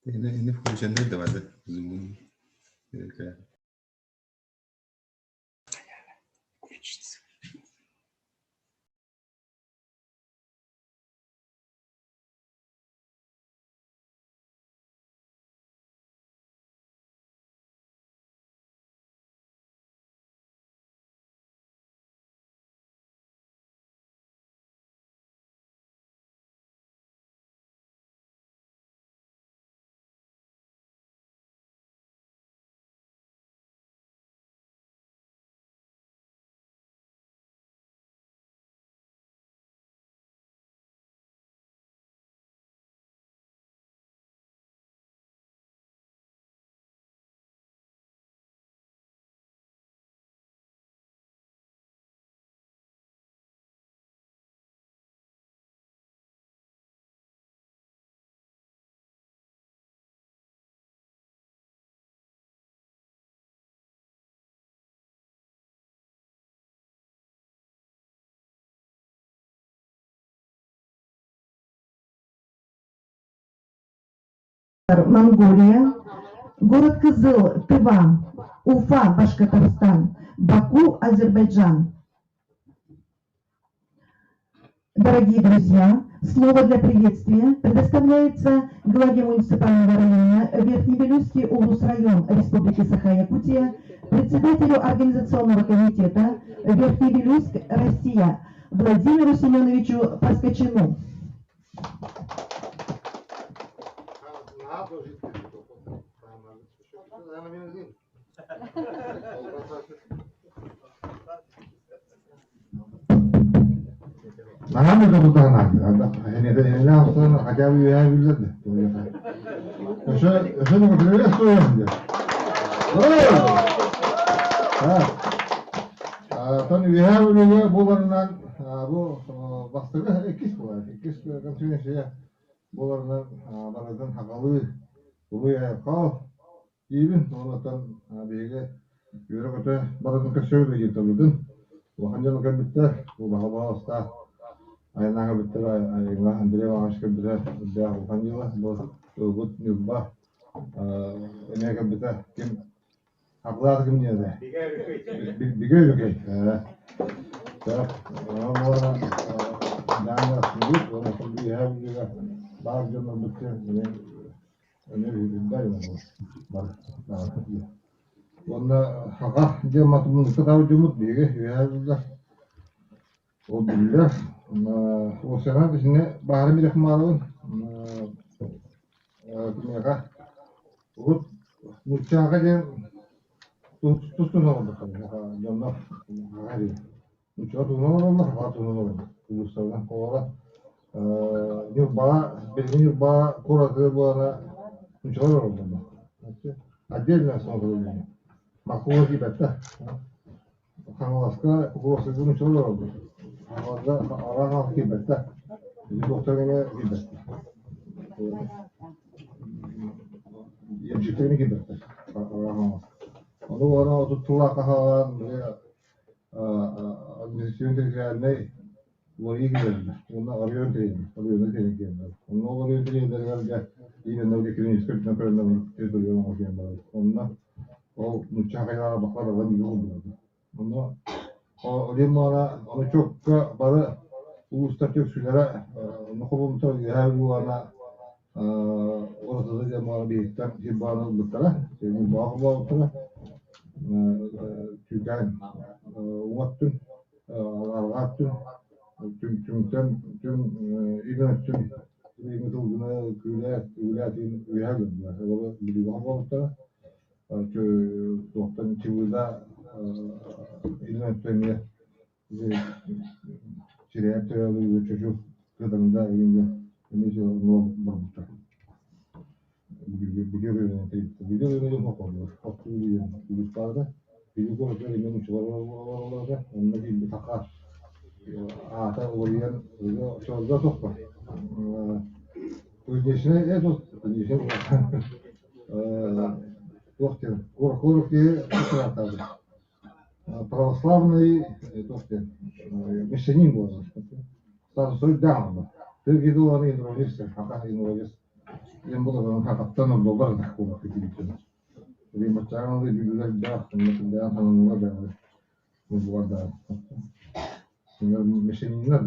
ini funzionel da vardı. Zoom'un Монголия, город Кызыл, Тыва, Уфа, Башкортостан, Баку, Азербайджан. Дорогие друзья, слово для приветствия предоставляется главе муниципального района Верхневилюйский улус-район Республики Саха-Якутия, председателю организационного комитета Верхневилюйск, Россия, Владимиру Семеновичу Проскочину. Nah, itu betul nak. Ini adalah soal ajaib yang bisa deh. Saya nak belajar soal ini. Tadi dia belajar bukan bu bastırga ikis var. İkis konuşuyor şey. Bulardan bazen hakalı. Bu ya kal. İbin ondan biri yürü kata bazen kaçıyor diye tabii. Bu hangi kan bitti. Bu bahava hasta. Ayağına bitti. Ayağına Andre maaşka bitti. Dia hangi lah bu nyubah. Ini kan bitti. Kim haklar kim dia deh. Bigar okey. Terus orang jangan sendiri orang sendiri ya juga. Bazı zaman bitti. Ini bidai lah. Onda haka dia matmun ketahu jumut biga ya Allah. O billah. O sene di sini bahar mi kemarin. Mereka urut muncak aja terus orang berkata jangan hari muncak tu orang haka tu orang urusan orang nyoba bikin nyoba kurang terbuat muncak orang отдельно смотрели. Маховый бетта. Хамаска курсы bunu çalıyordu. Havada arana kibette. Doktoruna kibette. Yemçiklerini kibette. Arana. Onu ona tuttular kahalan böyle administrasyon tekrar oraya giderler. Onlar arıyor değil. Arıyor ne demek yani. Onlar arıyor değil derler. Yine ne dikirin iskut ne kadar ne diyor ama yani. Onlar o muçakaylara bakar da bir yol buldu. Onlar o limana onu çok para uluslar Türklere nukulum tabii her yılana orada da cemaat bir tam cibanı buldular. Şimdi bağlı Türkiye'nin umattın argattın tüm İngilizce İngilizce gületin üyeler. O bir bağlı doktorun çivulda İngilizce çireyaptırıyor çocuk kadında İngilizce onu bulmuşlar. Biliyor yok oluyor. Hakkıyla uluslarda biliyor böyle benim uçlarlarda onunla bir takar. Ata oynayan şurada topla. Özdeşine özdeşine Тохтин, Гороховский атаdı. Православный Тохтин, мещанин был. Сразу суть дамы. Ты видел, они инвалидцы, пока инвалидцы. Ем было хакаттан доллар да куба китибитен. Рим бачаганы билдер да, да танымга да. Bu arada мешенинler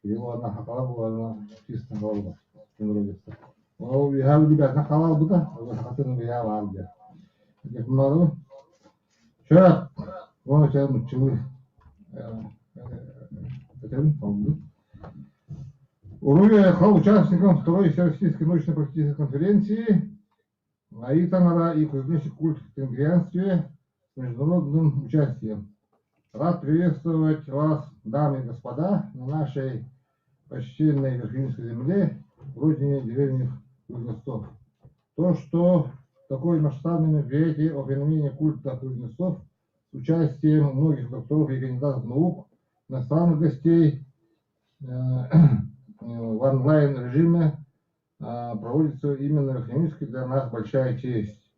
yıllarına hakalar bularına pis hakalar var. Kendine o bir havlu bir hakalar bu da o hakatını bir yav aldı. Bunları şöyle onu çağırmış çünkü oldu. Уровень участникам второй Всероссийской научно-практической конференции Аитамара и крупнейший культ в конгреганстве с международным участием. Рад приветствовать вас, дамы и господа, на нашей почтенной Верховинской земле, родине древних кузнецов. То, что такое масштабное мероприятие о феномене культа кузнецов с участием многих докторов и кандидатов наук, иностранных гостей в онлайн-режиме проводится именно в Верховинске, для нас большая честь.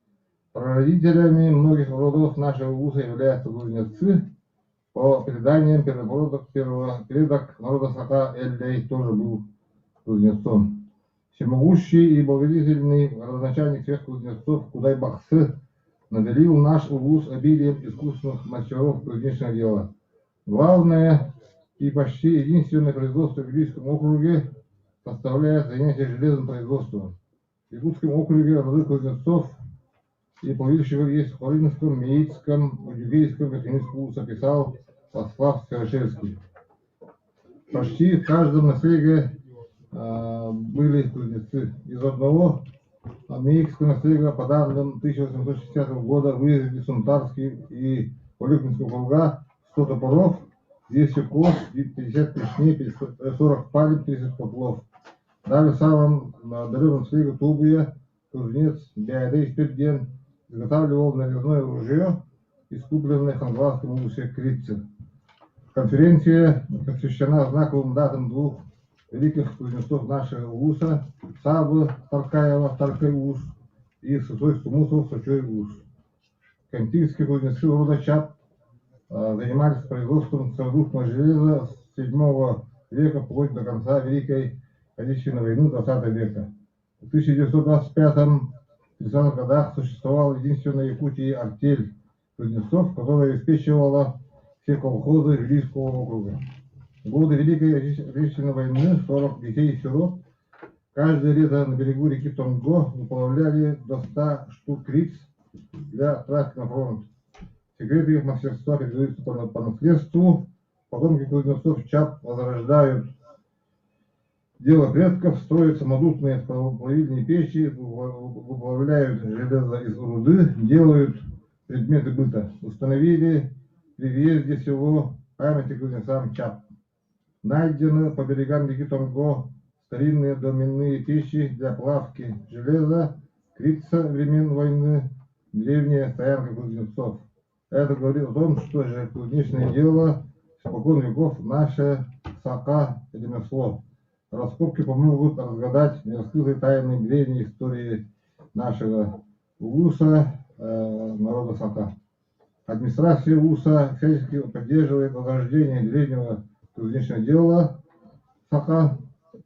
Прародителями многих родов нашего вуза являются кузнецы. По преданиям предок народа Сака Эль-Лей тоже был кузнецом. Всемогущий и благодетельный родоначальник всех кузнецов Кудай-Бахсы наделил наш вуз обилием искусственных мастеров кузнечного дела. Главное и почти единственное производство в Якутском округе составляет занятие железным производством. В Якутском округе роды кузнецов и плавильщиков есть в Хвалынском, Меицком, Удюгейском, Верховинском описал Вацлав Скорошевский. Почти в каждом наследии были кузнецы. Из одного Меицкого наследия по данным 1860 года вывезли Сунтарский и Полюкинского круга 100 топоров, 200 кос, 50 печней, 40 палек, 30 котлов. Даже в самом отдаленном наследии Тубуя кузнец Биадей Спирден изготавливал нарезное ружье из купленной хангалском улусе Критцы. Конференция посвящена знаковым датам двух великих кузнецов нашего улуса Сабы Таркаева, Таркай ус и Сысой Сумусов, Сочой ус. Кантинские кузнецы рода Чап занимались производством сыродушного железа с 7 века вплоть до конца Великой Отечественной войны 20 века. В 1925-30 годах существовала единственная в Якутии артель кузнецов, которая обеспечивала все колхозы Великого округа. В годы Великой Отечественной войны 40 детей и сирот каждое лето на берегу реки Тонго выплавляли до 100 штук криц для отправки на фронт. Секреты их мастерства передаются по наследству. Потомки кузнецов Чап возрождают дело предков, строят самодутные плавильные печи, выплавляют железо из руды, делают предметы быта. Установили при въезде в село памяти кузнецам Чап. Найдены по берегам реки Тонго старинные доменные печи для плавки железа, крица времен войны, древняя стоянка кузнецов. Это говорит о том, что же кузнечное дело спокон веков наше Сака ремесло. Раскопки помогут разгадать нераскрытые тайны древней истории нашего улуса, народа Сака. Администрация улуса всячески поддерживает возрождение древнего кузнечного дела Сака.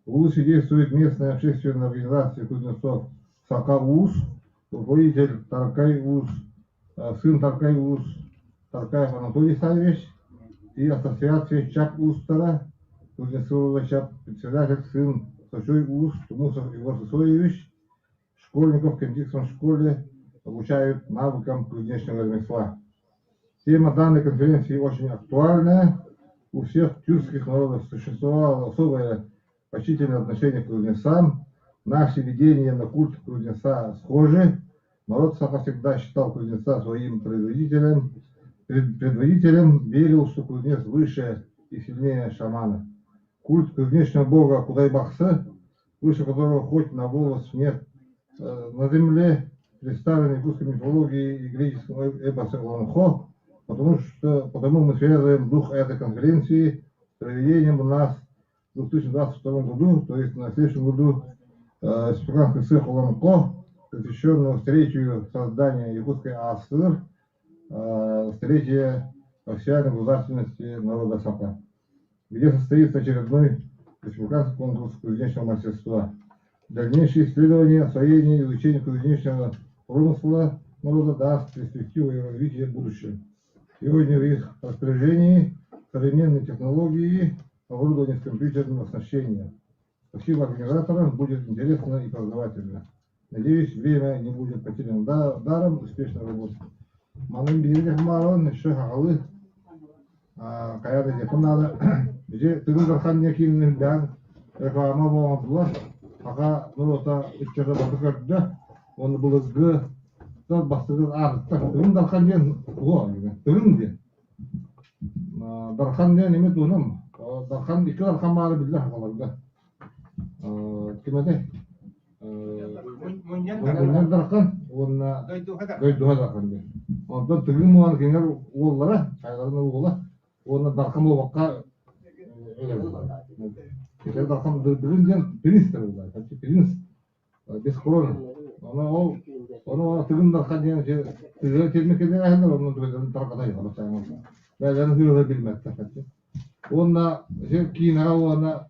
В улусе действует местная общественная организация кузнецов Сака УС, руководитель Таркай УС, сын Таркай УС, Таркаев Анатолий Савич и ассоциация Чап Устара, кузнецов Чап, председатель сын Сочой УС, Тумусов Егор Сысоевич. Школьников в Кандинском школе обучают навыкам кузнечного ремесла. Тема данной конференции очень актуальная. У всех тюркских народов существовало особое почтительное отношение к кузнецам. Наши видения на культ кузнеца схожи. Народ Сака всегда считал кузнеца своим предводителем, верил, что кузнец выше и сильнее шамана. Культ кузнечного бога Кудай-Бахсы, выше которого хоть на волос нет на земле, представленный в русской мифологии и греческом эпосе Ланхо, потому мы связываем дух этой конференции с проведением у нас в 2022 году, то есть на следующем году, республиканский цех Ланхо, посвященного столетию создания Якутской АСР, столетия официальной государственности народа Сака, где состоится очередной республиканский конкурс кузнечного мастерства. дальнейшее исследование, освоение и изучение кузнечного промысла народа даст перспективу и развития в будущем. Сегодня в их распоряжении современные технологии, оборудование с компьютерным оснащением. Спасибо организаторам, будет интересно и познавательно. Надеюсь, время не будет потеряно даром успешной работы. Манын биирдик маалын еще хагалы каяда жетим надо. Же тыгын дархан некинин бян реклама болмадылар. Ага нурота иччеде баты көрдү. Оны булызгы тот бастыгы арытта. Тыгын дархан ден уго тыгын ден. Дархан ден эме тунам. Дархан iki дархан баары билдер хагаларда. Кимеде? Муньян дархан, онна гойдуга дархан ден. Ondan tügün muğanı kengar oğullara, çaylarına oğula, ondan darkam oğulaka öyle oğullar. Geçer darkam tügün diyen prins de oğullar, tabi prins. Biz korona. Onu tügün darkam diyen tügün telmek eden ayarlar, onun tügün darkada yok, Allah sayamaz. Ve hürüle bilmez tabi. Onunla kiyinara oğulana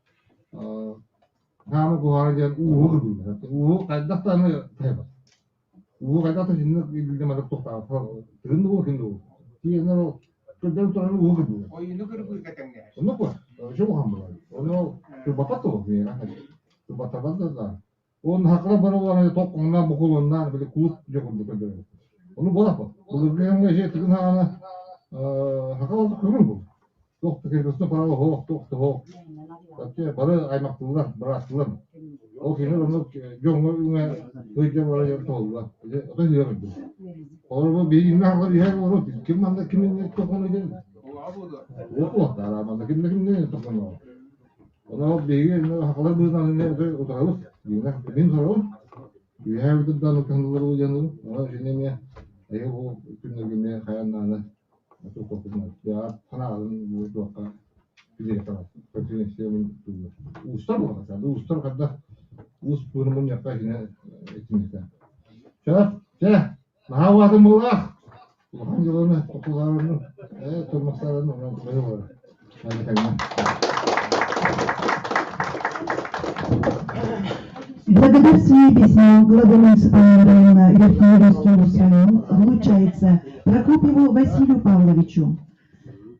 hamı kuharı diyen uğu bilmez. Uğu kaydaktanı taybaz. Uğur kayda şimdi bildiğim adı toplar. Tırın uğur kendi uğur. Diğerler o kötüden tutanı uğur kendi uğur. Oyunu kırıp katanya. Onu koy. Şu bu hamur. Onu batat o bir ya. Batat da. Onun hakla bana olan toplumdan bu kolondan böyle kulut yok oldu böyle. Onu bola bak. Bu bir şey tırın hana hakla kırmır bu. Çok tekrar para ho, çok. Tapi baru aymaklılar, bıraktılar. O kini onu jonga hıyca var ya tolga. O da diyor ki. Onu bir inme hakkı yer var. Kim anda kimin ne tokunu değil. O da ama kimin ne tokunu. Onu bir inme hakkı buradan ne de oturalım. Yine bin sorun. Bir evde de kanalları uyanır. Ona şimdi ne? O günlerinde hayallerine çok kokmuyor. Ya kanalın bu toka. Pilih kalau persiapan itu, ustar bukan saja, ustar kada us pun yapar ini itu. Cah, nah waktu mulah, bukan jalan populernya, termasuk orang baru. Благодаря своей песне главы муниципального района Верхнеуральский район вручается Прокопьеву Василию Павловичу,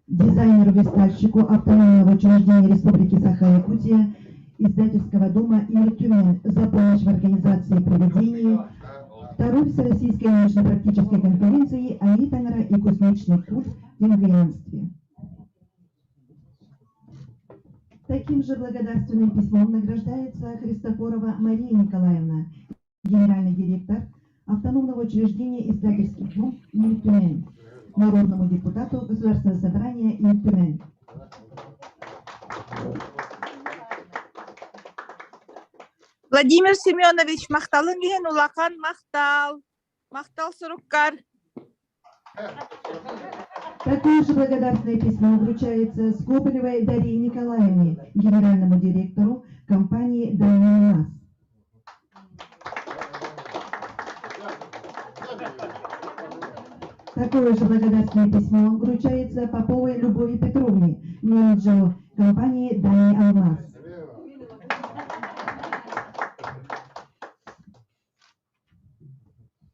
дизайнеру-верстальщику автономного учреждения Республики Саха-Якутия, издательского дома «Мир Тюмень» за помощь в организации проведения второй Всероссийской научно-практической конференции «Аитанера и кузнечный культ в ингвианстве». Таким же благодарственным письмом награждается Христофорова Мария Николаевна, генеральный директор автономного учреждения издательский дом «Мир Тюмень», народному депутату Государственного собрания Тюмень. Владимир Семенович, мақталын ген улақан мақтал сұрыққар. Такое же благодарственное письмо вручается Скобелевой Дарье Николаевне, генеральному директору компании «Дальний НАС». Такое же благодарственное письмо вручается Поповой Любови Петровне, менеджеру компании «Дальний Алмаз».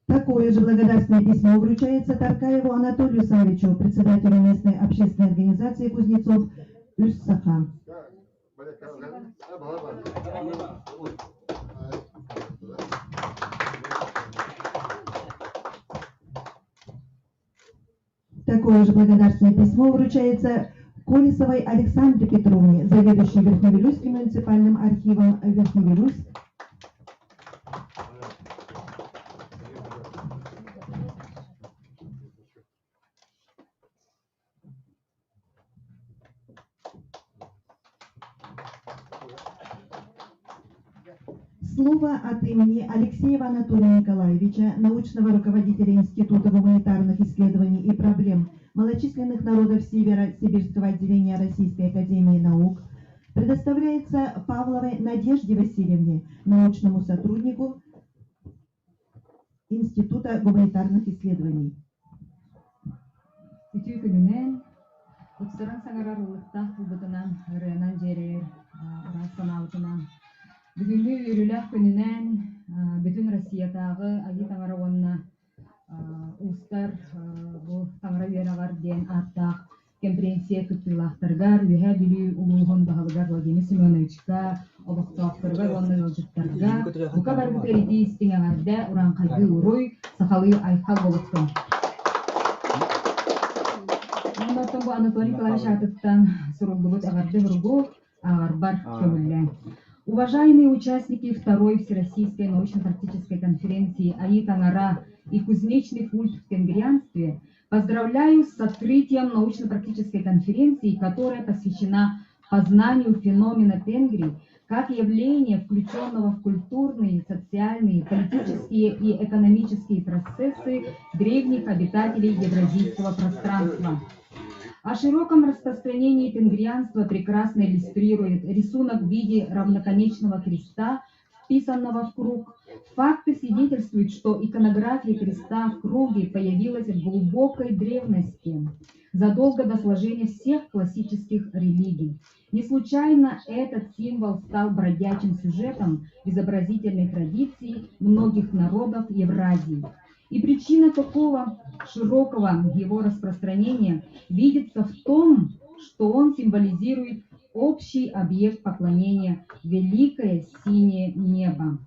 Такое же благодарственное письмо вручается Таркаеву Анатолию Савичу, председателю местной общественной организации кузнецов ЮССАХА. Такое же благодарственное письмо вручается Колесовой Александре Петровне, заведующей Верхневилюйским муниципальным архивом Верхневилюйск. Слово от имени Алексеева Анатолия Николаевича, научного руководителя Института гуманитарных исследований и проблем малочисленных народов Северо-Сибирского отделения Российской академии наук, предоставляется Павловой Надежде Васильевне, научному сотруднику Института гуманитарных исследований. Uçturan sangararılıkta bulbutuna, rönan jeri, rasanaltına, Бүгүнкү үрүлэх күнүнен бүтүн Россиятагы айы таңара онна устар бу таңара үйерагар диэн аттаах конференция кыттылаахтаргар үһэ билүү улууһун баһалыгар Владимир Семеновичка обохтоохтаргар онна ылжыттарга бука барбытыр ити истиңэҕэрдэ ураанхайгы уруй сахалыы айхал болуттум. Оннотон бу Анатолий Николаевич атыттан суруллубут агарды вургу агарбар көмүллэн. Уважаемые участники второй Всероссийской научно-практической конференции «АИ Тангара» и «Кузнечный культ в тенгрианстве», поздравляю с открытием научно-практической конференции, которая посвящена познанию феномена тенгри как явления, включенного в культурные, социальные, политические и экономические процессы древних обитателей евразийского пространства. О широком распространении тенгрианства прекрасно иллюстрирует рисунок в виде равноконечного креста, вписанного в круг. Факты свидетельствуют, что иконография креста в круге появилась в глубокой древности, задолго до сложения всех классических религий. Не случайно этот символ стал бродячим сюжетом в изобразительной традиции многих народов Евразии. И причина такого широкого его распространения видится в том, что он символизирует общий объект поклонения – великое синее небо.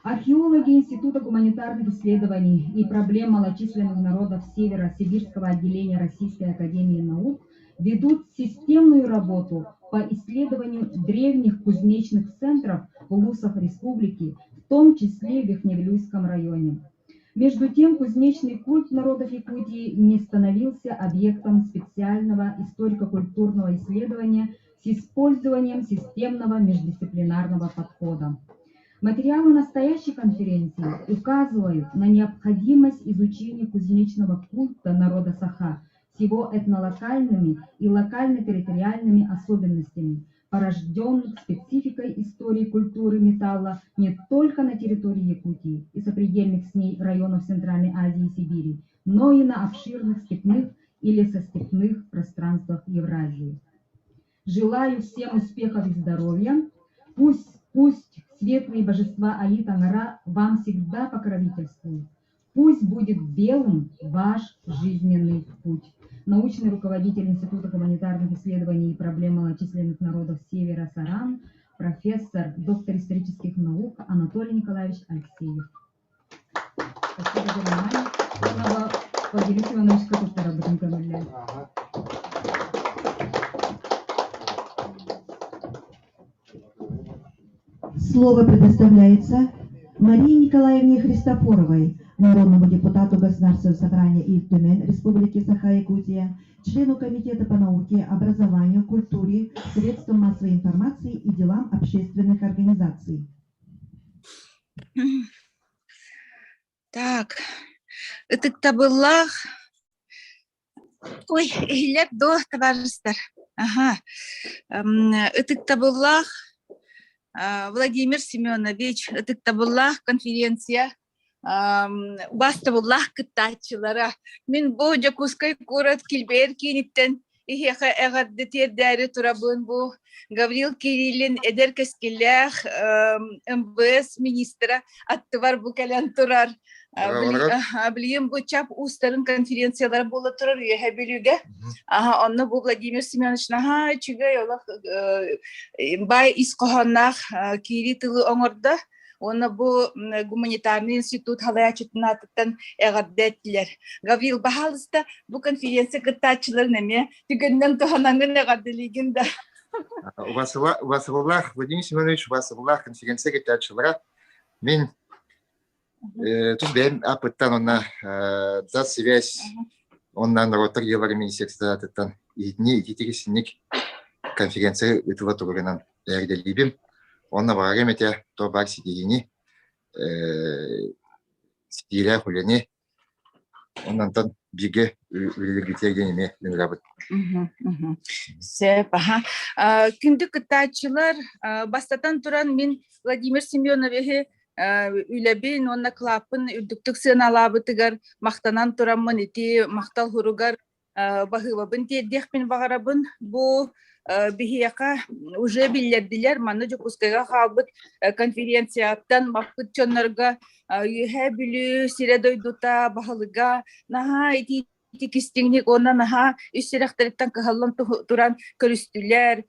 Археологи Института гуманитарных исследований и проблем малочисленных народов Северо-Сибирского отделения Российской академии наук ведут системную работу по исследованию древних кузнечных центров в улусах республики, в том числе в Верхневилюйском районе. Между тем, кузнечный культ народов Якутии не становился объектом специального историко-культурного исследования с использованием системного междисциплинарного подхода. Материалы настоящей конференции указывают на необходимость изучения кузнечного культа народа Саха с его этнолокальными и локально-территориальными особенностями, порожденных спецификой истории культуры металла не только на территории Якутии и сопредельных с ней районов Центральной Азии и Сибири, но и на обширных степных и лесостепных пространствах Евразии. Желаю всем успехов и здоровья. Пусть светлые божества АИ Тангара вам всегда покровительствуют. Пусть будет белым ваш жизненный путь. Научный руководитель Института гуманитарных исследований и проблем малочисленных народов Севера Саран, профессор, доктор исторических наук Анатолий Николаевич Алексеев. Спасибо за внимание. Владимир Семенович, как это работает? Слово предоставляется Марии Николаевне Христофоровой, народному депутату Государственного собрания Ильтюмен Республики Саха-Якутия, члену Комитета по науке, образованию, культуре, средствам массовой информации и делам общественных организаций. Так, это было... Ой, лет до, товарищи. Ага. Это было... Владимир Семенович, это была конференция, бастабыллах кыттачылара. Мен бу Жакускай курат килбер киниттен ихеха эгадды тердәре турабын бу Гаврил Кириллин эдер кескеллях МВС министра аттывар бу калан турар. Билем бу чап устарын конференциялар була турар үе билүгә. Онны бу Владимир Семенович наха чига ялах бай искоханнах кири тылы оңорда. Оны бу гуманитарный институт халаячытынатыттан эгаддеттилер. Гаврил бахалыста бу конференция кыттачылар неме түгеннен тоханангын эгаддилигинда. Васыллах, Владимир Семенович, Васыллах конференция кыттачылара. Мен тут бен апыттан онна за связь оннан ротор елары министерства атыттан идни ититирисинник конференция ытыла тургынан эрделибим. Онна барам эте то бар сидигини сидиля хуляне оннан биге үлгүтергениме мен рабыт. Сепаха. Күндү кытачылар бастатан туран мен Владимир Семенович үләбин онна клапын үрдүктүк сыналабытыгар мактанан тураммын ити мактал хуругар Багыбабын тиэрдиэхпин бағарабын бу бихияка уже биллердилер манна жокускайга хаалбыт конференцияттан маппыт чоннорга үйэ бүлү сире дойдута бахалыга наха ити кистиңник она наха үссерехтериттан кыһаллан туран көрүстүлер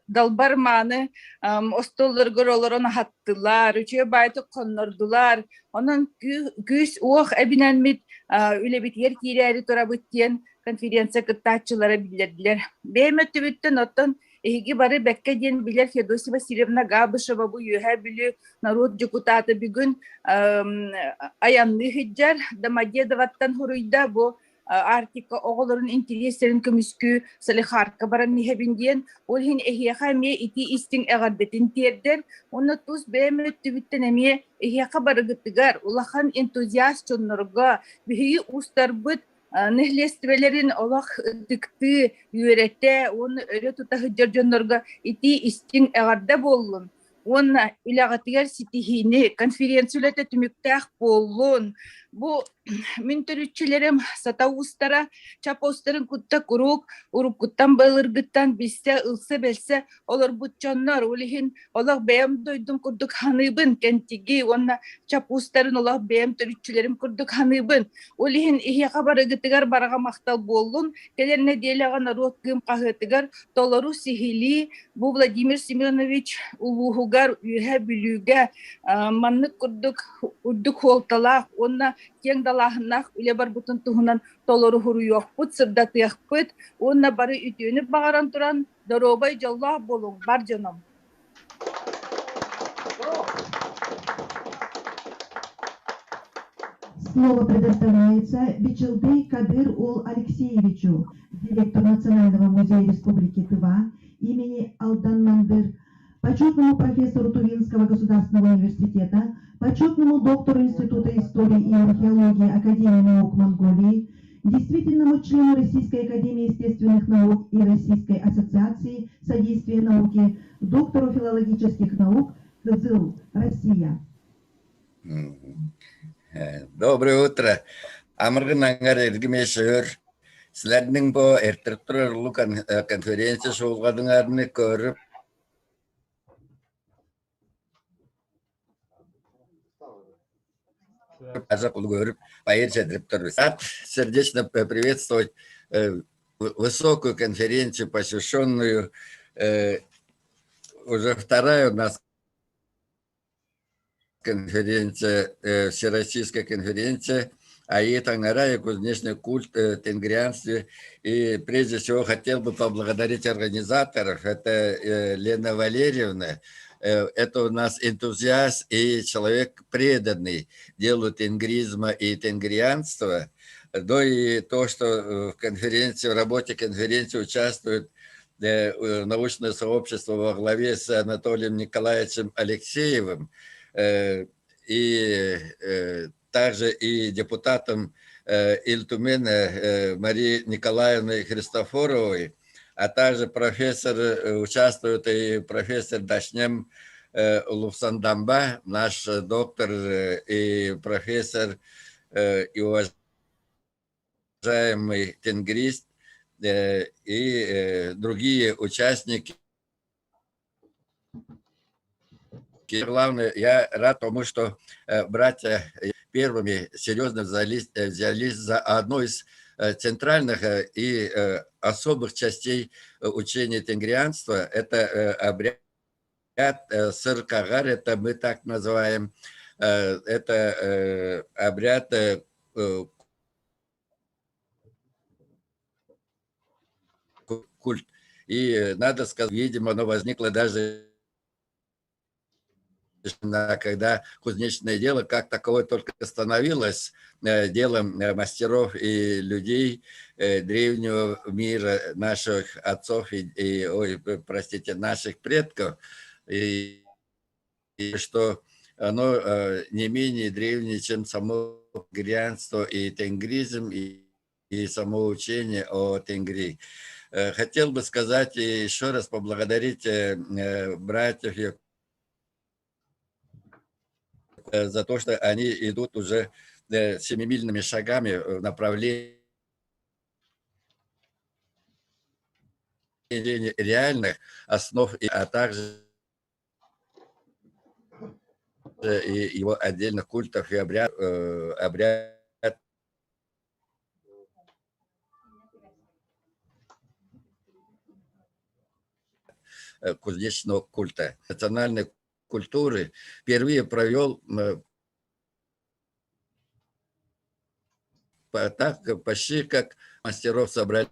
далбар мааны остоллоргор олорон ахаттылар үчө байты коннордулар онон күс уох эбиненмит үлебитер киирээри турабыт диэн конференция кыттаачылары билердилер. Беймөттүбүттен оттон эһиги бары бэкке диэн билер Федосия Васильевна Габышева бу үйэ бүлү народ депутаты бүгүн аянны хыджар Домодедоваттан хуруйда бу Артика оголорун интерестерин көмүскү Салихарка баран нихебин диэн ол хин эхияха ме ити истиң эгардетин тердер онно тус беймөттүбүттен эме эхияха барыгыттыгар улахан энтузиаст чоннорго биһиги устарбыт нехлестибелерин олах тыкты үйрәтте он өрө тутахыджар жоннорго ити истиң эгарда боллун онна үлягатыгар ситихини конференциялете түмүктәх боллун бу мин төрүччүлерим сатаустара чапостарын кутта курук уруккуттан былыргыттан бисте ылсы белсе олар бутчоннор улихин олах бэм дойдум курдук ханыбын кентиги онна чапустарын олах бэм төрүччүлерим курдук ханыбын улихин ихяка барыгытыгар барага мактал боллун телерне делага народ кым кахытыгар толору сихили бу Владимир Семенович улугугар үйэ бүлүгө манны курдук урдук холталах онна кең далаһыннах үле бар бутун туһунан толору хуруйохпут сырдатыяхпыт онна бары үтүөнүп багаран туран доробай жаллах болуң бар жоном. Слово предоставляется Бичилдей Кадыр Ол Алексеевичу, директору Национального музея Республики Тыва имени Алдан Мандыр, почетному профессору Тувинского государственного университета, почетному доктору Института истории и археологии Академии наук Монголии, действительному члену Российской академии естественных наук и Российской ассоциации содействия науке, доктору филологических наук Кызыл, Россия. Доброе утро. Амыргын аңар эргимешөр. Силердин бу эртиртурарлуу конференция шуулгадыңарды көрүп сердечно приветствовать высокую конференцию, посвященную уже вторая у нас конференция, всероссийская конференция Аид Ангара, кузнечный культ, тенгрианстве. И прежде всего хотел бы поблагодарить организаторов. Это Лена Валерьевна. Это у нас энтузиаст и человек преданный делу тенгризма и тенгрианства. Да и то, что в конференции, в работе конференции участвует научное сообщество во главе с Анатолием Николаевичем Алексеевым и также и депутатом Ильтумена Марии Николаевной Христофоровой, а также профессор, участвует и профессор Дашнем Луфсандамба, наш доктор и профессор и уважаемый тенгрист, и другие участники. Главное, я рад тому, что братья первыми серьезно взялись за одну из центральных и особых частей учения тенгрианства. Это обряд Сыр-Кагар, это мы так называем, это обряд культ. И надо сказать, видимо, оно возникло даже когда кузнечное дело как таковое только становилось делом мастеров и людей древнего мира, наших отцов и наших предков, и что оно не менее древнее, чем само тенгрианство и тенгризм, и само учение о тенгри. Хотел бы сказать и еще раз поблагодарить братьев за то, что они идут уже семимильными шагами в направлении реальных основ, а также и его отдельных культов и обряд кузнечного культа. Национальной культуры впервые провел так почти как мастеров собрались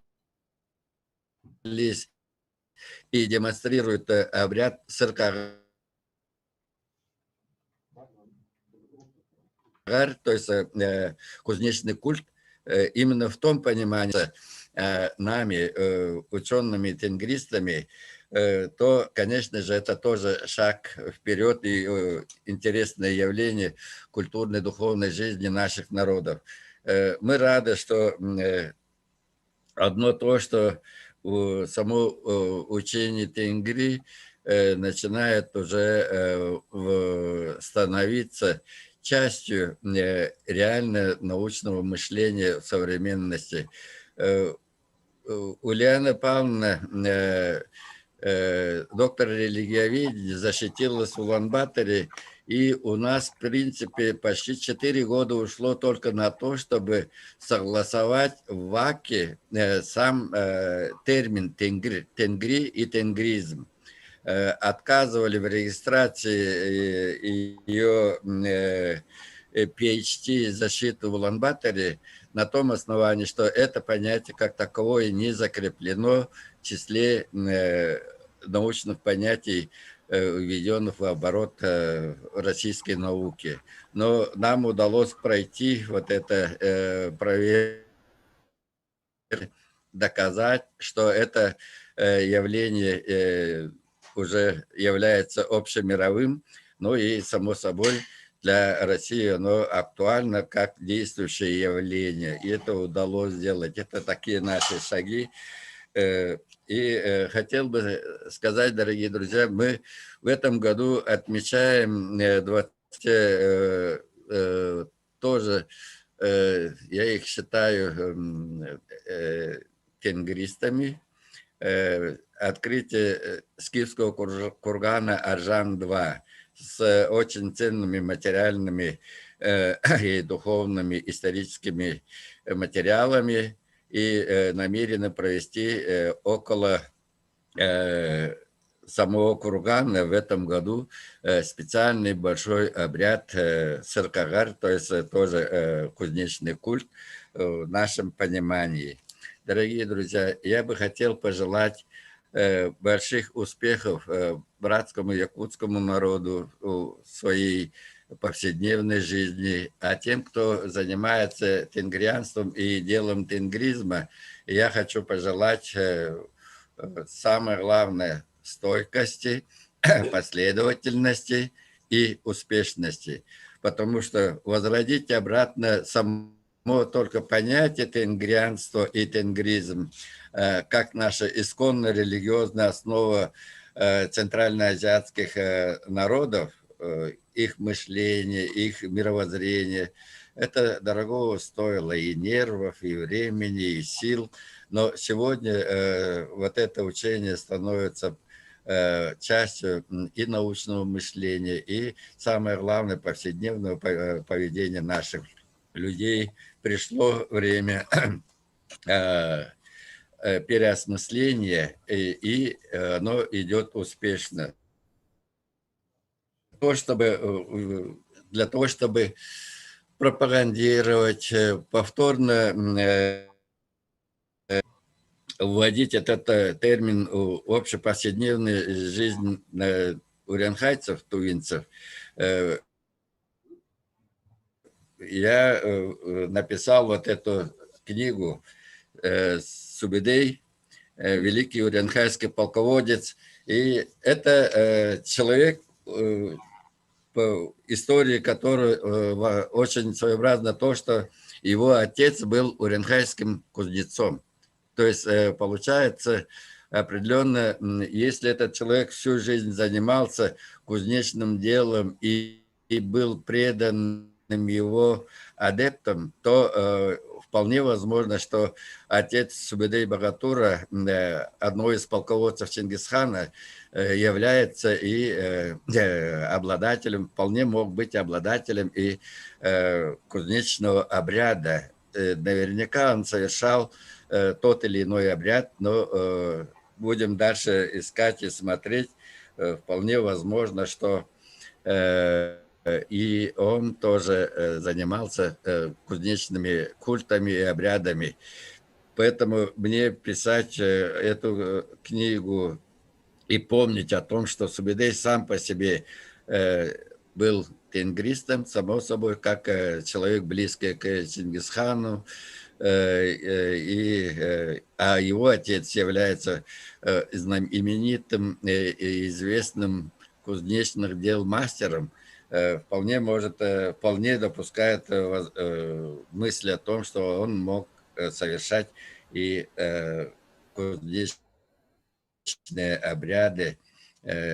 и демонстрируют обряд Сыркагар, то есть кузнечный культ, именно в том понимании нами, учеными-тенгристами, то, конечно же, это тоже шаг вперед и интересное явление культурной, духовной жизни наших народов. Мы рады, что одно то, что само учение тенгри начинает уже становиться частью реально научного мышления в современности. Ульяна Павловна, доктор религиоведения, защитилась в Улан-Баторе, и у нас, в принципе, почти 4 года ушло только на то, чтобы согласовать в ВАКе сам термин тенгри и тенгризм. Отказывали в регистрации ее PhD защиты в Улан-Баторе на том основании, что это понятие как таковое не закреплено в числе научных понятий, введенных в оборот российской науки. Но нам удалось пройти вот это проверку, доказать, что это явление уже является общемировым, ну и, само собой, для России оно актуально как действующее явление. И это удалось сделать. Это такие наши шаги. И хотел бы сказать, дорогие друзья, мы в этом году отмечаем 20, тоже, я их считаю тенгристами, открытие скифского кургана Аржан-2 с очень ценными материальными и духовными историческими материалами, и намерены провести около самого кургана в этом году специальный большой обряд Сыркагар, то есть тоже кузнечный культ в нашем понимании. Дорогие друзья, я бы хотел пожелать больших успехов братскому якутскому народу в своей повседневной жизни, а тем, кто занимается тенгрианством и делом тенгризма, я хочу пожелать самое главное – стойкости, последовательности и успешности, потому что возродить обратно само только понятие тенгрианство и тенгризм как наша исконная религиозная основа центральноазиатских народов, их мышление, их мировоззрение. Это дорогого стоило и нервов, и времени, и сил. Но сегодня вот это учение становится частью и научного мышления, и, самое главное, повседневного поведения наших людей. Пришло время переосмысления, и оно идет успешно. Для того, чтобы пропагандировать, повторно вводить этот термин в общеповседневную жизнь уренхайцев, тувинцев, я написал вот эту книгу «Субидей», великий уренхайский полководец. И это человек, по истории которого очень своеобразно то, что его отец был уренхайским кузнецом. То есть получается определенно, если этот человек всю жизнь занимался кузнечным делом и был преданным его адептом, то вполне возможно, что отец Субэдэй Багатура, одной из полководцев Чингисхана, является и обладателем, вполне мог быть обладателем и кузнечного обряда. Наверняка он совершал тот или иной обряд, но будем дальше искать и смотреть. Вполне возможно, что и он тоже занимался кузнечными культами и обрядами. Поэтому мне писать эту книгу и помнить о том, что Субэдэй сам по себе был тенгристом, само собой, как человек близкий к Чингисхану, а его отец является знаменитым и известным кузнечных дел мастером, вполне допускает мысль о том, что он мог совершать и кузнечные обряды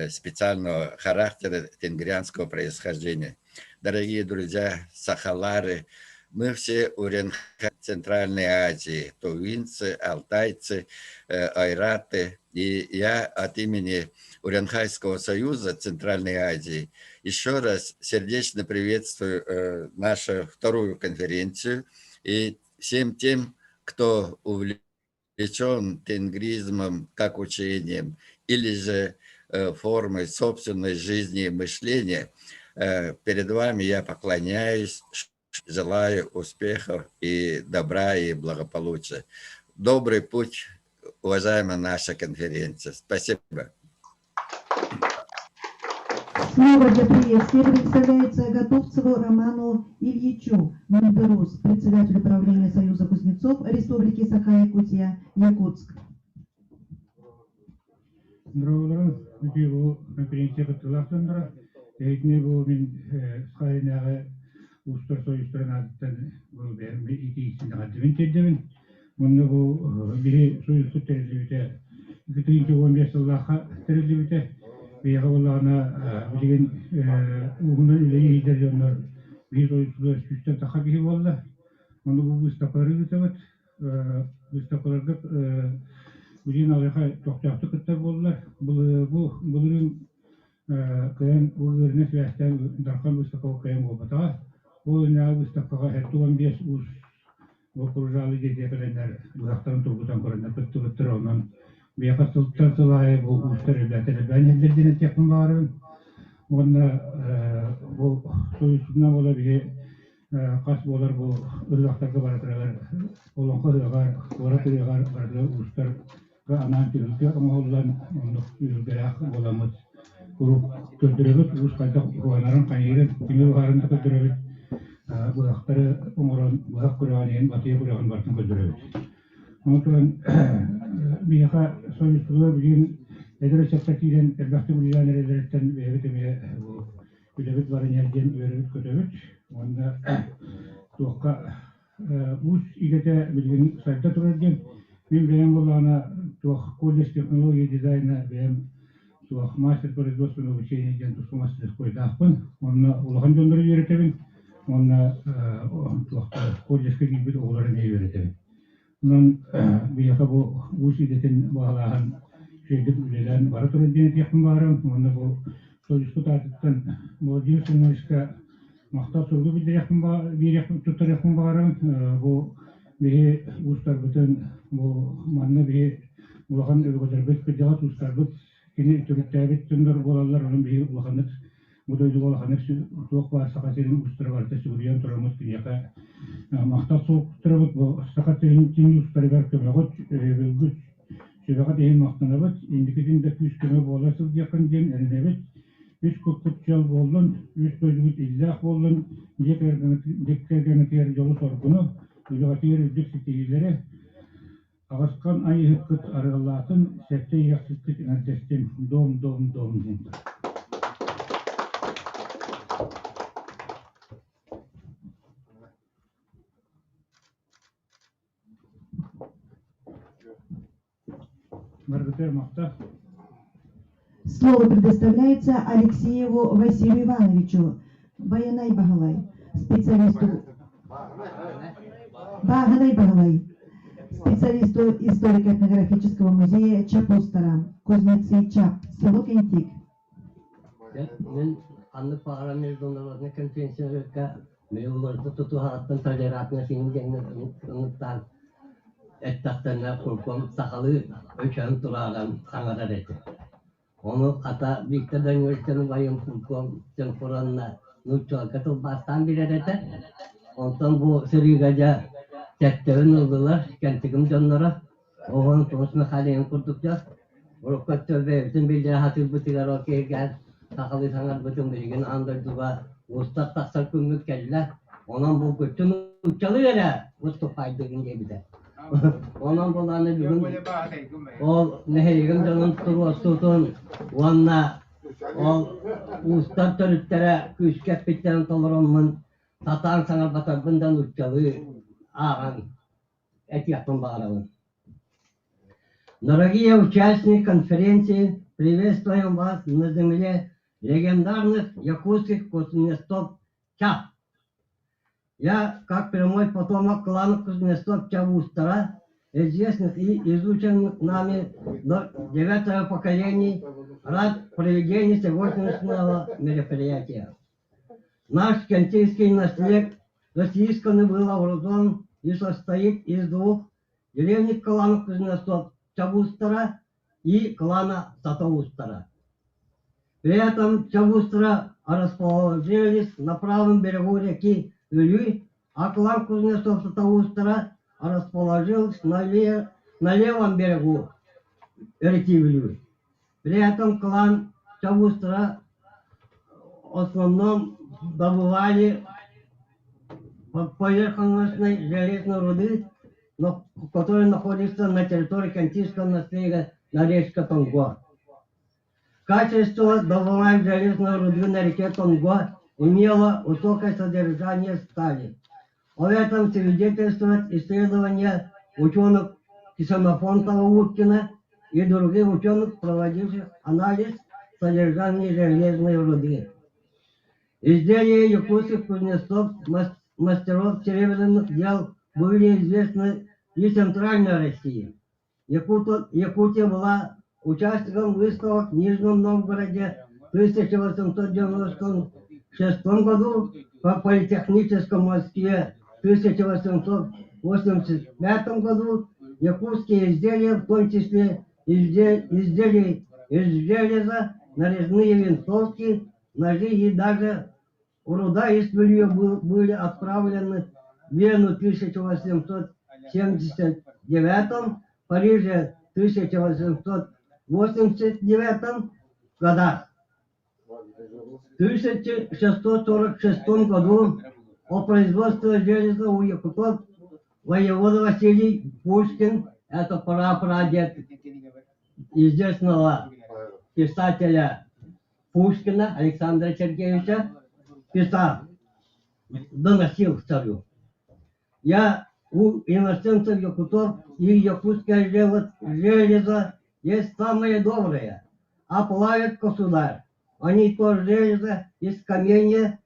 специального характера тенгрианского происхождения. Дорогие друзья, сахалары, мы все уренхай Центральной Азии, тувинцы, алтайцы, айраты. И я от имени Уренхайского союза Центральной Азии еще раз сердечно приветствую нашу вторую конференцию и всем тем, кто увлечен тенгризмом как учением или же формой собственной жизни и мышления. Перед вами я поклоняюсь, желаю успехов и добра и благополучия. Добрый путь, уважаемая наша конференция. Спасибо. Слово для приветствия представляется Готовцеву Роману Ильичу, Мандерус, председателю правления Союза кузнецов Республики Саха-Якутия, Якутск. Здравствуйте, bu konferansiya katılışlarında ne bu min saynağı uluslar soyuşturanadan bu benim iki içinde haddim tedbir. Bunu bu bir soyuştur tercihte 2015 yılında tercihte bir havalarına bilgin bunun ileri gidiyorlar. Bir soyuşturlar süsten takip oldu. Onu bu istakarı götürdü. İstakarı Bugün alıha toxtaqtı kıtlar oldular. Bugün kayan uğurlarına süreçten darkan ustakağı kayan olmadı. Bu ne ustakağı her tuğan bir uz bu kurcalı gece kalanlar uzaktan turgutan kalanlar kıtır ondan bir katıltılar tılaya bu ustalar evlatları. Ben evlerden yakın varım. Onda bu soyusundan olabilir. Kas bolar bu ırlaqtaki baratırlar. Olan kırılar, baratırlar, ustalar anan türlü ama olan ülkeler olamaz. Kurup götürüyoruz, Rus kayda kuanların kayırın, kimi varında götürüyoruz. Bu hakları umuran, bu hak Kur'an'ın batıya Kur'an vartın götürüyoruz. Onun için bir hak soyusunlar bugün edere çaptakiyle elbette bu ilan ederekten ve evetime bu ülebet varın yerden verip götürüyoruz. Onda tuğka bu ilete bilgin sayda dururken ben benim olana tuğ kolej teknoloji dizayna benim tuğ master производственного обучения gen tuğ master koydağın onunla ulağın döndürü yönetemin onunla tuğ kolejke gibi oğulları neyi yönetemin. Onun bir yaka bu iletin bağlayan şeyde ülelen var dururken yakın varım onunla bu soyuskut artıktan bu diyorsunuzka Maqta sorgu bir yakın tutar yakın varım bu bir ustar bütün bu manna bir ulağın öbürler bir kıcaat ustar bu kini türktabit tündür bolallar onun bir ulağınız bu da ulağınız çok var sakatın ustar var da Suriyan turamız ki yaka maqta soğuk turabıt bu sakatın tin ustar var kömeğot güç şevakat en maqtanabat indikidin de küsküme bolasız yakın gen evet üç kutçal boldun, üç bölümüt izah boldun, dekkergenetler yolu sorgunu, ücretler ücret siteyleri, ağızkan ayı hıkkıt arılatın, sette yaksızlık inantestin, dom. Маргарита Махта. Слово предоставляется Алексееву Василию Ивановичу, Баянай Багалай, специалисту Багалай, специалист историко-этнографического музея Чапустара, Кузнецы Чап, село Кентик. Мен анны парламент донорlarına konferansiyonlarga mevzularda tutuhattın toleratına sinirlenir unuttan ettahtanlar kurkum sakalı ölçen turağan sanadar etti. Onu ata Victor'dan üniversitenin bayım kurkum sen Kur'an'la nurçal katıl bastan bir etti. Ondan bu sürügaca tetteğin oldular kentigim canlara. Oğun konusunu halen kurdukça Rukat tövbe bütün bilgiler hatır bitiler o ki gel Sakalı sanat bütün bilgini andırdığa Usta taksar kümmük geldiler. Ondan bu bütün uçalı vere Usta faydığın gibi de. Ondan bulanı bir gün o nehirgin canın tutun Vanna o usta törütlere küçük bitten tolarımın Satan sanat batardığından uçalı ağan et yapın bağıralım. Дорогие участники конференции, приветствуем вас на земле легендарных якутских кузнецов Чап. Я, как прямой потомок клана кузнецов Чавустара, известных и изученных нами до 9-го поколений, рад проведению сегодняшнего мероприятия. Наш кентийский наследие российского был образован и состоит из двух деревень клана кузнецов Чавустара и клана Сатоустара. При этом Чавустара расположились на правом берегу реки Илюй, а клан кузнецов Сатоустара расположился на левом берегу реки Илюй. При этом клан Чавустара в основном добывали поверхностной железной руды, который находится на территории Кантийского наследия на речке Тонго. Качество добываемой железной руды на реке Тонго имело высокое содержание стали. Об этом свидетельствует исследование ученых Ксенофонтова-Уткина и других ученых, проводивших анализ содержания железной руды. Изделия якутских кузнецов, мастеров серебряных дел были известны и в Центральной России. Якутия была участником выставок в Нижнем Новгороде в 1896 году, по Политехническом Москве в 1885 году. Якутские изделия, в том числе изделия из железа, нарезные винтовки, ножи и даже руда из белья были отправлены в Вену в 1879, в Париже в 1889 годах. В 1646 году о производстве железа у якутов воевода Василий Пушкин, это прапрадед известного писателя Пушкина Александра Сергеевича, писал, доносил к царю. Я у иностранцев якутов и якутское железо есть самое доброе, а плавит государь. Они то железо из камня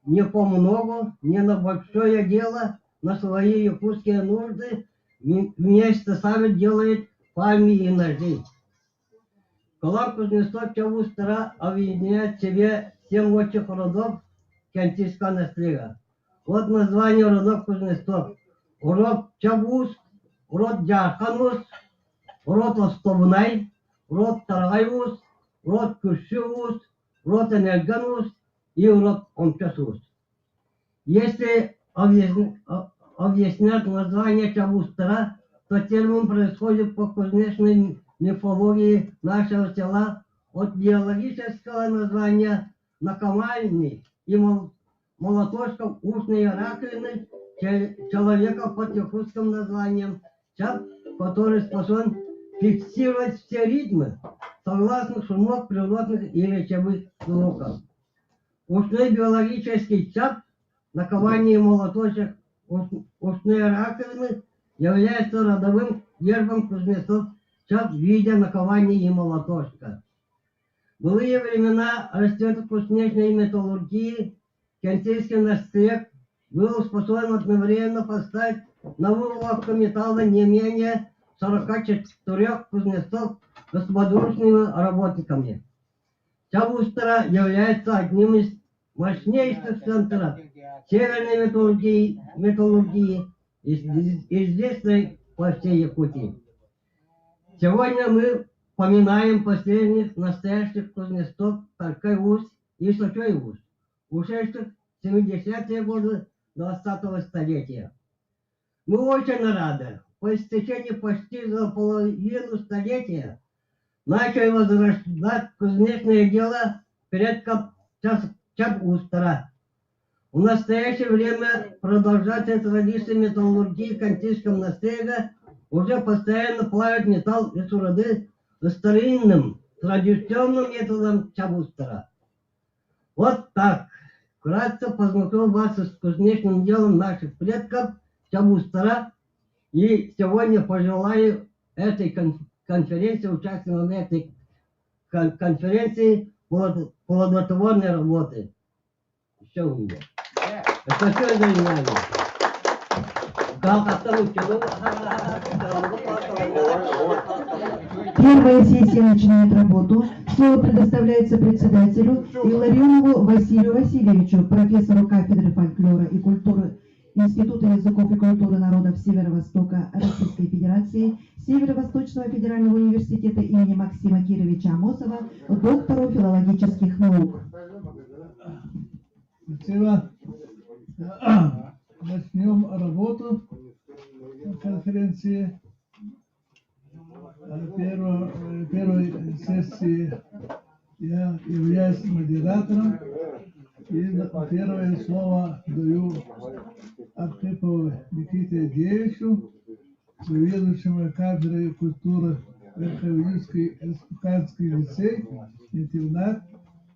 не по много, не на большое дело, на свои якутские нужды вместе сами делает пальми и ножи. Клан кузнецов Чавустара объединяет в себе 7 отчих родов кентийского наследия. Вот название родов кузнецов. Род Чавус, род Джарханус, род Остовнай, род Тарайус, род Кушевус, род Энерганус и род Омчасус. Если объяснять название Чавустара, то термин происходит по кузнечной мифологии нашего села от биологического названия наковальни и молоточков устной раковины человека под якутским названием чап, который способен фиксировать все ритмы согласных шумов природных и речевых звуков. Устной биологический чап, наковальни и молоточек устной раковины является родовым гербом кузнецов чап в виде наковальни и молоточка. В былые времена расцвета кузнечной металлургии кентийский наследник был способен одновременно поставить на выработку металла не менее 44 кузнецов господворными работниками. Чабустара является одним из мощнейших центров северной металлургии известной по всей Якутии. Сегодня мы поминаем последних настоящих кузнецов Таркай-Ус и Сочой-Ус, ушедших в 70-е годы 20-го столетия. Мы очень рады, по истечении почти за половину столетия начали возрождать кузнечное дело предков Чабустара. В настоящее время продолжается традиция металлургии в Кантийском наследии, уже постоянно плавят металл из руды старинным традиционным методом Чабустара. Вот так. Вкратце познакомил вас с кузнечным делом наших предков Чабустара. И сегодня пожелаю этой конференции, участникам этой конференции плодотворной работы. Все у меня. Спасибо за внимание. Первая сессия начинает работу. Слово предоставляется председателю Илларионову Василию Васильевичу, профессору кафедры фольклора и культуры Института языков и культуры народов Северо-Востока Российской Федерации, Северо-Восточного федерального университета имени Максима Кировича Амосова, доктору филологических наук. Спасибо. Начнем работу конференции. Первой сессии я являюсь модератором. И первое слово даю Архипову Никите Девичу, заведующему кафедрой культуры Верховинский республиканский лицей, интернат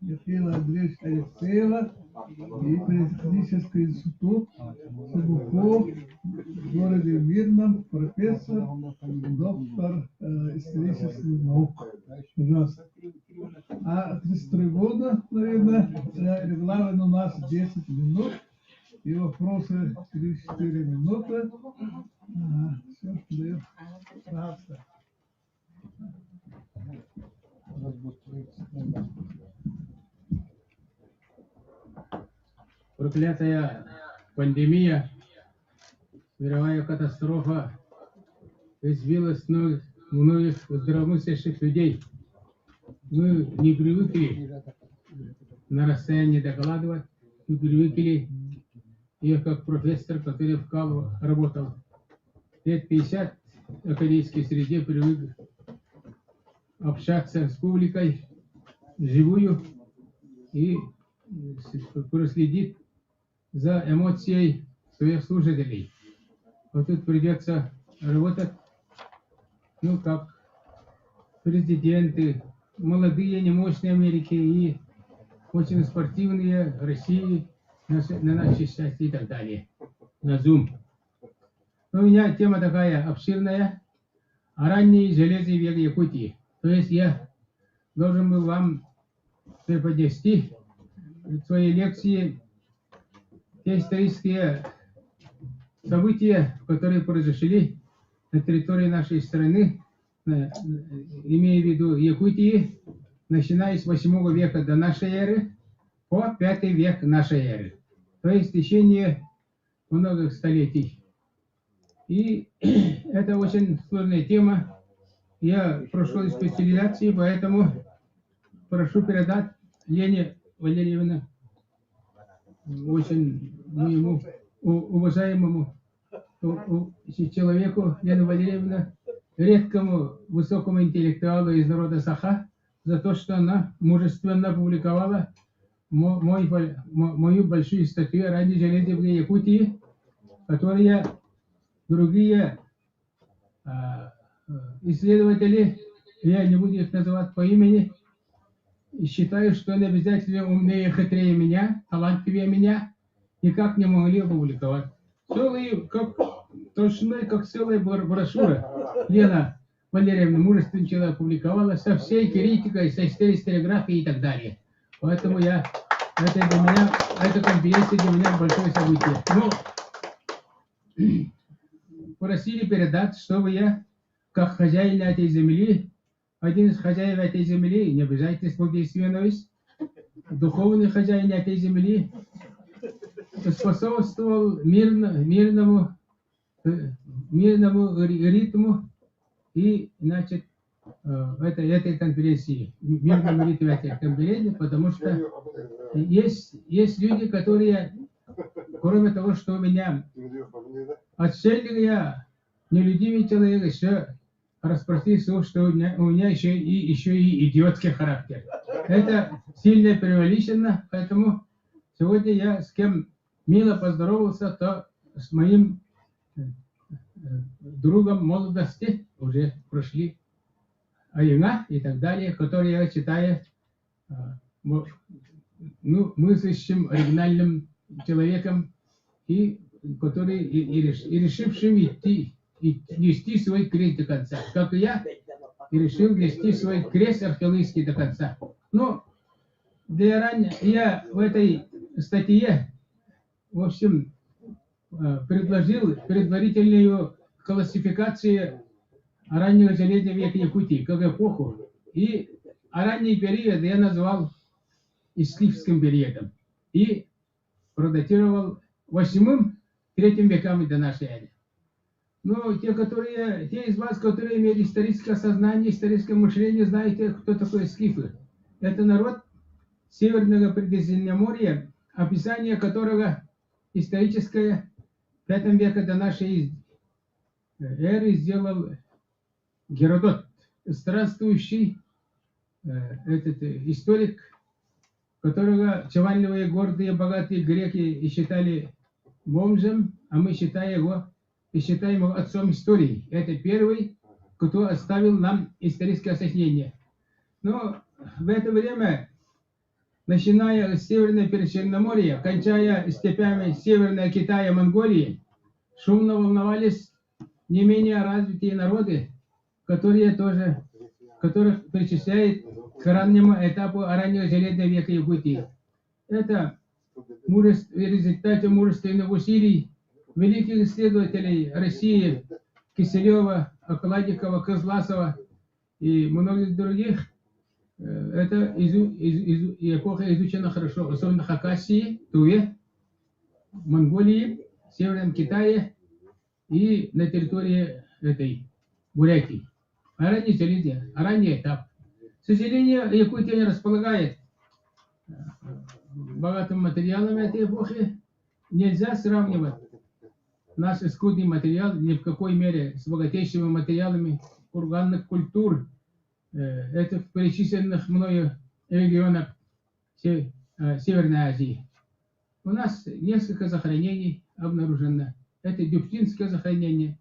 Михаила Андреевича Алексеева и Политехнический институт Субухов в городе Мирном, профессор, доктор исторических наук. Пожалуйста. А 33 года, наверное, регламент у нас 10 минут, и вопросы 3-4 минуты. Все, даю. Пожалуйста. Проклятая пандемия, мировая катастрофа избила многих здравомыслящих людей. Мы не привыкли на расстоянии докладывать, мы привыкли, я как профессор, который в КАЛу работал лет 50 в академической среде, привык общаться с публикой живую и проследить за эмоцией своих слушателей. Вот тут придется работать, ну, как президенты, молодые, немощные Америки и очень спортивные России, на наше счастье и так далее, на Zoom. У меня тема такая обширная, ранний железный век Якутии. То есть я должен был вам преподнести в своей лекции те исторические события, которые произошли на территории нашей страны, имея в виду Якутии, начиная с 8 века до нашей эры по 5 век нашей эры. То есть в течение многих столетий. И это очень сложная тема. Я прошел специализацию, поэтому прошу передать Лене Валерьевне, очень моему уважаемому человеку, Лене Валерьевне, редкому высокому интеллектуалу из народа Саха, за то, что она мужественно опубликовала мою большую статью о ранней железе в Якутии, которые другие исследователи, я не буду их называть по имени, и считаю, что они обязательно умнее, хитрее меня, талантливее меня, никак не могли опубликовать. Целый, как толщиной, как целая брошюра. Лена Валерьевна мужественно человек опубликовала со всей критикой, со историографией и так далее. Поэтому эта конференция для меня большое событие. Ну, просили передать, чтобы я, как хозяин этой земли, один из хозяев этой земли, не обижайтесь, Богдействинович, духовный хозяин этой земли, способствовал мирному ритму и, значит, этой конференции, мирному ритму этой конференции, потому что есть люди, которые, кроме того, что у меня отшельник, я нелюдимый человек, еще распространил, что у меня еще и идиотский характер. Это сильно преувеличено, поэтому сегодня я с кем мило поздоровался, то с моим другом молодости уже прошли Аяна и так далее, которые я считаю мыслящим, оригинальным человеком, и который и решившим нести свой крест до конца. Как и я, и решил нести свой крест археологический до конца. Но я в этой статье, в общем, предложил предварительную классификацию раннего железного века Якутии как эпоху. И ранний период я назвал Искифским периодом. И продатировал 8-3 веками до нашей эры. Но те из вас, которые имеют историческое сознание, историческое мышление, знаете, кто такой скифы. Это народ Северного Предиземноморья, описание которого историческое в 5 веке до нашей эры сделал Геродот, странствующий историк, которого чванливые, гордые, богатые греки и считали бомжем, а мы считаем его отцом истории. Это первый, кто оставил нам историческое сочинение. Но в это время, начиная с Северного Причерноморья, кончая степями Северного Китая, Монголии, шумно волновались не менее развитые народы, которых причисляет к раннему этапу раннего железного века Якутии. Это в результате мужественных усилий великих исследователей России, Киселева, Окладикова, Козласова и многих других. Это эпоха изучена хорошо, особенно в Хакасии, Туве, Монголии, Северном Китае и на территории этой Бурятии. Раннее железо, ранний этап. К сожалению, Якутия не располагает богатым материалом этой эпохи. Нельзя сравнивать наш скудный материал ни в какой мере с богатейшими материалами курганных культур этих перечисленных мною регионов Северной Азии. У нас несколько захоронений обнаружено. Это Дюптинское захоронение,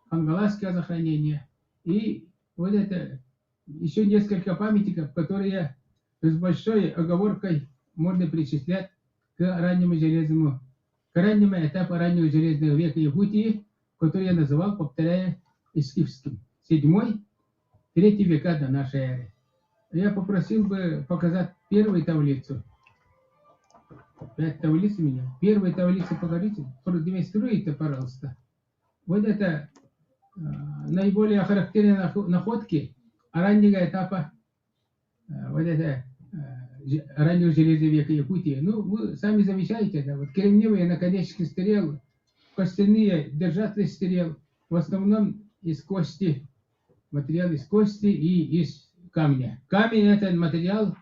Ангаласское захоронение и вот это еще несколько памятников, которые с большой оговоркой можно причислять к раннему этапу раннего железного века Якутии, который я называл, повторяя, Искифским. 7-3 века до нашей эры. Я попросил бы показать первую таблицу. 5 таблиц у меня. Первую таблицу покажите, продемонструйте, пожалуйста. Вот это наиболее характерные находки раннего этапа раннего железного века Якутии. Ну, вы сами замечаете, да, вот кремниевые наконечники стрел, костяные держатели стрел, в основном из кости, материал из кости и из камня. Камень — это материал,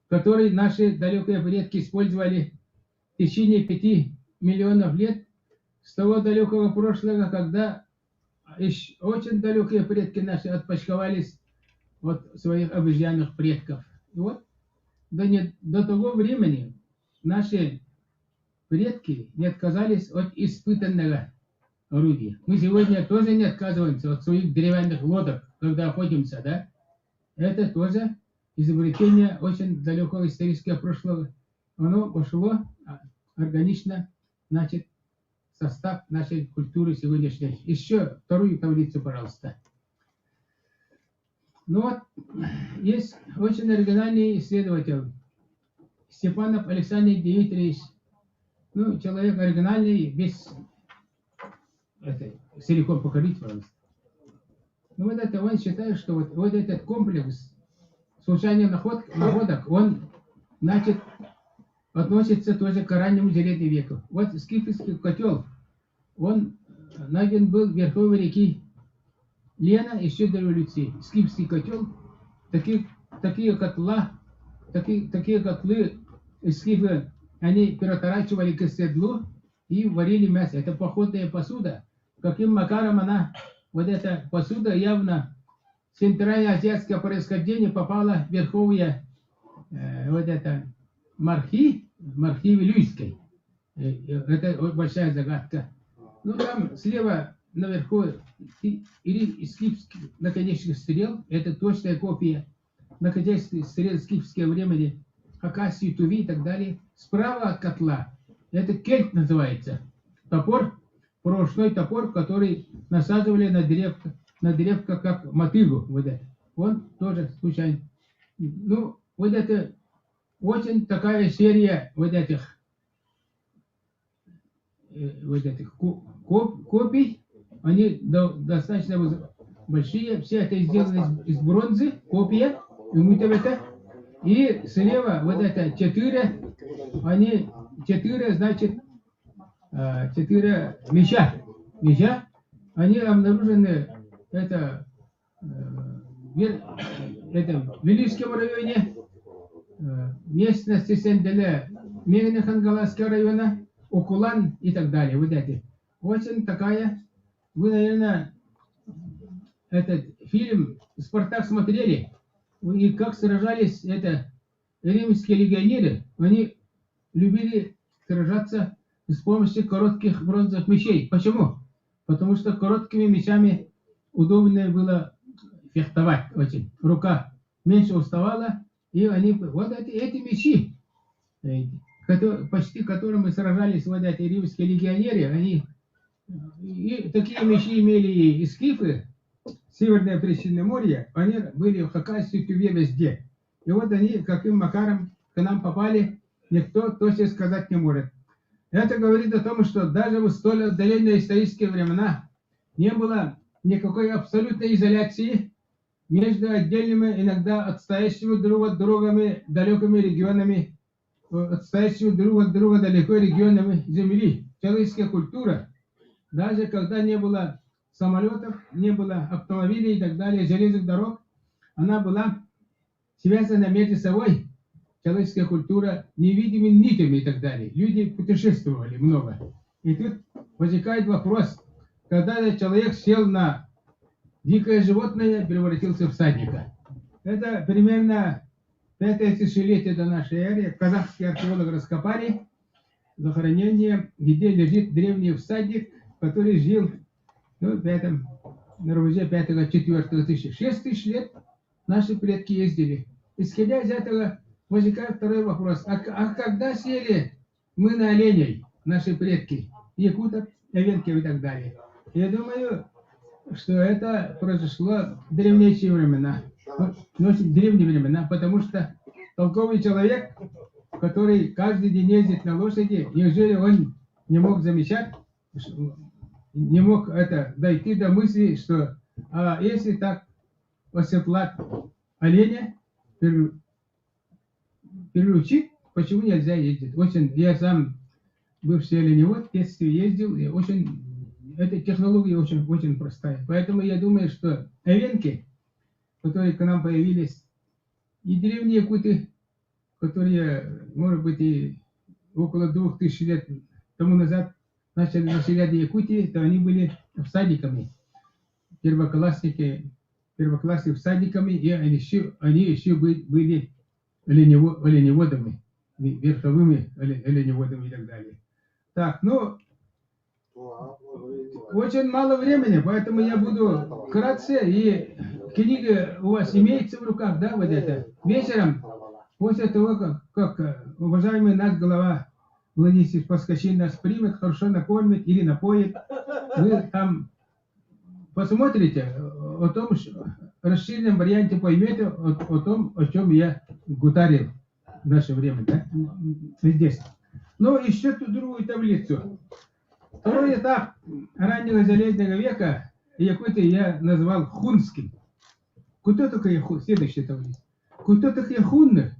который наши далекие предки использовали в течение 5 миллионов лет с того далекого прошлого, когда очень далекие предки наши отпочковались от своих обезьянных предков. И вот до того времени наши предки не отказались от испытанного орудия. Мы сегодня тоже не отказываемся от своих деревянных лодок, когда охотимся, да? Это тоже изобретение очень далекого исторического прошлого. Оно пошло органично, значит, в состав нашей культуры сегодняшней. Еще вторую таблицу, пожалуйста. Ну вот, есть очень оригинальный исследователь Степанов Александр Дмитриевич. Ну, человек оригинальный, без целиком покажите, пожалуйста. Ну вот это он считает, что вот этот комплекс случайных находок, он, значит, относится тоже к раннему Железному веку. Вот скифский котел, он найден был в верховой реки Лена еще до революции. Скифский котел, такие котлы скифы, они переворачивали к седлу и варили мясо. Это походная посуда. Каким макаром она, вот эта посуда явно центральноазиатское происхождение попала в верховье вот это мархи Вилюйской. Это большая загадка. Ну там слева наверху или скифский наконечник стрел, это точная копия наконечник стрел скифского времени, Хакасии, Туви и так далее. Справа от котла, это кельт называется, топор, ручной топор, который насаживали на древко как мотыгу. Вот это. Он тоже случайно. Ну, вот это очень такая серия вот этих копий. Они достаточно большие. Все это сделано из бронзы, копия. И слева вот это 4, значит, 4 меча. Они обнаружены это в Вилюйском районе, местности Сенделе, Мегнехангаласского района, Окулан и так далее. Вот эти. Очень такая, вы, наверное, этот фильм «Спартак» смотрели, и как сражались это римские легионеры. Они любили сражаться с помощью коротких бронзовых мечей. Почему? Потому что короткими мечами удобнее было фехтовать очень. Рука меньше уставала, и они, вот эти мечи, почти которыми сражались вот эти римские легионеры, они и такие мечи имели и скифы, Северное Причерноморье, они были в Хакасии, Туве, везде. И вот они, каким макаром к нам попали, никто точно сказать не может. Это говорит о том, что даже в столь отдаленные исторические времена не было никакой абсолютной изоляции между отдельными, иногда отстоящими друг от друга далекими регионами, отстоящими друг от друга далеко регионами Земли. Человеческая культура, даже когда не было самолетов, не было автомобилей и так далее, железных дорог, она была связана между собой. Человеческая культура невидимыми нитями и так далее. Люди путешествовали много. И тут возникает вопрос, когда человек сел на дикое животное, превратился в всадника. Это примерно 5-е тысячелетие до нашей эры. Казахские археологи раскопали захоронение, где лежит древний всадник, который жил на рубеже 5-4 тысячи. 6 тысяч лет наши предки ездили. Исходя из этого, возникает второй вопрос. А когда сели мы на оленей, наши предки, якутов, эвенков и так далее? Я думаю, что это произошло в древнейшие времена. Очень древние времена, потому что толковый человек, который каждый день ездит на лошади, неужели он не мог замечать, не мог дойти до мысли, что если так оседлать оленя, переучить, почему нельзя ездить? Я сам бывший оленевод, в детстве ездил, и эта технология очень простая. Поэтому я думаю, что эвенки, которые к нам появились, и древние якуты, которые, может быть, и около 2000 лет тому назад начали населять Якутии, то они были всадниками, первоклассниками всадниками, и они еще были оленеводами, верховыми оленеводами и так далее. Так, очень мало времени, поэтому я буду вкратце, и книга у вас имеется в руках, да, вот это. Вечером, после того, как уважаемый наш глава Владимир Паскачин нас примет, хорошо накормит или напоит, вы там посмотрите о том, в расширенном варианте поймете о том, о чем я гутарил в наше время, да, здесь. Но еще ту другую таблицу. Второй этап раннего Железного века Якутии я назвал хунским. Кто такой следующий таблица? Кто такой хунны?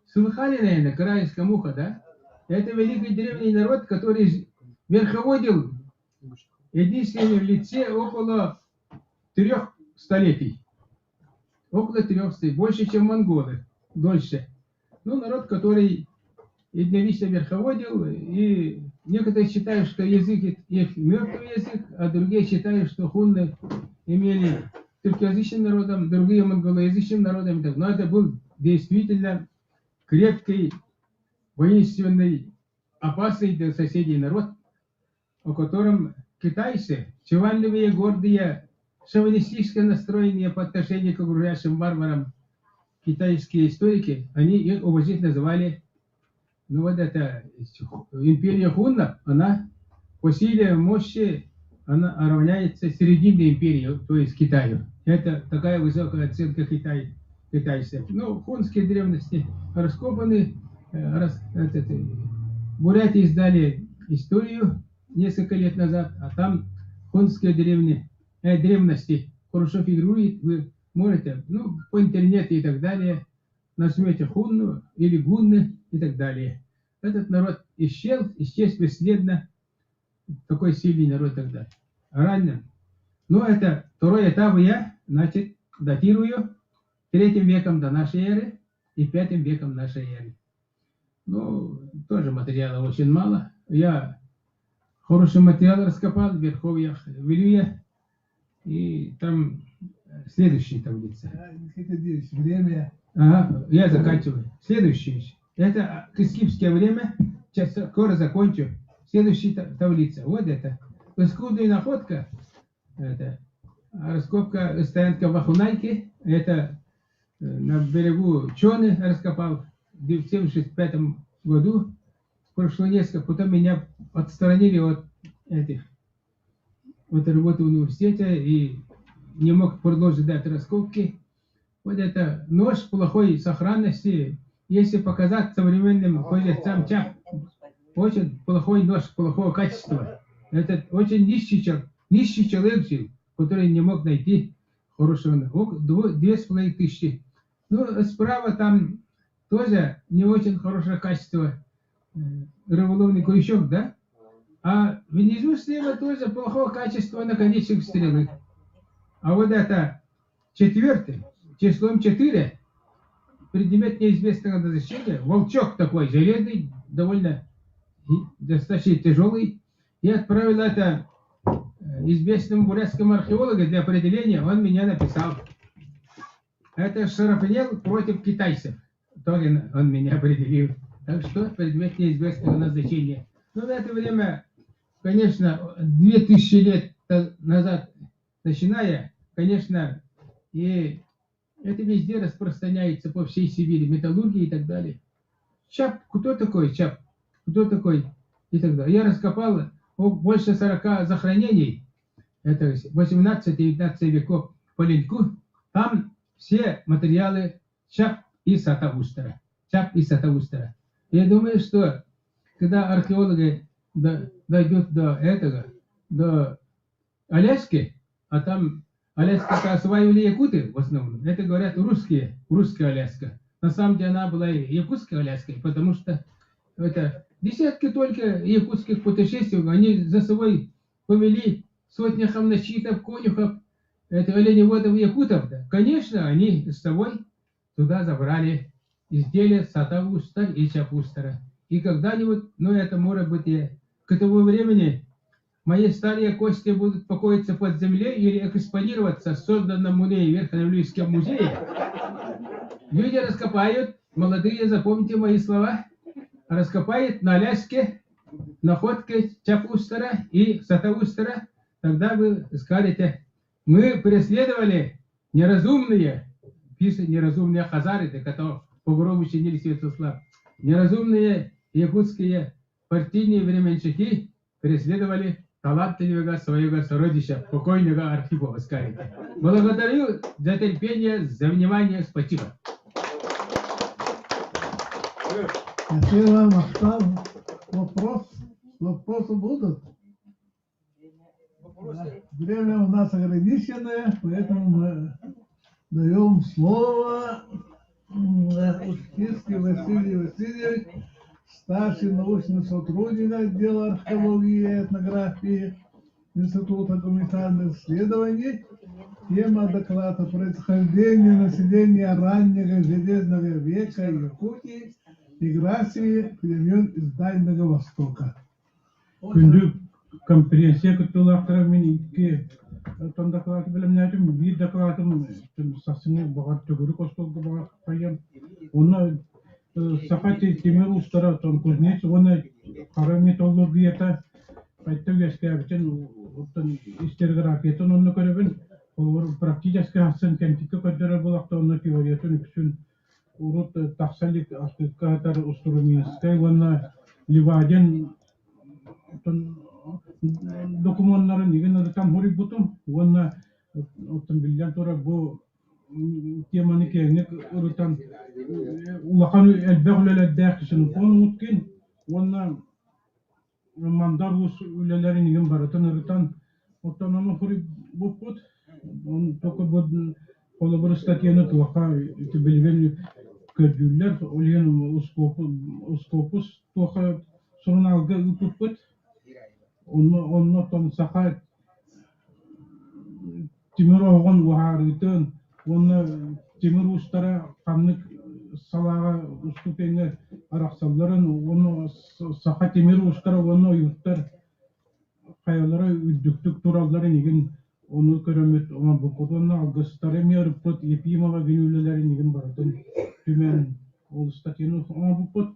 Слыхали, наверное, Караевская муха, да? Это великий древний народ, который верховодил единственным в лице около 3 столетий. Около 3 столетий. Больше, чем монголы. Дольше. Ну, народ, который единолично верховодил, и некоторые считают, что язык их мертвый язык, а другие считают, что хунны имели тюркоязычным народом, другие монголоязычным народом. Но это был действительно крепкий, воинственный, опасный для соседей народ, о котором китайцы, чванливые, гордые, шовинистически настроенные по отношению к окружающим варварам китайские историки, они их уважительно называли, ну вот эта империя хуннов, она по силе мощи, она равняется Срединной империи, то есть Китаю. Это такая высокая оценка китайцев. Ну, хунские древности раскопаны. Буряты издали историю несколько лет назад, а там хунские древности хорошо фигурирует. Вы можете, ну, по интернету и так далее, нажмете хунну или гунны и так далее. Этот народ исчез бесследно. Такой сильный народ тогда. Ранее. Но это второй этап я, значит, датирую 3 веком до нашей эры и 5 веком нашей эры. Ну, тоже материала очень мало. Я хороший материал раскопал в верховьях Вилюя. И там следующая таблица. Время. Ага, я заканчиваю. Следующее. Это кискипское время. Сейчас скоро закончу. Следующая таблица. Вот это. Искусственная находка. Это раскопка, стоянка в Ахунайке. Это на берегу Чоны раскопал в 1975 году. Прошло несколько. Потом меня отстранили от работы в университете и не мог продолжить дать раскопки. Вот это нож плохой сохранности. Если показать современным пользователям чап, очень плохой нож, плохого качества. Это очень нищий человек, который не мог найти хорошего. 2500. Ну, справа там тоже не очень хорошее качество. Рыболовный крючок, да? А внизу слева тоже плохого качества наконечник стрелы. А вот это 4, числом 4, предмет неизвестного назначения, волчок такой, железный, довольно достаточно тяжелый. Я отправил это известному бурятскому археологу для определения, он меня написал. Это шарапнел против китайцев. Тоже он меня определил. Так что предмет неизвестного назначения. Но в это время, конечно, 2000 лет назад, начиная, конечно, и это везде распространяется по всей Сибири, металлургии и так далее. Чап, кто такой чап? Кто такой? И так далее. Я раскопал больше 40 захоронений, это 18-19 веков по Леньку. Там все материалы чап и сатаустера. Чап и сатаустера. Я думаю, что когда археологи дойдут до этого, до Аляски, а там Аляска осваивали якуты в основном, это говорят русская Аляска. На самом деле она была якутской Аляской, потому что это десятки только якутских путешественников, они за собой повели сотни хамначитов, конюхов, это оленеводов, якутов. Да. Конечно, они с собой туда забрали изделия сатаустер и чапустера. И когда-нибудь, ну это может быть к этому времени, мои старые кости будут покоиться под землей или экспонироваться в созданном музее Верхнеавлийском музее. Люди раскопают, молодые, запомните мои слова, раскопают на Аляске находки чапустера и сатаустера, тогда вы скажете, мы преследовали неразумные, пишут неразумные хазары, которые погром чинили Святослав, неразумные якутские партийные временщики преследовали талантливого своего сородича, покойного Архипова, скажете. Благодарю за терпение, за внимание, спасибо. Спасибо, Махтар. Вопросы будут? Время у нас ограниченное, поэтому мы даем слово Ушкинский Василий Васильевич, старший научный сотрудник отдела археологии и этнографии Института гуманитарных исследований. Тема доклада «Происхождение населения раннего железного века Якутии, миграции племен из Дальнего Востока». Күндү конференция күттүлактара мен икки тон доклады билем нәтим бир докладым сасыны багар төгүрү костолду багар кайым. Оны сахати темир устара тон кузнец оны кара металлургията кайта гескәбитен оттан истерграфиятын онны көрөбүн. Олар практически хасын кентикке көдөрө булакта онны теориятын үксүн урут тахсалик аскыткатар устуруминскай оны ливаден документтарын деген там хори бутум оны оттан билген тора бу теманы кеңек урутан улахан элбеглелер дәхшин конуткен оны мандар ус үлелерин деген баратын урутан оттан оны хори бупут он только бу колобор статьяны туака билген көдүллер олен ускопус туака журналга утупут онно том саха тимир огон вахарытын онно тимир устара камнык салага уступене араксалларын онно саха тимир устара онно юттар каялары үдүктүк тураллары неген onu körömüt ona bu kodonna algıstare mi arıpot Epimova günülleri nigin baratın tümen ol statinu ona bu pot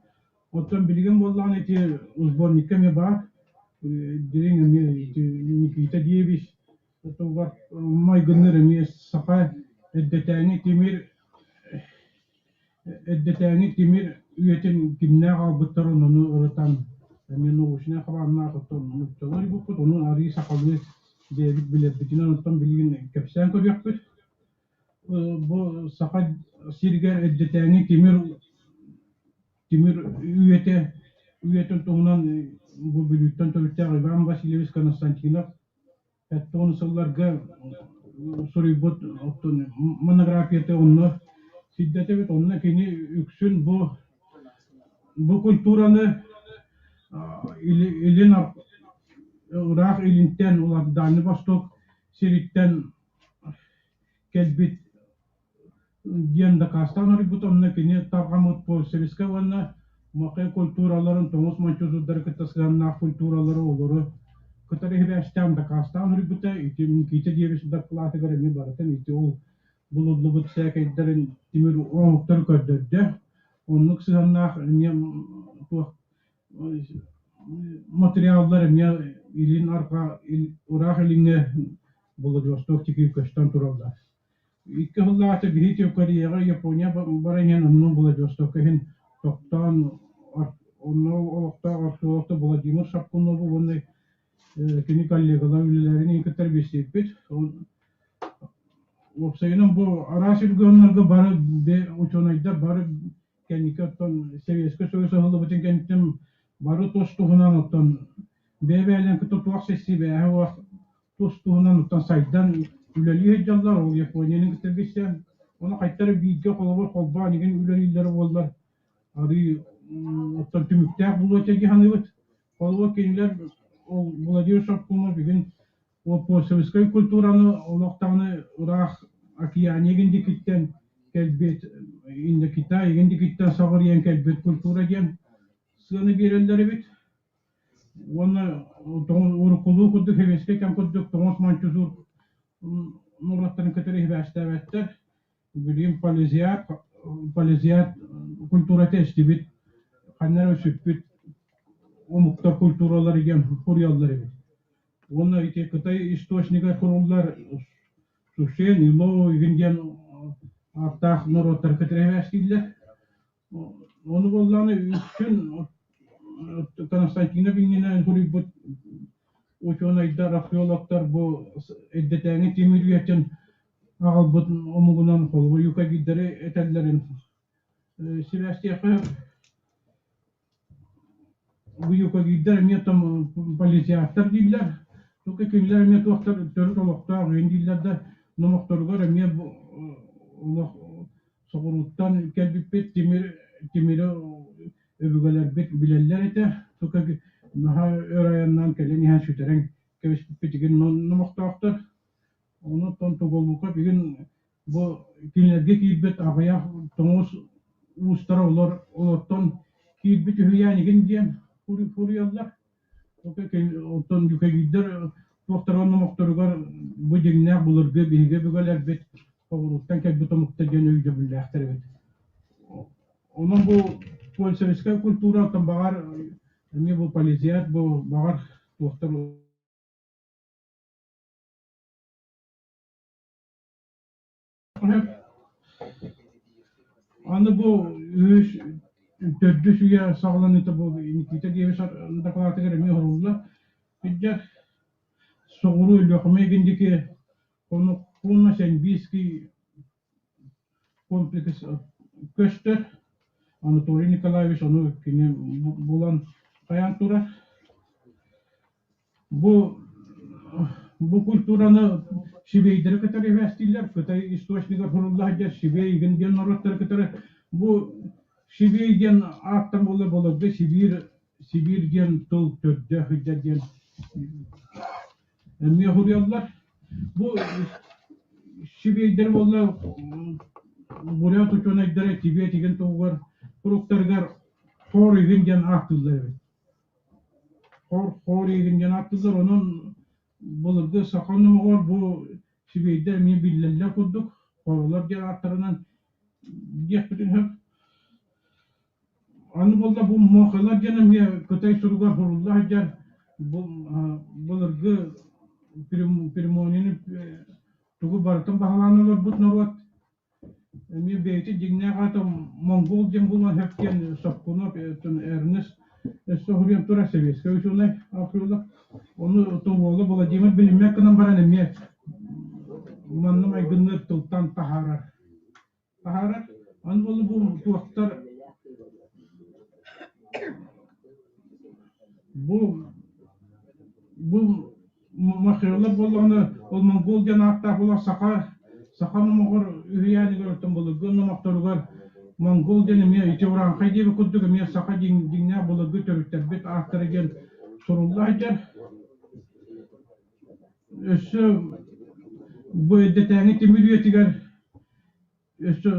otan bilgin bollan eti uzbornikka mi bak dirin mi nikita diyebiş to var may günleri mi safa eddetani timir üyetin kimne albıttar onu ırıtan men o işine kabarına tutan mutlular bu pot onu arı sakalı David bilettikini unuttum bilgin kapsan ko yapıp bu sakat sirger eddetani timir üyetin tohunan bu bilütten tövütter Ivan Vasilevich Konstantinov hatta onu sallarga soribot ottun monografiyete onu siddete bit onunla kini üksün bu kulturanı ilin Irak ilinten ulan Dağlı Vostok Siritten kelbit diyen de kastan ori butonuna kini targamut po Siriska vanna makay kulturaların Tomus Manchuzudları kıtasıganna kulturaları oluru kıtarı hibastan da kastan ori buta itim kite diye bir sudak kulası garemi baratan iti ol buludlu but sekaydarin timir oğuktar kördödde onluk sıganna materiallar ya ilin arka Irak iline Vladivostok tiki köşten turallar. İki hıllata bir hit yukarıya Japonya barayın onun Vladivostok'a hin toktan onu olukta arkeologta Vladimir Şapkunov'u onu kini kollegalar ülelerini iki terbiyesi etmiş. Opsayının bu araştırma gönderge barı be uçonayda barı kendi kattan seviyesi söylese hılı bütün kendim barı tostuğundan ottan bebelen kutu tuak sesi be hava tostuğundan ottan saydan üleli hecallar o Japonya'nın terbiyesi ona kaytarı bilgi kolabor kolba nigen ülelileri oldular arı ottan tümükler bulacak hanıvet kolba kendiler o Vladimir Şapkunov bugün o posovskay kulturanı olaqtanı Irak akiyani gendikitten kelbet indi Kitay gendikitten sagıryan kelbet kultura gen sığını berenleri bit onu urukulu kudu heveske kam kudu Tomas Manchuzur nuratların kateri hevestavetler bilim paleziyat kultura testi bit kanlar süpbit o muhtar kulturaları gen kuryalları bit Onlar ite Kıtay istosniga kurullar Suşen, İlo, Yüngden Artaq, Norotlar Kıtırevestiller. Onu bollanı üçün Konstantinov inine huribut uçonayda arkeologlar bu eddeteni temiriyetin ağalbut omugunan kolu yuka gidere etellerin Sivastiyakı bu yuka gidere miyatam paliziyatlar değiller. Тука kimler mi tuaktar törük olakta rendillerde nomoktorgar mi olak soğuruttan kelbipet timiri öbügeler bit bileller ete tuka naha öğreyenler kelen ihan şüteren keviş bitigin nomoktorlar onu tontogoluka bugün bu kinlerge kibet ağaya tomos ustara olotton kibet hüyani gindien furiyallar oke otton yuka gider doktoron moktorugar bu dinler bulurge bihe bigeler bet favuruttan kelbet muktajen öyle bilahter bet onun bu polseviska kultura tam bağır mi bu paliziyat bu bağır doktor anı bu üç dördüş üye sağlanıta bu nikita diye bir daklatı mi horullar bir soğuru lokma gindiki onu kullanma sen biski kompleks köster Anatoly Nikolaevich onu kine bulan kayan tura bu kulturanı Şibeydir kadar evestiller kadar istoşnika horullar der Şibey'in gen narotlar kadar bu Şibey'in aktan bola be Sibir gen tol tödde hücce gen mi horullar bu Şibeydir bola buraya tutunan idare Tibet igen toğur kuruktargar hor igen gen aktılar hor igen gen aktılar onun bulurdu sakanım var bu Şibeydir mi billelle kurduk horlar gen aktarınan yaptın hep anı bolla bu mokalar genem ya kıtay surugar horullar gen bulurdu primoninin tuğu barıtın bahalanırlar but norvat mi beyti dinle kata Mongol jembulan hepken sapkuna tun Ernest sohriyan tura sevies köyşunay afrola onu toğola bola jemir bilmek kanan barane mi mannım ay gınır tultan taharar an bolu bu tuaktar bu mahirler bolu onu o Mongol janakta bola Sakanı mağar üyani görüntüm bolu gönlü maktarıgar Mongol denemiye itivaran kaydi bir kudduk miye saka dinle bolu götürükler bit ahtarı gel sorullah eder össü bu eddeteni timiriye tigar össü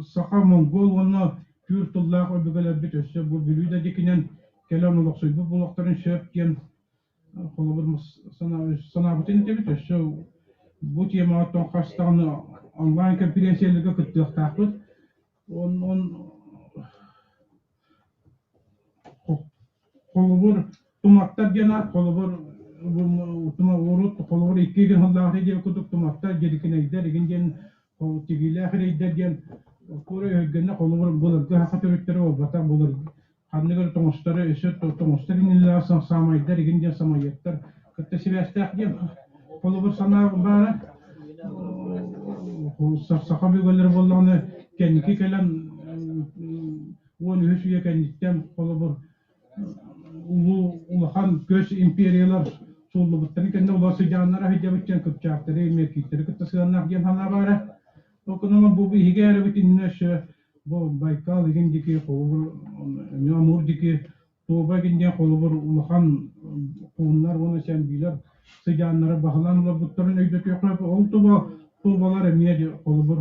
saka Mongol onu Kürtullah o bügeler bit össü bu bülüde dikinen kelam olaksoy bu bulakların şöp diyen kolabır sanabıtını tebit össü bu temattan hastanı online konferensiyelerde kıtlık takip on kolubur tumaktar gena kolubur tuma urut kolubur iki gün hallahı diye kutuk tumaktar gedikine gider igen o tigile ahire gider gen kore gena kolubur bulur da hatırlıkları o bata bulur hanneler tomastarı eşit tomastarı illa sama gider igen sama yeter kıtta sivastak gen kolubur sana bara sahabi goller bollanı kendiki kelen onu hüsüye kendikten kolubur uluhan göz imperiyalar sollu butları kendi olası canlara hicabıkken kıpçaktırı mekitleri kıttasıyanlar gen hana bara okunama bu bir higayara bitinine bu Baykal gendiki kolubur Amur diki Tuğba gendiki kolubur uluhan kuğunlar onu sen bilir sıcanlara bağlanırlar butların öydeki yoklap oldu Tuğbalar emniyeti kolubur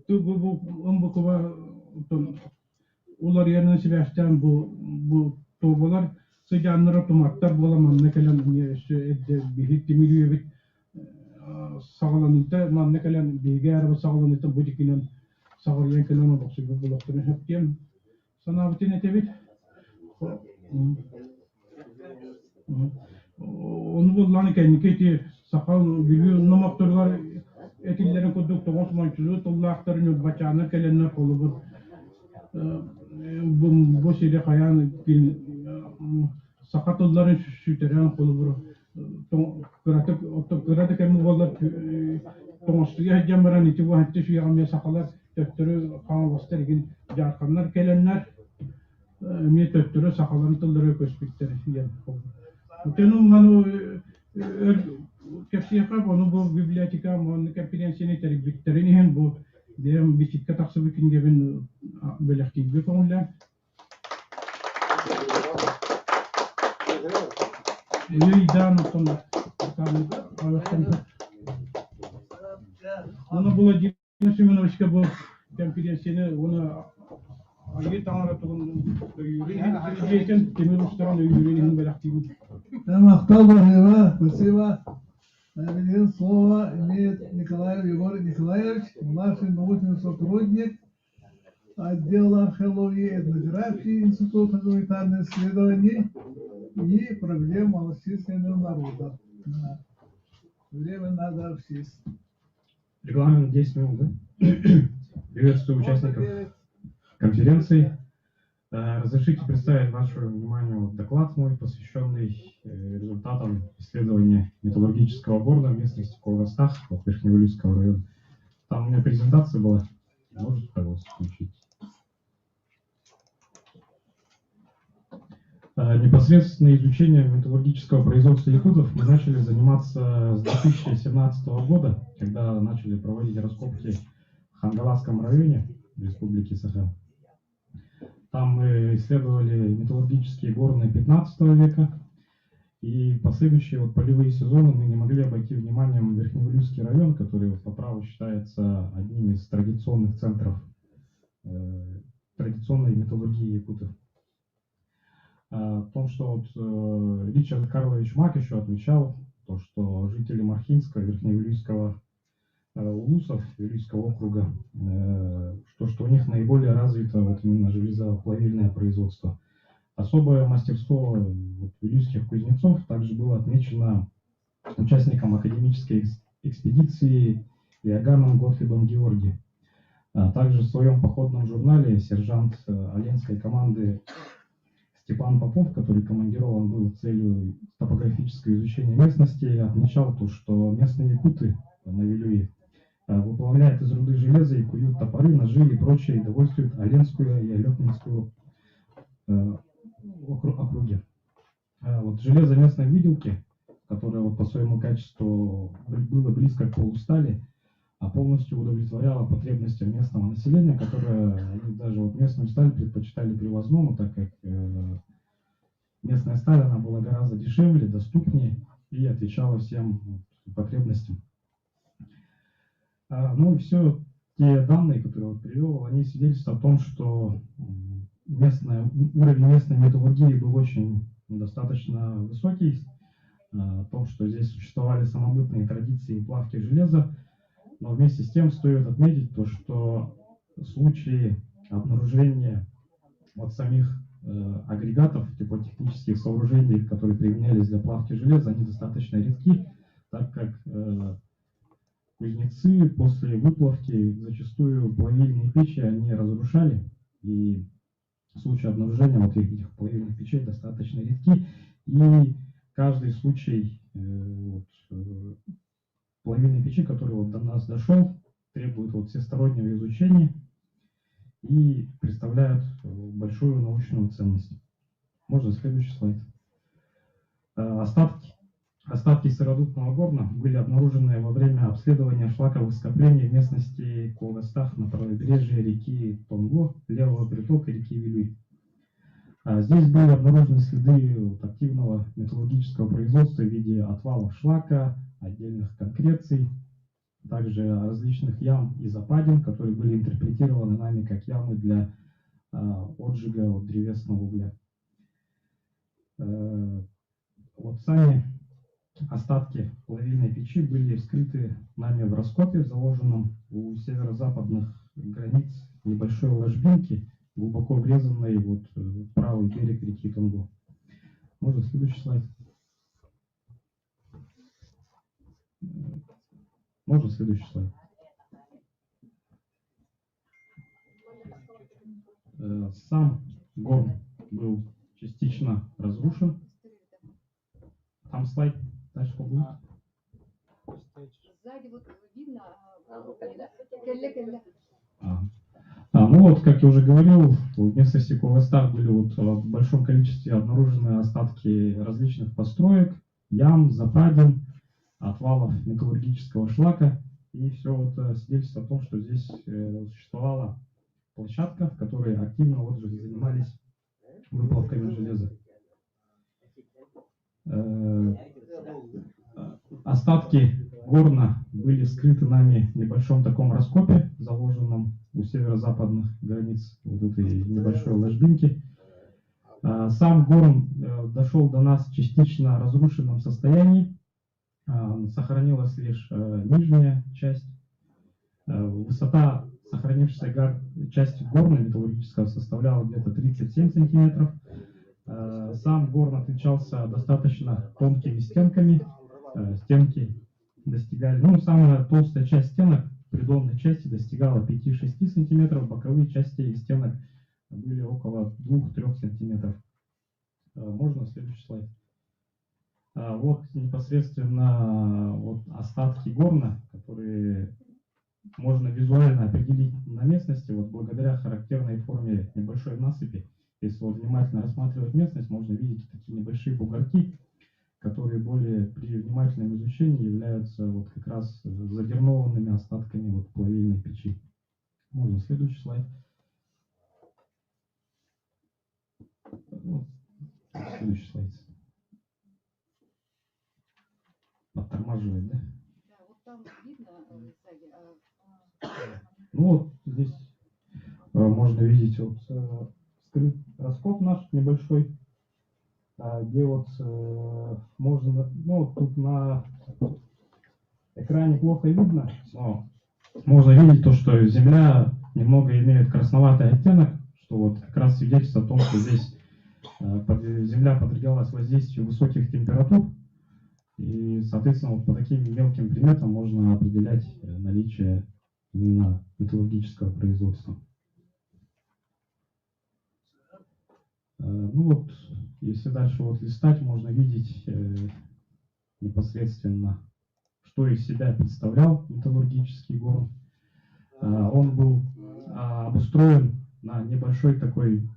bu umbukuba ular yerine sivastan bu tuğbalar sıcanlara tumaktar bulaman ne kelen bir timiliyor bit sağlanıntı man ne kelen bilgi araba sağlanıntı bu dikinen sağlayan kelen o baksı bu bulakların hep diyen sana bütün etebit onu bulan kendiki sakal biliyor namaktorlar etillerin kuduk toğuz mançuluğu tullaktarın bacağına kelenler kolubur bu şeyde kayan sakatolların süteren kolubur kıratık emi bollar toğustuya hecemberan iti bu hatta şu yağmaya sakalar töttürü kan bastır egin jarkanlar kelenler emi töttürü sakaların tılları köspikleri Утену ману кепсияка бону бу библиотека мон конференцияны тербиктеринен бу дем бичикка таксыбы кингебин белектиби коңулла. Үйдан сонда Оны була Дина Семеновичка бу конференцияны оны айы таңара тугун юридический темир устаран юридический белектиби. Спасибо. Один слово имеет Николаев Егор Николаевич, младший научный сотрудник отдела археологии и этнографии Института гуманитарных исследований и проблем малочисленных народов. Время надо всесть. Регламент 10 минут, да? Приветствую участников конференции. Разрешите представить вашему вниманию доклад мой, посвященный результатам исследования металлургического города в местности Колгостах, Верхнеуральского района. Там у меня презентация была. Можете, пожалуйста, включить. Непосредственно изучением металлургического производства якутов мы начали заниматься с 2017 года, когда начали проводить раскопки в Хангаласском районе Республики Саха. Там мы исследовали металлургические горны 15 века, и последующие полевые сезоны мы не могли обойти вниманием Верхнеуральский район, который по праву считается одним из традиционных центров традиционной металлургии якутов. О том, что Ричард Карлович Мак еще отмечал, то, что жители Мархинского, Верхнеуральского улусов, Юрийского округа, что у них наиболее развито именно железоплавильное производство. Особое мастерство юрийских кузнецов также было отмечено участником академической экспедиции Иоганном Готлибом Георги. Также в своем походном журнале сержант Оленской команды Степан Попов, который командирован был с целью топографического изучения местности, отмечал то, что местные якуты на Вилюе выплавляют из руды железа и куют топоры, ножи и прочее, и довольствуют Оленскую и Алёпнинскую округи. Железо местной выделки, которое по своему качеству было близко к полустали, полностью удовлетворяло потребностям местного населения, которое они даже местную сталь предпочитали привозному, так как местная сталь она была гораздо дешевле, доступнее и отвечала всем потребностям. Ну и все те данные, которые привел, они свидетельствуют о том, что уровень местной металлургии был очень достаточно высокий, о том, что здесь существовали самобытные традиции плавки железа, но вместе с тем стоит отметить то, что случаи обнаружения самих агрегатов, теплотехнических сооружений, которые применялись для плавки железа, они достаточно редки, так как кузнецы после выплавки зачастую плавильные печи они разрушали, и случаи обнаружения этих плавильных печей достаточно редки, и каждый случай плавильной печи, который до нас дошел, требует всестороннего изучения и представляют большую научную ценность. Можно следующий слайд. Остатки сыродупного горна были обнаружены во время обследования шлаковых скоплений в местности Колгостах на правобережье реки Тонго, левого притока реки Вилюй. Здесь были обнаружены следы активного металлургического производства в виде отвалов шлака, отдельных конкреций, также различных ям и западин, которые были интерпретированы нами как ямы для отжига древесного угля. Сами остатки плавильной печи были вскрыты нами в раскопе, заложенном у северо-западных границ небольшой ложбинки, глубоко врезанной в правый берег реки Тонго. Можно следующий слайд. Можно следующий слайд. Сам горн был частично разрушен. Там слайд. Дальше побудет. Сзади видно Ну вот, как я уже говорил, в местности Сиколостах были вот в большом количестве обнаружены остатки различных построек, ям, западин, отвалов металлургического шлака. И все вот свидетельствует о том, что здесь существовала площадка, в которой активно вот занимались выплавками железа. Остатки горна были скрыты нами в небольшом таком раскопе, заложенном у северо-западных границ вот этой небольшой ложбинки. Сам горн дошел до нас в частично разрушенном состоянии. Сохранилась лишь нижняя часть. Высота сохранившейся части горна металлургического составляла где-то 37 сантиметров. Сам горн отличался достаточно тонкими стенками. Стенки достигали, самая толстая часть стенок придонной части достигала 5-6 сантиметров, боковые части стенок были около 2-3 сантиметров. Можно следующий слайд. Вот непосредственно вот остатки горна, которые можно визуально определить на местности, вот благодаря характерной форме небольшой насыпи. Если вот внимательно рассматривать местность, можно видеть такие небольшие бугорки, которые более при внимательном изучении являются вот как раз задернованными остатками вот плавильной печи. Можно следующий слайд. Вот. Следующий слайд. Подтормаживает, да? Да, вот там видно сзади. Вот здесь можно видеть вот скрыт раскоп наш небольшой, где вот можно, вот тут на экране плохо видно, но можно видеть то, что земля немного имеет красноватый оттенок, что вот как раз свидетельствует о том, что здесь земля подвергалась воздействию высоких температур, и, соответственно, вот по таким мелким приметам можно определять наличие именно металлургического производства. Ну вот, если дальше вот листать, можно видеть непосредственно, что из себя представлял металлургический горн. Он был обустроен на небольшой такой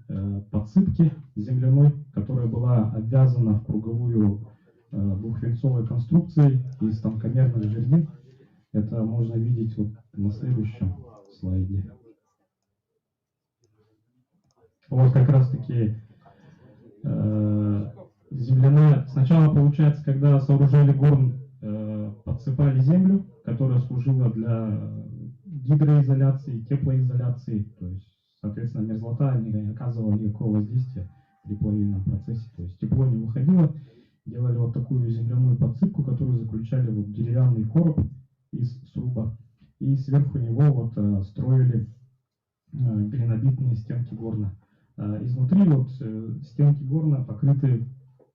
подсыпке земляной, которая была обвязана в круговую двухвинцовой конструкцией из тонкомерных жердин. Это можно видеть вот на следующем слайде. Вот как раз таки земляная. Сначала, получается, когда сооружали горн, подсыпали землю, которая служила для гидроизоляции, теплоизоляции. То есть, соответственно, мерзлота не оказывала никакого воздействия при плавильном процессе. То есть тепло не выходило. Делали вот такую земляную подсыпку, которую заключали в деревянный короб из сруба. И сверху него вот строили глинобитные стенки горна. Изнутри вот стенки горна покрыты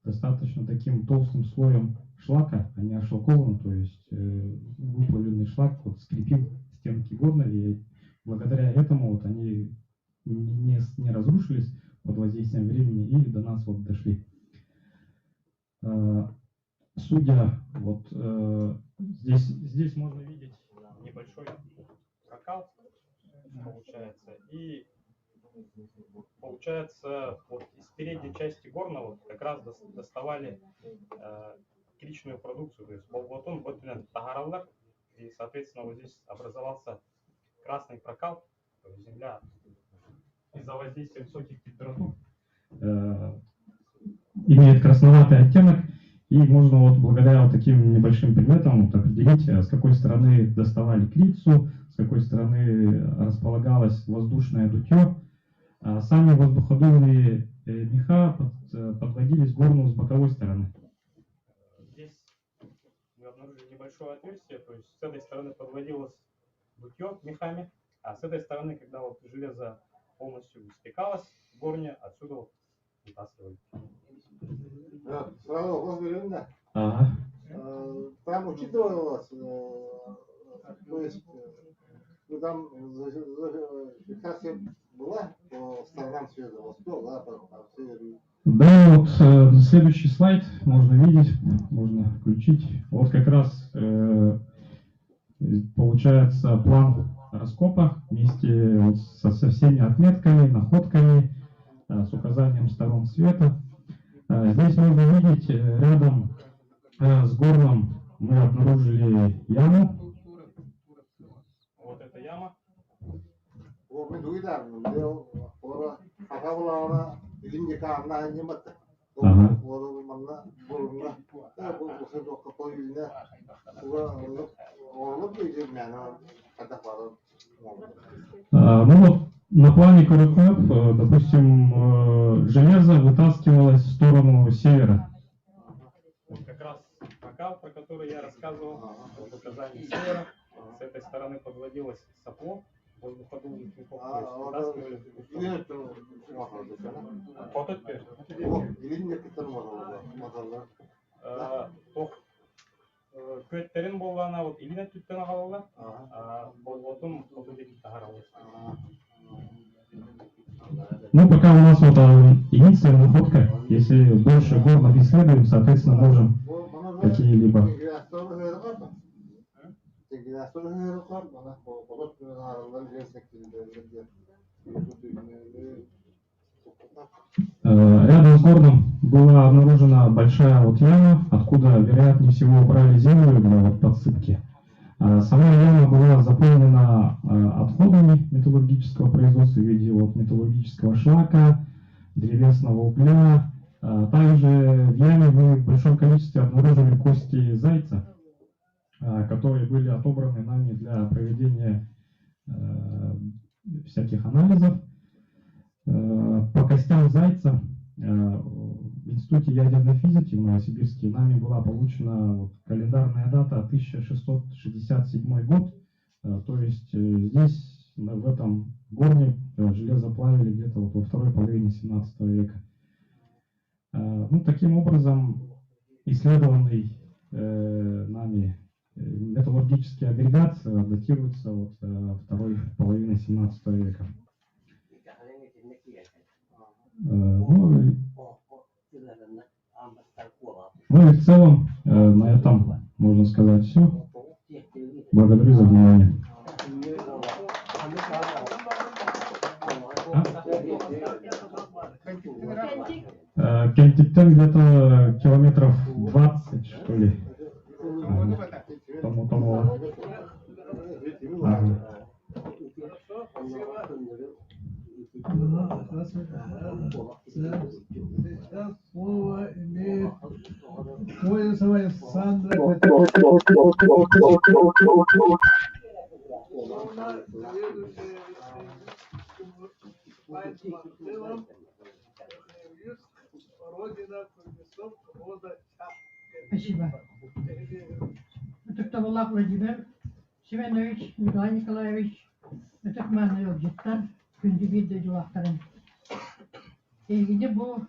достаточно таким толстым слоем шлака, они ошелкованы, то есть выплавленный шлак вот скрепил стенки горна, и благодаря этому вот они не разрушились под воздействием времени и до нас вот дошли. Судя вот здесь можно видеть небольшой прокал, получается, и получается вот из передней части горна вот как раз доставали кирпичную продукцию, то есть болботон, тагарлар, и соответственно вот здесь образовался красный прокал, то есть земля из-за воздействия высоких температур имеет красноватый оттенок, и можно вот благодаря вот таким небольшим приметам вот определить, с какой стороны доставали крицу, с какой стороны располагалось воздушное дутье. Сами воздуходувные меха подводились к горну с боковой стороны. Здесь мы обнаружили небольшое отверстие, то есть с этой стороны подводилось дутье мехами, а с этой стороны, когда вот железо полностью стекалось в горне, отсюда вот вытаскивали. Да, сразу вопрос берем, да? Ага. Там учитывалось, то есть там фиксация была по сторонам света, восток, запад, по северу. Да, вот следующий слайд можно видеть, можно включить. Вот как раз получается план раскопах вместе вот со всеми отметками, находками, с указанием сторон света. Здесь можно видеть рядом с горлом мы обнаружили яму. Вот эта яма. Ну вот на плане КРК, допустим, железо вытаскивалось в сторону севера. Вот как раз накал, про который я рассказывал, в указании севера. С этой стороны подводилось сопло воздуходувных мехов, то есть вытаскивали в Көттерин болгана вот илине түттен агалалар. Болотун фотодеки тагаралар. Ну, пока у нас вот единственная находка, если больше горнов исследуем, соответственно, можем какие-либо. Рядом с горном была обнаружена большая вот яма, откуда, вероятнее всего, убрали землю для вот подсыпки. Сама яма была заполнена отходами металлургического производства в виде вот металлургического шлака, древесного угля. Также в яме мы в большом количестве обнаружили кости зайца, которые были отобраны нами для проведения всяких анализов. По костям зайца в Институте ядерной физики в Новосибирске нами была получена вот календарная дата 1667 год. То есть здесь, в этом горне, железо плавили где-то вот во второй половине 17 века. Ну, таким образом, исследованный нами металлургический агрегат датируется вот второй половины 17 века. Ну и в целом на этом можно сказать все. Благодарю за внимание. Кентиктен где-то километров 20, что ли. Тому. Сейчас слово имеет Поясова Александра. Спасибо. Это Валах Владимир Семенович, Николай Николаевич, это манный объекттар, күндүгү жулактарын. Эйгиде бу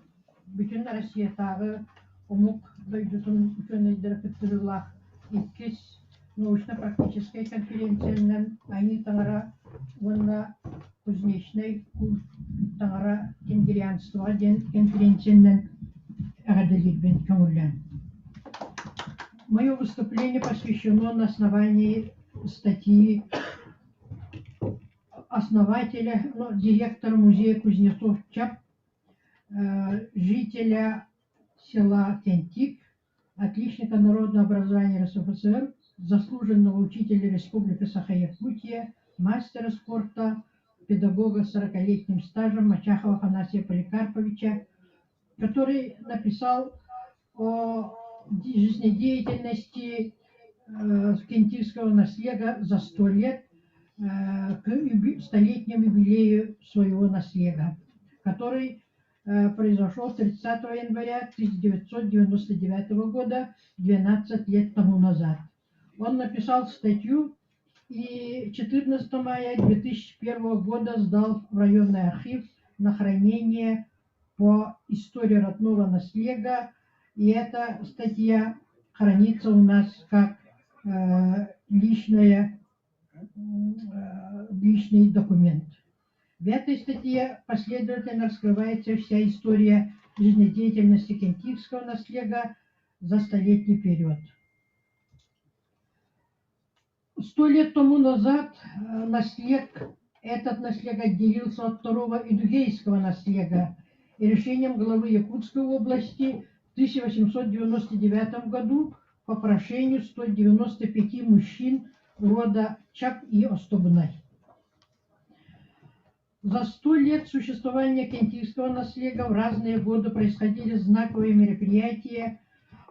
бүтүн Россиядагы умук дойдутун үчөнөйдөрө күттүрүлах иккис научно-практической конференциянын айны таңара ванна кузнечный курс таңара кенгерианствоға ден конференциянын агадалирбен көңүллөн. Мое выступление посвящено на основании статьи основателя, директора музея Кузнецов ЧАП, жителя села Кентик, отличника народного образования РСФСР, заслуженного учителя Республики Саха-Якутия, мастера спорта, педагога с 40-летним стажем Мачахова Афанасия Поликарповича, который написал о жизнедеятельности кентийского наследия за 100 лет к столетнему юбилею своего наследия, который произошел 30 января 1999 года, 12 лет тому назад. Он написал статью и 14 мая 2001 года сдал в районный архив на хранение по истории родного наследия, и эта статья хранится у нас как личный документ. В этой статье последовательно раскрывается вся история жизнедеятельности кентийского наследия за столетний период. 100 лет тому назад этот наслег отделился от второго идугейского наслега. И решением главы Якутской области в 1899 году по прошению 195 мужчин рода Чап и Остобнай. За 100 лет существования кентийского наслега в разные годы происходили знаковые мероприятия,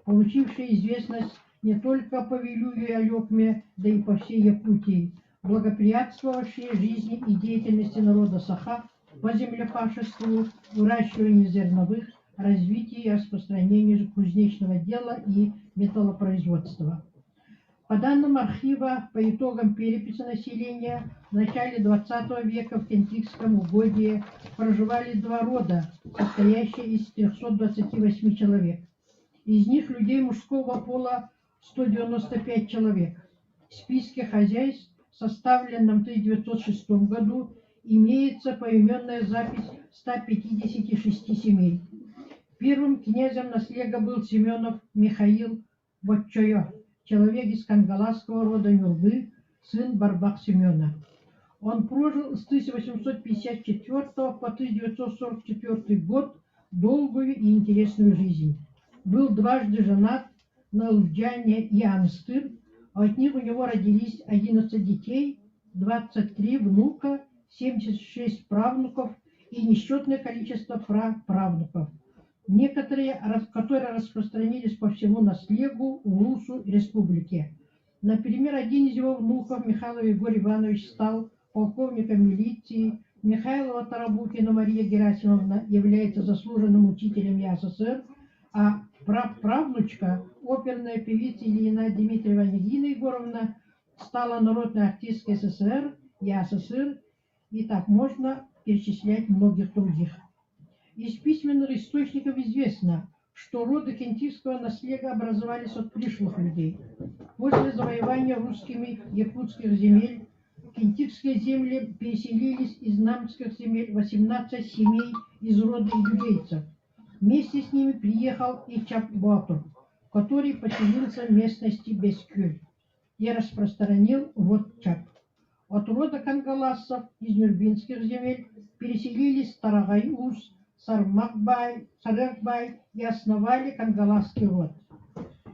получившие известность не только по Вилюю и Алекме, да и по всей Якутии, благоприятствовавшие жизни и деятельности народа Саха по землепашеству, выращиванию зерновых, развитию и распространению кузнечного дела и металлопроизводства. По данным архива, по итогам переписи населения, в начале 20 века в Кентийском угодье проживали два рода, состоящие из 328 человек. Из них людей мужского пола 195 человек. В списке хозяйств, составленном в 1906 году, имеется поименная запись 156 семей. Первым князем наслега был Семенов Михаил Боччоё, человек из кангаласского рода Нюрбы, сын Барбак Семена. Он прожил с 1854 по 1944 год долгую и интересную жизнь. Был дважды женат на Луждяне и Анстыр, а от них у него родились 11 детей, 23 внука, 76 правнуков и несчетное количество праправнуков, которые распространились по всему наслегу, улусу и республике. Например, один из его внуков, Михайлов Егор Иванович, стал полковником милиции, Михайлова Тарабукина Мария Герасимовна является заслуженным учителем ЯССР, а правнучка, оперная певица Ильина Дмитриева Нигина Егоровна, стала народной артисткой СССР, ЯССР, и так можно перечислять многих других. Из письменных источников известно, что роды кентийского наслега образовались от пришлых людей. После завоевания русскими якутских земель в кентийские земли переселились из намских земель 18 семей из рода идугейцев. Вместе с ними приехал и Чап-Батур, который поселился в местности Бескюль и распространил род Чап. От рода кангалассов из нюрбинских земель переселились Тарагай-Ус, Сарыкбай и основали кангаласский род.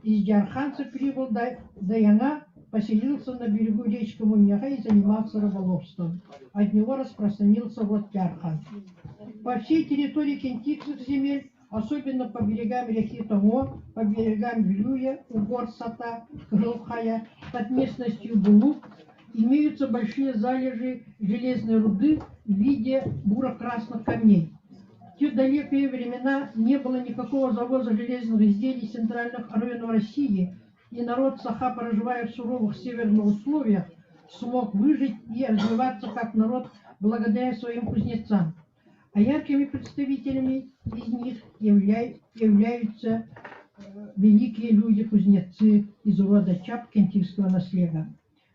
Из Джарханца прибыл Даяна, поселился на берегу речки Муньяха и занимался рыболовством. От него распространился род Джархан. По всей территории кентийских земель, особенно по берегам реки Томо, по берегам Вилюя, у гор Сата, Крылхая, под местностью Булук, имеются большие залежи железной руды в виде буро-красных камней. В те далекие времена не было никакого завоза железных изделий из центральных районов России, и народ Саха, проживая в суровых северных условиях, смог выжить и развиваться как народ благодаря своим кузнецам. А яркими представителями из них являются великие люди-кузнецы из рода Чап кентийского наслега.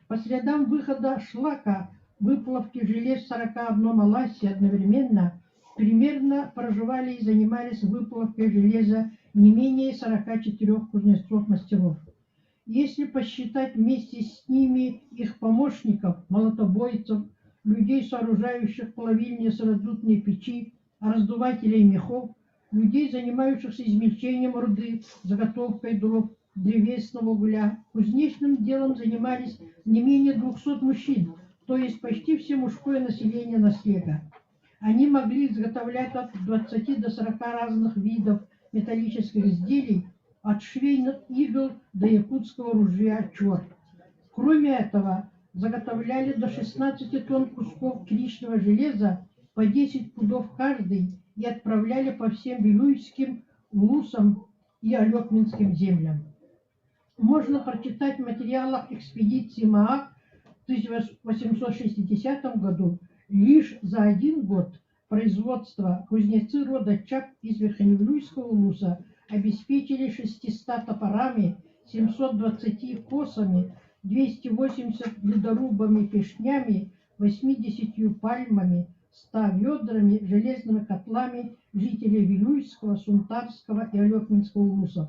По следам выхода шлака, выплавки желез в 41 Аласе одновременно примерно проживали и занимались выплавкой железа не менее 44 кузнецов-мастеров. Если посчитать вместе с ними их помощников, молотобойцев, людей, сооружающих плавильни с раздутной печи, раздувателей мехов, людей, занимающихся измельчением руды, заготовкой дров, древесного угля, кузнечным делом занимались не менее 200 мужчин, то есть почти все мужское население наслега. Они могли изготовлять от 20 до 40 разных видов металлических изделий, от швейных игл до якутского ружья чор. Кроме этого, заготовляли до 16 тонн кусков кричного железа, по 10 пудов каждый, и отправляли по всем вилюйским, улусам и алекминским землям. Можно прочитать в материалах экспедиции Маак в 1860 году. Лишь за 1 год производства кузнецы рода Чап из Верхневилюйского улуса обеспечили 600 топорами, 720 косами, 280 ледорубами пешнями, 80 пальмами, 100 ведрами, железными котлами жителей Вилюйского, Сунтарского и Алекминского улусов.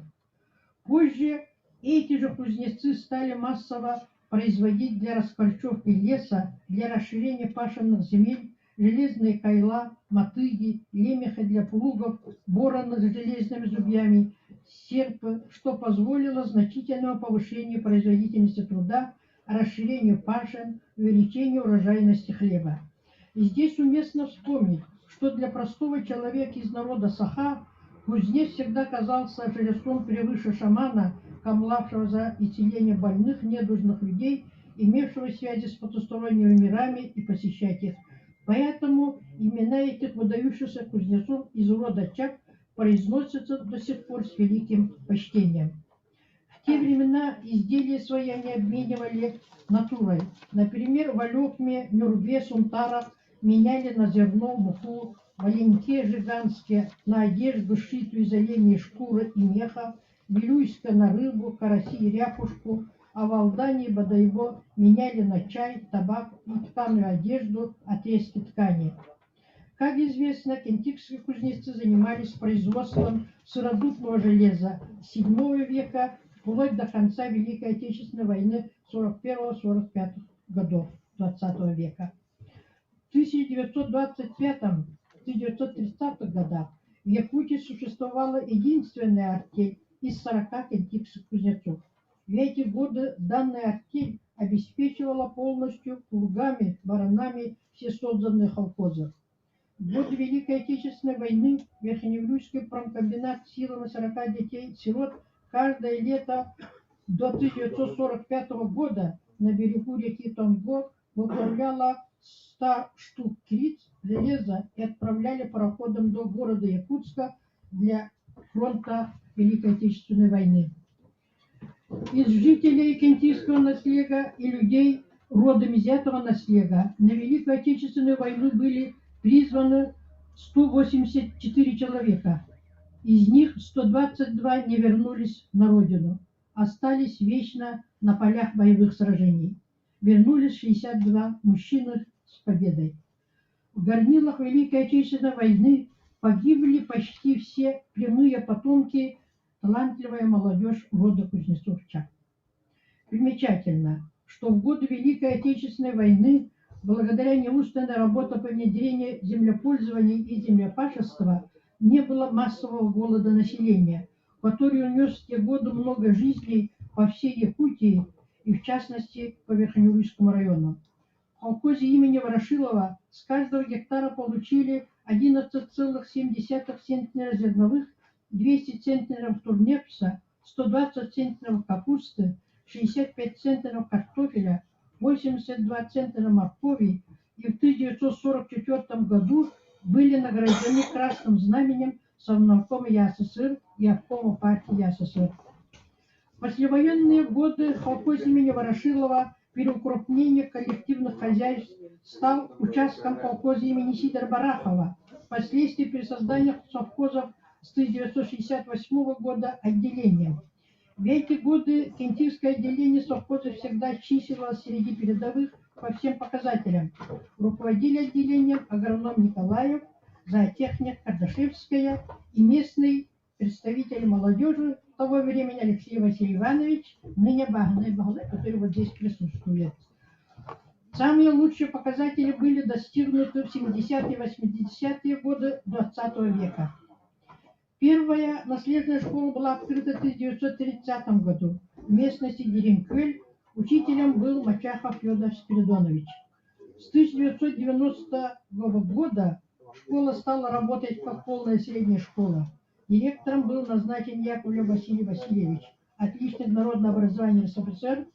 Позже эти же кузнецы стали массово производить для раскольчевки леса, для расширения пашенных земель, железные кайла, мотыги, лемеха для плугов, бороны с железными зубьями, серпы, что позволило значительному повышению производительности труда, расширению пашен, увеличению урожайности хлеба. И здесь уместно вспомнить, что для простого человека из народа Саха кузнец всегда казался жрецом превыше шамана, камлавшего за исцеление больных, недужных людей, имевшего связи с потусторонними мирами и посещать их. Поэтому имена этих выдающихся кузнецов из рода Чак произносятся до сих пор с великим почтением. В те времена изделия свои они обменивали натурой. Например, в Алёкме, Нюрбе, Сунтарах меняли на зерно, муку, валенки жиганские на одежду, сшитую из оленей шкуры и меха, вилюйское на рыбу, караси и ряпушку, а в Алдане и Бадайбо меняли на чай, табак и тканую одежду, отрезки ткани. Как известно, кентикские кузнецы занимались производством сыродутного железа с VII века вплоть до конца Великой Отечественной войны 41-45 годов XX века. В 1925-1930 годах в Якутии существовала единственная артель из 40 кентикских кузнецов. В эти годы данная артель обеспечивала полностью плугами, баранами все созданные колхозы. В годы Великой Отечественной войны Верхнеуральский промкомбинат силами 40 детей-сирот каждое лето до 1945 года на берегу реки Тонго выправляла 100 штук криц железа и отправляли пароходом до города Якутска для фронта Великой Отечественной войны. Из жителей кентийского наслега и людей родом из этого наслега на Великую Отечественную войну были призваны 184 человека. Из них 122 не вернулись на родину, остались вечно на полях боевых сражений. Вернулись 62 мужчины с победой. В горнилах Великой Отечественной войны погибли почти все прямые потомки талантливая молодежь рода кузнецов Чак. Примечательно, что в годы Великой Отечественной войны, благодаря неустанной работе по внедрению землепользования и землепашества, не было массового голода населения, который унес в те годы много жизней по всей Якутии и, в частности, по Верхнеуральскому району. В колхозе имени Ворошилова с каждого гектара получили 11,7 центнера зерновых, 200 центнеров турнепса, 120 центнеров капусты, 65 центнеров картофеля, 82 центнера моркови, и в 1944 году были награждены Красным Знаменем Совнаркома ЯССР и обкома партии ЯССР. В послевоенные годы колхоз имени Ворошилова переукрупнение коллективных хозяйств стал участком колхоза имени Сидора Барахова. Впоследствии при создании совхозов с 1968 года отделением. В эти годы кентийское отделение совхоза всегда числилось среди передовых по всем показателям. Руководили отделением агроном Николаев, зоотехник Кардашевская и местный представитель молодежи того времени Алексей Василий Иванович, ныне Багны Баглы, который вот здесь присутствует. Самые лучшие показатели были достигнуты в 70-е и 80-е годы 20 века. Первая наследная школа была открыта в 1930 году в местности Деренквель. Учителем был Мачахов Федор Спиридонович. С 1990 года школа стала работать как полная средняя школа. Директором был назначен Яковлев Василий Васильевич, отличник народного образования РСФСР.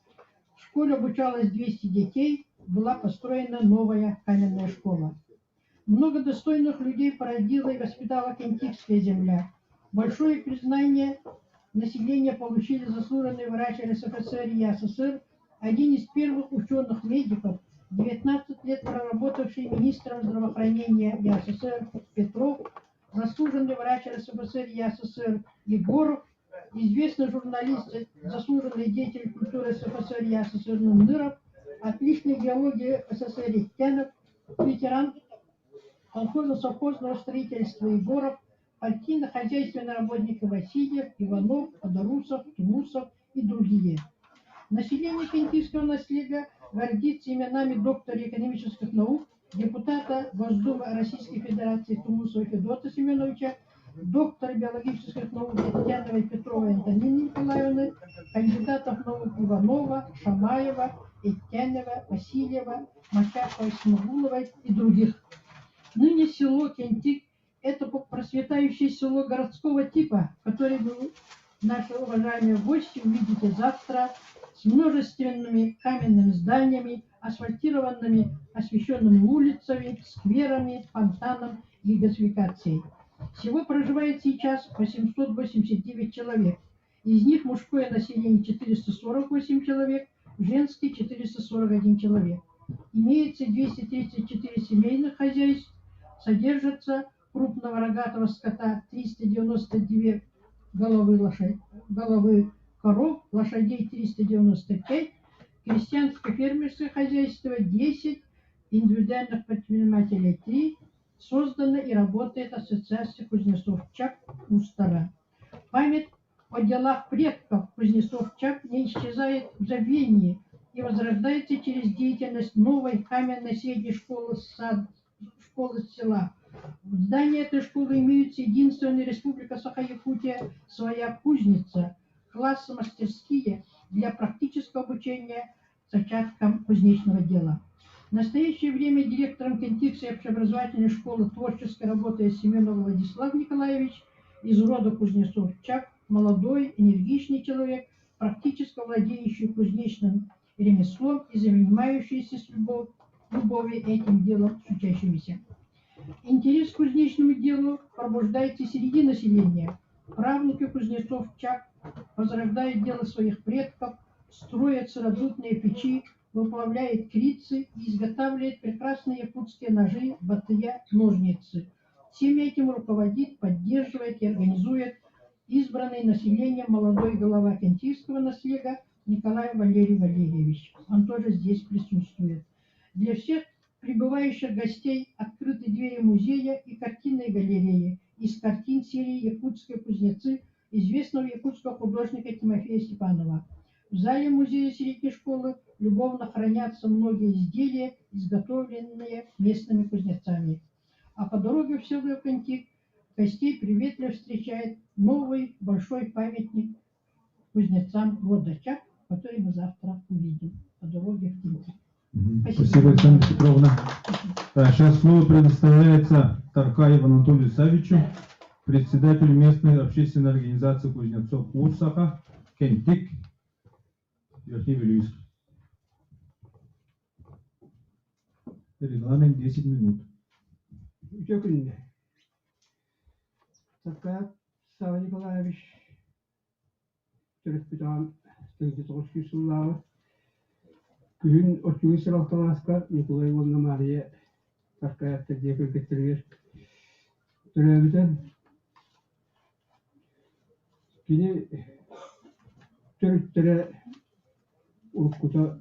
В школе обучалось 200 детей, была построена новая каменная школа. Много достойных людей породила и воспитала кентикская земля. Большое признание населения получили заслуженный врач РСФСР и СССР, один из первых ученых-медиков, 19 лет проработавший министром здравоохранения СССР Петров, заслуженный врач РСФСР и СССР Егоров, известный журналист, заслуженный деятель культуры СССР и СССР Нындыров, отличный геологии СССР Ихтянов, ветеран колхозно-совхозного строительства Егоров, партийно-хозяйственные работники Васильев, Иванов, Подорусов, Тумусов и другие. Население Кентийского наследия гордится именами доктора экономических наук, депутата Госдумы Российской Федерации Тумусова Федота Семеновича, доктора биологических наук Татьяновой Петровой Антонины Николаевны, кандидатов наук Иванова, Шамаева, Еттянева, Васильева, Мачахова, Смогуловой и других. Ныне село Кентик – это процветающее село городского типа, которое вы, наши уважаемые гости, увидите завтра с множественными каменными зданиями, асфальтированными, освещенными улицами, скверами, фонтаном и газификацией. Всего проживает сейчас 889 человек. Из них мужское население 448 человек, женский 441 человек. Имеется 234 семейных хозяйств, содержится крупного рогатого скота 392 головы коров, лошадей 395, крестьянско-фермерское хозяйство 10, индивидуальных предпринимателей 3, создана и работает ассоциация кузнецов ЧАП Устара. Память о делах предков кузнецов ЧАП не исчезает в забвении и возрождается через деятельность новой каменной средней школы села. В здании этой школы имеется единственная республика Саха-Якутия своя кузница, классы мастерские для практического обучения зачаткам кузнечного дела. В настоящее время директором Кентикской общеобразовательной школы творческой работы Семенов Владислав Николаевич из рода кузнецов ЧАП, молодой, энергичный человек, практически владеющий кузнечным ремеслом и занимающийся с любовью этим делом с учащимися. Интерес к кузнечному делу пробуждается среди населения. Правнуки кузнецов ЧАП возрождают дело своих предков, строят сыродутные печи, выплавляет крицы и изготавливает прекрасные якутские ножи, батыя, ножницы. Всем этим руководит, поддерживает и организует избранный населением молодой глава Кентийского наследия Николай Валерий Валерьевич. Он тоже здесь присутствует. Для всех прибывающих гостей открыты двери музея и картинной галереи из картин серии «Якутские кузнецы» известного якутского художника Тимофея Степанова. В зале музея средней школы любовно хранятся многие изделия, изготовленные местными кузнецами. А по дороге в село Кентик гостей приветливо встречает новый большой памятник кузнецам рода ЧАП, который мы завтра увидим по дороге в Кентик. Спасибо, Александра Петровна. Сейчас слово предоставляется Таркаеву Анатолию Савичу, председателю местной общественной организации кузнецов Урсаха, Кентик, Верхневилюйск. Регламент 10 минут. Таркаев Сава Николаевич, Терпитан, Стengитовский Сулава, Күн отчуй сыралталаска Николай Ивановна Мария Таркаев Тадеков Кеттервер Төрөбүтен Кини Төрүттөрө Уркута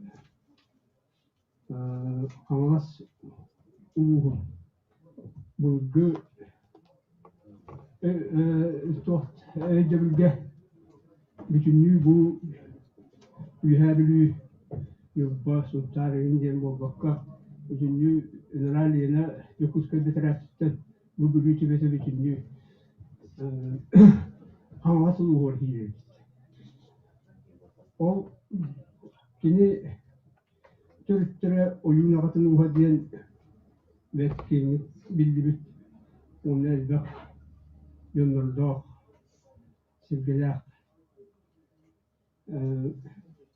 Хамалас Угу Булгы Тот Эдебүлге Бүтүнүү бу Үйһәбилүү Юбба Султары Индиан Бобакка Бүтүнүү Нралиена Якутска Бетрастен Бүгүлүү Тибете Бүтүнүү Хамалас Угу Хире Ол Кини Төрүттөрө оюн агатын уга диен Беккини билдибит Онелбак Йоннордок Силгелак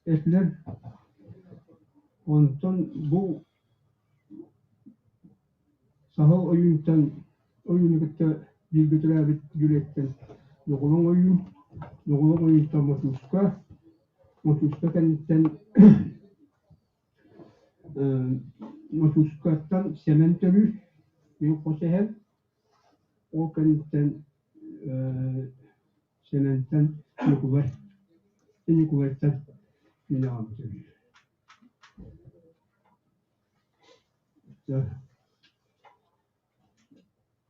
Эплер Онтон бу сахал оюнтан оюнукта билгетирабит жүлеттен Ногулон оюнтан мотуска кенттен мотускаттан сементөрү мен косехем о кенттен сементтен Николайтан минам төрү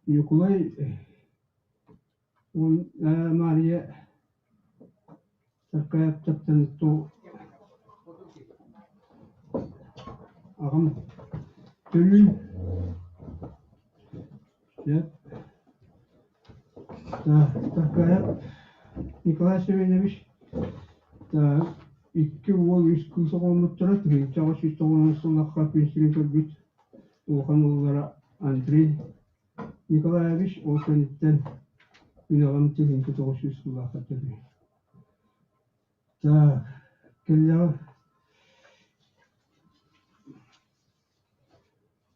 Николай он Мария Таркаев таптан то Ağam Tölül. Ya. Takaya Nikolay Sevenovich. Da iki oğul üst kılsa olmuştura tüyü. Çavaş üstü olmuşsun pensiyon körbüt. Oğan oğullara Andrei Nikolayevich o kenitten Ünağım tüyünki 900 kılağa tabi. Da kelle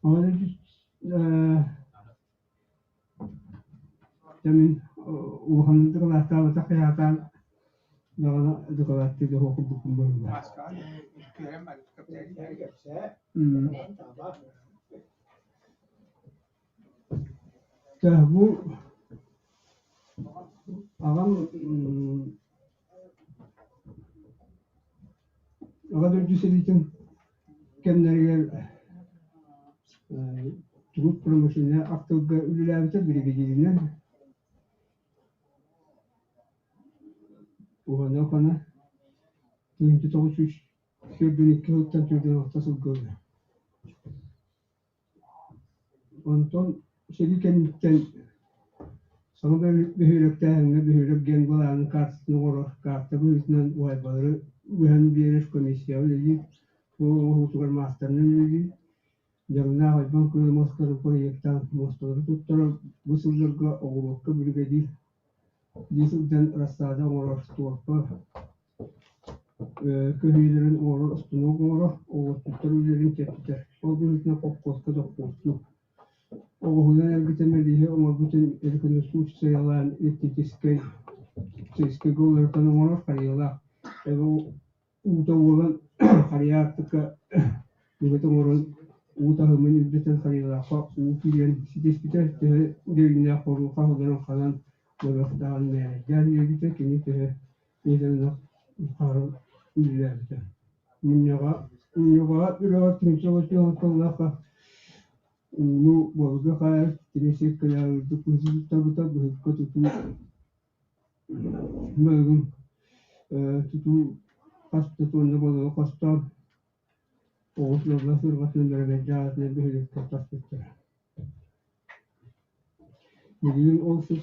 Ağabey demin Oğan'ın dıkılahtağına takıyatan dağına dıkılahtı da okup bukun bölümde. Da bu ağam ağa dördüselitin kemleriyle Turut promosyonuna aktılga ülülerde biri geceliğinden Oğana okana Tüyüntü 903 Sürdüğün 2 hıttan sürdüğün ortasıl gördü. Ondan seni kenditten sana bir hüyrekten bir hüyrek gen bulanın kartısını oru kartı bu yüzden vaybaları bu bir yarış komisyonu dedi bu hutukar masterinin dedi yanına hayvan kurulu masterı projekten masterı tutturup bu sızırga oğlukka bir gedi Disiden rastada oru tutup köhüylerin oru üstünü oru o tutturullerin tepkiler o bir yüzden kopkoska doktorsu Oğuz'un elbitemediği ama bütün erkinin suç sayılan etkiskey gollerden ona karıyla o uta olan karıyaktıka bu onun uta hemen ücretten karıyla fa ukiyen sidispite de derine koru kahudan kalan böyle ne yani elbite ki ne neden harun ülelerde minyaga üretim çalışıyor Allah Ulu bolga kaya tinesek kaya kuzu tabuta buhukka tutu mögün tutu hasta tonda bolu hasta oğuzlarla sırgatını beraber cahazını böyle katastıklar. Bugün olsun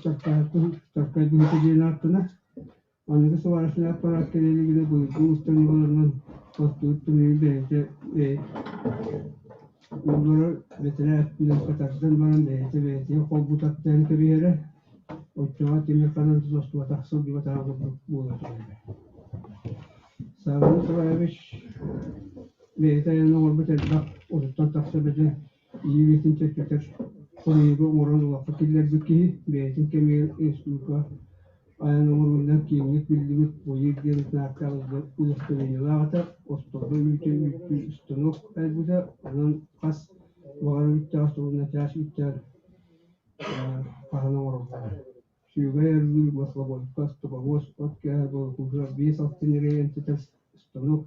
takaydı hüteceğini hakkında anlıkı savaşını yaparak geleli güne bu ustanolarının kostuttuğunu ve Ulduru veteriner katardan bana beti kobutattan kebiyere oçağa temir kanan tuzostu taksıl gibi tarafı bu Sağlık Savaş beti yanına orbiter bak oturtan taksı beti iyi bitin çektir konuyu oran vakitler büki beti kemir estuka ayağın umurundan kimlik bildirip bu yediğiniz nakavızda ulaştırıyorlar ostoda ülke üstünlük elbette onun kas var bitti aslında taş bitti pahalı orada Süper bir masal bu kas topa ot kaya bu kuzar bir saatin nereye entitas üstünlük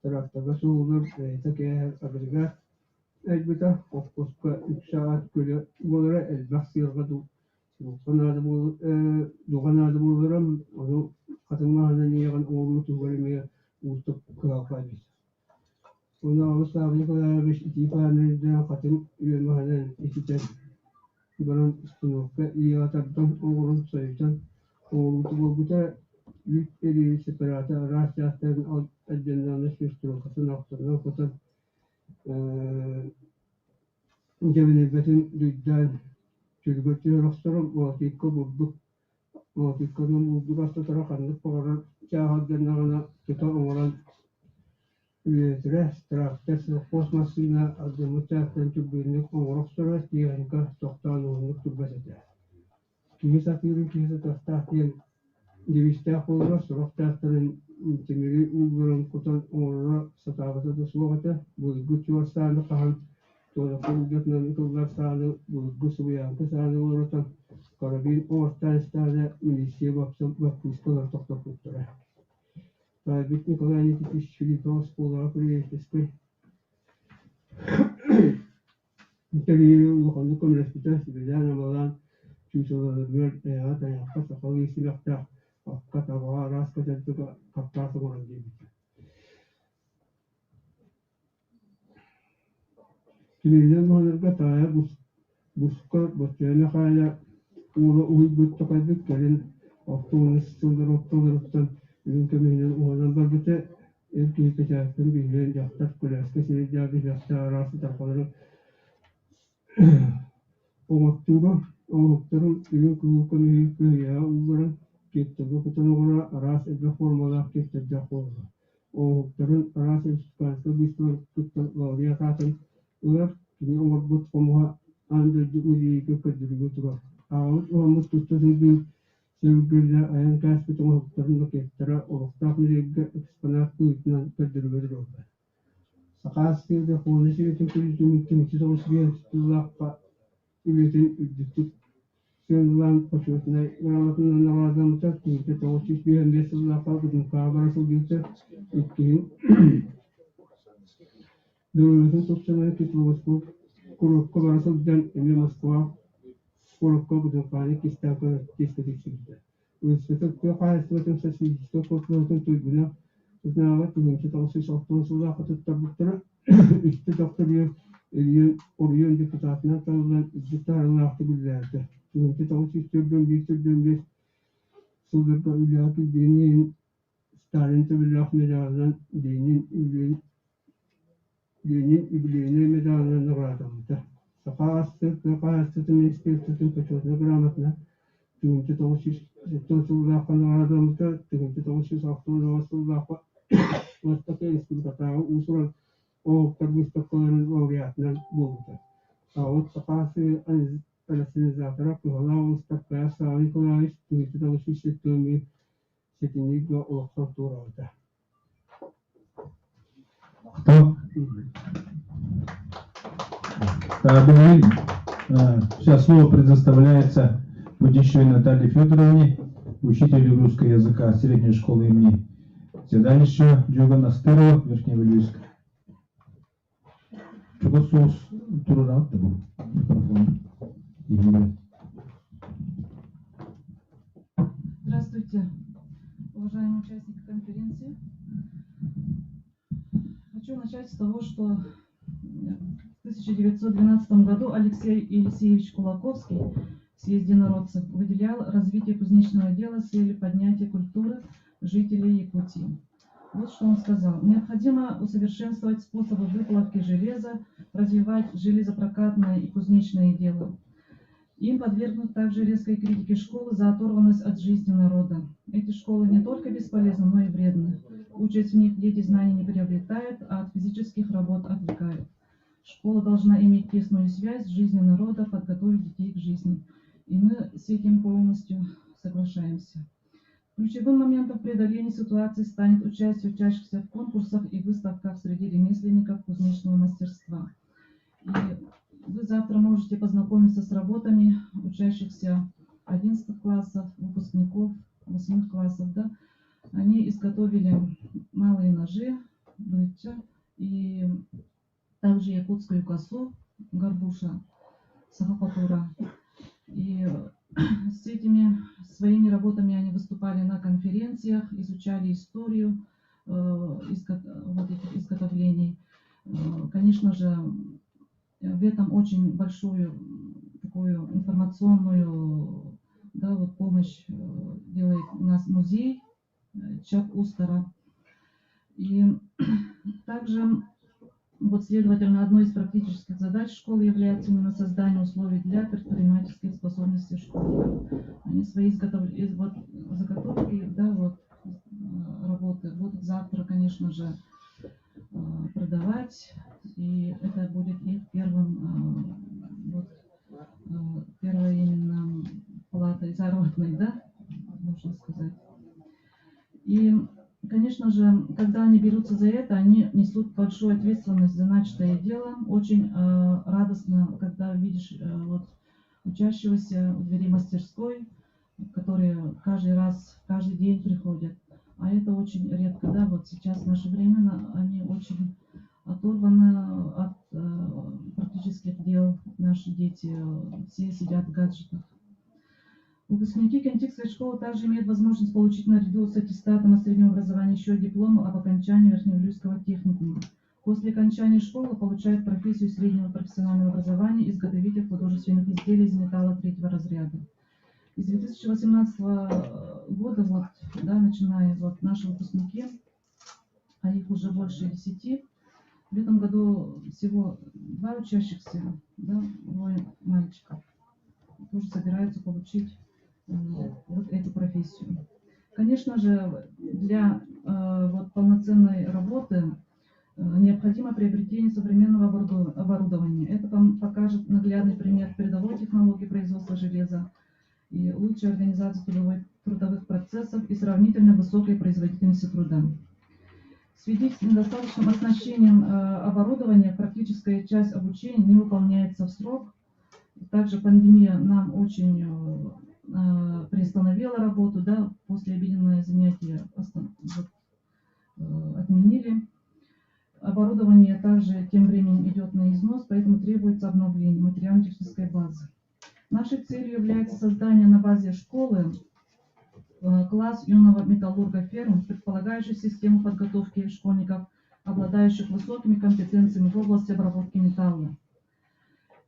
tarafta da soğulur tekrar agregat elbette koska 3 saat göre bunlara elbette yırgıdı Doğanada bulurum, onu katılmadan yagan oğlu tuğrulmaya uğurtup kıyafayız. Onu ağustağını kadar 5 itibarlarından katım üyelmeden ikiden bunun üstünlükte iyi atardan oğlun sayıdan oğlu tuğrulmaya yük eli separata rahatsızlıkların adından üstünlüğü katın aktarına katın Cebinizden düzden Türkçe rastlarım muhakkik bulduk. Muhakkik'ın bulduğu hasta tarafından para çağırdıklarına tutar olan üyetlere traktör kosmasına adımı çarptan tübünlük olarak sonra diğerine çoktan olunluk tübesede. Kimse tahtiyen deviste olur sonra tahtanın temiri uygulan kutan olarak satavata da suğata bu güç varsa kahan Sonra kuvvetlerin kıllar sağlığı, bu sıvıyankı sağlığı olursan, karabin orta istade milisiye bakmışkalar topla tuttura. Taybit Nikolay Nikitiş Filipos olarak üyetesi. Tabii Ulukanlı Komünistler Sibiryan amalan Çuçoları bir hayata yapma sakalı silahta Hakkat hava rast kaçırtıka kaptarsa olan gibi. Тилинен монерга тая буска бочена хая ула уйбут токайдык келин автоунус сылдырыптан үйүн кеминен уанан барбыте эрки печаттын билен жактар көлөскө сири жаги жакта арасы таркалары оңоттууга оңоттурун үйүн күйүккө я улбаран кеттеге кутанугуна арас эдре формалаах кеттеп жакуулга оңоттурун арас эсканска бистон туттан лаурия катын ылар кини оңорбут комуга анда музейге көдүрүгө турар аут оңмут туттасыдын sevgili ayın kaspı tohumlarını kettira oluktak mülege eksponat kuyutnan kördürügödür oldu. Sakas kirde konuşu için kuyutumittin içi soğuşugen tullakka üyetin üddüttük. Sönülen koşusuna gramatının narazamıta kuyutu toğuşuş bir hemde tullakka kudun kabara sugilse itkihin. Dövülüsün tutsanayı kitloğuşku kurukka bara sugden emi Moskva Kurukka kudun kani kistakı kistatikçilikte. Üstelik kayıtlıkın sesiyişte kurtulukun tuyguna Uznağa tügünçü tavsiye soğuktuğun suda katıttar buktura üstü doktor bir eliyen oriyön deputatına tanılan üzdüktarın aktı billerdi. Tügünçü tavsiye sürdüğün bir suldurda ülyaki dinin Stalin tıbırlak medalından dinin übülüğüne medalından nıgradamıdır. Sakastın istiyorsun kaçırdığını gramatına tügünçü tavsiye Tullakkan aradığımızda tügünçü tavsiye soğuktuğun suda Mustafa Respublika'da usulan oğuklar müstaklarının laureatından bulundu. Ağut sakası anasını zatara kuhala Mustafa'ya sağlık kolayış tügünçü tavsiye sektörü setinlikle olaksan tuğraldı. Сейчас слово предоставляется Будищевой Наталье Федоровне, учителю русского языка средней школы имени Седалища Джога Настырова, Верхневильска. Чего соус турурат был? Здравствуйте, уважаемые участники конференции. Хочу начать с того, что в 1912 году Алексей Елисеевич Кулаковский в съезде народцев выделял развитие кузнечного дела с целью поднятия культуры жителей Якутии. Вот что он сказал. Необходимо усовершенствовать способы выплавки железа, развивать железопрокатное и кузнечное дело. Им подвергнут также резкой критике школы за оторванность от жизни народа. Эти школы не только бесполезны, но и вредны. Учась в них, дети знаний не приобретают, а от физических работ отвлекают. Школа должна иметь тесную связь с жизнью народа, подготовить детей к жизни. И мы с этим полностью соглашаемся. Ключевым моментом преодоления ситуации станет участие учащихся в конкурсах и выставках среди ремесленников кузнечного мастерства. И вы завтра можете познакомиться с работами учащихся 11 классов, выпускников 8 классов. Да? Они изготовили малые ножи, быча и также якутскую косу, горбуша, сахапатура. И с этими своими работами они выступали на конференциях, изучали историю вот этих изготовлений. Конечно же, в этом очень большую такую информационную, да, вот помощь делает у нас музей Чак Устара. И также вот, следовательно, одной из практических задач школы является именно создание условий для предпринимательской способности школьников. Они свои заготовки, да, вот, работы будут завтра, конечно же, продавать, и это будет их первым, вот, первая именно плата заработной, да, можно сказать. И конечно же, когда они берутся за это, они несут большую ответственность за начатое дело. Очень радостно, когда видишь вот, учащегося в двери мастерской, которые каждый раз, каждый день приходят. А это очень редко, да, вот сейчас в наше время они очень оторваны от практических дел. Наши дети все сидят в гаджетах. Выпускники Кентикской школы также имеют возможность получить наряду с аттестатом о среднем образовании еще диплом об окончании Верхневильского техникума. После окончания школы получает профессию среднего профессионального образования изготовитель художественных изделий из металла 3-го разряда. С 2018 года, вот, да, начиная вот наши выпускники, а их уже больше 10, в этом году всего 2 учащихся, да, 2 мальчиков, тоже собираются получить вот эту профессию. Конечно же, для вот, полноценной работы необходимо приобретение современного оборудования. Это покажет наглядный пример передовой технологии производства железа и лучшей организации трудовых процессов и сравнительно высокой производительности труда. В связи с недостаточным оснащением оборудования практическая часть обучения не выполняется в срок. Также пандемия нам очень приостановила работу, да, после обеденное занятия отменили. Оборудование также тем временем идет на износ, поэтому требуется обновление материально-технической базы. Нашей целью является создание на базе школы класс юного металлурга ферм, предполагающий систему подготовки школьников, обладающих высокими компетенциями в области обработки металла.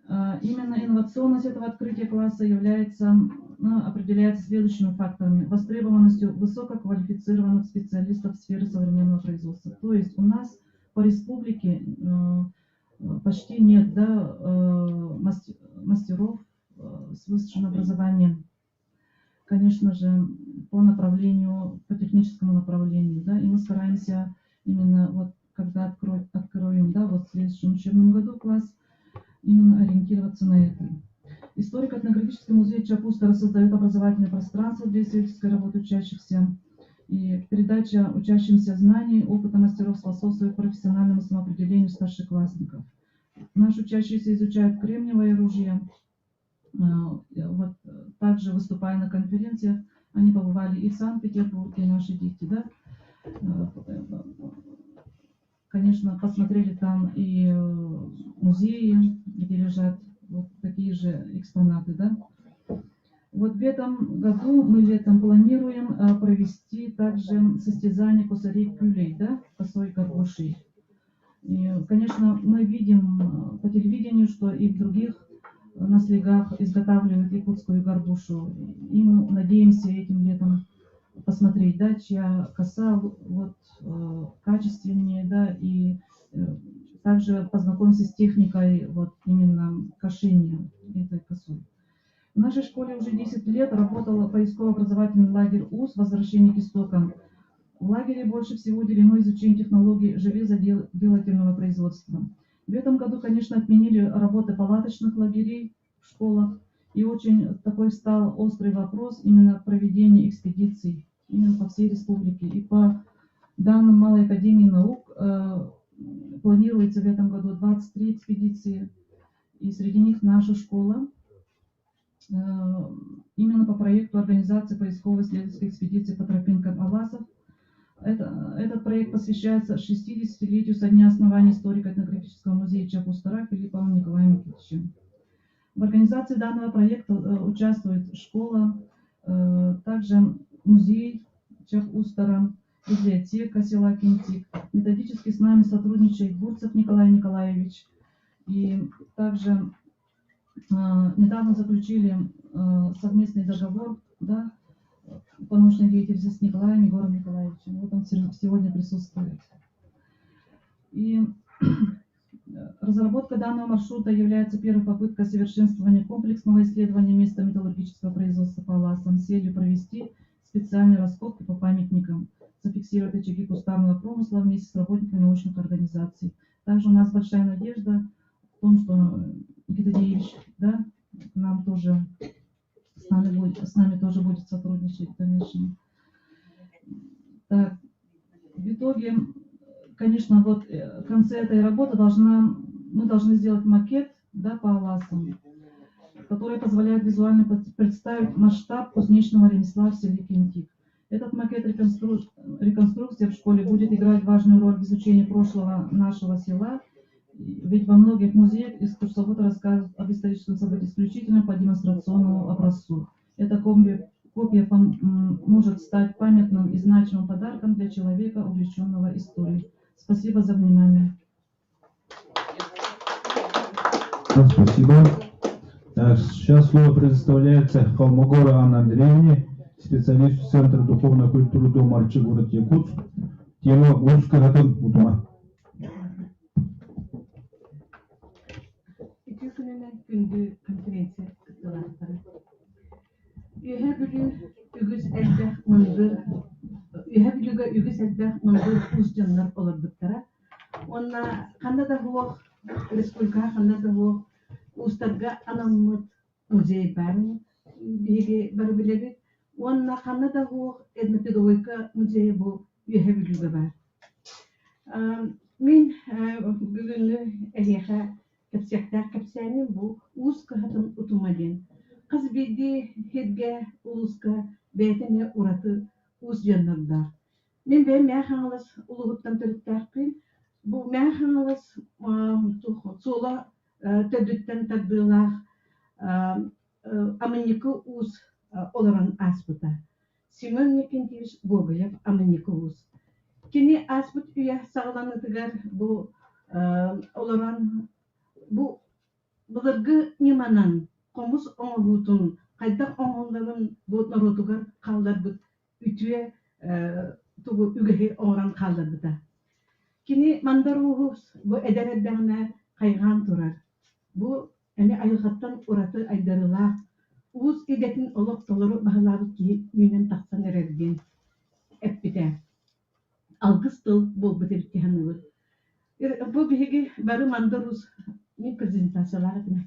Именно инновационность этого открытия класса определяется следующими факторами: востребованностью высококвалифицированных специалистов в сфере современного производства. То есть у нас по республике почти нет, да, мастеров с высшим образованием, конечно же, по направлению, по техническому направлению, да, и мы стараемся именно вот, когда откроем, да, вот в следующем учебном году класс, именно ориентироваться на это. Историко-этнографический музей Чапустара создает образовательное пространство для исследовательской работы учащихся, и передача учащимся знаний, опыта мастеров способствует профессиональному самоопределению старшеклассников. Наши учащиеся изучают кремниевое оружие. Вот, также выступая на конференциях, они побывали и в Санкт-Петербурге, наши дети, да, конечно, посмотрели там и музеи, где лежат вот такие же экспонаты, да. Вот в этом году мы летом планируем провести также состязание косарей кюлей, да, косой горбушей. И, конечно, мы видим по телевидению, что и в других на слегах изготавливают якутскую горбушу. И мы надеемся этим летом посмотреть, да, чья коса вот, качественнее, да, и также познакомиться с техникой вот, именно кошения этой косой. В нашей школе уже 10 лет работал поисково-образовательный лагерь УЗ «Возвращение к истокам». В лагере больше всего уделено изучению технологий железоделательного производства. В этом году, конечно, отменили работы палаточных лагерей в школах, и очень такой стал острый вопрос именно проведения экспедиций именно по всей республике. И по данным Малой академии наук планируется в этом году 23 экспедиции, и среди них наша школа именно по проекту организации поисково-исследовательской экспедиции по тропинкам Аласов. Этот проект посвящается 60-летию со дня основания историко-этнографического музея Чапустара Филипповым Николаем Никитичем. В организации данного проекта участвует школа, также музей Чапустара, библиотека села Кентик. Методически с нами сотрудничает Бурцев Николай Николаевич. И также недавно заключили совместный договор, да, по научной деятельности с Николаем Егором Николаевичем. Вот он сегодня присутствует. И разработка данного маршрута является первой попыткой совершенствования комплексного исследования места металлургического производства по Аласам с целью провести специальные раскопки по памятникам, зафиксировать очаги кустарного промысла вместе с работниками научных организаций. Также у нас большая надежда в том, что Никита Деевич, да, нам тоже с нами тоже будет сотрудничать в дальнейшем. Так, в итоге, конечно, вот в конце этой работы мы должны сделать макет, да, по Аласам, который позволяет визуально представить масштаб кузнечного ремесла в селе Кентик. Этот макет реконструкции в школе будет играть важную роль в изучении прошлого нашего села, ведь во многих музеях экскурсоводы рассказывают об историческом событии исключительно по демонстрационному образцу. Эта копия может стать памятным и значимым подарком для человека, увлеченного историей. Спасибо за внимание. Спасибо. Так, сейчас слово предоставляется Холмогору Анне Андреевне, специалисту Центра духовной культуры Дома Арчи, город Якутск. Тема «Узкая Утума». Күндү конференция кыттылаактары. Үһэ бүлү үгүс элбэх мындыр, үһэ бүлүгө үгүс элбэх мындыр уус жаннар олордуктара. Онна ханда да хуох республика ханда да хуох уустарга анаммыт музей барын биги бары билебит. Онна ханда да хуох этнопедагогика музейи бу үһэ бүлүгө бар. Мен бүгүнү элиэхэ кепсектер кепсени бу узка хатын утумаден. Кыз биди хедге узка бетене ураты уз жаннарда. Мен бе мяхаңлас улугуттан төрүттәкин бу мяхаңлас сола төдүттен тадылах аманнику уз олоран аспыта. Семен Никентьевич Гоголев аманнику уз. Кини аспыт үе сагаланыдыгар бу олоран бу былыргы неманан комус оңолутун кайдак оңолдарын бу народугар калдар бут үтүе тугу үгөһө оңоран калдар бута. Кини мандаруугус бу эдеребдәгенә кайган турар. Бу эми айылгаттан ураты айдарылак уз идетин олок толору баһалары ки үйнен таксан эрерген эппите. Алгыс тыл бу бутелтиһаныбыт. Бу биһиги бары мандарус мен презентацияларына.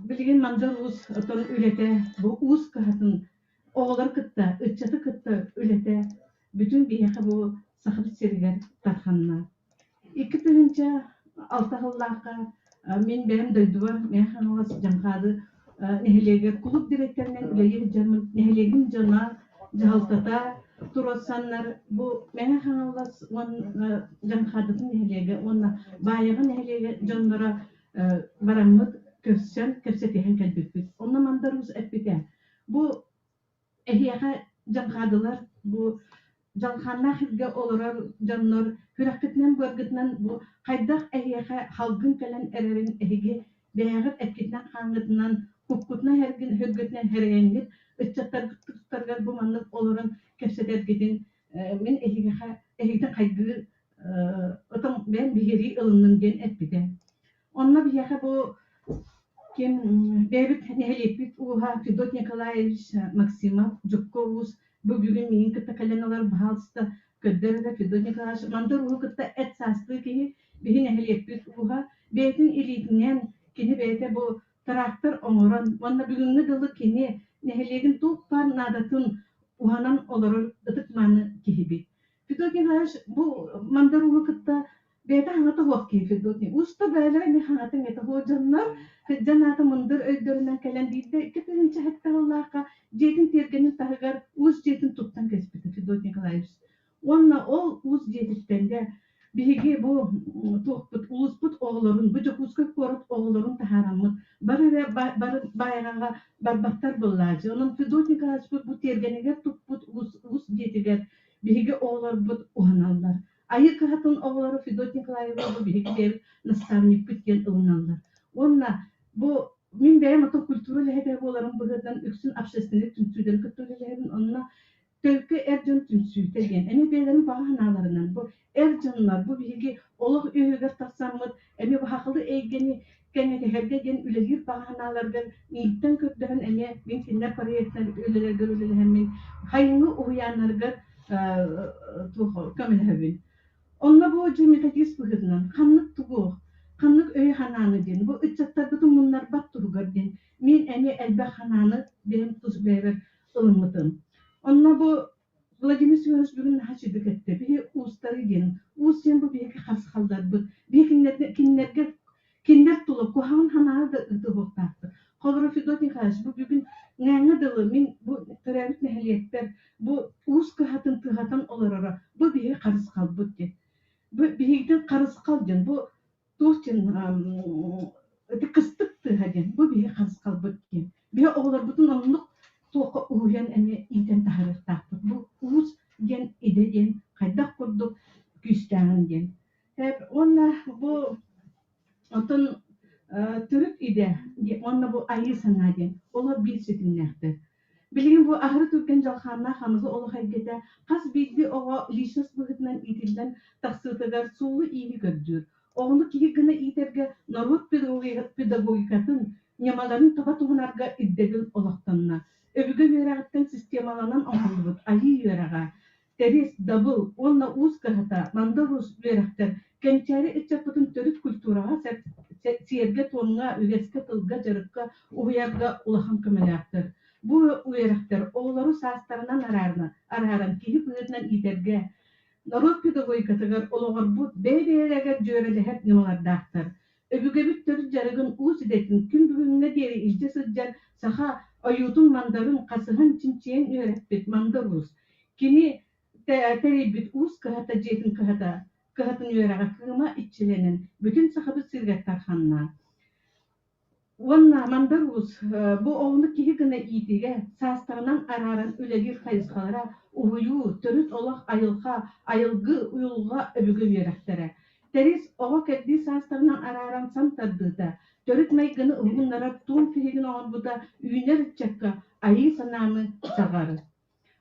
Билген мандарус отон үлете бу уз кахатын оғлар кытта, ытчаты кытта үлете бүтүн биһиги бу сахып сергер тарханна. Икки тыгынча алтахыллака мен бәм дойдуа мен ханлас жанкады нехелеге клуб директорынан үлейер жамын нехелегин жана жалтата туросаннар бу мен ханлас он жанкадытын нехелеге онна байыгы нехелеге жоннора бараммыт көссен көсетеген калбит. Онна мандарус эппите. Бу эхияга жанкадылар бу жалханна хирге олорар жаннор хүрәккетнен бөргетнен бу кайдак эхияга халгын калан эрерин эхиге бәягыт эпкетнен хангытынан куккутна херген хөргетнен херегенгит ыччаттар кыттыргар бу манны олоран көсетергедин мен эхига эхиге кайгы отом мен бигери ылыннын ген эппите. Онна бияга бу кем Дэвид нехелепит уха Федот Николаевич Максимов Жукковус бу бүгүн менин кытта каленалар баалста көддөрдө Федот Николаевич мандар уха кытта эт састы ки биһи нехелепит уха бетин илитинен кини бете бу трактор оңорон онна бүгүнгү дылы кини нехелеген туп пар надатын уханан олорор ытыкманы кихибит. Федот Николаевич бу мандар уха кытта бета хаңата хуакки Федот Николаевич уста бәле не хаңатын ета хожаннар Жаната мындыр өйдөрүнөн келен дейди. Кетинче хатталларга жетин тергенин тагыр уз жетин туттан кеспити Федот Николаевич. Онна ол уз жетиттенде биги бу токпут улуспут оглорун бу жокускай корот оглорун тахарамыт. Бары байрага барбаттар буллажы. Онун Федот Николаевич бу тергенеге тукпут уз жетигер биги оглор бут уаналлар. Айы кахатын оглору Федот Николаевич бу биги наставник бүткен ылналлар. Онна бу мен бәйм ата культура ләһәдә буларым бүгәдән үксен общественник түнсүдән көтөләләрен онна төлкө эрҗен түнсүтәгән. Әме бәйләрен баганаларынан бу эрҗеннар бу биге олык өйгә тасаммыт. Әме бу хакылы әйгәне кәнәдә һәргәгән үләгәр баганаларга ниттән көтдән әме мен киндә проектлар үләләргә үләләһәм мен хайны уяннарга көмелһәбин. Онна бу җимитәгис бүгәдән ханнык тугу Kanlık öy hananı den. Bu ıçatlar bütün bunlar bat turgar den. Men eni elbe hananı benim tuz beber ılınmıdım. Onunla bu Vladimir Semyonovich bugün haçıdık etti. Bir ustarı den. Usten bu bir kas kaldar bu. Bir kinler tulup kuhan hananı da ıdı boktaktı. Kolları Fedot Nikolaevich bu bugün nene dılı men bu terörist neheliyetler bu us kıhatın tıhatan olarara bu bir karıs kaldı den. Bu bir karıs kaldı bu Tuhçun öte kıstıktı hadin. Bu bir karıs kalbıt ki. Bir oğlar bütün onluk toqa uyan ene iten taharır tahtı. Bu uz gen ide gen kaydak kurduk güçten gen. Hep onlar bu Отон түрік иде, онна бұл айы санаден, ола бил сетінләқті. Білген бұл ағыры түркен жалқанна қамызы олы қайгеті, қас бейді оға личность бұғытынан итілден тақсытығар сулы игі көрдір. Оғыны кеге гына итерге народ педагогикатын немаларын таба туғынарға иддегіл олақтанна. Өбігі верағыттан системаланан оңылыбыт, айы вераға. Терес, дабыл, онна уз қағыта, мандалус верақтар, кәнчәрі үтчапытын төрік культураға сиерге тонға, үгеске тылға, жарыққа, уғыярға улахан көмелектір. Бұл уерақтар оғылары састарынан араран кейі бұғытынан итерге. Народ педагогикатығар олығыр бұд бәй-бәйләгер жөреліхет немалардақтыр. Өбігебіт төрі жарығын уз идетін күн бүгінне дері ilde сыджар саха аюдың мандарын қасығын чинчен үйрәппет мандар уз. Кені тәрейбіт уз кығата жетін кығатын үйраға кығыма итчеленін бүтін сақабы сыргаттар ханна. Онна мандар уз бұл оғыны кейі гына итеге састарынан араран үлегер қайысқалара уйу, түріт олақ айылға, айылғы уйылға өбігі верақтары. Терес оға кәдді састарынан араран сантардыда, түріт майгыны ұғынлара туын фереген оғын бұда үйінер үтчакка айы санамы сағары.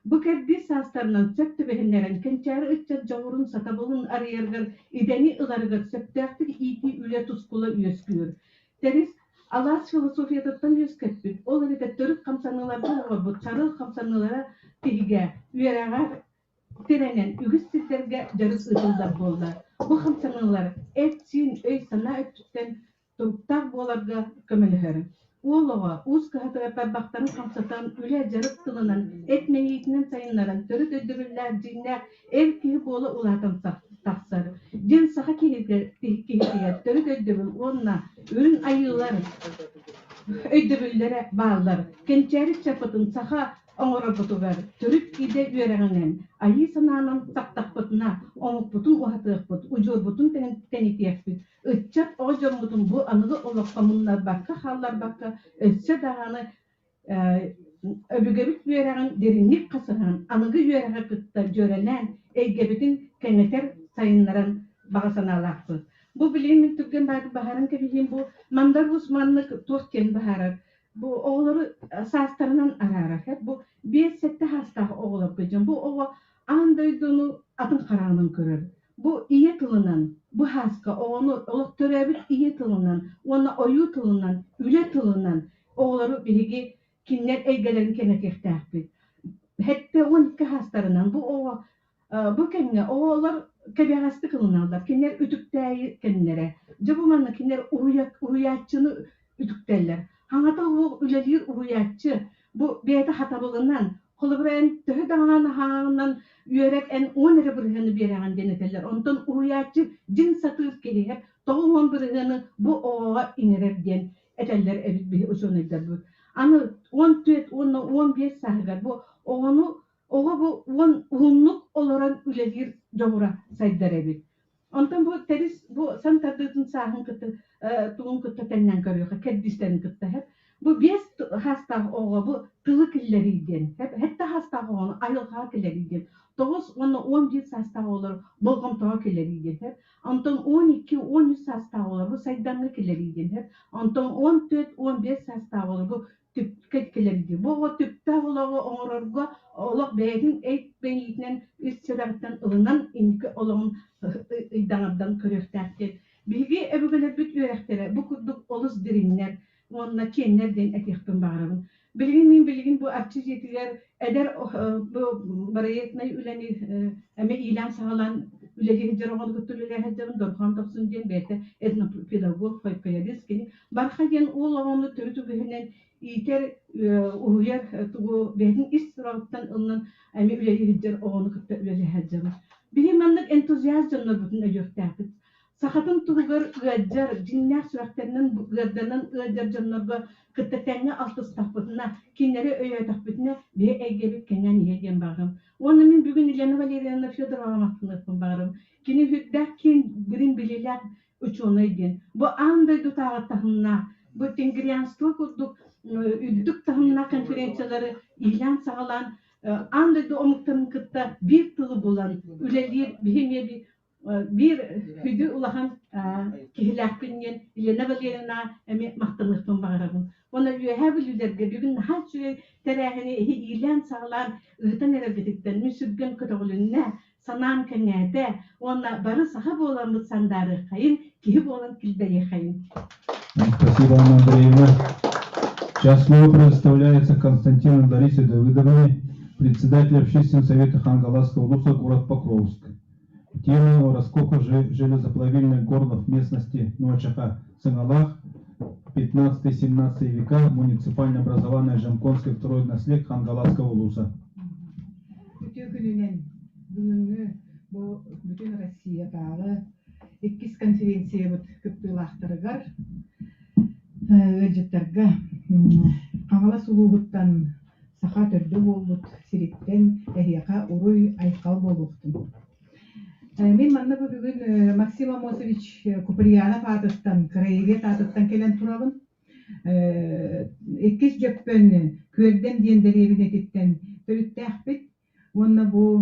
Бұл кәдді састарынан сөпті бәхінлерін кәнчәрі үтчак жауырын сатабылын арыярғыр, идәні ұларғыр сөптәқтік ити үле тұскула үйескүйір. Терес Алас философиятыттан өскетпіт. Ол әрекет түрік қамсанылардың ғырбыт, сарыл қамсанылары тегіге, үйераға теренен үгіс сеттерге жарыс ұтылдар болды. Бұл қамсанылар әт, син, өй, сана өттіктен тұрықтақ боларға көмілігір. Олыға, ұз қағатыға бәбақтарын қамсатан үлі жарық тылынан, әт мәйетінен сайынларын, түрік өдірілер, жинлер, әр кейі болы ұлатын тақсар. Ден сақа кейгер, түрік өдіріл, онына үрін айылар, өйдірілері бағылар. Кенчәрі чапытын сақа оңыра бұтығар, түрік кейде үйеріңінен, айы сананын сақтақ бұтына, оңық бұтын ұғатық бұт, ұжыр бұтын тәнетек бұт. Үтчат оғжыр бұтын бұл анығы олыққа мұнлар баққа, қаллар баққа, өтсе дағаны өбігебіт үйеріңін деріннік қасыған, анығы үйеріңі күтті жөрелен, әйгебітін кәнетер сайынларын бағасаналақпыз. Бұл білеймін түрген бағы бағарын кәбейін бұл мандар ұсманлық тоқкен бағарыр. Бұл оғылары састарынан арарар. Бұл 5 сәтті хастағы оғылар көжен. Бұл оғы андойдыны атын қарағынан көрір. Бұл ие тылынан, бұл хаска оғыны олық төрәбіт ие тылынан, оны ойу тылынан, үле тылынан оғылары біреге кинлер әйгелерін кәнетекті әқпет. Хәтті 12 хастарынан бұл оғы, бұл кәміне оғылар кәбеғасты қылыналар, кинлер үтіктәйі кәнлері. Жабыманны кинлер ұғыятчыны үтіктәлер. Хаңата оғы үлелер ұғыятчы, бұл бәйті хатабылынан, қолыбырайын түхі даңған хаңынан үйерек ән 10 әрі біргені береген денетелер. Онтан ұғыятчы жин сатыр келеп, тоғын біргені бұл оғыға инерерден әтәлер әбіт бей ұшонайдар бұл. Аны 14-15 сағығар бұл оғыны оға бұл 10 ұғынлық оларан үлелер жоғыра сайдар әбіт. Онтан бұл тәріс бұл сантардығын сағын күтті, туғын күтті тәннен көріға, кәддістерін күтті әп. Бұл 5 хастағы оға бұл тылы кіллерейден, әтті хастағы оғаны айылға кіллерейден, 9-11 хастағы олар болғым тоға кіллерейден, онтан 12-13 хастағы олар бұл сайданғы кіллерейден, онтан 14-15 хастағы олар бұл түпкет кілерейден. Бұл түпті олағы оңырарға олақ бәйдің әйт бәйінен үз сұрағыттан ұлынан инкі олағын ұйдаңырдан көректәқтер. Білге әбігілер бүт өрәқтері, бұл күрдік олыс дірінлер, онына кенлерден әтекпін бағырабын. Білген бұл арчы жетігер әдер барайетнай үләні әме илан сағалан үләдегі жарығын күттілілер әдерін дұрған топсын ден бәйті этнопедагог файпаядескені. Барқаген ол оғаны түрі түгіхінен итер ұғыяр бәйдің іс сұрағыттан ұлынан әме үләдегі жар оғаны күтті үләлі әдерін. Білген мәнлік энтузиазмны бүтін өйөктәпіт. Сақатын тұғығыр ұғаджар, жиннәк сүрәқтерінің ұғаджарынан ұғаджар жанларға күттәтәңі алтыстақпытына, кенлері өйөтақпытына бе әйгебет кәнен еген бағым. Оны мен бүгін Елена Валерьевна Федорова мақтынықпын бағырым. Кені хүддәк кен бірін білеләк ученый ден. Бұл андайды тағыттағына, бұл тенгриянство күрдік, үддік тағына конференциялары илан сағалан, андайды омықтарын күтті бір тылы болан, үлелер, беймеді, bir hüdü ulağan кихиляккиннен Елена Валерьевна эми мактанлыктан багарагын. Оны үһәбил үзәргә бүген һәр сүре тәрәһене илән саглар ытан эрәбиттән мүсүггән көтөгүлүнә санам кәңәтә, оны бары саха боламыз сандары кайын, киһи болан килбәе кайын. Спасибо, Анна Андреевна. Сейчас слово предоставляется Константину Ларисе Давыдовне, председатель Общественного совета Хангаласского улуса, город Покровск. Тема раскопа железоплавильных горлов местности Нуачаха, Сыгалах, 15-17 века, муниципально образованное Жамконское второе наследие Хангаласского улуса. Bütün Россиядағы 2 конференция вот көптүлақтырыгар өлжеттерге Аңалас улуғыттан саха төрді болбут сириттен әхияқа уруй айқал болуқтым. Мен манна бүгін Максим Амосович Куприянов атыттан, Краевед атыттан келен турабын. 2 жөппен көрден дендеребін ететтен төріттәқпет. Онна бу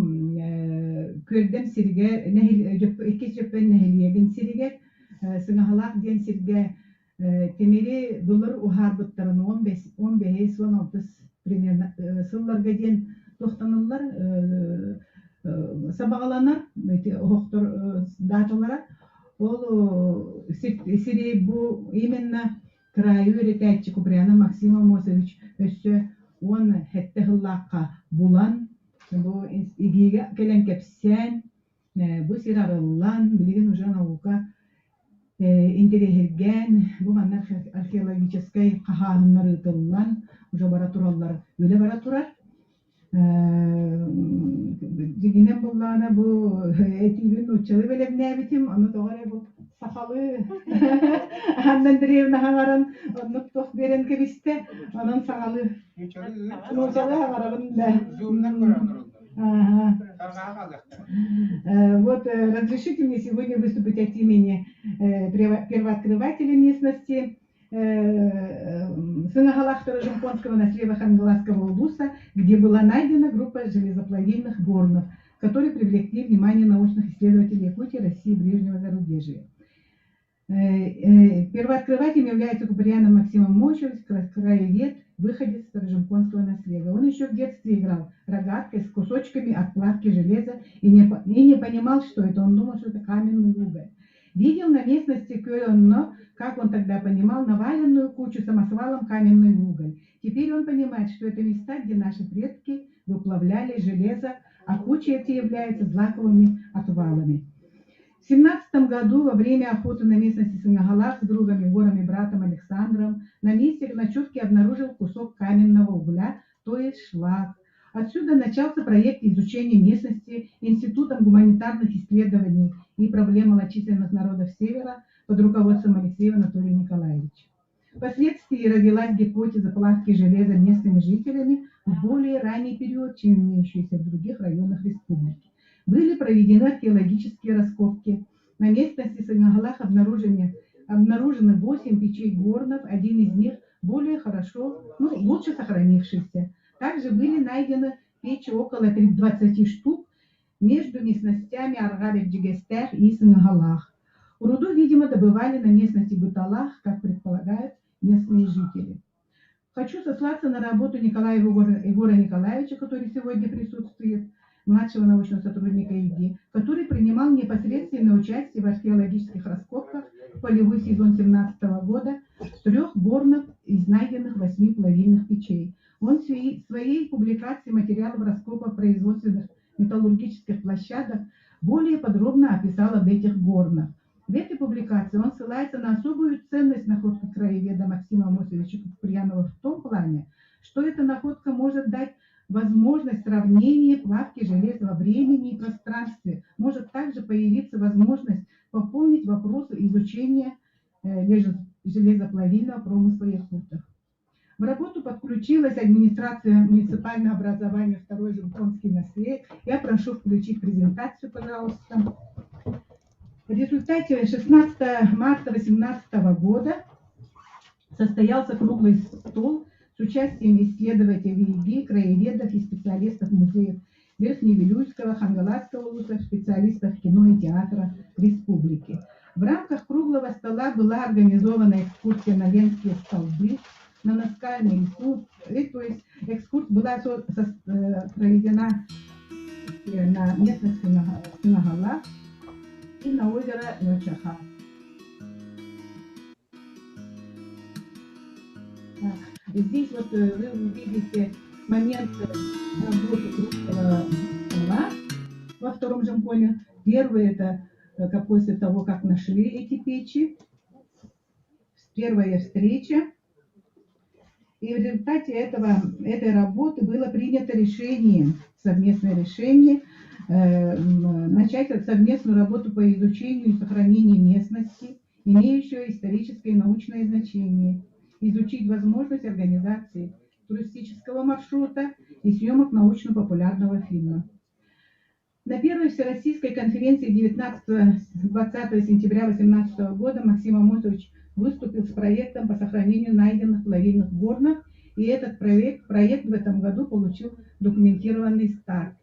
көрдем сирге 2 жөппен нәхилиеген сирге сыңахалақ ден сирге темели бұлыр ухарбыттарын 15-16 примерно сылларға ден тоқтанылар сабағаланар оқтыр даталара. Ол сири бу именно краю ретәтчі Куприяна Максим Амосович өссі он хәтті хыллаққа булан бу игиге келен кепсен бу сирарылан билеген уже наука интерехерген бу маннар археологической қаханынар ытыллан уже бара тураллар өле бара турар. Дегенен боллана бу этилин учалы белебне битим аны тоғары бу сақалы Анна Андреевна хаңарын нуктох берен кебисте анан сақалы учалы хаңарын да. Вот разрешите мне сегодня выступить от имени первооткрывателя местности Сынагалахтара Жамконского наследия Хангаласского улуса, где была найдена группа железоплавильных горнов, которые привлекли внимание научных исследователей Якутии, России и ближнего зарубежья. Первооткрывателем является Куприяна Максим Амосович, краевед, выходец из Жамконского наследия. Он еще в детстве играл рогаткой с кусочками от плавки железа и не понимал, что это. Он думал, что это каменный уголь. Видел на местности Кёльно, как он тогда понимал, наваленную кучу самосвалом каменный уголь. Теперь он понимает, что это места, где наши предки выплавляли железо, а кучи эти являются злаковыми отвалами. В 17 году во время охоты на местности Сынагалах с другом Егором и братом Александром на месте ночевки обнаружил кусок каменного угля, то есть шлак. Отсюда начался проект изучения местности Институтом гуманитарных исследований и проблем малочисленных народов Севера под руководством Алексея Анатолия Николаевича. Впоследствии родилась гипотеза плавки железа местными жителями в более ранний период, чем имеющиеся в других районах республики. Были проведены археологические раскопки. На местности Сынагалах обнаружены 8 печей горнов, один из них более лучше сохранившийся. Также были найдены печи около 20 штук между местностями Аргалев-Джигестер и Сынагалах. Руду, видимо, добывали на местности Быталах, как предполагают местные жители. Хочу сослаться на работу Егора Николаевича, который сегодня присутствует, младшего научного сотрудника ИГИ, который принимал непосредственное участие в археологических раскопках в полевой сезон 2017 года 3 горнов из найденных 8 плавильных печей. Он в своей публикации материалов раскопа производственных металлургических площадок более подробно описал об этих горнах. В этой публикации он ссылается на особую ценность находки краеведа Максима Амосовича Куприянова в том плане, что эта находка может дать возможность сравнения плавки железа во времени и пространстве. Может также появиться возможность пополнить вопросы изучения железоплавильного промысла якутов. В работу подключилась администрация муниципального образования 2-й Жамконский наследие. Я прошу включить презентацию, пожалуйста. В результате 16 марта 2018 года состоялся круглый стол с участием исследователей ИГИ, краеведов и специалистов музеев Верхневилюйского, Хангаласского улуса, специалистов кино и театра республики. В рамках круглого стола была организована экскурсия на Ленские столбы, на наскальный суд. То есть экскурсия была проведена на местных Сынагалах и на озеро Ночаха. Здесь вот вы увидите момент работы круглого стола во втором жемконе. Первый это как после того, как нашли эти печи, первая встреча. И в результате этой работы было принято решение, совместное решение, начать совместную работу по изучению и сохранению местности, имеющего историческое и научное значение, изучить возможность организации туристического маршрута и съемок научно-популярного фильма. На первой Всероссийской конференции 19-20 сентября 2018 года Максим Амосович выступил с проектом по сохранению найденных плавильных горнов, и этот проект в этом году получил документированный старт.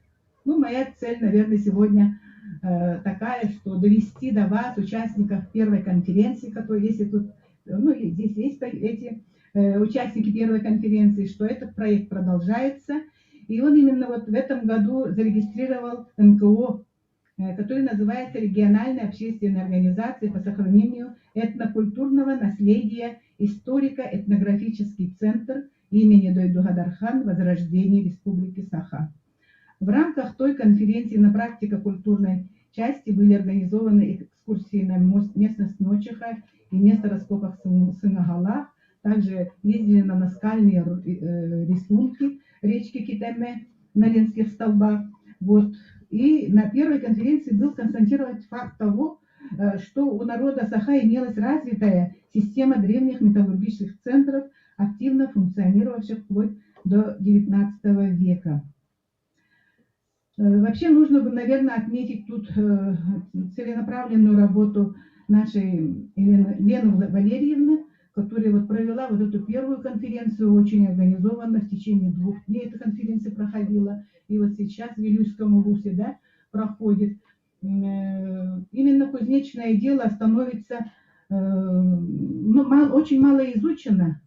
Ну, моя цель, наверное, сегодня такая, что довести до вас, участников первой конференции, которые, если тут, ну, здесь есть эти участники первой конференции, что этот проект продолжается. И он именно вот в этом году зарегистрировал НКО, который называется «Региональная общественная организация по сохранению этнокультурного наследия историко-этнографический центр имени Дойду-Гадархан «Возрождение Республики Саха». В рамках той конференции на практико-культурной части были организованы экскурсии на местность Ночаха и место раскопок в Сынагалах. Также ездили на наскальные рисунки речки Китаме на Ленских столбах. Вот. И на первой конференции был констатирован факт того, что у народа Саха имелась развитая система древних металлургических центров, активно функционировавших вплоть до XIX века. Вообще нужно бы, наверное, отметить тут целенаправленную работу нашей Лены Валерьевны, которая вот провела вот эту первую конференцию, очень организованно, в течение 2 дней эта конференция проходила, и вот сейчас в Вилюйском улусе, да, проходит. Именно кузнечное дело становится очень мало изучено,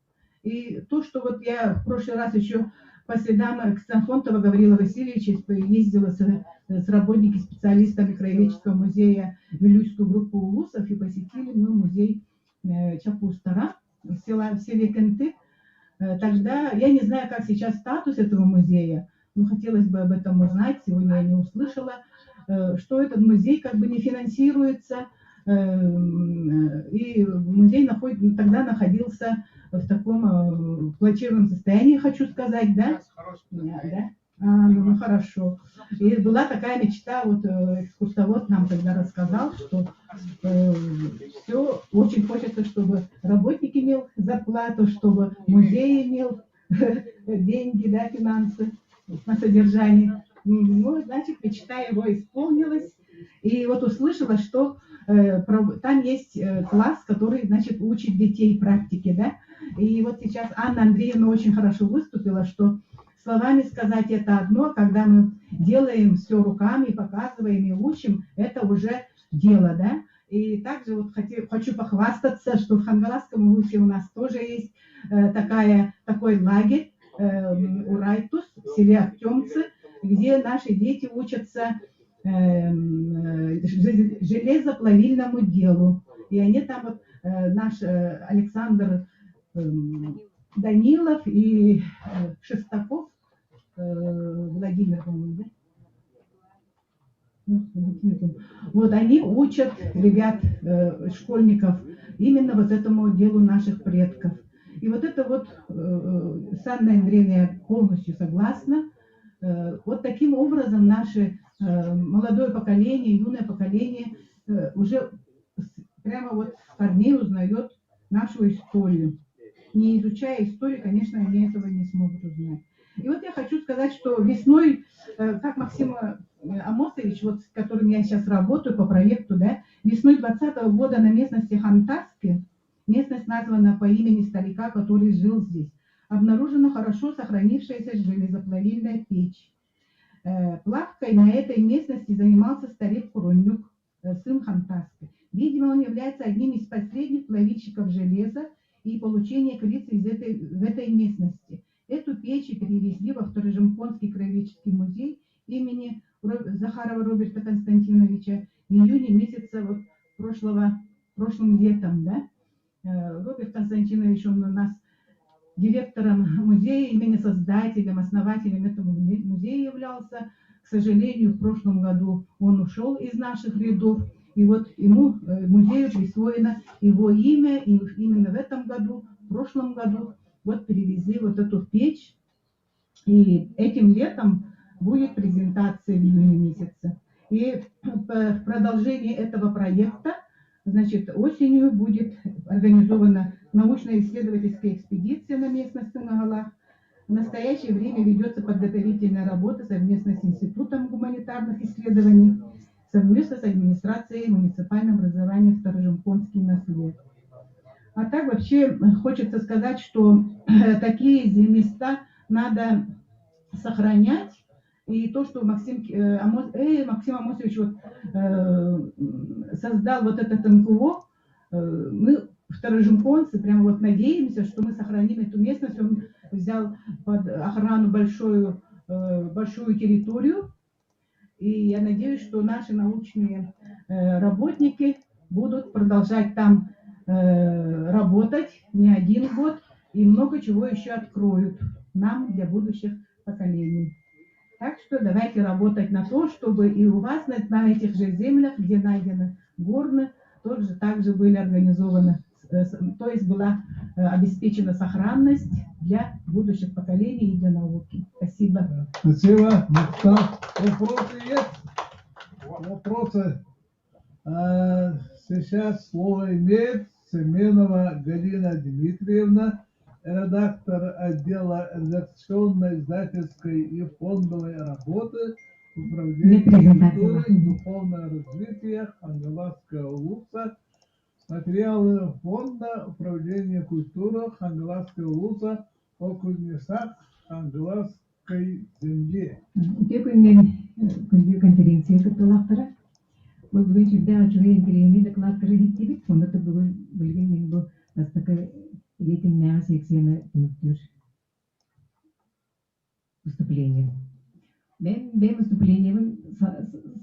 и то, что вот я в прошлый раз еще по следам Ксанфонтова Гаврила Васильевича ездила с работниками, специалистами Краеведческого музея в Вилюйскую группу улусов, и посетили мы музей Чапустара в селе Кенты. Тогда я не знаю, как сейчас статус этого музея, но хотелось бы об этом узнать. Сегодня я не услышала, что этот музей как бы не финансируется, и музей тогда находился в таком плачевном состоянии, хочу сказать, да? Да? Ну хорошо. И была такая мечта, вот экскурсовод нам тогда рассказал, что все очень хочется, чтобы работник имел зарплату, чтобы музей имел деньги, да, финансы на содержание. Ну, значит, мечта его исполнилась. И вот услышала, что там есть класс, который, значит, учит детей практике, да. И вот сейчас Анна Андреевна очень хорошо выступила, что словами сказать это одно, когда мы делаем все руками, показываем и учим, это уже дело, да. И также вот хочу похвастаться, что в Хангаласском улусе у нас тоже есть такой лагерь Урайтус в селе Актемцы, где наши дети учатся железоплавильному делу. И они там вот, наш Александр Данилов и Шестаков, Владимир, по-моему, да? Вот они учат ребят, школьников, именно вот этому делу наших предков. И вот это вот с Анной Андреевной я полностью согласна. Вот таким образом наше молодое поколение, юное поколение уже прямо вот с корней узнает нашу историю. Не изучая историю, конечно, они этого не смогут узнать. И вот я хочу сказать, что весной, как Максим Амосович, вот, с которым я сейчас работаю по проекту, да, весной 2020 года на местности Хантарске, местность названа по имени старика, который жил здесь, обнаружена хорошо сохранившаяся железоплавильная печь. Плавкой на этой местности занимался старик Куронюк. сын Хантаска. Видимо, он является одним из последних плавильщиков железа и получения крицы в этой местности. Эту печь перевезли во Второжемпонский краеведческий музей имени Захарова Роберта Константиновича в июне месяце вот прошлым летом, да. Роберт Константинович, он у нас директором музея, именно создателем, основателем этого музея являлся. К сожалению, в прошлом году он ушел из наших рядов, и вот ему, музею, присвоено его имя, и именно в этом году, в прошлом году, вот перевезли вот эту печь, и этим летом будет презентация в июне месяце. И в продолжении этого проекта, значит, осенью будет организована научно-исследовательская экспедиция на местность Сынагалах. В настоящее время ведется подготовительная работа совместно с Институтом гуманитарных исследований, совместно с администрацией муниципального образования Второжемпонский наслед. А так вообще хочется сказать, что такие места надо сохранять. И то, что Максим Амосович вот, создал вот этот МКО, мы, второжемпонцы, прямо вот надеемся, что мы сохраним эту местность. Он взял под охрану большую территорию. И я надеюсь, что наши научные работники будут продолжать там работать не один год и много чего еще откроют нам для будущих поколений. Так что давайте работать на то, чтобы и у вас на этих же землях, где найдены горны, также были организованы, то есть была обеспечена сохранность для будущих поколений и для науки. Спасибо. Спасибо. Вопросы есть? Вопросы? Сейчас слово имеет Семенова Галина Дмитриевна, редактор отдела редакционно-издательской и фондовой работы Управления культуры и духовного развития Хангаласского улуса. Материалы фонда Управления культуры Хангаласского улуса округ Несак Хангаласской земле. Конференция каталахтара. Мы бүгін жүрді ажуы енгіреме докладтары еттебек, сонда да бүгін білген мен бұл бастықы рейтинг мәға сексені үміттер выступление. Мен выступлением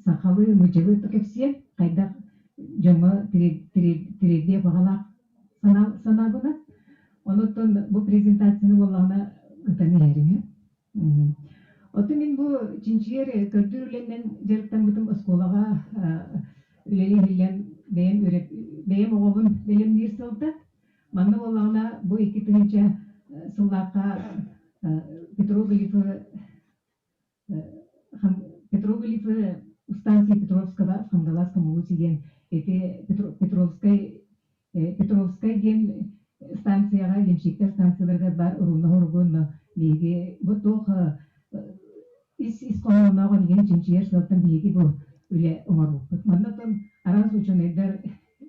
сақалы мүчегі тұқып все, қайда жоңы тірерде бағалақ санабына. Онытын бұл презентацияны болағына ғытаны әріңе. Оты мен бұл чинчиер көрдүрүленен жарықтан бұтым осколаға үлелі бәйім оғабын бәлем нер сылды. Манны олағына бұл екі түнінші сыллаққа Петроглифы станции Петровского в Хангаласском улусе ден. Это Петровская ден станцияға, лемшектер станцияларға бар ұруына ұрғын бейге. Бұл тоғы İskoğlu'na деген чинчиер сылттан бейге бұл үлі оңар бұқпыт. Мандатын араз үшін әйдер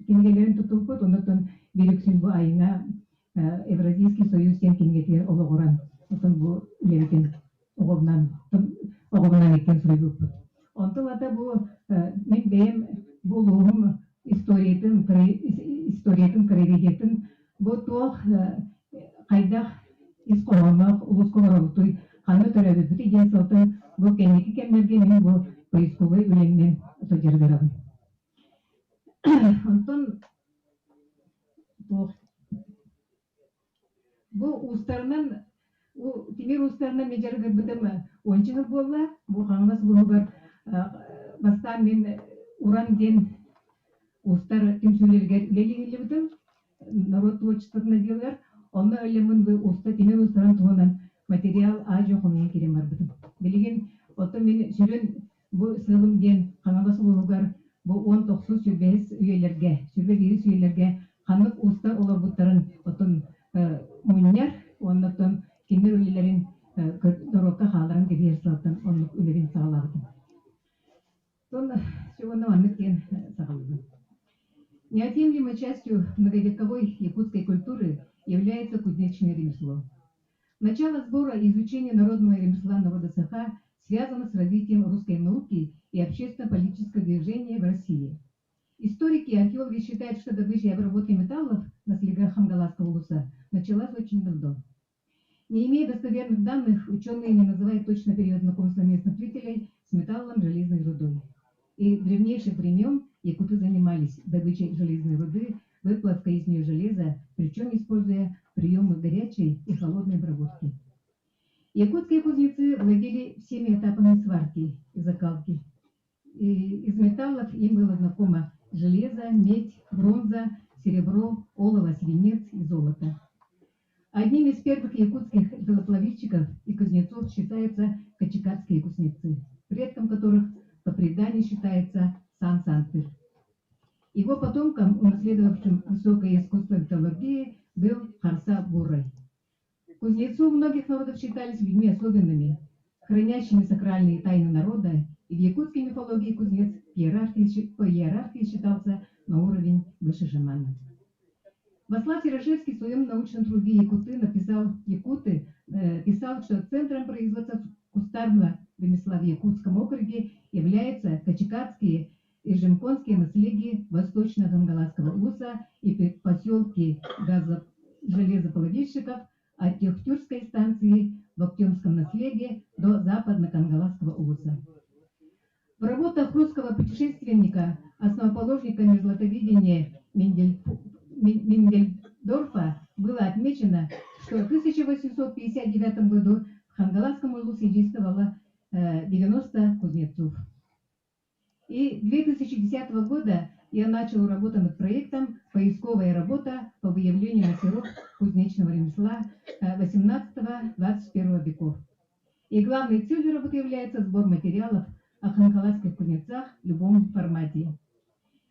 кенегелерін тұтылпыт, онытын беріксін бұл айына Евразийский союз кен кенегетер олы құран. Отын бұл үлерген оғымнан екен сұрай бұқпыт. Онтын ата бұл мен бәйім бұл ұғым историятын кіререгетін бұл тоқ қайдақ İskoğlu'на ұлыс көмір Ханны төрәбі бүті ген сылтын бұл кәнекі кәмерген мен бұл поисковый үленмен ұтыдердерім. Онтын бұл ұстарынан, темір ұстарынан мен жарғыр бұдым 10 жыл болла. Бұл қаңлас бұл бар бастан мен уран ден ұстар темсөлерге лелегелі бұдым. Народ творчествотына делер. Онна өлемін бұл ұста темір ұстаран туғынан материал ажо хомын керем бар бутум. Билеген отто мен сүрен бу сылым ден каңалас улугар бу 19 сүрбес үйелерге, сүрбе бери үйелерге ханлык уста олар буттарын отун муньяр, оннотон кемер үйлерин дорокка халарын кедер салтын онлук үйлерин сагалабытым. Тон сегодня аннык кен сагалыбын. Неотъемлемой частью многовековой якутской культуры является кузнечное ремесло. Начало сбора и изучения народного ремесла народа Саха связано с развитием русской науки и общественно-политического движения в России. Историки и археологи считают, что добыча и обработка металлов на слегах Хангаласского улуса началась очень давно. Не имея достоверных данных, ученые не называют точно период знакомства местных жителей с металлом железной рудой. И в древнейших времен якуты занимались добычей железной руды, выплавкой из нее железа, причем используя приемы горячей и холодной обработки. Якутские кузнецы владели всеми этапами сварки и закалки. И из металлов им было знакомо железо, медь, бронза, серебро, олово, свинец и золото. Одним из первых якутских золоплавильщиков и кузнецов считаются качекадские кузнецы, предком которых по преданию считается Сан Санпир. Его потомком, унаследовавшим высокое искусство металлургии, был Харса Бурай. Кузнецы у многих народов считались людьми особенными, хранящими сакральные тайны народа, и в якутской мифологии кузнец по иерархии считался на уровень выше шамана. Васлав Серошевский в своем научном труде «Якуты» писал, что центром производства кустарного ремесла в Якутском округе являются качекадские и жемконские наследия восточно-хангаласского улуса и поселки железоплавильщиков от Тюркской станции в Актемском наследии до западно-кангаласского улуса. В работах русского путешественника, основоположника золотоведения Мингельдорфа было отмечено, что в 1859 году в Хангаласском улусе действовало 90 кузнецов. И 2010 года я начал работу над проектом «Поисковая работа по выявлению мастеров кузнечного ремесла 18-21 веков». И главной целью работы является сбор материалов о хангаласских кузнецах в любом формате.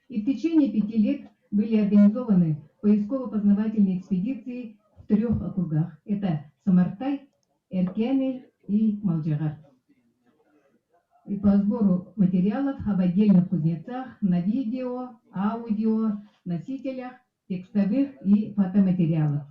И в течение 5 лет были организованы поисково-познавательные экспедиции в 3 округах. Это Самартай, Эркенель и Малджагар. И по сбору материалов об отдельных кузнецах на видео, аудио, носителях, текстовых и фотоматериалов.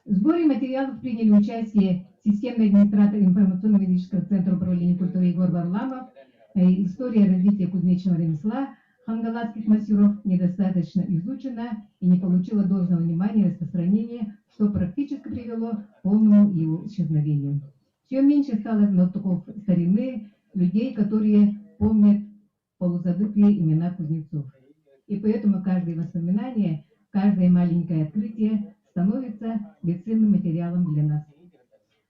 В сборе материалов приняли участие системный администратор информационно-методического центра управления культуры Егор Варламов. История развития кузнечного ремесла хангаласских мастеров недостаточно изучена и не получила должного внимания и распространения, что практически привело к полному его исчезновению. Все меньше стало знатоков старины, людей, которые помнят полузабытые имена кузнецов. И поэтому каждое воспоминание, каждое маленькое открытие становится бесценным материалом для нас.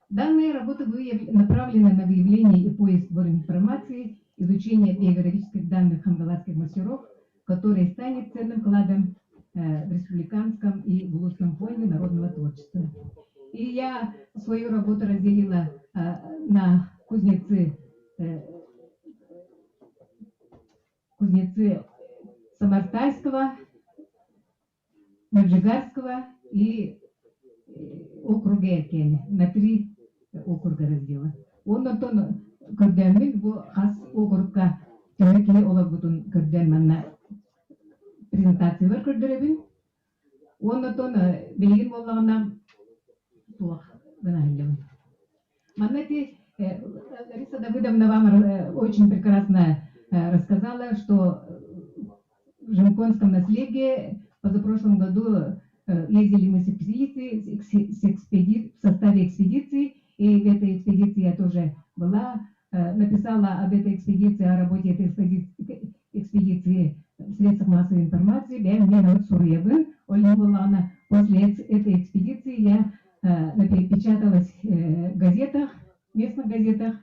Данные работы направлены на выявление и поиск сбора информации, изучение биографических данных хангаласских мастеров, который станет ценным кладом в республиканском и в улусном фонде народного творчества. И я свою работу разделила на кузнецы Самартайского, Маджигарского и округа Эркене. На 3 округа раздела. Ондан тон көрдәнмен бу хас округка тәмәкиле олар бутун көрдән манна презентациялар көрдеребин. Ондан тон белгин боллагына туак гына хәлләбин. Маннати Лариса Давыдовна вам очень прекрасно рассказала, что в Жемконском наследии позапрошлом году ездили мы с экспедицией, в составе экспедиции, и в этой экспедиции я тоже была, написала об этой экспедиции, о работе этой экспедиции в средствах массовой информации. После этой экспедиции я напечаталась в газетах, местных газетах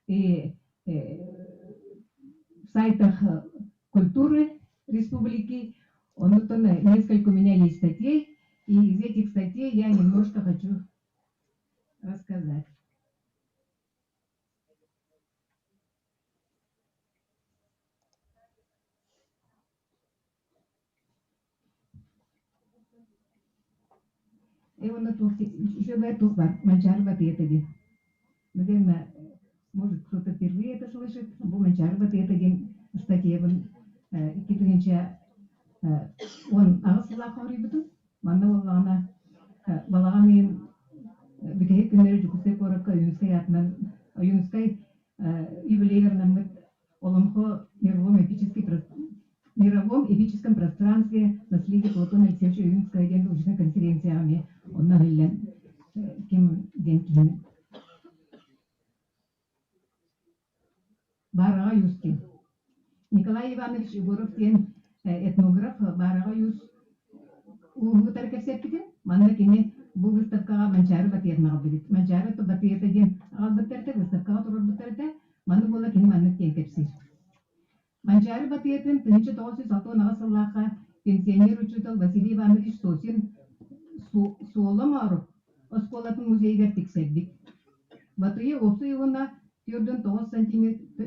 и в сайтах культуры республики. Несколько у меня есть статей, и из этих статей я немножко хочу рассказать. И он еще в эту манчарва петади. Наверное, может кто-то впервые это слышит. Бу манчарва петади статья китунча он асла хорибуту. Манна валана балами бигей кемер жукусе порака юнскай атнан юнскай юбилейернамыт оломхо мировой эпический мировом эпическом пространстве наследия Платона Алексеевича Юринского агента учебной конференциями. Он нагылен кем деньги. Барага Юскин. Николай Иванович Егоров тен этнограф Барага Юс угутар кесеппитин. Манна кини бу выставкага манчары батиятнага билит. Манчары то батията ден албаттерте выставкага турар баттерте. Манна бола кини манна кен кепсир. Манчары батиятын 1906 сыллаха пенсионер учитель Василий Иванович Сосин суоламару осколатын музейгер тиксербит. Батые осу ивона 4-9 сантиметр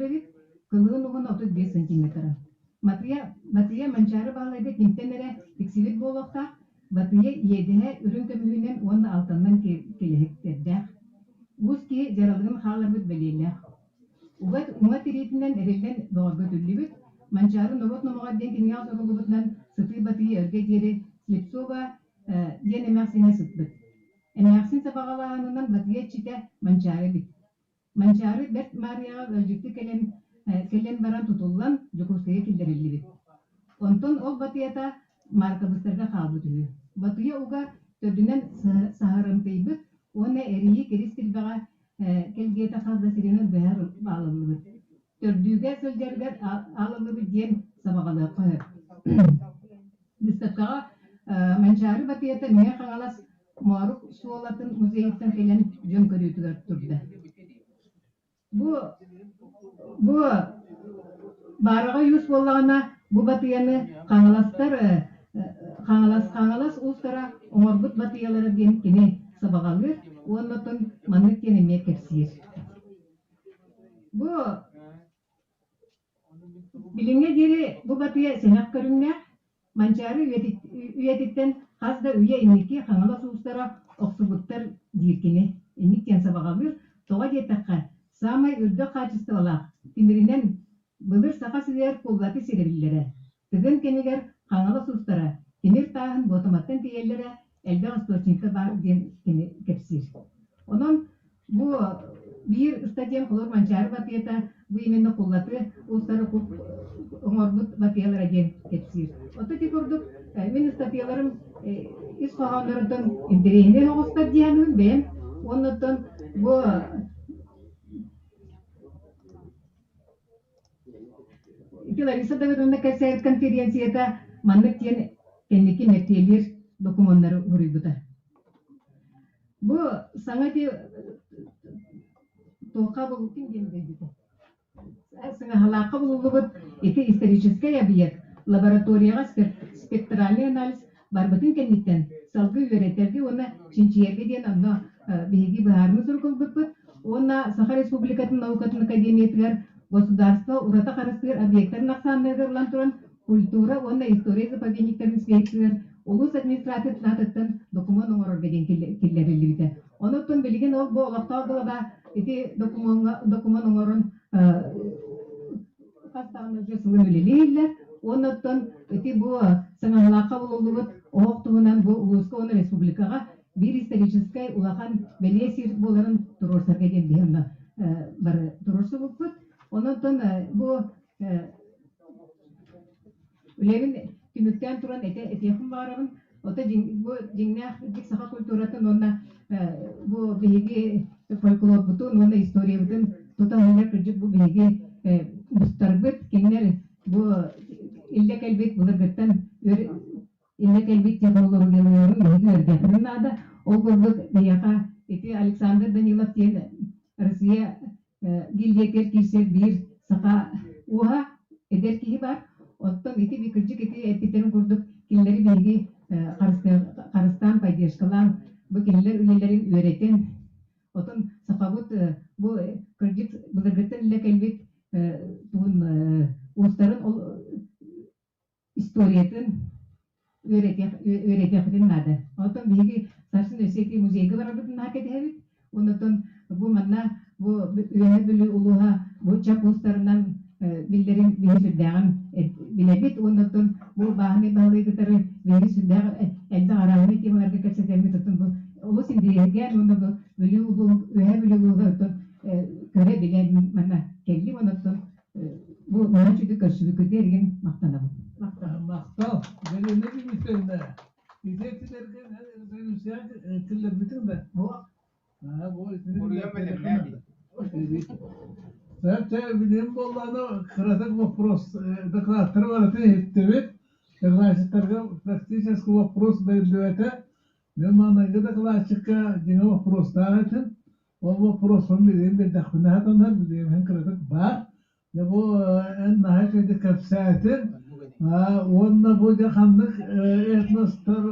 бит, кылын угун 35 сантиметр. Батыя манчары балайды кимтенере тиксибит болохта, батые едеhe үрүн көмүнен 16-нан келехектердер. Узки жаралгын халарбыт белелер. Уга тиритинен эрелен доорго түллүбүт, манчары народ номогаден кингал сорулубутнан сыты батые өрге жери Слепцова ден эмяксине сытбыт. Эмяксин сабагалаанынан батые чите манчары бит. Манчары Берт Марияга өлжүктү келен баран тутуллан Жукуская килдерилибит. Онтон ол батыята маркабыстарга халбытыгы. Батыя уга төдүнен сахарымтыйбыт, оны эрии керистирбага келгета хазда сиренен бәһәр алыныбыт. Төрдүгә сөлдергер алыныбыт ден сабагалы койып. Выставкага манчары батыята мия хаңалас Марук суолатын музейттен келен жөн көрүүтүгөр турду. Бу барага юз боллагана бу батыяны хаңалас устара оңорбут батыялары ден кини сабагалыр, оннотон маннык кенеме кепсир. Бу билинге жери бу батыя сенак көрүнмө, манчары үйетиттен хазда үйе инники хаңалас устара оксубуттар диркини. Инниктен сабагалыр, тога детакка самай үрдө качестволак тимиринен былыр сака сидер куллаты сиребиллере. Тыгын кенигер хаңалас устара тимир тагын ботоматтан тиеллере элбе источникка бар ден кепсир. Онон бу бир стадиям колор манчары батыята бу именно куллаты устара оңорбут батыялары ден кепсир. Ототи курдук мен статьяларым ис каганлардан интерейне огостар диянын бен оннотон бу Лариса Давыдовна кәсәр конференцияда маннык тен кенники мектейлер документлары бурыйбыта. Бу саңа ди тока бу ким дендеди. Саңа халакы булубут эти исторический объект лабораторияга спектральный анализ барбытын кенниттен салгы үйрәтерди оны чинчиерге ден анна биги баарны сургылбыт. Оны Саха Республикатын наукатын академиятыгар государство урата карастыр объекттарын аксанныргар улантуран культура, оны история заповедниктерин спектр, улус административ натыттан документ оңорор беден киллерилибите. Онуттан билген ол бу олакталгылаба эти документ оңорун кастаганы жесылын билелейлер. Онуттан эти бу саңалака болулубут октугунан бу улуска оны республикага бир исторический улахан белесир боларын турорсарга ден бирна бар турорсу болпут. Онуттан бу үлевин түмүктен туран этехим барабын. Ота бу жиңнах дик саха культуратын онна бу биги фольклор бутун онна история бутун тоталыйлар кыржык бу биги бустарбыт кинер бу илде келбит булыргыттан илде келбит технологияларын биги өрдәтнада ол көрдүк бияка эти Александр Данилов тен Россия гильдетер кирсе бир саха уха эдер кихи бар. Оттон ити бикыржык ити эпитерин курдук кинлери биги Карыстан пайдешкалан бу кинлер үйлерин үйрөтен. Отон сафабут бу кыржык булыргыттан иле келбит туун устарын историятын үйрөтехтен нада. Отон биги Сарсын Осетия музейге барабытын хакетебит. Онотон бу манна бу үйрөнө билүү улуга бу чап устарынан биллерин бирисидаган билебит. Онотон бу бааны балыгытары бирисидаган элде арагын темерге кесетеми тотун бу улус индиреген онда бу билүү улуга көре билен манна келли. Онотон бу мачыгы көрсүбүкө деген мактанабын. Мактал. Бeni ne bilmişsin de. İzleyicilerge benim siyah tiller bütün de. Bu Zaten bilim bollarına kıratık вопрос. Докладтар var ettiği. Докладчиктарга практически вопрос берилбете. Мен манайга докладчикка деген вопростар айтын. Ол вопростун билем бен дахнатанар билем hen kıratık бар. Ya bu en nihayetinde kapsaytın. Onunla bu jahanlık etnostar,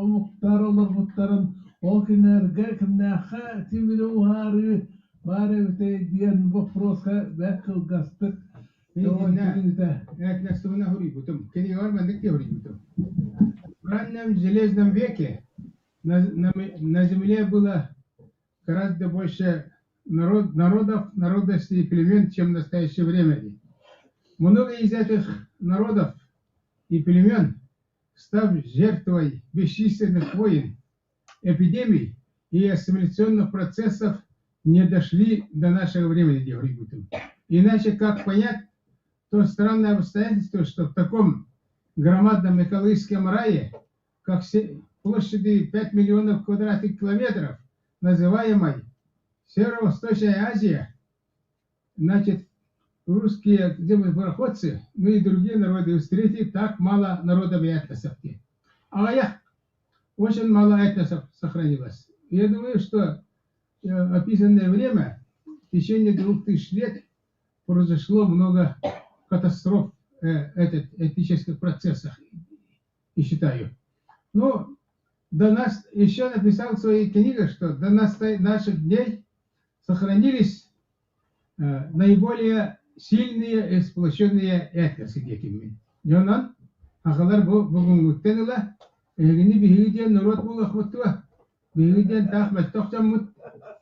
omuktar olur mutların o kinerge kimnaha timili uharı bari öte diyen vопроска bekıl gastık. Это на Хурибутом. Кени Орман дикти Хурибутом. В раннем железном веке на земле было гораздо больше народов, народностей и племен, чем в настоящее время. Много из этих народов и племен, став жертвой бесчисленных войн, эпидемий и ассимиляционных процессов, не дошли до нашего времени, где Хурибутом. Иначе как понять то странное обстоятельство, что в таком громадном экологическом рае, как площади 5 миллионов квадратных километров, называемой Северо-Восточная Азия, значит, русские землепроходцы, ну и другие народы встретили так мало народов и этносов. А очень мало этносов сохранилось. Я думаю, что описанное время, в течение 2000 лет, произошло много катастроф этнических процессах, и считаю. Но до нас еще написал в своей книге, что до наших дней сохранились наиболее сильные и сплоченные этносы декими. Jonан, ақалар бүгінгіттен ұла, егіні бейгіден нұрот бұл ақмыттыва, бейгіден тақмет тоқтамыт,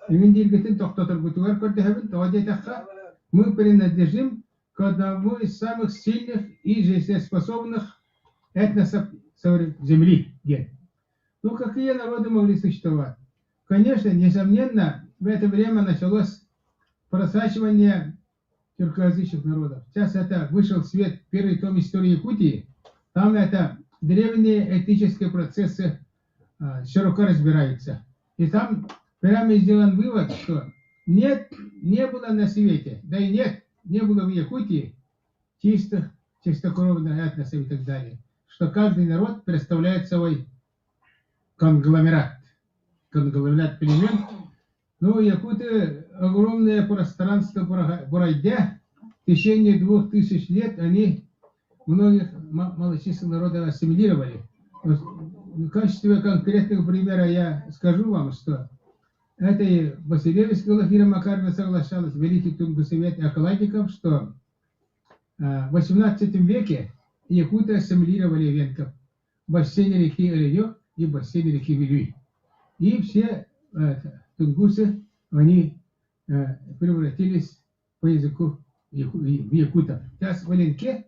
егін дергетін тоқтатыр бұтығар көрді әбін, тоғадай таққа, мы принадлежим к одному из самых сильных и жизнеспособных этносов Земли. Ну, какие народы могли существовать? Конечно, несомненно, в это время началось просачивание тюркоязычных народов. Сейчас это вышел в свет первый том истории Якутии. Там это древние этнические процессы широко разбираются. И там прямо сделан вывод, что не было на свете, да и не было в Якутии чистокровных этносов и так далее. Что каждый народ представляет собой конгломерат племен. Ну, якуты огромное пространство пройдя, в течение 2000 лет они многих малочисленных народов ассимилировали. В качестве конкретного примера я скажу вам, что это и Василевская Глафира Макаровна соглашалась, Великий Тунгусовет окладников, что в 18 веке якуты ассимилировали венков в бассейне реки Эльё и в бассейне реки Вилюй. И все тунгусы, они превратились по языку в якутов. Сейчас в Оленке,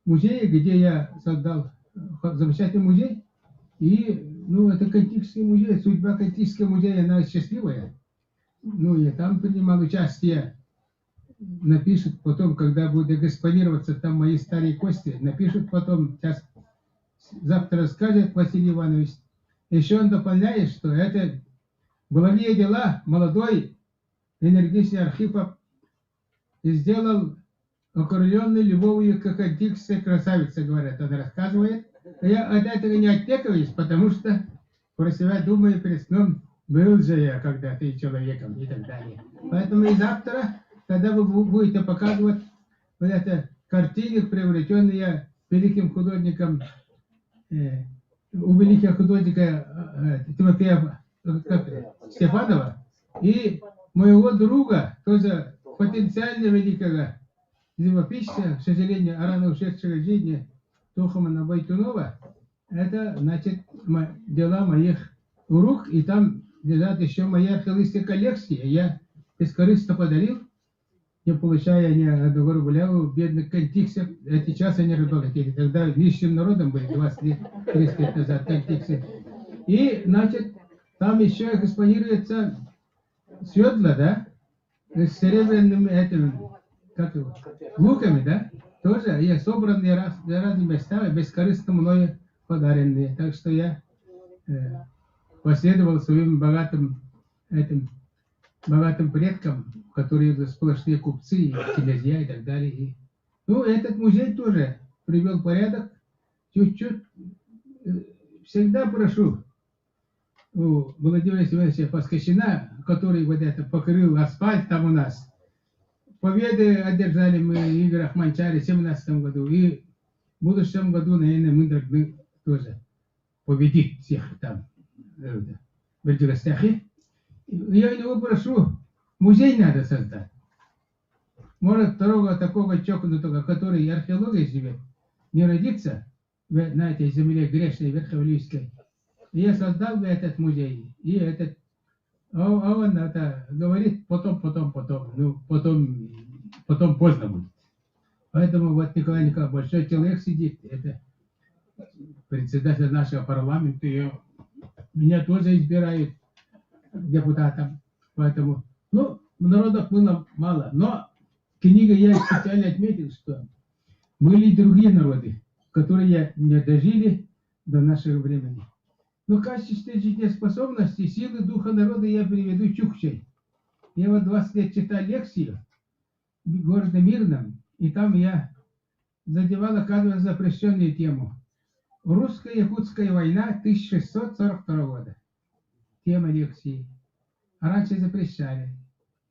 музее, где я создал замечательный музей, и, ну, это Кантический музей, судьба Кантического музея, она счастливая. Ну, я там принимал участие, напишут потом, когда будет экспонироваться там мои старые кости, напишут потом, сейчас, завтра скажет Василий Иванович. Еще он дополняет, что это благие дела молодой энергичный Архипов и сделал окрыленный любовью к антикской красавице, говорят, он рассказывает. Я от этого не оттекаюсь, потому что про себя думаю перед сном, был же я когда-то и человеком и так далее. Поэтому и завтра, когда вы будете показывать вот это картины, приобретенные великим художником, у великого художника Тимофея Степанова и моего друга, тоже потенциально великого живописца, к сожалению, рано ушедшего из жизни, Тухмана Байтунова, это, значит, дела моих рук, и там лежат еще мои археологические коллекции. Я бескорыстно подарил, не получая ни одного рубля у бедных кантиксов. Эти час они разбогатели. Тогда нищим народом были 20 лет, 30 лет назад кантиксы. И, значит, там еще экспонируется седла, да, с серебряным этим как его, луками, да, тоже я собран разные места, бескорыстно мною подаренные. Так что я последовал своим богатым предкам, которые сплошные купцы, и князья и так далее. И, ну, этот музей тоже привел порядок. Чуть-чуть всегда прошу у Владимира Семеновича Паскащина, который вот это покрыл асфальт там у нас. Победы одержали мы в играх Манчари в 2017 году. И в будущем году, наверное, мы должны тоже победить всех там в гостях. Я у него прошу, музей надо создать. Может, такого чокнутого, который археологией живет, не родится на этой земле грешной верховлийской. Я создал бы этот музей. И этот, он это говорит потом. Ну, потом поздно будет. Поэтому вот Николай Николаевич, большой человек сидит. Это председатель нашего парламента. И меня тоже избирают депутатом. Поэтому, ну, народов было мало. Но книга я специально отметил, что были и другие народы, которые не дожили до нашего времени. Но в качестве жизнеспособности, силы духа народа я приведу чукчей. Я вот 20 лет читал лекцию в городе Мирном, и там я задевал, оказывается, запрещенную тему. Русско-якутская война 1642 года. Тема лекции. А раньше запрещали.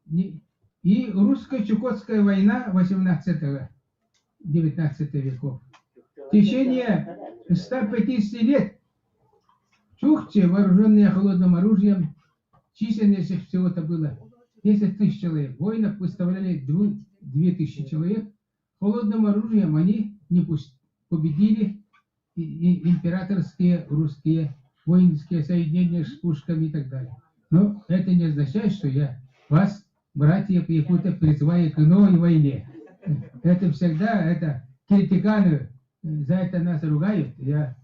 И русско-чукотская война 18-19 веков. В течение 150 лет чукчи, вооруженные холодным оружием, численность их всего-то было 10 тысяч человек. Воинов выставляли 2000 человек. Холодным оружием они не победили и императорские русские воинские соединения с пушками и так далее. Но это не означает, что я вас, братья якутов, призываю к новой войне. Это всегда, это критиканы за это нас ругают. Я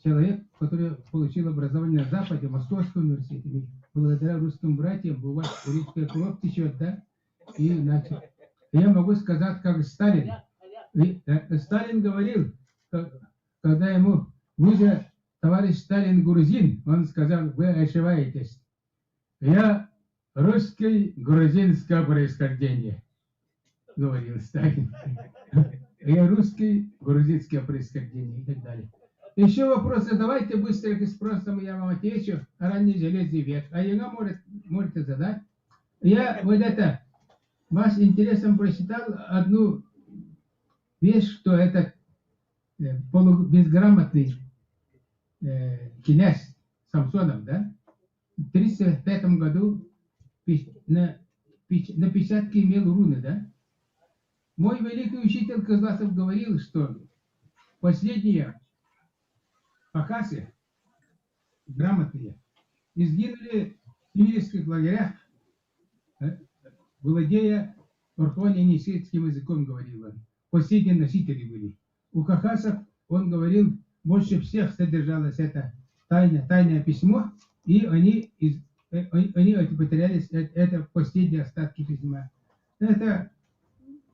человек, который получил образование на Западе, в Московском университете. Благодаря русским братьям у вас русская кровь течет, да? И, значит, я могу сказать, как Сталин. И, Сталин говорил, когда ему, вы же, товарищ Сталин, грузин, он сказал, вы ошибаетесь. Я русский грузинского происхождения, говорил Сталин. Я русский грузинского происхождения и так далее. Еще вопросы давайте быстренько спросом, я вам отвечу. Ранний железный век. А его можете задать. Я вот это вас интересом прочитал одну вещь, что этот полубезграмотный князь Самсонов, да, в 1935 году на печатке имел руны, да. Мой великий учитель Козласов говорил, что последние Хакасы, грамотные, изгинули в сибирских лагерях, владея орхоне-несецким языком, говорил он. Последние носители были. У хакасов, он говорил, больше всех содержалось это тайное письмо, и они потерялись, это последние остатки письма. Это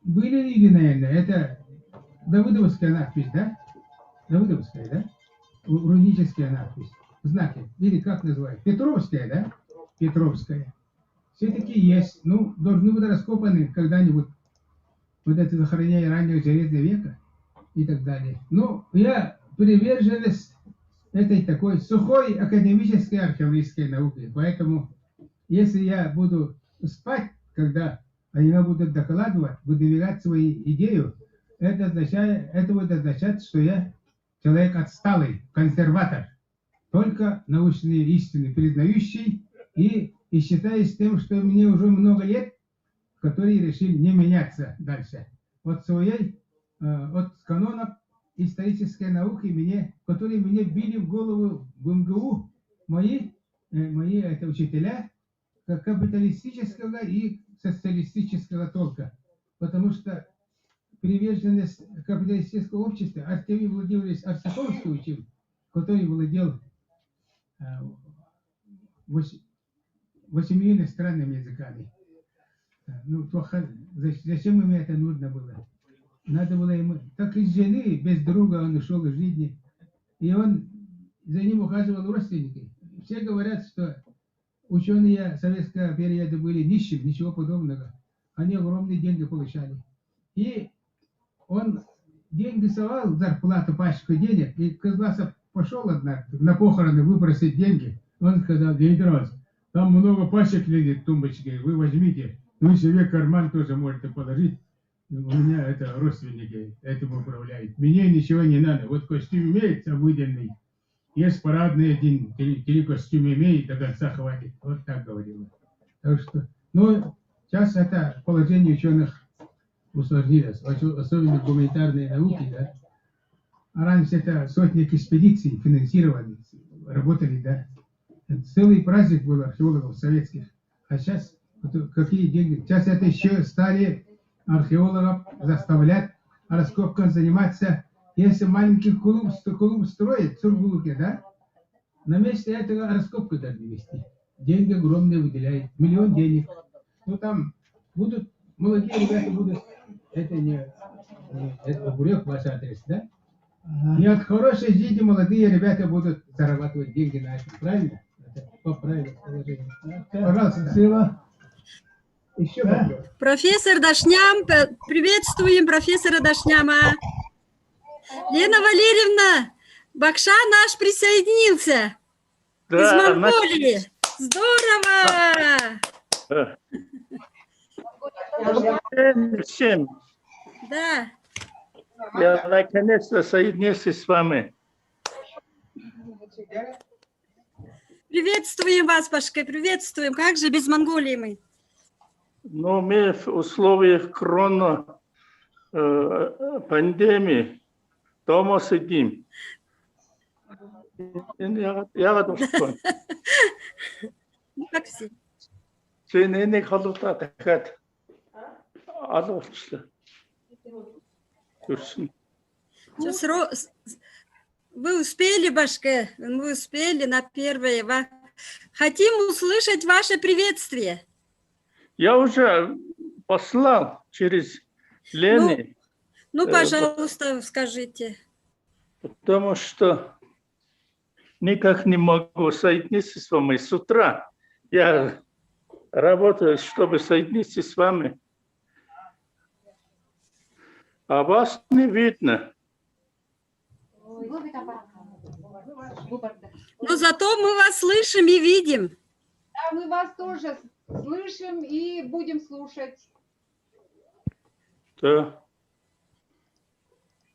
были или, наверное, это Давыдовская надпись, да? Давыдовская, да? Руническая надпись, знаки, или как называют, Петровская, да? Петровская. Все-таки есть, ну, должны быть раскопаны когда-нибудь вот это захоронение раннего железного века и так далее. Ну, я приверженец этой такой сухой академической археологической науки, поэтому, если я буду спать, когда они будут докладывать, выдвигать свою идею, это будет означать, что я человек отсталый, консерватор, только научные истины признающий и считаясь тем, что мне уже много лет, которые решили не меняться дальше. От канонов исторической науки, которые мне били в голову в МГУ, мои это учителя капиталистического и социалистического толка. Потому что приверженность капиталистического общества Артемий Владимирович Арсаковский учил, который владел 8 иностранными языками. Ну, зачем ему это нужно было? Надо было ему... Так из жены, без друга он ушел из жизни. И он за ним ухаживал родственники. Все говорят, что ученые советского периода были нищими, ничего подобного. Они огромные деньги получали. И он деньги совал, зарплату, пачку денег, и Козласов пошел однажды на похороны выпросить деньги. Он сказал: Гейдрос, там много пачек лежит в тумбочке, вы возьмите. Ну, себе карман тоже можете положить. У меня это родственники этим управляют. Мне ничего не надо. Вот костюм имеется обыденный. Есть парадный один, три костюма имеет, до конца хватит. Вот так говорил. Так что, ну, сейчас это положение ученых усложнилось, особенно гуманитарные науки, да. А раньше это сотни экспедиций финансировали, работали, да. Это целый праздник был археологов советских. А сейчас какие деньги? Сейчас это еще стали археологов заставлять раскопкой заниматься. Если маленький клуб строит в Сургуте, да, на месте этого раскопку должны вести. Деньги огромные выделяют, миллион денег. Ну там будут, молодые ребята будут, это не это бурек ваш адрес, да? Не от хорошей жизни молодые ребята будут зарабатывать деньги на это, правильно? Это по правильному положению. Пожалуйста. Спасибо. Еще вопрос. Профессор Дашням, приветствуем профессора Дашняма. Лена Валерьевна, Бакша наш присоединился из Монголии. Здорово! Всем. Да. Я наконец-то соединился с вами. Приветствуем вас, Пашка, приветствуем. Как же без Монголии мы? Но мы в условиях пандемии дома сидим. Я готов. Как все. Сен халута дахиад алуулчлаа. Вы успели, Башка, вы успели на первое. Хотим услышать ваше приветствие. Я уже послал через Лены. Ну, пожалуйста, скажите. Потому что никак не могу соединиться с вами с утра. Я работаю, чтобы соединиться с вами. А вас не видно. Но зато мы вас слышим и видим. Да, мы вас тоже слышим и будем слушать. Да.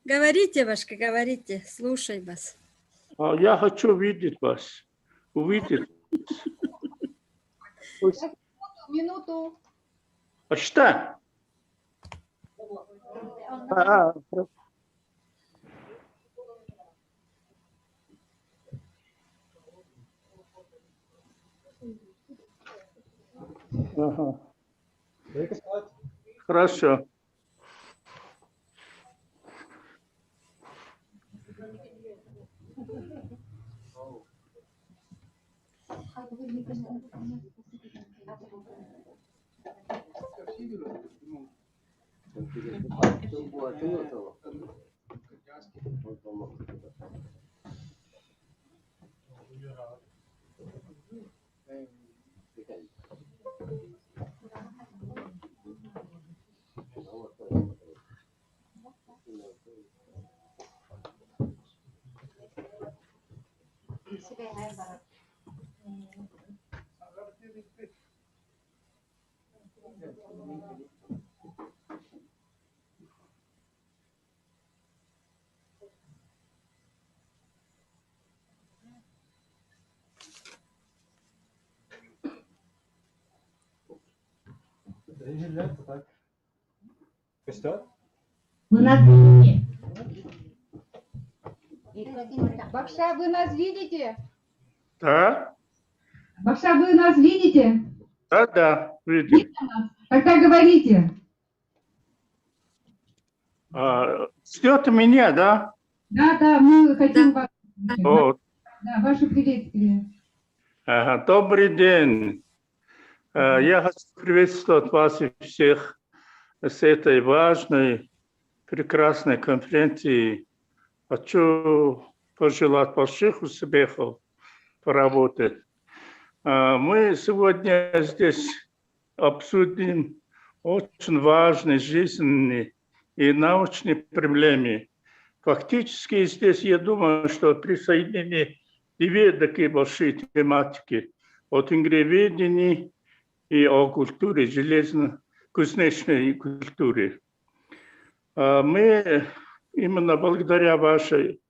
Говорите, Вашка, говорите, слушай вас. Я хочу видеть вас, увидеть. Минуту. А что? Ага. Хорошо. Что? Вы нас видите? Бакша, вы нас видите? Да? Бакша, вы нас видите? Да, видим. Тогда говорите. Ждет меня, да? Да, мы хотим вас. О, Да, ваше приветствие. добрый день. Я хочу приветствовать вас и всех с этой важной, прекрасной конференции. Хочу пожелать больших успехов поработать. Мы сегодня здесь обсудим очень важные жизненные и научные проблемы. Фактически здесь, я думаю, что присоединены две такие большие тематики. О тингреведении и о культуре, железно-кузнечной культуре. Мы именно благодаря вашей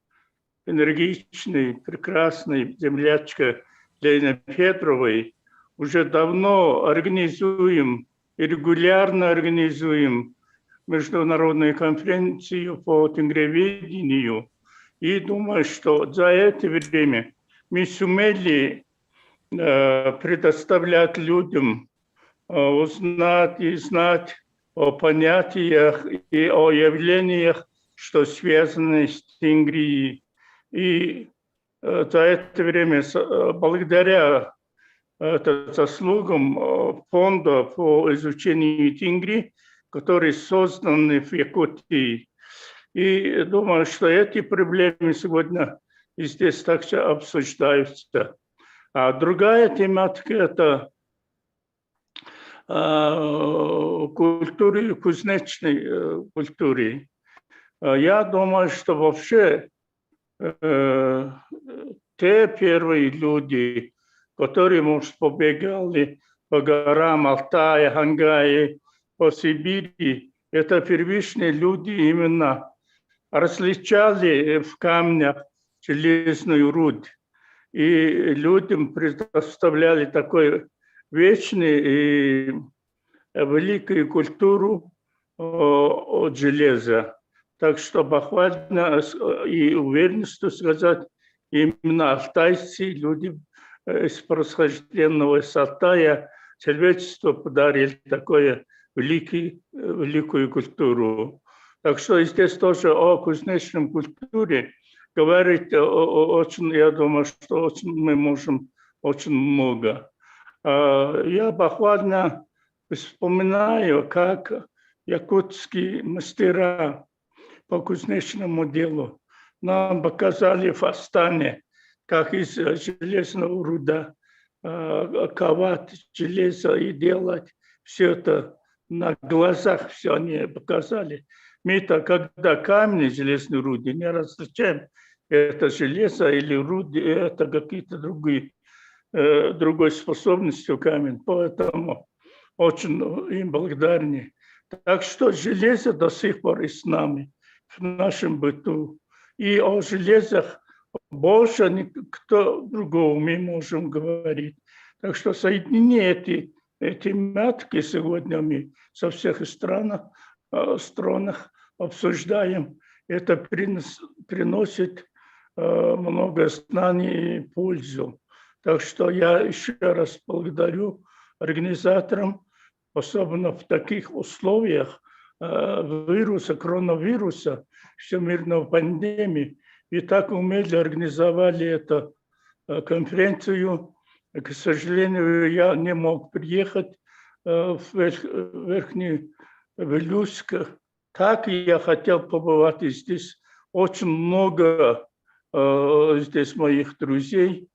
энергичной, прекрасной землячке Лене Петровой уже давно организуем и регулярно организуем международную конференцию по тингреведению. И думаю, что за это время мы сумели предоставлять людям узнать и знать о понятиях и о явлениях, что связаны с Тингрией. И за это время, благодаря заслугам фонда по изучению Тингри, который создан в Якутии. И думаю, что эти проблемы сегодня здесь также обсуждаются. А другая тематика – это культуре, кузнечной культуре. Я думаю, что вообще те первые люди, которые, может, побегали по горам Алтая, Хангая, по Сибири, это первичные люди именно различали в камнях железную руду. И людям предоставляли такой вечную и великую культуру от железа. Так что похвально и уверенностью сказать, именно алтайцы, люди с происхождения с Алтая, человечеству подарили такую великую культуру. Так что здесь тоже о кузнечной культуре говорить очень, я думаю, что очень мы можем очень много. Я буквально вспоминаю, как якутские мастера по кузнечному делу нам показали в Астане, как из железного руда ковать железо и делать все это на глазах, все они показали. Мы-то, когда камни железной руды, не различаем, это железо или руды, это какие-то другой способности камень. Поэтому очень им благодарны. Так что железо до сих пор и с нами, в нашем быту. И о железах больше никто другого мы можем говорить. Так что соединение эти тематики сегодня мы со всех странах обсуждаем. Это приносит много знаний и пользу. Так что я еще раз благодарю организаторам, особенно в таких условиях коронавируса, всемирной пандемии. И так умели организовали эту конференцию. К сожалению, я не мог приехать в Верхний Вилюйск. Так я хотел побывать здесь. Очень много здесь моих друзей.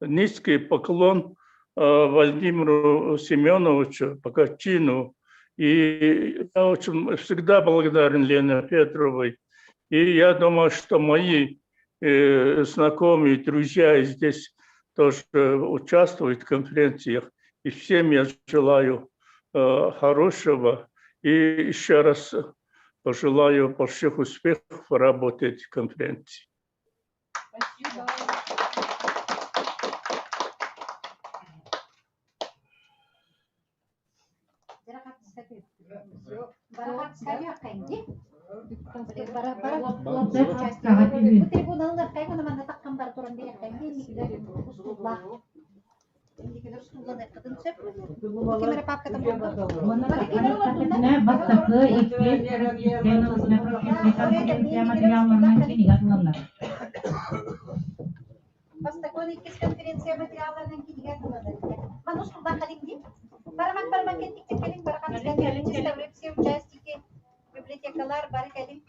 Низкий поклон Владимиру Семеновичу Покатчину. И я очень всегда благодарен Лене Петровой. И я думаю, что мои знакомые, друзья здесь тоже участвуют в конференциях. И всем я желаю хорошего. И еще раз пожелаю больших успехов в работе этой конференции. Спасибо. 12 конференция материалlarının кидигатылады. Манус туда халинди. Парамак кетиктерин баракан все участники библиотекалар бар келин.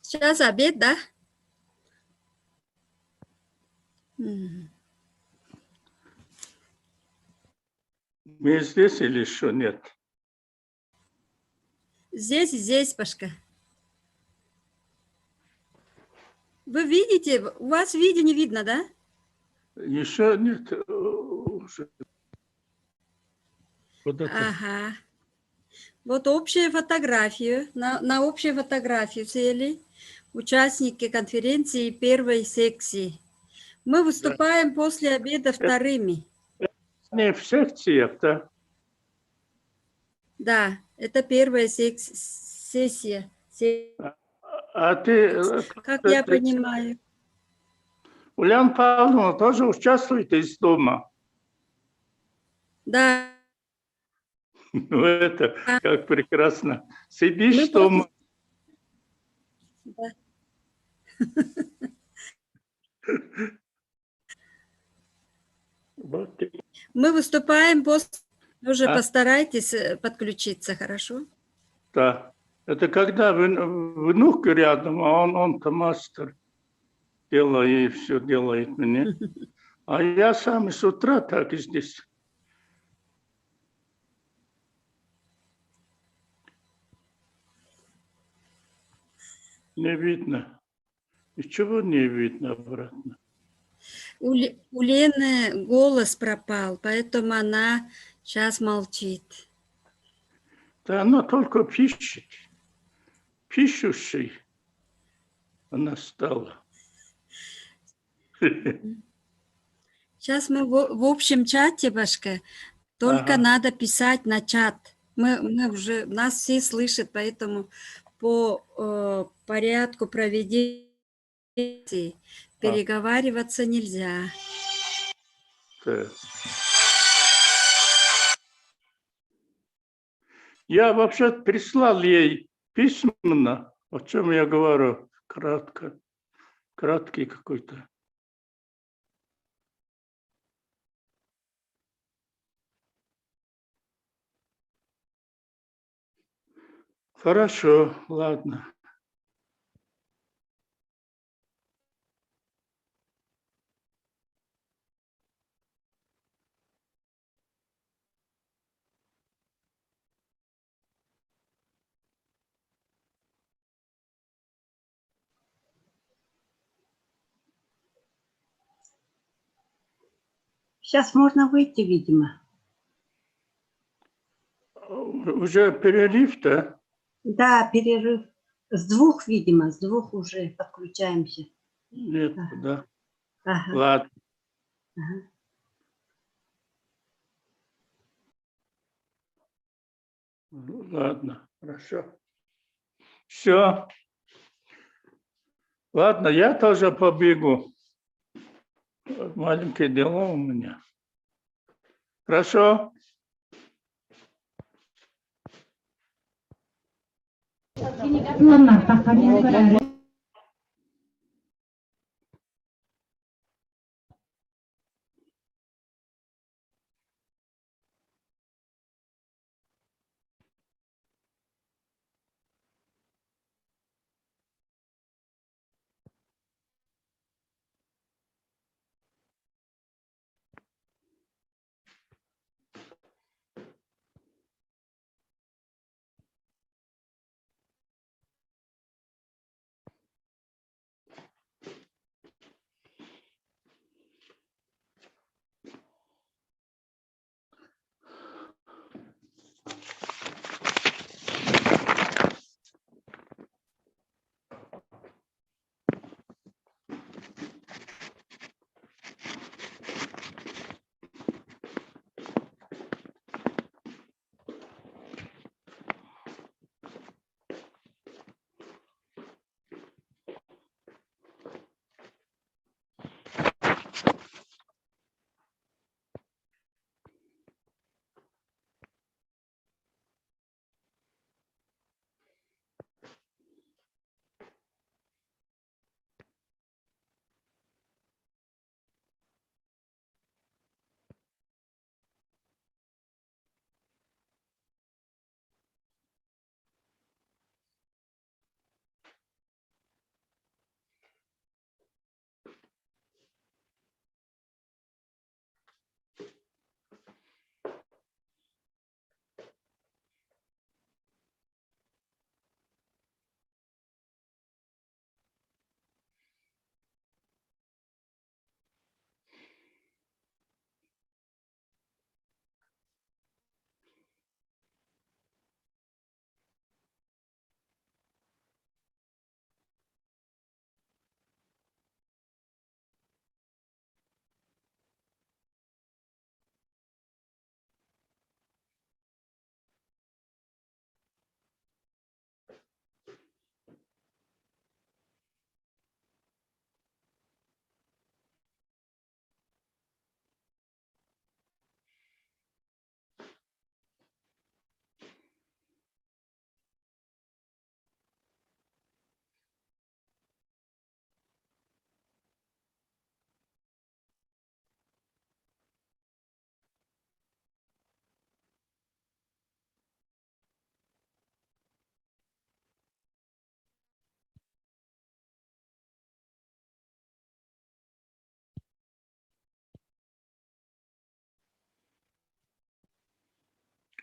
Сейчас обед, да? Мы здесь или еще нет? Здесь, Пашка. Вы видите, у вас видео не видно, да? Еще нет. Уже. Ага. Вот общая фотография. На общей фотографии сели участники конференции первой секции. Мы выступаем после обеда вторыми. Не в секциях, да? Да, это первая сессия. А ты... Как я понимаю. Ульяна Павловна тоже участвует из дома? Да. Ну это как прекрасно. Сидишь дома. Да. Мы выступаем после... Уже постарайтесь подключиться, хорошо? Да. Это когда внук рядом, а он-то мастер. Делает, все делает мне. А я сам с утра так и здесь. Не видно. Ничего не видно обратно. У Лены голос пропал, поэтому она сейчас молчит. Да она только пишет. Пишущей она стала. Сейчас мы в общем чате, Башка, только надо писать на чат. Мы уже, нас все слышат, поэтому по порядку проведения переговариваться нельзя. Я вообще прислал ей письменно, о чем я говорю, краткий какой-то. Хорошо, ладно. Сейчас можно выйти, видимо. Уже перерыв, да? Да, перерыв. С двух, видимо, с двух уже подключаемся. Нет, да. Ага. Ладно. Ага. Ладно, хорошо. Все. Ладно, я тоже побегу. Маленькие дела у меня. Хорошо?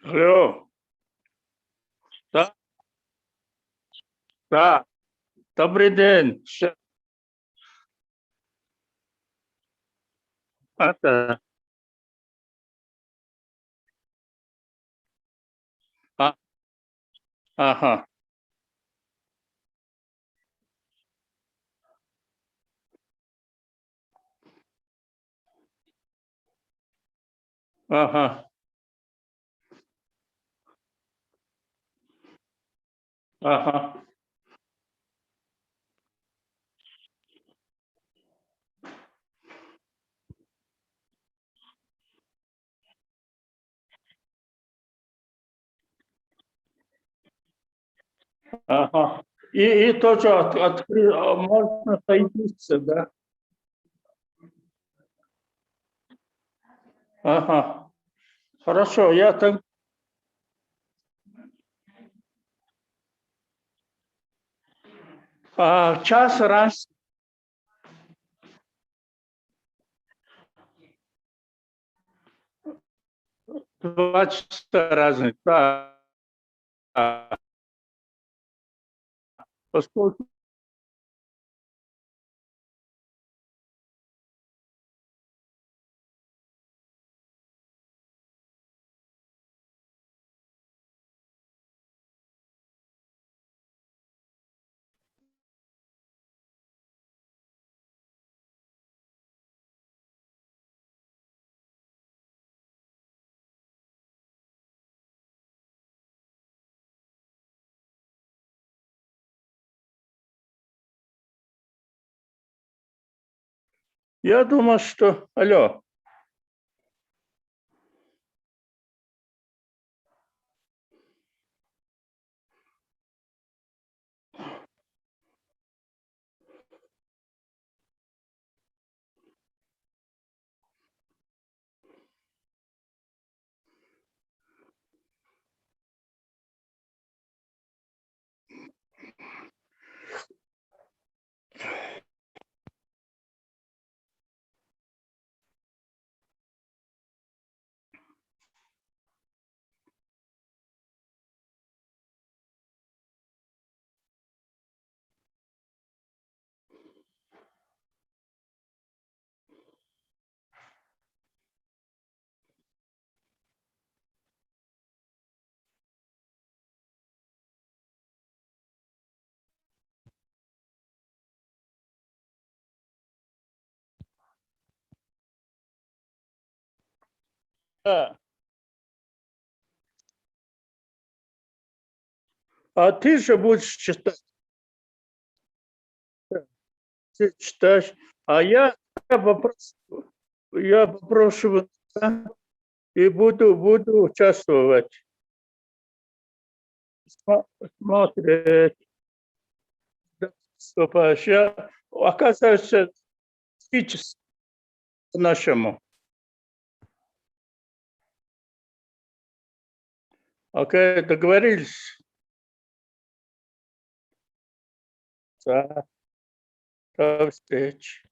Алло. Да. Да. Добрый день. Это. Ага. Ага. Ага. Ага. И тоже можно соединиться, да? Ага. Хорошо, я так... час раз. 2 часа разных, да. Поскольку я думаю, что... Алло. Да. А ты же будешь читать. Ты читаешь. А я попрошу и буду участвовать. Смотреть. Выступаешь. Я, оказывается, физически нашему. Окей, договорились. Да. До встречи.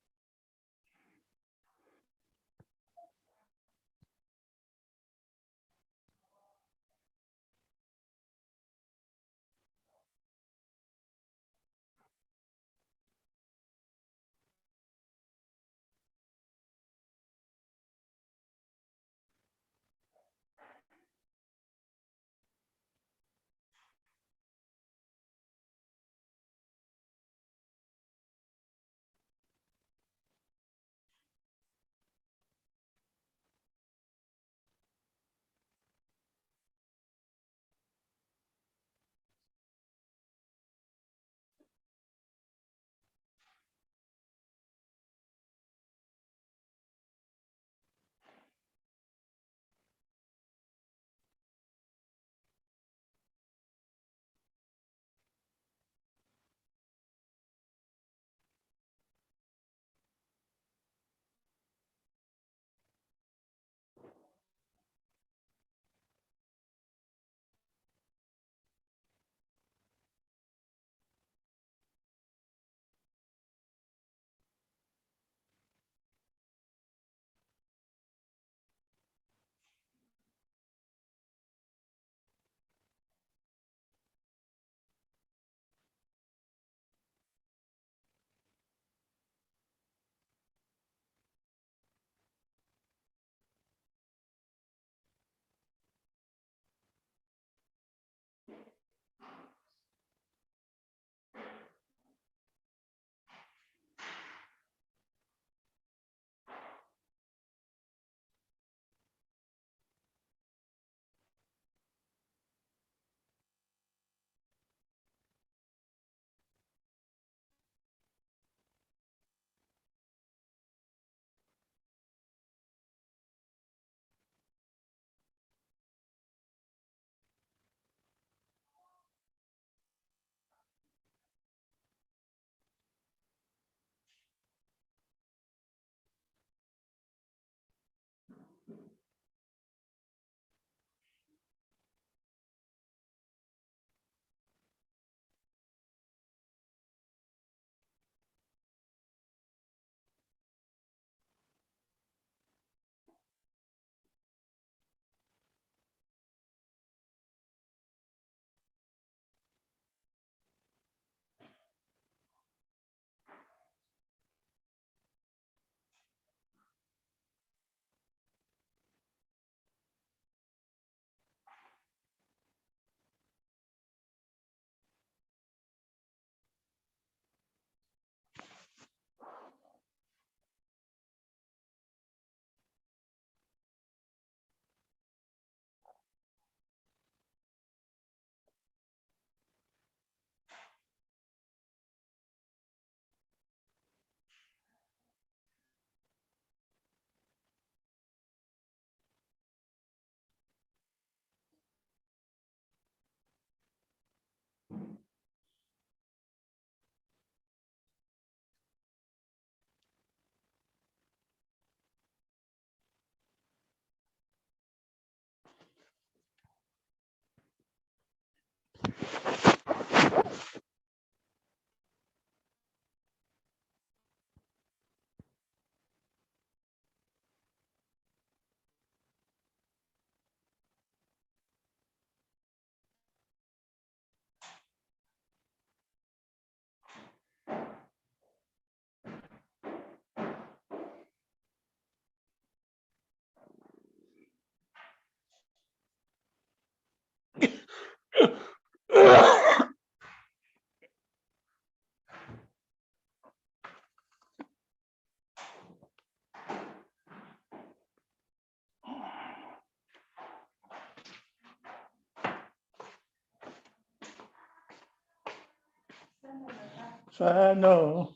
Sano.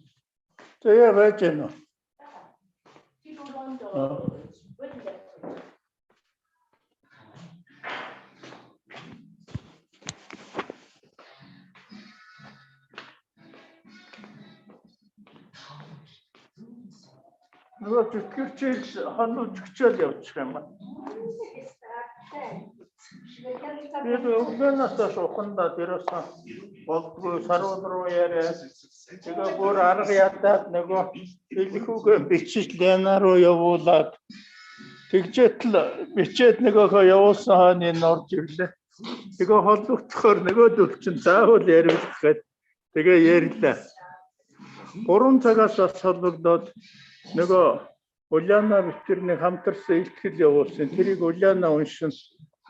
Saya baca no. Нөгөө төгчөж хоног төгчөөл явчих юм аа. Тэр өглөөнөөс ухандаа дээрээс болдгоо сарууд руу яриа. Тэгээ бүр арга ядаад нөгөө хэлэхүүгээ бичиж Лена руу явуулаад тэгжээтэл бичээд нөгөөхөө явуулсан хойно орж ирлээ. Тэгээ холбогдохоор нөгөө төгчин заавал ярих гээд тэгээ ярьлаа. 3 цагаас бас холбогдоод нөгөө Уляна битэрний хамтарсан илтгэл явуулсан. Тэрийг Уляна уншин.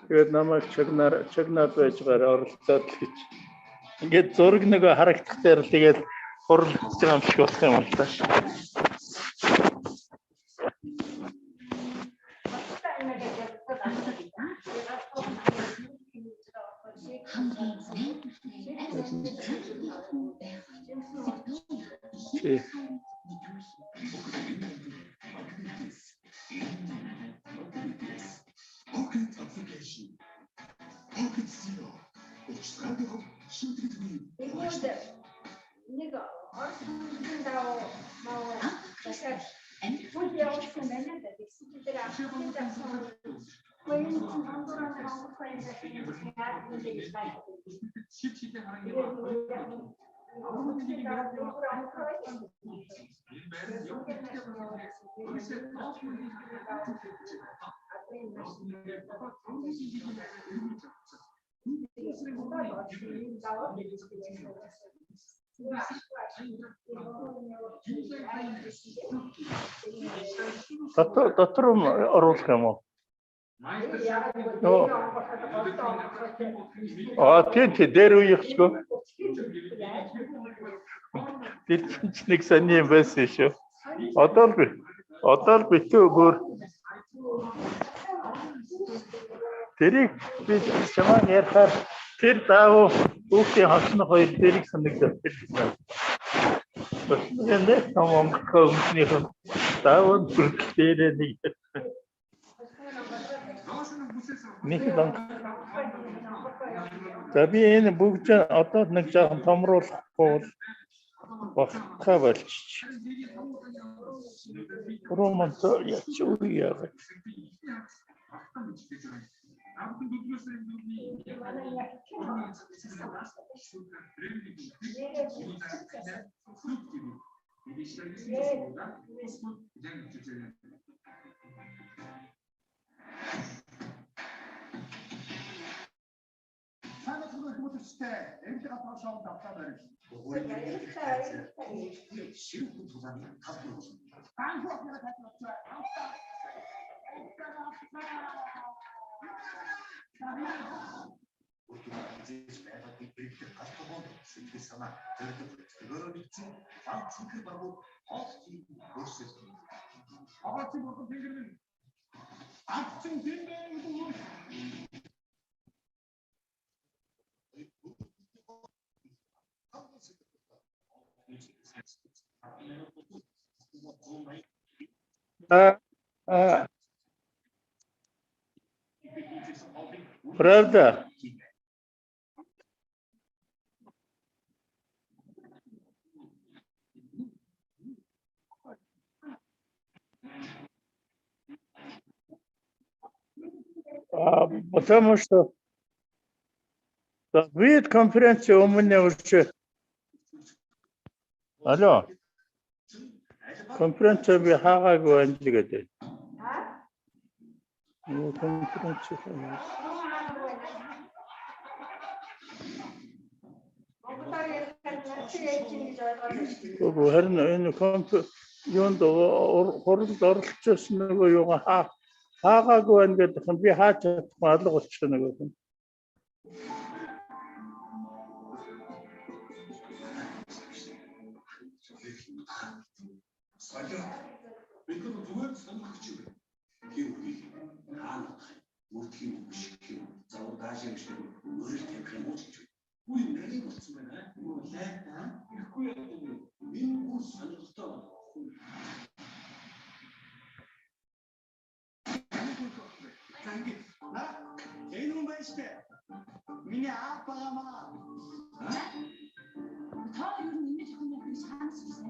Тэгээд намайг чагнаад байж байгаа оролцоод гэж. Ингээд зураг нөгөө харагдах дээр тэгээд хурлаж байгаа юм шиг болох юм л та. Дотор оруулах юм уу? Тийм дээр үеихсгүй. Тэр нэг сони байсан шүү. Одоо л битүү бүр тэрийг би чамаа ярихаар тэр даав хүүхдийн хосны хоёр тэрийг санагдав. Энэ том коммуник даав бүртээрээ нэг дан. Таби энэ бүгд одоо нэг жоохон томруулахгүй багтаа болчих. Романто яч үеяа. Правда? Потому что вид конференции у меня уже... Алло. Конференция би хаагаагүй анжилгээд. Конференция. Харин энэ юунд хоролд оролцсон нөгөө юу хаагаагүй байна гэдэг нь би хаач чадахгүй алга болчихсон нөгөө юм. Бид нар зүгээр сонгогч юм. Хин үгүй. Хаана мөрдхийн үг шиг юм. Завар дааш юм шиг өөрөөр тавих юм уу гэж. 우리 내리 붙으면은 내 일구에 민구 산부터 Einu maiste. Mine apa lama? Ta yorum ne çıkın yapıyor şans bize.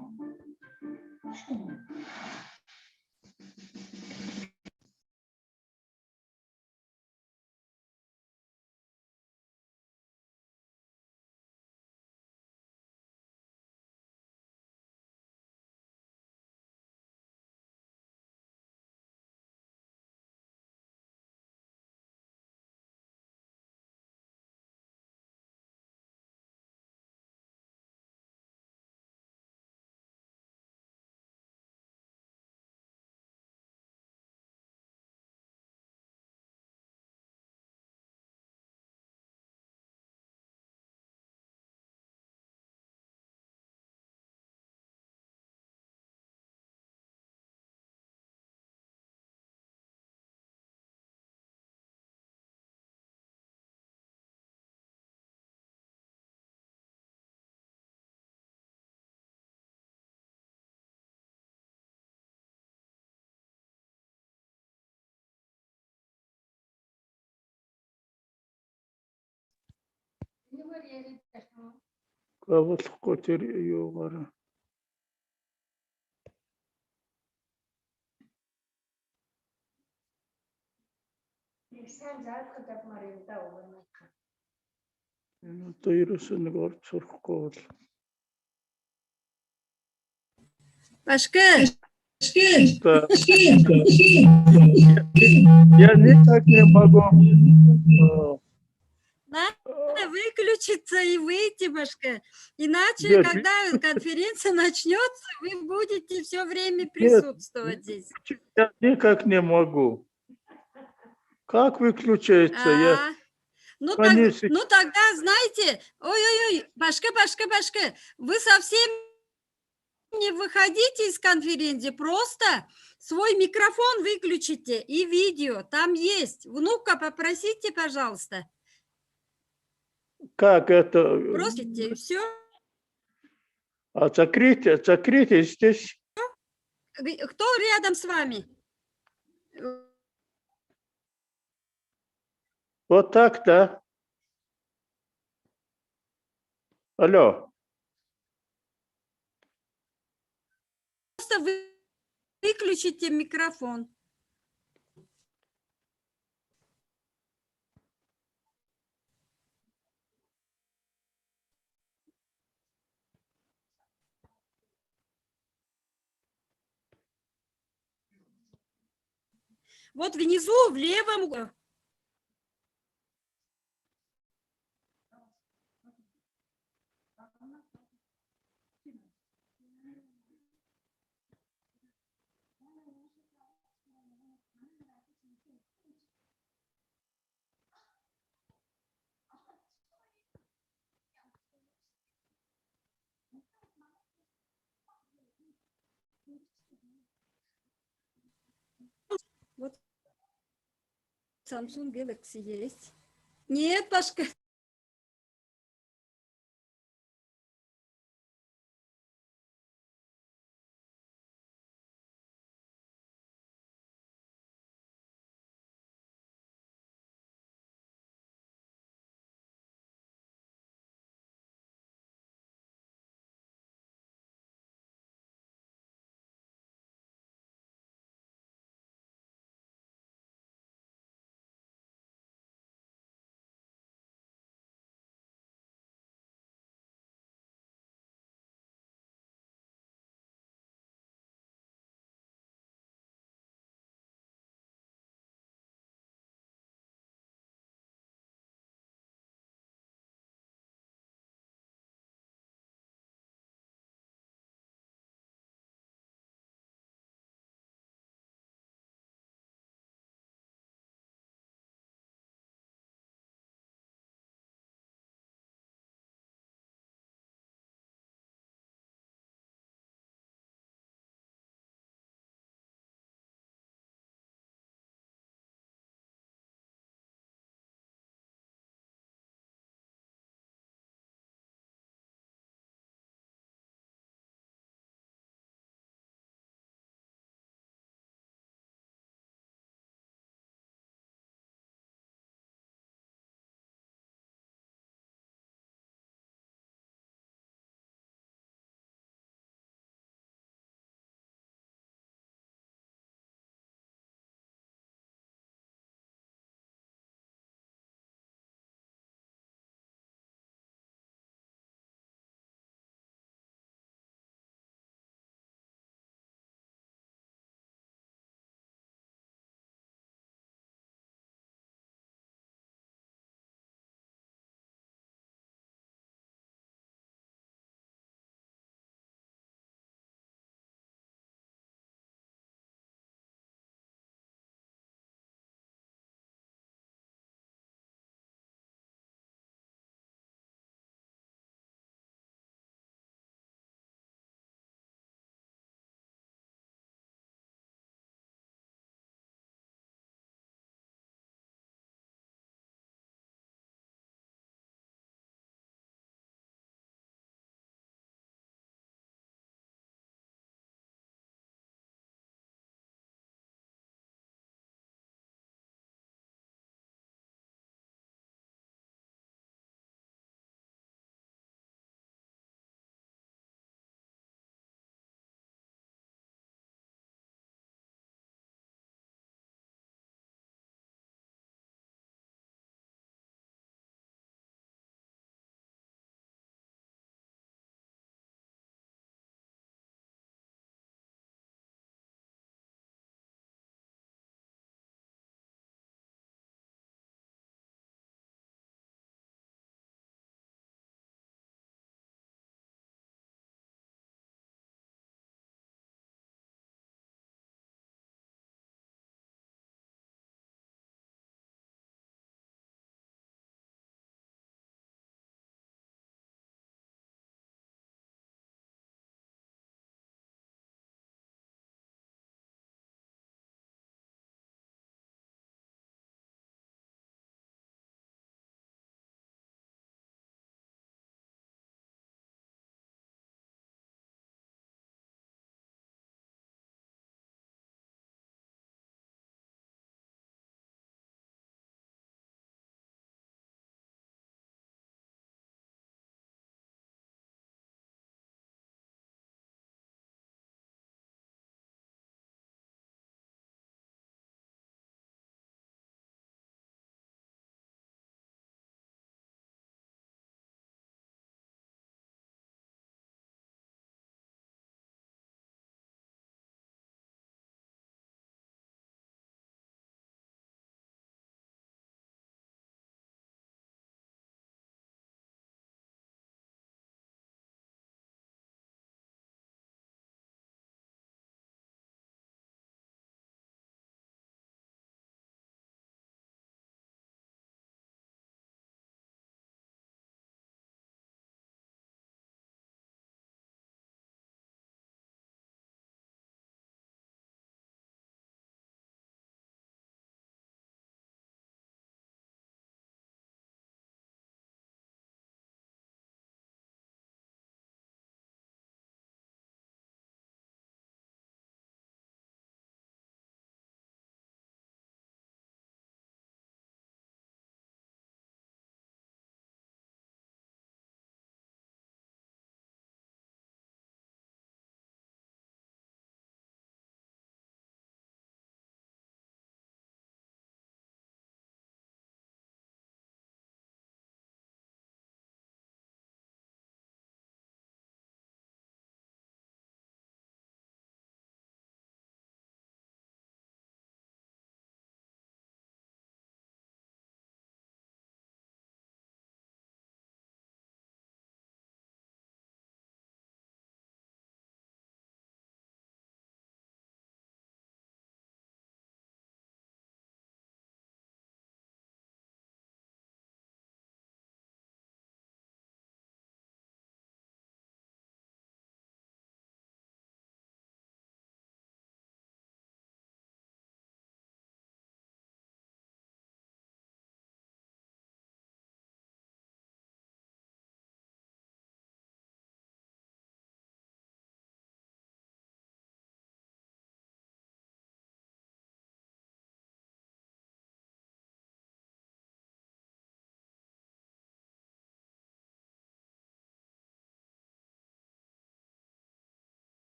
Кавыл көтерüyor. Sen zaten kadar marında olmak. Duyurusunu gör çurkol. Пашка, Да. Я никак не могу. надо выключиться и выйти, Пашка. Иначе, Нет, когда конференция начнется, вы будете все время Нет, присутствовать здесь. я никак не могу. Как выключается? Я Ну, конечно, ну тогда, знаете, ой-ой-ой, Пашка, вы совсем не выходите из конференции, просто свой микрофон выключите и видео, там есть. Внука попросите, пожалуйста. как это? Просите, и все. А закрытие здесь. Кто рядом с вами? Вот так, да? Алло. Просто выключите микрофон. Вот внизу, в левом углу. Вот Samsung Galaxy есть. Нет, Пашка.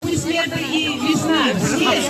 Лето и весна. Все.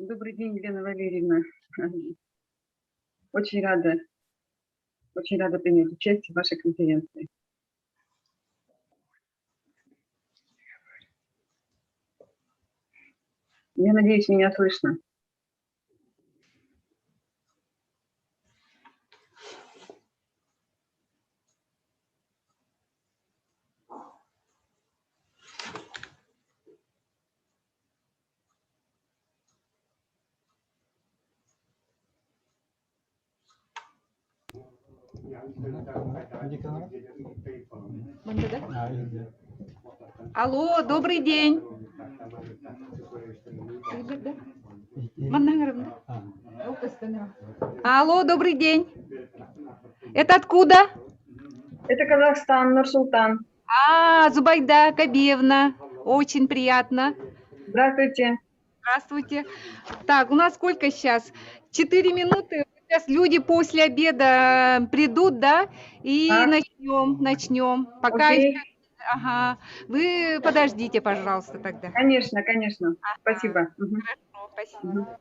Добрый день, Елена Валерьевна. Очень рада принять участие в вашей конференции. Я надеюсь, меня слышно. Алло, добрый день. Алло, добрый день. Это откуда? Это Казахстан, Нур-Султан. Зубайда Кабиевна. Очень приятно. Здравствуйте. Здравствуйте. Так, у нас сколько сейчас? 4 минуты. Сейчас люди после обеда придут, да? И начнем. Пока еще... Ага. Вы подождите, пожалуйста, тогда. Конечно. Спасибо. Хорошо, спасибо.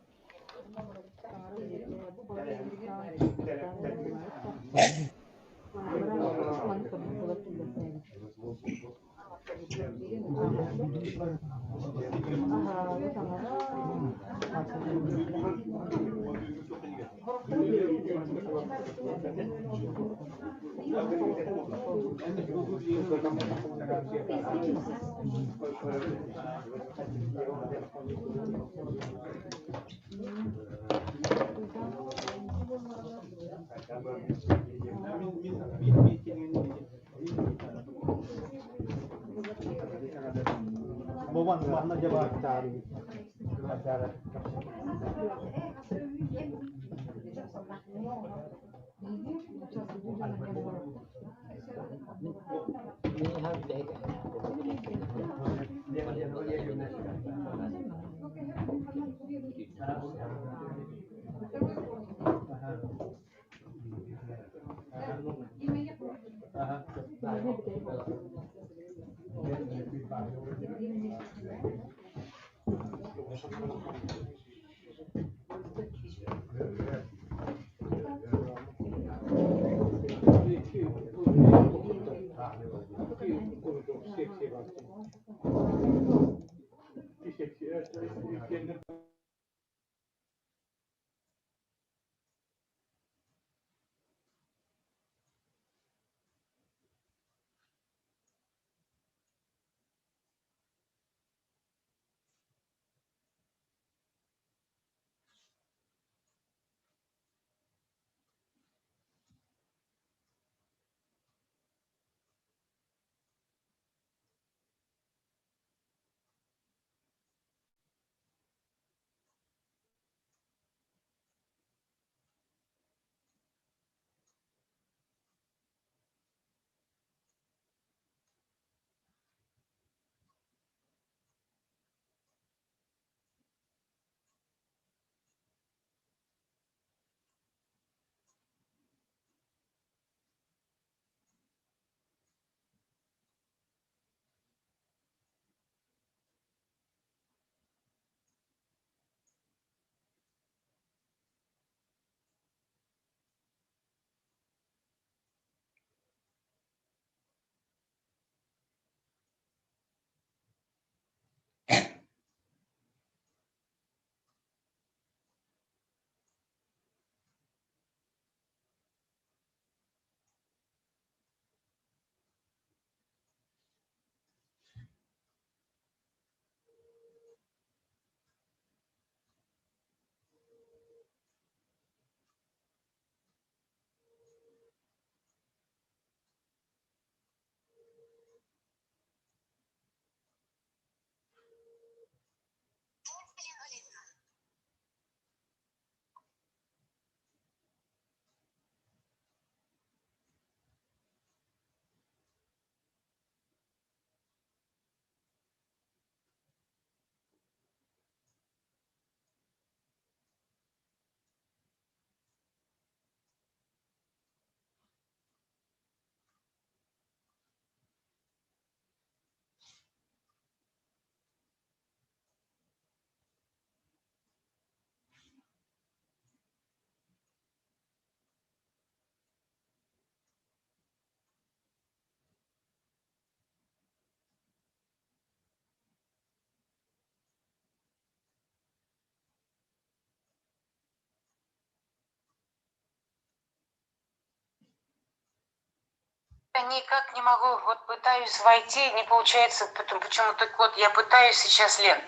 никак не могу, вот пытаюсь войти, не получается, почему-то код, я пытаюсь сейчас, Лен.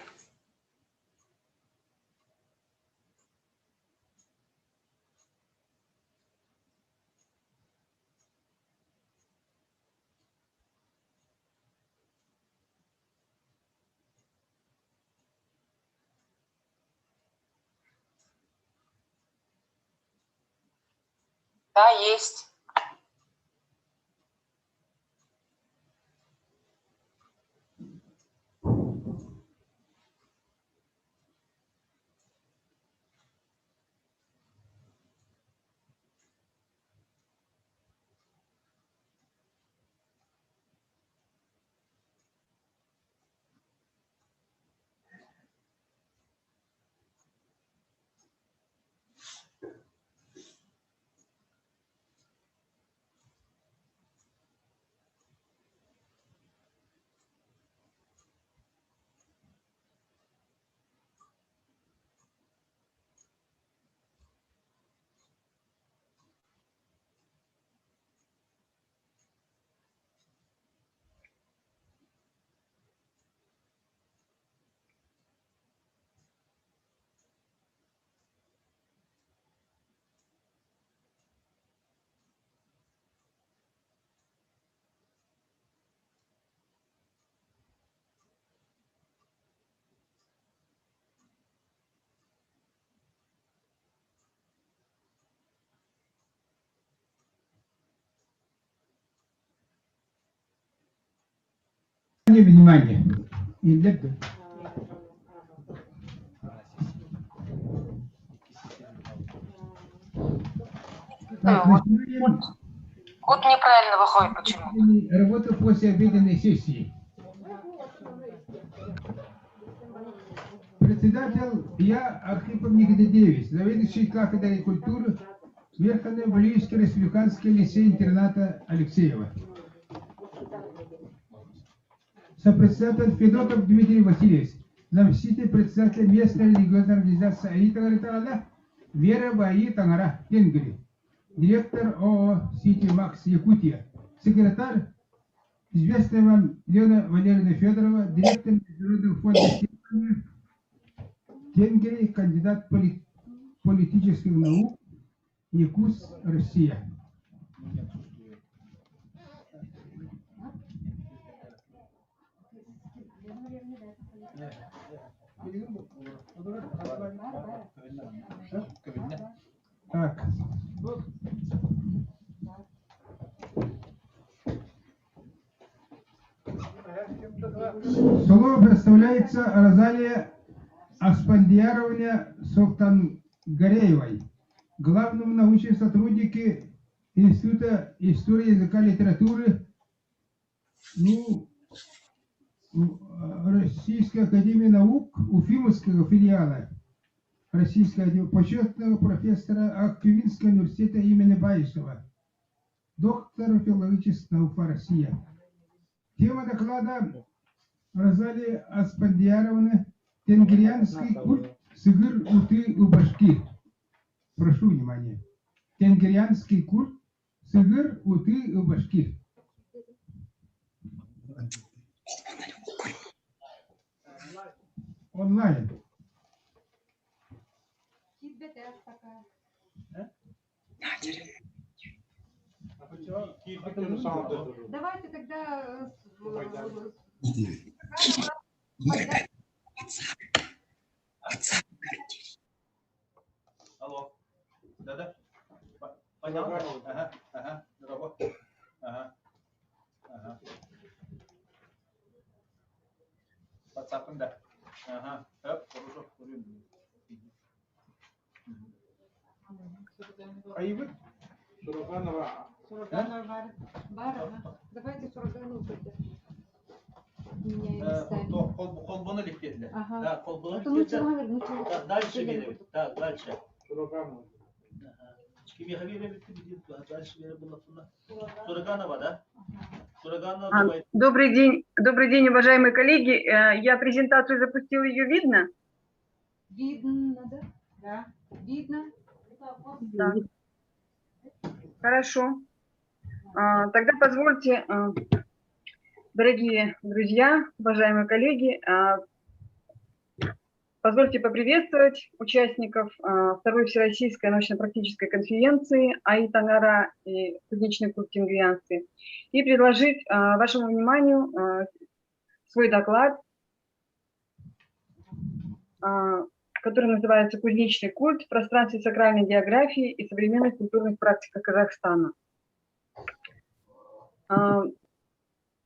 Да, есть. Внимание. Так, начинаем Код неправильно выходит почему-то. работу после обеденной сессии. Председатель я Архипов Никитидевич, заведующий кафедрой культуры Верховно-Валиевский республиканский лицей-интерната Алексеева. Сопредседатель Федотов Дмитрий Васильевич, заместитель председателя местной религиозной организации Аита Гаритала, Вера Баи Тангара, Тенгри, директор ООО «Сити Макс Якутия», секретарь, известная вам Лена Валерьевна Федорова, директор Международного фонда Тенгри, кандидат политических наук, Якутск, Россия. Так. Слово представляется Розалия Аспандияровне Султангареевой, главному научному сотруднику Института истории языка и литературы Российской академии наук Уфимского филиала Российской академии, почетного профессора Аквинского университета имени Баишева, доктора филологических наук Россия. Тема доклада Розалии Аспандияровны «Тенгрианский культ Сыгыр, Уты, Убашки». Прошу внимания. Тенгрианский культ Сыгыр, Уты, Убашки. Онлайн. Давайте тогда... Алло. Да-да. Понятно? Ага, ага. Здорово. Ага. Ага. WhatsApp, да. Ага. Хорошо. А и вы? Сураганова. Сураганова бар. Давайте Сураганову. Колбона лифтедler. Ага. Да, колбона лифтедler. Да, дальше gelelim. Да, дальше. Сураганова. Kimi habire bitti gidiyor. Дальше gelelim bundan sonra. Сураганова, да? Сураганова. Добрый день, уважаемые коллеги. Я презентацию запустила, ее видно? Видно, да? Да. Видно. Да. Хорошо. Тогда позвольте, дорогие друзья, уважаемые коллеги, позвольте поприветствовать участников Второй Всероссийской научно-практической конференции АИ Тангара и кузнечный культ тенгрианцы и предложить вашему вниманию свой доклад, который называется «Кузнечный культ в пространстве сакральной географии и современных культурных практиках Казахстана».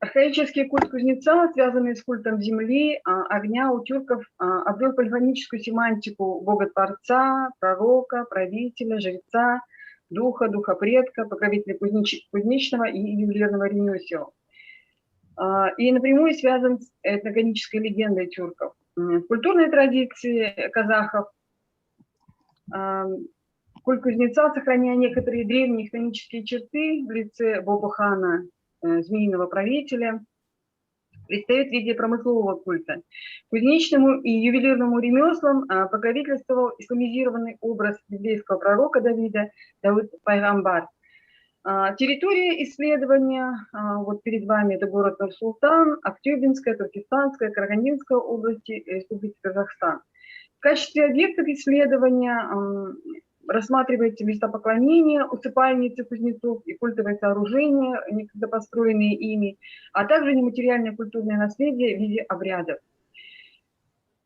Архаический культ кузнеца, связанный с культом земли, огня у тюрков, обрел полифоническую семантику бога-творца, пророка, правителя, жреца, духа, духа предка, покровителя кузнечного и ювелирного ремесла. И напрямую связан с этногонической легендой тюрков. В культурной традиции казахов культ кузнеца, сохраняя некоторые древние хтонические черты в лице Бобо-хана, змеиного правителя, предстает в виде промыслового культа. Кузнечному и ювелирному ремеслам покровительствовал исламизированный образ библейского пророка Давида, Дауд Пайгамбар. Территория исследования, вот перед вами это город Нур-Султан, Актюбинская, Туркестанская, Карагандинская области Республики Казахстан. В качестве объектов исследования рассматривается местопоклонение, усыпальницы кузнецов и культовые сооружения, некогда построенные ими, а также нематериальное культурное наследие в виде обрядов.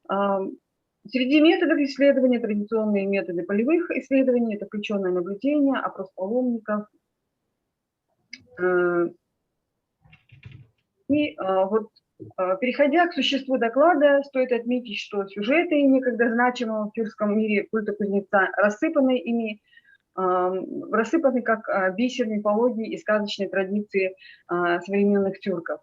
Среди методов исследования традиционные методы полевых исследований, это включенное наблюдение, опрос паломников. И вот, переходя к существу доклада, стоит отметить, что сюжеты некогда значимого в тюркском мире культа кузнеца рассыпаны как бисер мифологии и сказочной традиции современных тюрков.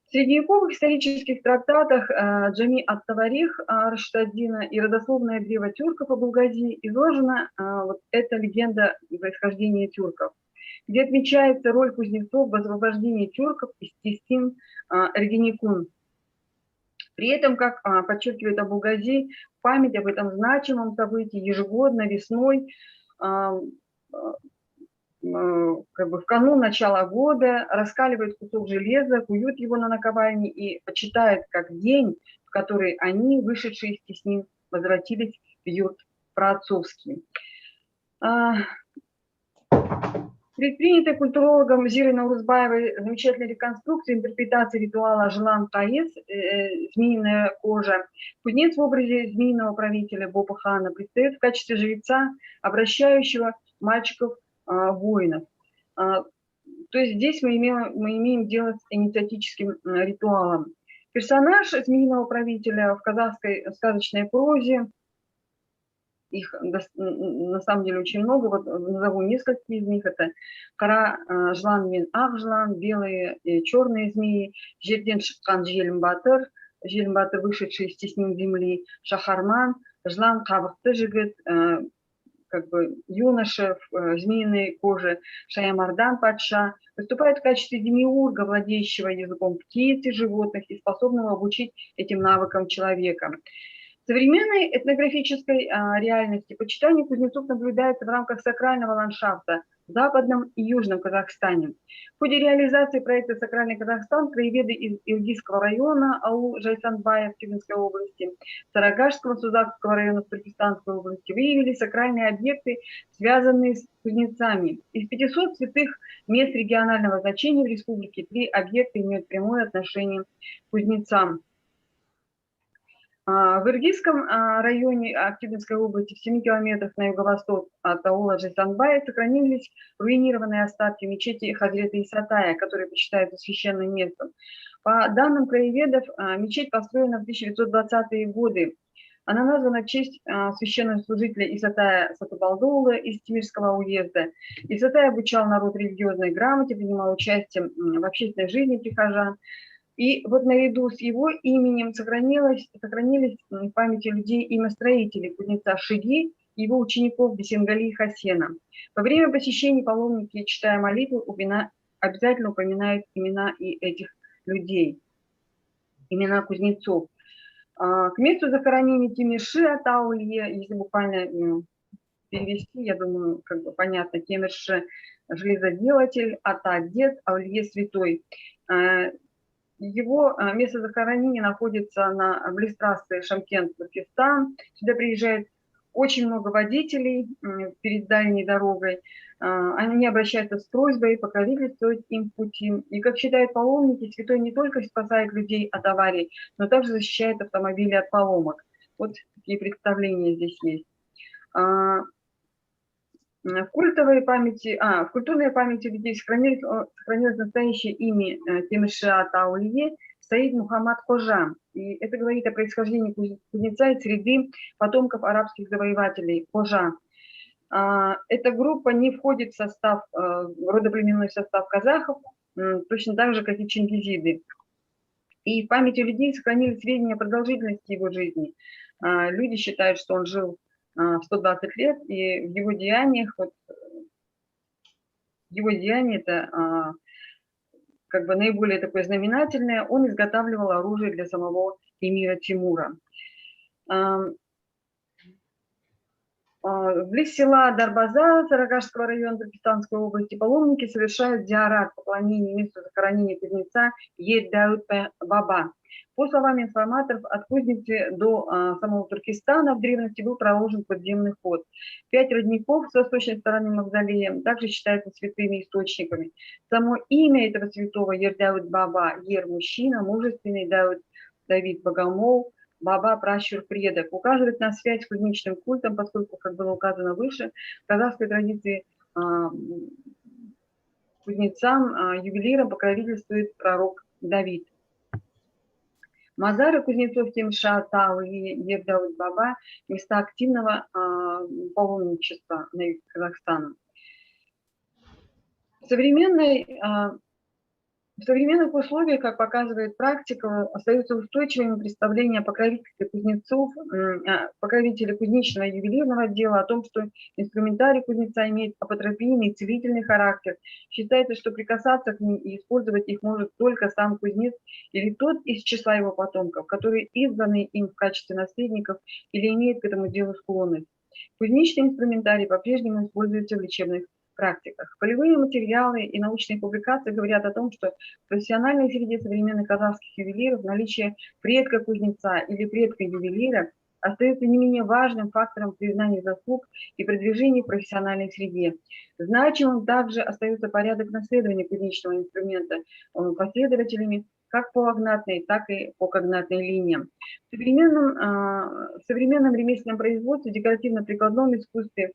В средневековых исторических трактатах Джами ат-Таварих Раштаддина и родословное древо тюрков Абулгази изложена вот эта легенда происхождения тюрков, где отмечается роль кузнецов в освобождении тюрков из тесин Эргенекун. При этом, как подчеркивает Абулгази, память об этом значимом событии ежегодно весной, как бы в канун начала года, раскаливают кусок железа, куют его на наковальне и почитают как день, в который они, вышедшие из теснин, возвратились в юрт праотцовский. Предпринятая культурологом Зирой Наурузбаевой замечательная реконструкция интерпретации ритуала Желан Каис, змеиная кожа, кузнец в образе змеиного правителя Бобо-хана предстает в качестве жреца, обращающего мальчиков-воинов. То есть здесь мы имеем дело с инициатическим ритуалом. Персонаж змеиного правителя в казахской сказочной прозе, их на самом деле очень много, вот назову несколько из них. Это Кара Жлан мен Ак Жлан, белые и черные змеи, Жерден Шыққан Желім Батыр, вышедший из теснин земли, Шахарман, Жлан Қабықты жігіт, как бы юноша в змеиной коже, Шаямардан патша, выступает в качестве демиурга, владеющего языком птиц и животных и способного обучить этим навыкам человека. В современной этнографической реальности почитание кузнецов наблюдается в рамках сакрального ландшафта в Западном и Южном Казахстане. В ходе реализации проекта «Сакральный Казахстан» краеведы из Илгизского района АУ Жайсанбая в Тюменской области, Сарагашского Сузакского района в Туркестанской области выявили сакральные объекты, связанные с кузнецами. Из 500 святых мест регионального значения в республике 3 объекта имеют прямое отношение к кузнецам. В Иргизском районе Актюбинской области, в 7 километрах на юго-восток от аула Жайсанбая, сохранились руинированные остатки мечети Хазрета Исатая, которые почитаются священным местом. По данным краеведов, мечеть построена в 1920-е годы. Она названа в честь священнослужителя Исатая Сатубалдоула из Тимирского уезда. Исатай обучал народ религиозной грамоте, принимал участие в общественной жизни прихожан. И вот наряду с его именем сохранились в памяти людей имя строителей кузнеца Шиги и его учеников Бесенгали и Хасена. Во время посещений паломники, читая молитву, обязательно упоминают имена и этих людей, имена кузнецов. К месту захоронения Тимирши Атаулье, если буквально перевести, я думаю, как бы понятно, Темирши железоделатель, ата-дед, Аулье Святой. Его место захоронения находится близ трассы Шымкент-Туркестан. Сюда приезжает очень много водителей перед дальней дорогой. Они обращаются с просьбой покровительствовать им в пути. И, как считают паломники, святой не только спасает людей от аварий, но также защищает автомобили от поломок. Вот такие представления здесь есть. В культурной памяти людей сохранилось настоящее имя Темирши Аулие Саид Мухаммад Хожа. И это говорит о происхождении кузнеца из среды потомков арабских завоевателей Хожа. Эта группа не входит в состав, родоплеменной состав казахов, точно так же, как и чингизиды. И в памяти людей сохранились сведения о продолжительности его жизни. Люди считают, что он жил 120 лет, и в его деяниях, его деяние это как бы наиболее такое знаменательное, он изготавливал оружие для самого эмира Тимура. Близ села Дарбаза Сарагашского района Туркестанской области паломники совершают зиарат, поклонение месту захоронения кузнеца Ер-Дауд Баба. По словам информаторов, от кузницы до самого Туркестана в древности был проложен подземный ход. 5 родников с восточной стороны мавзолея также считаются святыми источниками. Само имя этого святого Ер-Дауд Баба, Ер – мужчина, мужественный, Давид – богомол, Баба – пращур предок, указывает на связь с кузнечным культом, поскольку, как было указано выше, в казахской традиции кузнецам, ювелирам покровительствует пророк Давид. Мазары кузнецов Темша, Тау и Ер-Дауд Баба – места активного паломничества на юге Казахстана. В современных условиях, как показывает практика, остаются устойчивыми представления о покровительстве кузнецов, покровителя кузнечного и ювелирного дела, о том, что инструментарий кузнеца имеет апотропийный и целительный характер. Считается, что прикасаться к ним и использовать их может только сам кузнец или тот из числа его потомков, которые избраны им в качестве наследников или имеют к этому делу склонность. Кузнечный инструментарий по-прежнему используется в лечебных практиках. Полевые материалы и научные публикации говорят о том, что в профессиональной среде современных казахских ювелиров наличие предка кузнеца или предка ювелира остается не менее важным фактором признания заслуг и продвижения в профессиональной среде. Значимым также остается порядок наследования кузнечного инструмента последователями как по агнатной, так и по когнатной линиям. В современном ремесленном производстве, декоративно-прикладном искусстве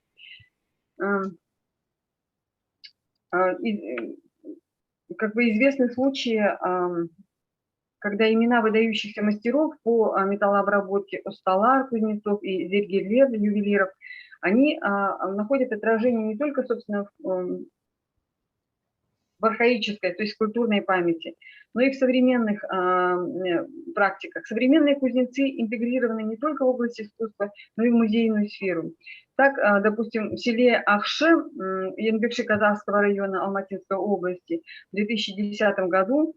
как бы известны случаи, когда имена выдающихся мастеров по металлообработке Осталар, кузнецов и Зергерлер, ювелиров, они находят отражение не только, собственно, в архаической, то есть культурной памяти, но и в современных практиках. Современные кузнецы интегрированы не только в область искусства, но и в музейную сферу. Так, допустим, в селе Ахши, Янбекши Казахского района Алматинской области в 2010 году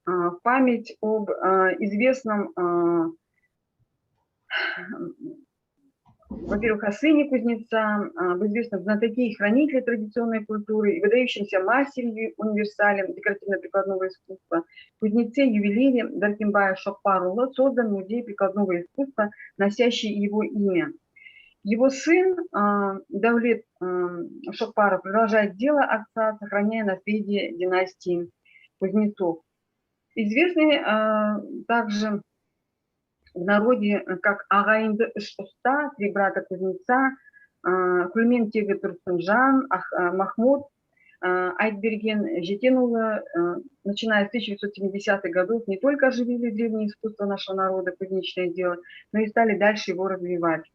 в память об известном, во-первых, о сыне кузнеца, об известном знатоке и хранителе традиционной культуры и выдающемся мастере универсале декоративно-прикладного искусства, кузнеце, ювелире Даркимбая Шокпарула создан музей прикладного искусства, носящий его имя. Его сын Давлет Шокпаров продолжает дело отца, сохраняя наследие династии кузнецов. Известный также в народе как Агаинды Шуста, 3 брата кузнеца, Кульмен Тегі Турсунжан, Махмуд, Айтберген Жетенула, начиная с 1970-х годов, не только оживили древнее искусство нашего народа, кузнечное дело, но и стали дальше его развивать.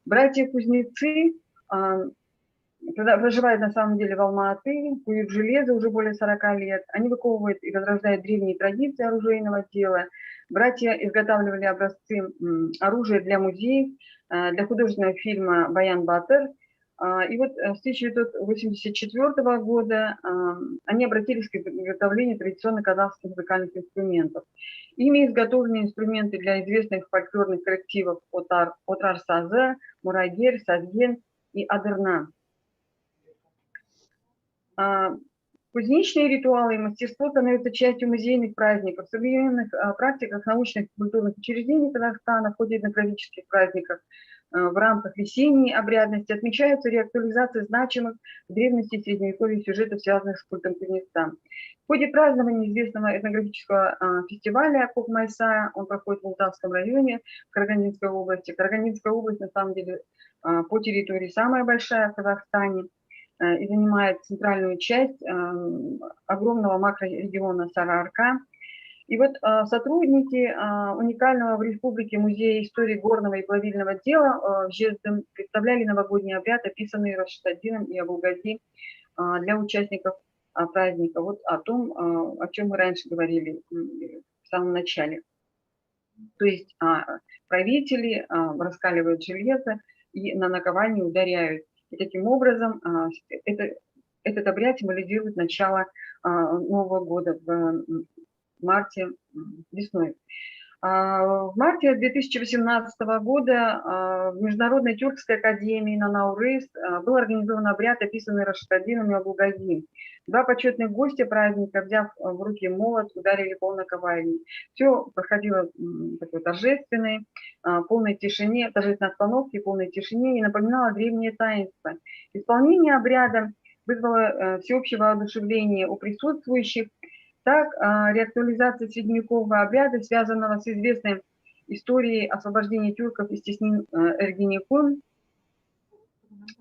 Братья-кузнецы проживают на самом деле в Алма-Аты, куют железо уже более 40 лет. Они выковывают и возрождают древние традиции оружейного дела. Братья изготавливали образцы оружия для музеев, для художественного фильма «Баян Батыр». И вот с 1984 года они обратились к изготовлению традиционных казахских музыкальных инструментов. Ими изготовлены инструменты для известных фольклорных коллективов Отрар Сазы, Мурагер, Сазген и Адырна. Кузнечные ритуалы и мастерство становятся частью музейных праздников, в современных практиках научных и культурных учреждений Казахстана, в ходе этнографических праздников в рамках весенней обрядности отмечаются реактуализации значимых в древности и средневековье сюжетов, связанных с культом кузнеца. В ходе празднования известного этнографического фестиваля Кокмайса, он проходит в Полтавском районе, Карагандинской области. Карагандинская область, на самом деле, по территории самая большая в Казахстане и занимает центральную часть огромного макрорегиона Сарыарка. И вот сотрудники уникального в республике музея истории горного и плавильного дела в Жезден представляли новогодний обряд, описанный Рашидаддином и Абулгази для участников праздника. Вот о том, о чем мы раньше говорили в самом начале. То есть правители раскаливают железо и на наковальне ударяют. И таким образом этот обряд символизирует начало Нового года в марте, весной. В марте 2018 года в Международной тюркской академии на Наурыз был организован обряд, описанный Рашидаддином и Абулгази. Два почетных гостя праздника, взяв в руки молот, ударили по наковальне. Все проходило в такой торжественной, полной тишине, торжественной обстановке, полной тишине и напоминало древнее таинство. Исполнение обряда вызвало всеобщее воодушевление у присутствующих. Так, реактуализация средневекового обряда, связанного с известной историей освобождения тюрков из теснин Эргенекон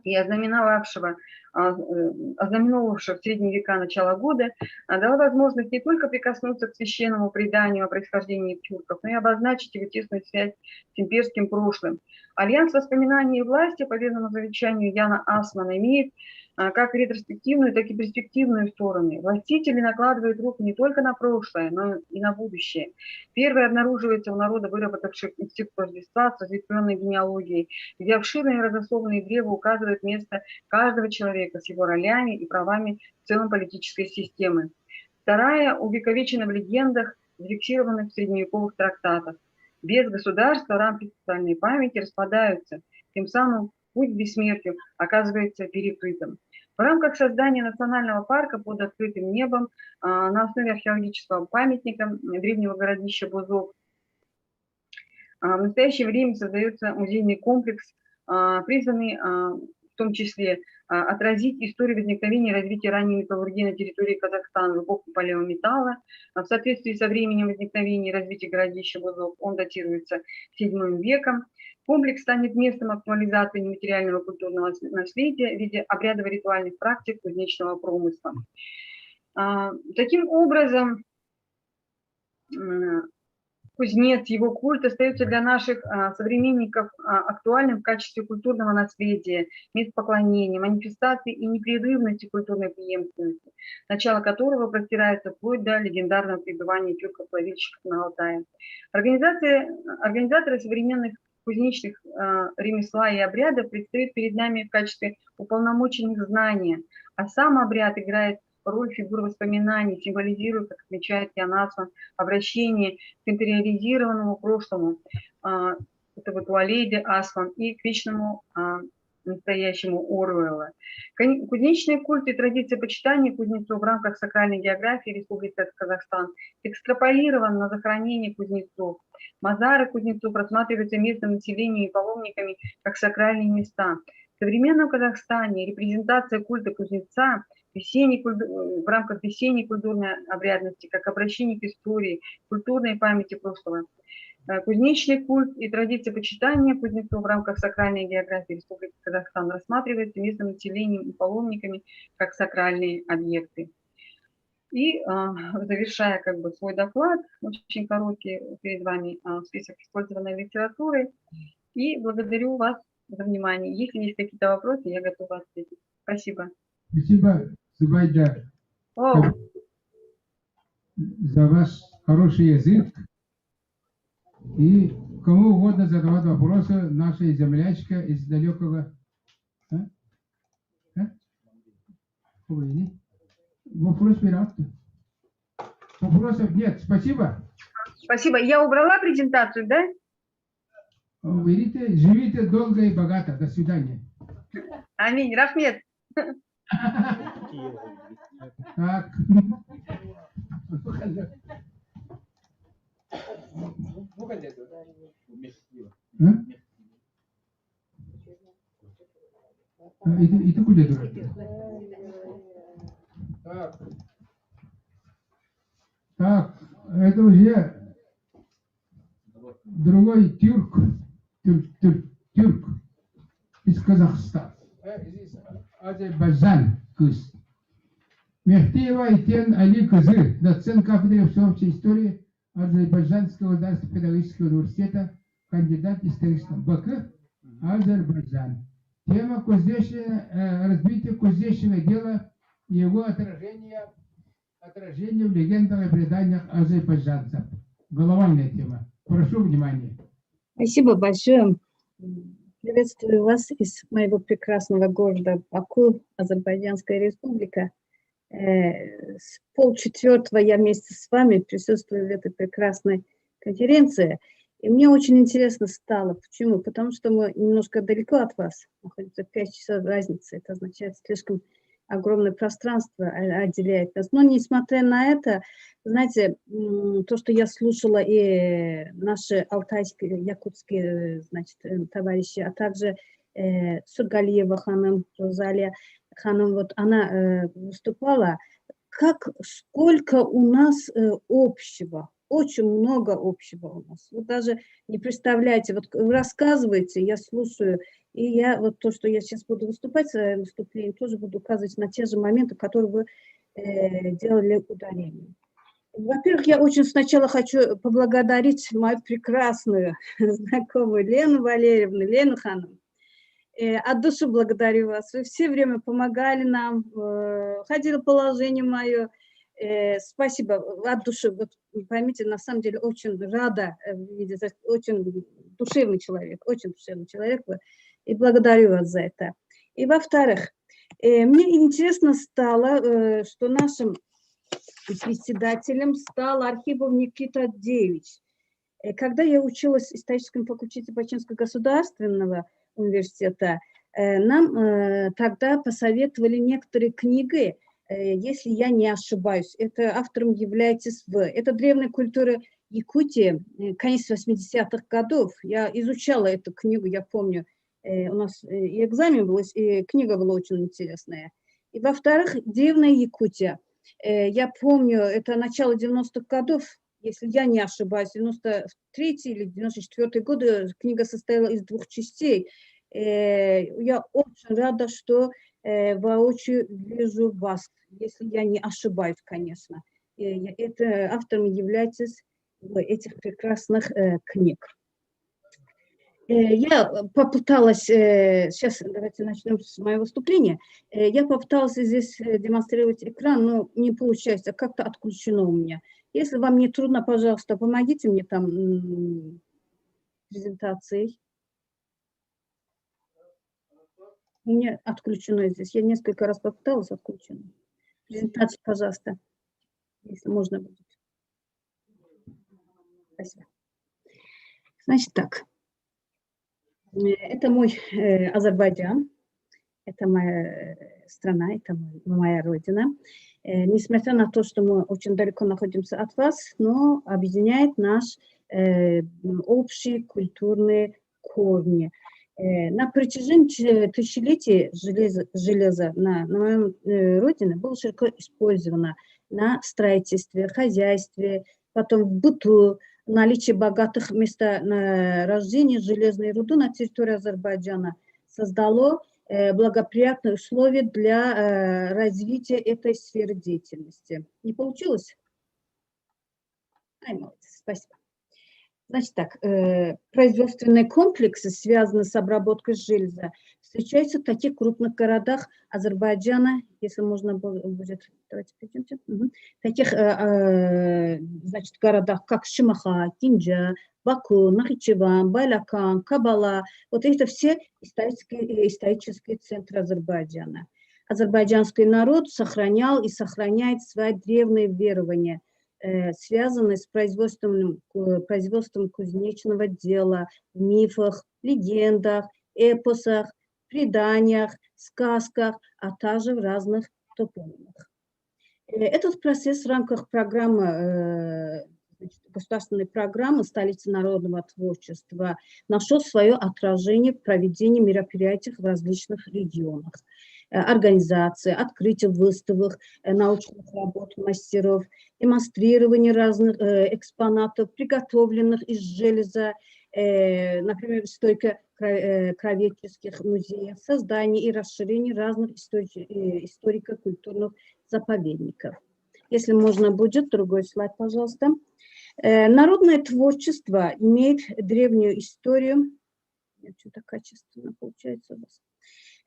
и ознаменовавшего в средние века начала года, дала возможность не только прикоснуться к священному преданию о происхождении тюрков, но и обозначить его тесную связь с имперским прошлым. Альянс воспоминаний и власти, по верному завещанию Яна Асмана, имеет как ретроспективную, так и перспективную стороны. Властители накладывают руку не только на прошлое, но и на будущее. Первое обнаруживается у народа, выработавших инстинкт Рождества с разветвленной генеалогией, где обширные разословные древа указывают место каждого человека с его ролями и правами в целом политической системы. Вторая увековечена в легендах, зафиксированных в средневековых трактатах. Без государства рамки социальной памяти распадаются, тем самым путь к бессмертию оказывается перекрытым. В рамках создания национального парка под открытым небом на основе археологического памятника древнего городища Бузок в настоящее время создается музейный комплекс, призванный в том числе отразить историю возникновения и развития ранней металлургии на территории Казахстана в эпоху палеометалла. В соответствии со временем возникновения и развития городища Бузок, он датируется VII веком. Комплекс станет местом актуализации нематериального культурного наследия в виде обрядово-ритуальных практик кузнечного промысла. Таким образом, кузнец, его культ остается для наших современников актуальным в качестве культурного наследия, мест поклонения, манифестации и непрерывности культурной преемственности, начало которого простирается вплоть до легендарного пребывания тюрков-плавильщиков на Алтае. Организаторы современных кузнечных ремесла и обрядов предстоит перед нами в качестве уполномоченных знания, а сам обряд играет роль фигур воспоминаний, символизирует, как отмечает Ян Асман, обращение к интериоризированному прошлому, это вот у Алейды Асман, и к вечному настоящему Оруэлла. Кузнечные культы и традиция почитания кузнецов в рамках сакральной географии Республики Казахстан экстраполирован на захоронение кузнецов. Мазары кузнецов рассматриваются местным населением и паломниками как сакральные места. В современном Казахстане репрезентация культа кузнеца в рамках весенней культурной обрядности, как обращение к истории, культурной памяти прошлого. Кузнечный культ и традиция почитания кузнецов в рамках сакральной географии Республики Казахстан рассматривается местным населением и паломниками как сакральные объекты. И завершая свой доклад, очень короткий перед вами список использованной литературы, и благодарю вас за внимание. Если есть какие-то вопросы, я готова ответить. Спасибо. Спасибо, Зубайда, за ваш хороший язык. И кому угодно задавать вопросы, наша землячка из далекого... Вопрос пиратов. Вопросов нет. Спасибо. Спасибо. Я убрала презентацию, да? Уберите, живите долго и богато. До свидания. Аминь. Рахмет. Так. Itu kuda dulu. Так, это уже другой тюрк из Казахстана. Здесь Азербайджан кыз. Мехтиева Итен Али кызы, доцент кафедры всеобщей истории Азербайджанского государственного педагогического университета, кандидат исторического Баку, Азербайджан. Тема развития кузнечного дела и его отражение в легендах и преданиях азербайджанцев. Глобальная тема. Прошу внимания. Спасибо большое. Приветствую вас из моего прекрасного города Баку, Азербайджанская республика. С 3:30 я вместе с вами присутствую в этой прекрасной конференции. И мне очень интересно стало. Почему? Потому что мы немножко далеко от вас. Находится 5 часов разницы. Это означает, слишком огромное пространство отделяет нас. Но несмотря на это, знаете, то, что я слушала и наши алтайские, якутские, значит, товарищи, а также Сургалиева ханым, Розалия ханым, вот она выступала, сколько у нас общего. Очень много общего у нас. Вы даже не представляете, вот вы рассказываете, я слушаю, и я вот то, что я сейчас буду выступать, в своем выступлении, тоже буду указывать на те же моменты, которые вы делали ударение. Во-первых, я очень сначала хочу поблагодарить мою прекрасную знакомую Лену Валерьевну, Лену ханым. От души благодарю вас. Вы все время помогали нам, ходило положение мое. Спасибо от души. Вот, поймите, на самом деле очень рада видеть, очень душевный человек вы, и благодарю вас за это. И во-вторых, мне интересно стало, что нашим председателем стал Архипов Никита Девич. Когда я училась в историческом факультете Бачинского государственного университета, нам тогда посоветовали некоторые книги, если я не ошибаюсь. Это автором являетесь вы. Это древняя культура Якутии, конец 80-х годов. Я изучала эту книгу, я помню, у нас и экзамен был, и книга была очень интересная. И во-вторых, древняя Якутия. Я помню, это начало 90-х годов, если я не ошибаюсь, 93-й или 94-й годы, книга состояла из 2 частей. Я очень рада, что воочию вижу вас, если я не ошибаюсь, конечно. Это автором являетесь этих прекрасных книг. Я попыталась, сейчас давайте начнем с моего выступления, я попыталась здесь демонстрировать экран, но не получается, как-то отключено у меня. Если вам не трудно, пожалуйста, помогите мне там презентацией. У меня отключено здесь, я несколько раз попыталась, отключено. Презентацию, пожалуйста, если можно будет. Спасибо. Значит так. Это мой Азербайджан, это моя страна, это моя родина. Несмотря на то, что мы очень далеко находимся от вас, но объединяет наш общие культурные корни. На протяжении тысячелетий железо на моем родине было широко использовано на строительстве, хозяйстве, потом в быту. Наличие богатых месторождений железной руды на территории Азербайджана создало благоприятные условия для развития этой сферы деятельности. Не получилось? Ай, молодец, спасибо. Значит так, производственные комплексы, связанные с обработкой железа, встречаются в таких крупных городах Азербайджана, если можно будет, давайте пойдемте, таких, значит, городах, как Шимаха, Кинджа, Баку, Нахичеван, Байлакан, Кабала. Вот это все исторические центры Азербайджана. Азербайджанский народ сохранял и сохраняет свои древние верования, связанные с производством кузнечного дела, в мифах, легендах, эпосах, преданиях, сказках, а также в разных топонимах. Этот процесс в рамках программы, государственной программы «Столица народного творчества» нашел свое отражение в проведении мероприятий в различных регионах. Организации, открытие выставок, научных работ мастеров, демонстрирование разных экспонатов, приготовленных из железа, например, историко-краеведческих музеев, создание и расширение разных историко-культурных заповедников. Если можно будет, другой слайд, пожалуйста. Народное творчество имеет древнюю историю. Что-то качественно получается у вас.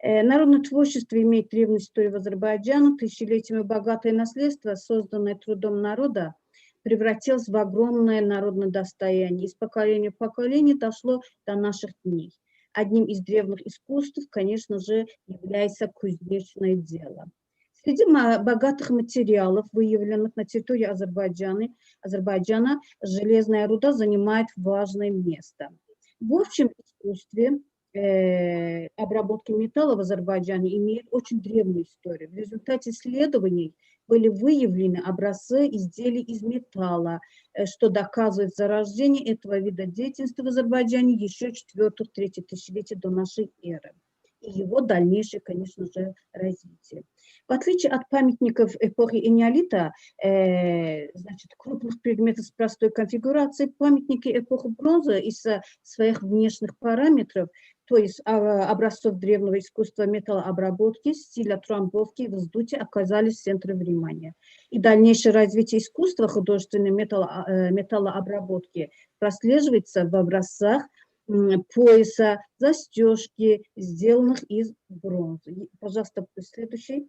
Народное творчество имеет древнюю историю в Азербайджане. Тысячелетиями богатое наследство, созданное трудом народа, превратилось в огромное народное достояние. Из поколения в поколение дошло до наших дней. Одним из древних искусств, конечно же, является кузнечное дело. Среди богатых материалов, выявленных на территории Азербайджана, железная руда занимает важное место. В общем искусстве обработки металла в Азербайджане имеет очень древнюю историю. В результате исследований были выявлены образцы изделий из металла, что доказывает зарождение этого вида деятельности в Азербайджане еще 4-3 тысячелетия до нашей эры и его дальнейшее, конечно же, развитие. В отличие от памятников эпохи энеолита, значит, крупных предметов с простой конфигурацией, памятники эпохи бронзы из-за своих внешних параметров, то есть образцов древнего искусства металлообработки, стиля трамбовки и вздутия, оказались в центре внимания. И дальнейшее развитие искусства художественной металлообработки прослеживается в образцах пояса, застежки, сделанных из бронзы. Пожалуйста, следующий.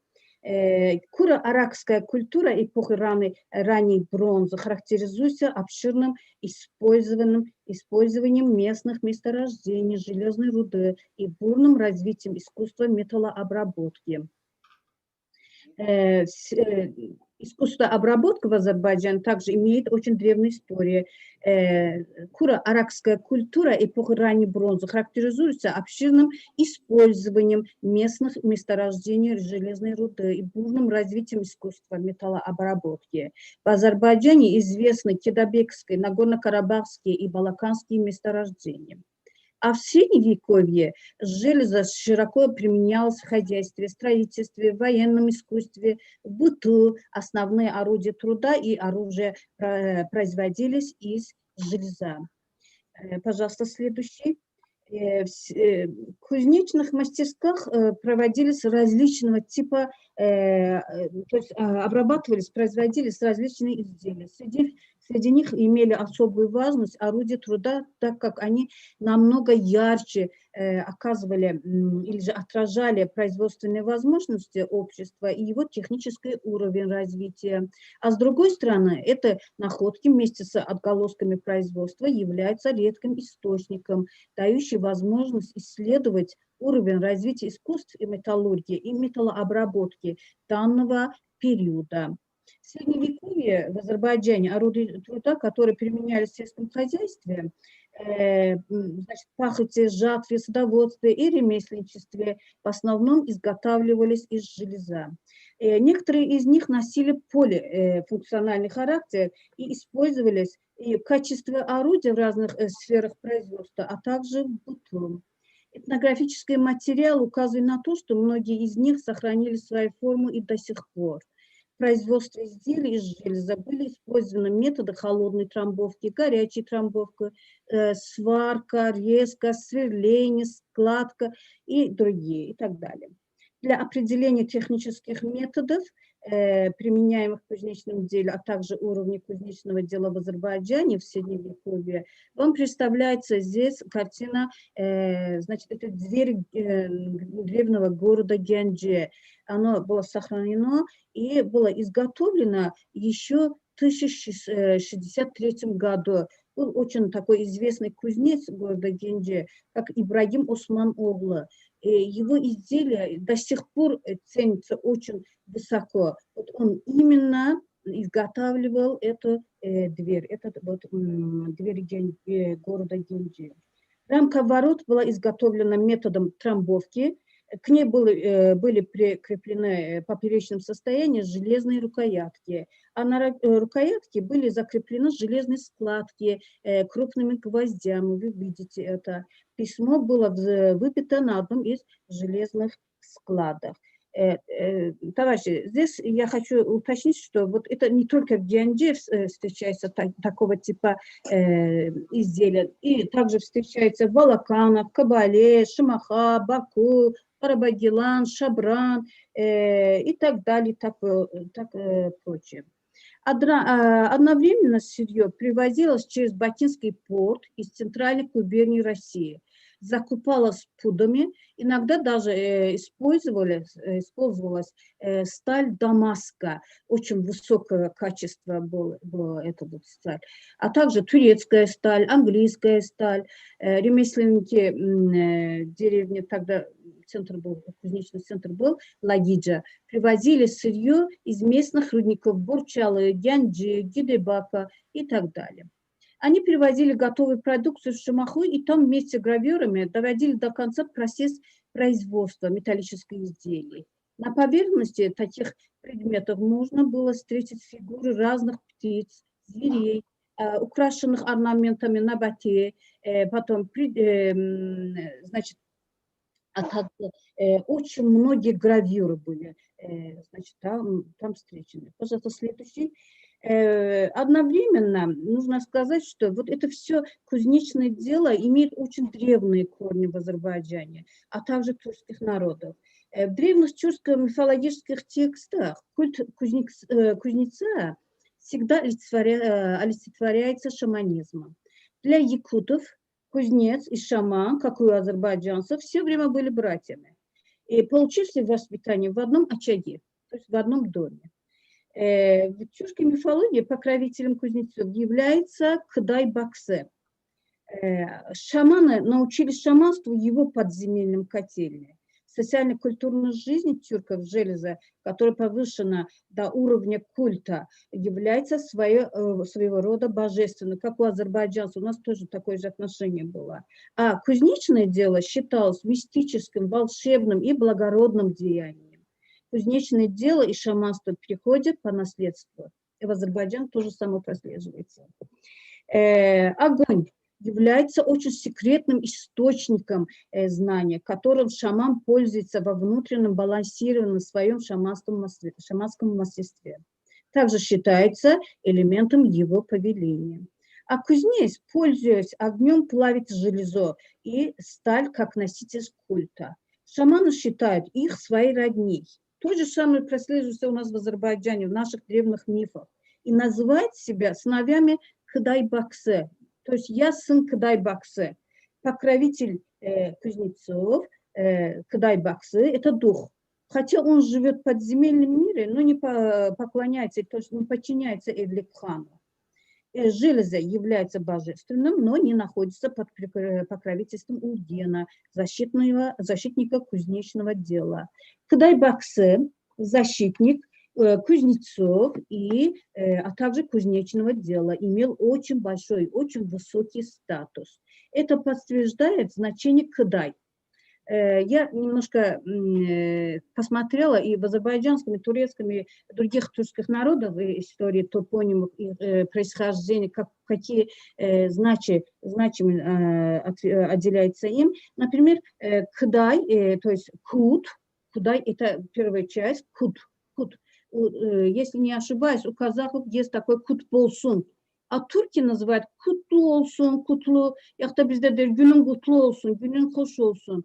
Куро-аракская культура эпохи ранней бронзы характеризуется обширным использованием местных месторождений железной руды и бурным развитием искусства металлообработки. Искусство обработки в Азербайджане также имеет очень древнюю историю. Куро-аракская культура эпохи ранней бронзы характеризуется обширным использованием местных месторождений железной руды и бурным развитием искусства металлообработки. В Азербайджане известны кедабекские, нагорно-карабахские и балканские месторождения. А в Средневековье железо широко применялось в хозяйстве, строительстве, военном искусстве, в быту. Основные орудия труда и оружие производились из железа. Пожалуйста, следующий. В кузнечных мастерских проводились различного типа, то есть обрабатывались, производились различные изделия. Среди них имели особую важность орудия труда, так как они намного ярче оказывали или же отражали производственные возможности общества и его технический уровень развития. А с другой стороны, это находки вместе с отголосками производства являются редким источником, дающим возможность исследовать уровень развития искусств и металлургии и металлообработки данного периода. В Средневековье в Азербайджане орудия труда, которые применялись в сельском хозяйстве, значит, пахоте, жатве, садоводстве и ремесленничестве, в основном изготавливались из железа. Некоторые из них носили полифункциональный характер и использовались и в качестве орудия в разных сферах производства, а также в быту. Этнографический материал указывает на то, что многие из них сохранили свою форму и до сих пор. В производстве изделий из железа были использованы методы холодной трамбовки, горячей трамбовки, сварка, резка, сверление, складка и другие, и так далее. Для определения технических методов, применяемых в кузнечном деле, а также уровня кузнечного дела в Азербайджане в Средневековье, вам представляется здесь картина, значит, это дверь древнего города Генджи. Оно было сохранено и было изготовлено еще в 1063 году. Был очень такой известный кузнец города Генджи, как Ибрагим Осман Оглы. Его изделия до сих пор ценятся очень высоко. Вот он именно изготавливал эту дверь, дверь города Генджи. Рамка ворот была изготовлена методом трамбовки. К ней были прикреплены в поперечном состоянии железные рукоятки, а на рукоятке были закреплены железные складки крупными гвоздями. Вы видите это. Письмо было выбито на одном из железных складов. Товарищи, здесь я хочу уточнить, что вот это не только в Гианджи встречается такого типа изделия, и также встречается в Балаканах, Кабале, Шамаха, Баку, Карабагилан, Шабран и так далее, так прочее. Одновременно сырье привозилось через Бакинский порт из центральной губернии России, закупалось пудами, иногда даже использовалась сталь Дамаска, очень высокого качества была эта вот сталь, а также турецкая сталь, английская сталь. Ремесленники деревни, тогда кузнечный центр был, Лагиджа, привозили сырье из местных рудников Бурчалы, Гянджи, Гидебака и так далее. Они привозили готовую продукцию в Шамаху и там вместе с гравюрами доводили до конца процесс производства металлических изделий. На поверхности таких предметов можно было встретить фигуры разных птиц, зверей, украшенных орнаментами на бате, потом, значит, очень многие гравюры были, значит, там встречены. Пожалуйста, следующий. Одновременно нужно сказать, что вот это все кузнечное дело имеет очень древние корни в Азербайджане, а также тюркских народов. В древних тюркско-мифологических текстах культ кузнеца всегда олицетворяется шаманизмом. Для якутов кузнец и шаман, как и у азербайджанцев, все время были братьями и получили воспитание в одном очаге, то есть в одном доме. В тюркской мифологии покровителем кузнецов является Кыдай-Баксе. Шаманы научились шаманству в его подземельном котельне. Социально-культурной жизни тюрков железа, которая повышена до уровня культа, является своего рода божественной, как у азербайджанцев. У нас тоже такое же отношение было. А кузнечное дело считалось мистическим, волшебным и благородным деянием. Кузнечное дело и шаманство переходят по наследству. И в Азербайджане тоже самое прослеживается. Огонь является очень секретным источником знания, которым шаман пользуется во внутреннем балансированном своем шаманском мастерстве. Также считается элементом его повеления. А кузнец, пользуясь огнем, плавит железо и сталь как носитель культа. Шаманы считают их своей родней. То же самое прослеживается у нас в Азербайджане, в наших древних мифах. И называют себя сыновьями Кыдай-Баксе. То есть я сын Кыдай-Баксе. Покровитель кузнецов, Кыдай-Баксе, это дух. Хотя он живет в подземельном мире, но не поклоняется, то есть не подчиняется Эвлик-хану. Железо является божественным, но не находится под покровительством Улгена, защитника кузнечного дела. Кыдай-Баксе – защитник кузнецов а также кузнечного дела, имел очень большой, очень высокий статус. Это подтверждает значение Кыдай. Я немножко посмотрела и в азербайджанском, и турецком, и других тюркских народов истории топонимов и происхождения, какие значимые отделяются им. Например, Кыдай, то есть Кут, Кудай – это первая часть, Кут. Если не ошибаюсь, у казахов есть такой Кут-Болсун. А турки называют Кутлу olsun, Кутлу, яхта bizde der günün kutlu olsun, günün hoş olsun.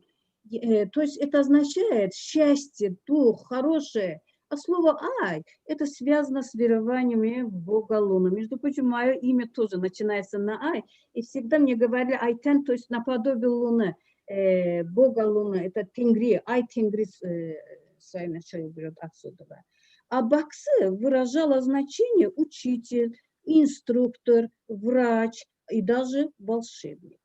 То есть это означает счастье, дух, хорошее. А слово «ай» – это связано с верованиями в Бога Луны. Между прочим, мое имя тоже начинается на «ай». И всегда мне говорили «айтен», то есть наподобие Луны. Бога Луны – это Тенгри, «ай Тенгри» свое начало берет отсюда. А Баксе выражало значение учитель, инструктор, врач и даже волшебник.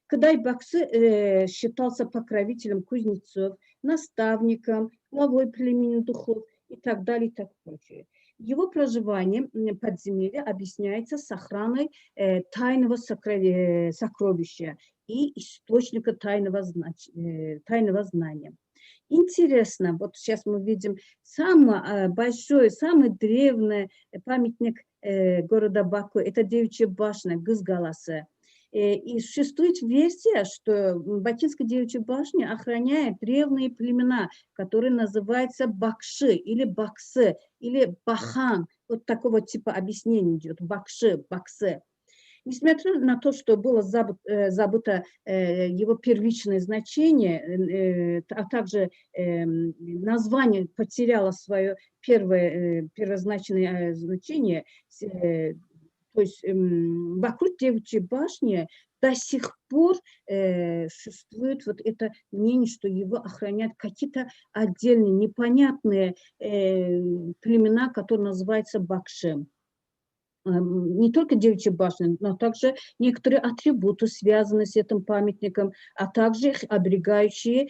Кыдай-Баксе считался покровителем кузнецов, наставником, главой племени духов и так далее, и так прочее. Его проживание в подземелье объясняется с охраной тайного сокровища и источника тайного знания. Интересно, вот сейчас мы видим самый большой, самый древний памятник города Баку, это Девичья башня, Гызгаласы. И существует версия, что Бакинская девичья башня охраняет древние племена, которые называются Бакши или Баксы или Бахан. Вот такого типа объяснения идет. Бакши, Баксы. Несмотря на то, что было забыто его первичное значение, а также название потеряло свое первозначное значение, то есть вокруг Девичьей башни до сих пор существует вот это мнение, что его охраняют какие-то отдельные, непонятные племена, которые называются Бакши. Не только Девичья башня, но также некоторые атрибуты, связанные с этим памятником, а также их оберегающие,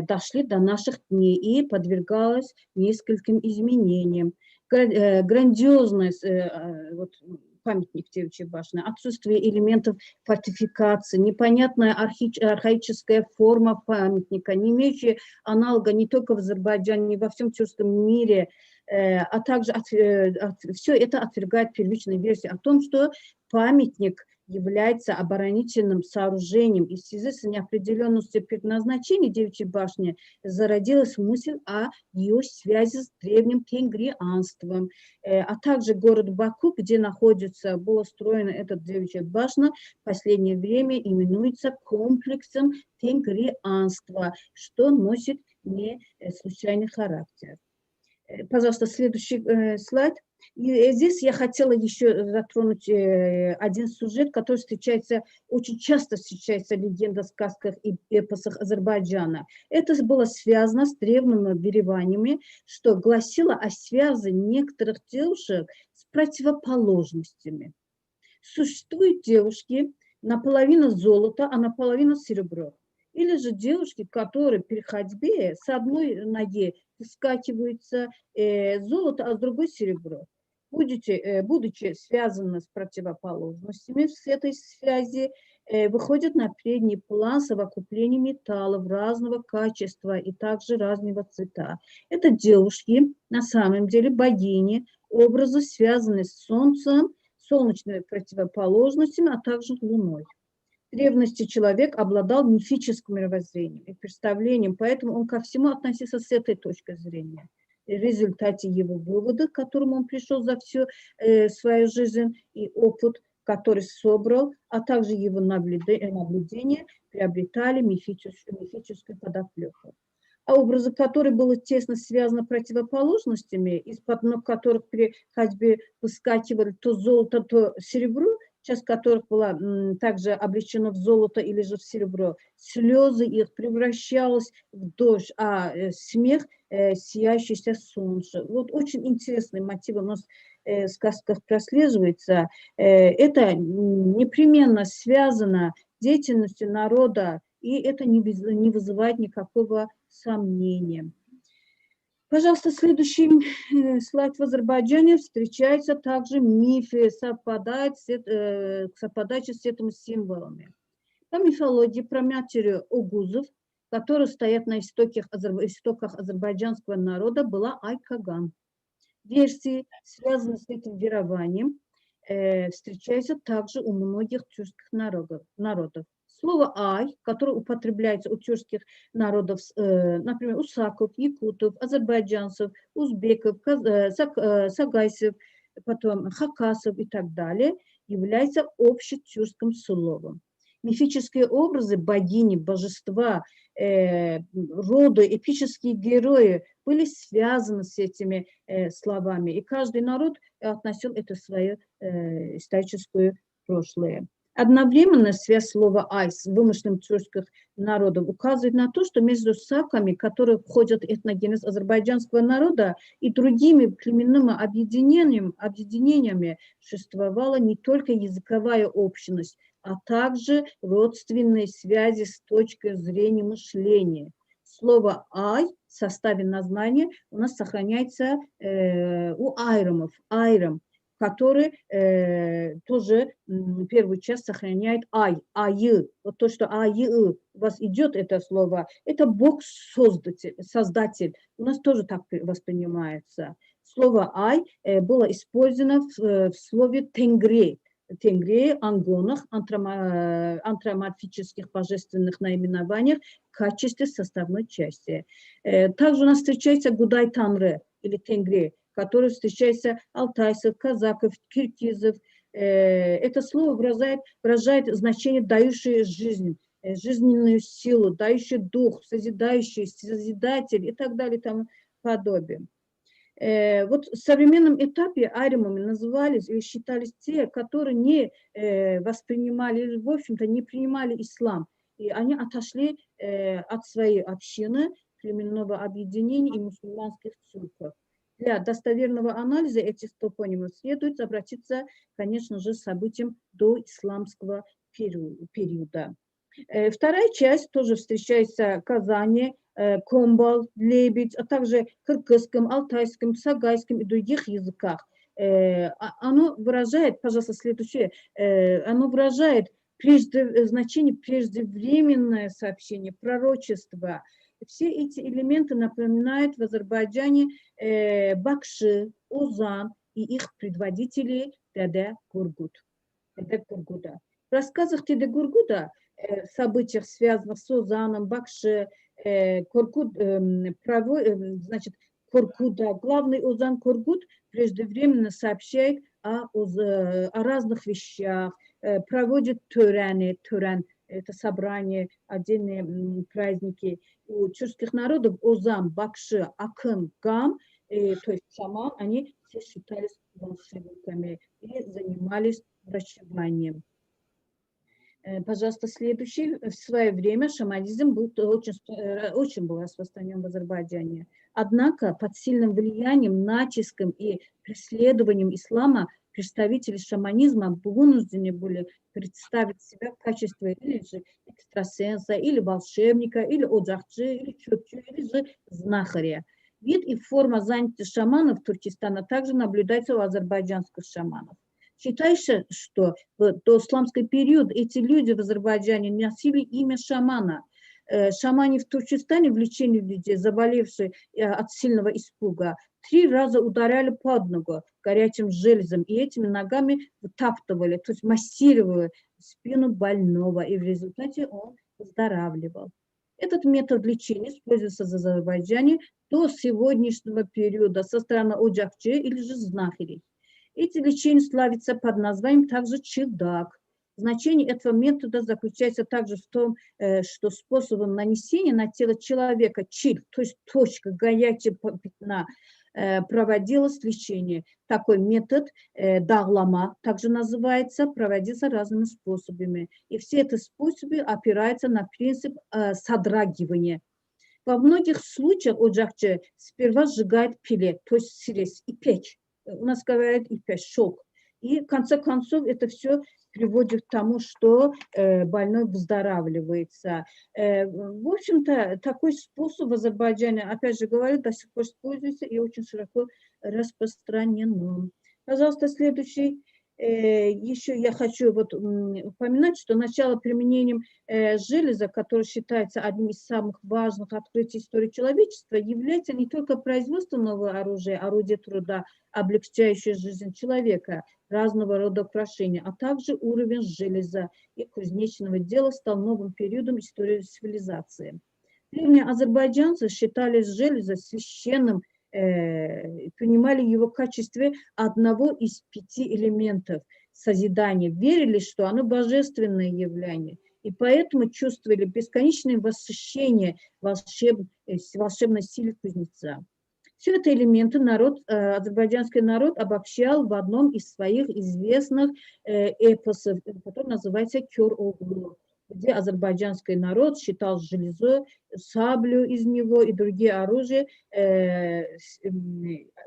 дошли до наших дней и подвергалось нескольким изменениям. Грандиозность вот, памятник Девичьей башни, отсутствие элементов фортификации, непонятная архаическая форма памятника, не имеющая аналога не только в Азербайджане, но и во всем тюркском мире, а также все это отвергает первичную версию о том, что памятник является оборонительным сооружением. И в связи с неопределенностью предназначения Девичьей башни зародилась мысль о ее связи с древним тенгрианством. А также город Баку, где была строена эта Девичья башня, в последнее время именуется комплексом тенгрианства, что носит не случайный характер. Пожалуйста, следующий слайд. И здесь я хотела еще затронуть один сюжет, который очень часто встречается в легендах, сказках и эпосах Азербайджана. Это было связано с древними верованиями, что гласило о связи некоторых девушек с противоположностями. Существуют девушки наполовину золота, а наполовину серебро. Или же девушки, которые при ходьбе с одной ноги вскакиваются золото, а с другой серебро. Будучи связаны с противоположностями с этой связи, выходят на передний план совокупление металлов разного качества и также разного цвета. Это девушки, на самом деле богини, образы, связанные с солнцем, солнечными противоположностями, а также луной. В древности человек обладал мифическим мировоззрением и представлением, поэтому он ко всему относился с этой точки зрения. В результате его выводов, к которым он пришел за всю свою жизнь и опыт, который собрал, а также его наблюдения, приобретали мифическую подоплеку. А образы, которые были тесно связаны с противоположностями, из-под ног которых при ходьбе выскакивали то золото, то серебро, часть которых была также облечена в золото или же в серебро, слезы их превращалось в дождь, а смех сияющееся солнце. Вот очень интересный мотив у нас в сказках прослеживается. Это непременно связано с деятельностью народа, и это не вызывает никакого сомнения. Пожалуйста, следующий слайд. В Азербайджане встречаются также мифы, совпадающие с этими символами. По мифологии про матерью огузов, которые стоят на истоках азербайджанского народа, была Ай-Каган. Версии, связанные с этим верованием, встречаются также у многих тюркских народов. Слово «ай», которое употребляется у тюркских народов, например, у саков, якутов, азербайджанцев, узбеков, сагайцев, потом хакасов и так далее, является общетюркским словом. Мифические образы богини, божества, роды, эпические герои были связаны с этими словами, и каждый народ относил это в свое историческое прошлое. Одновременно связь слова «ай» с вымышленным тюркских народов указывает на то, что между саками, которые входят в этногенез азербайджанского народа, и другими племенными объединениями существовала не только языковая общность, а также родственные связи с точки зрения мышления. Слово «ай» в составе названия у нас сохраняется у айрамов. Айрам который тоже первую часть сохраняет ай, ай. Вот то, что ай, у вас идет это слово, это Бог создатель. У нас тоже так воспринимается. Слово ай было использовано в слове тенгри. Тенгри, ангонах, антроморфических божественных наименованиях в качестве составной части. Также у нас встречается Гудай Танры или Тенгри, который встречается алтайцев, казаков, киргизов. Это слово выражает значение дающее жизнь, жизненную силу, дающий дух, созидающий, созидатель и так далее и тому подобное. Вот в современном этапе аримами назывались или считались те, которые не воспринимали, или, в общем-то, не принимали ислам. И они отошли от своей общины, племенного объединения и мусульманских церквей. Для достоверного анализа этих топонимов следует обратиться, конечно же, к событиям доисламского периода. Вторая часть тоже встречается в Казани, Комбал, Лебедь, а также кыргызском, алтайском, сагайском и других языках. Оно выражает, пожалуйста, следующее, оно выражает значение преждевременное сообщение, пророчество. Все эти элементы напоминают в Азербайджане Бакши, Озан и их предводителей Деде Гургуда. В рассказах Деде Гургуда, событиях, связанных с Озаном, Бакши, значит, Коркуда, главный Озан Коргуд преждевременно сообщает о разных вещах, проводит törен, это собрание, отдельные праздники. У тюркских народов Озан, Бакши, Акын, Гам, то есть шаман, они все считались волшебниками и занимались врачеванием. Пожалуйста, следующий. В свое время шаманизм был очень был распространен в Азербайджане. Однако под сильным влиянием, натиском и преследованием ислама представители шаманизма вынуждены были представить себя в качестве или же экстрасенса, или волшебника, или оджахчи, или чөпчи, или же знахаря. Вид и форма занятия шаманов Туркестана также наблюдается у азербайджанских шаманов. Считается, что в доисламский период эти люди в Азербайджане носили имя шамана. Шамане в Туркестане в лечении людей, заболевших от сильного испуга, 3 раза ударяли под ногу горячим железом и этими ногами вытаптывали, то есть массировали спину больного, и в результате он выздоравливал. Этот метод лечения используется в Азербайджане до сегодняшнего периода со стороны оджахчи или же знахарей. Эти лечения славятся под названием также чилдак. Значение этого метода заключается также в том, что способом нанесения на тело человека чиль, то есть точка горячего пятна, проводилось лечение. Такой метод даглама также называется, проводится разными способами. И все эти способы опираются на принцип содрагивания. Во многих случаях оджахчи сперва сжигает пилет, то есть срез и печь. У нас говорят и печь, шелк. И в конце концов это все приводит к тому, что больной выздоравливается. В общем-то, такой способ в Азербайджане, опять же говорю, до сих пор используется и очень широко распространен. Пожалуйста, следующий. Еще я хочу упоминать, что начало применением железа, которое считается одним из самых важных открытий истории человечества, является не только производством нового оружия, орудия труда, облегчающее жизнь человека, разного рода украшения, а также уровень железа и кузнечного дела стал новым периодом истории цивилизации. Древние азербайджанцы считали железо священным, принимали его в качестве одного из 5 элементов созидания, верили, что оно божественное явление, и поэтому чувствовали бесконечное восхищение волшебной силе кузнеца. Все это элементы азербайджанский народ обобщал в одном из своих известных эпосов, который называется «Кёр-оглу», где азербайджанский народ считал железо, саблю из него и другие оружия,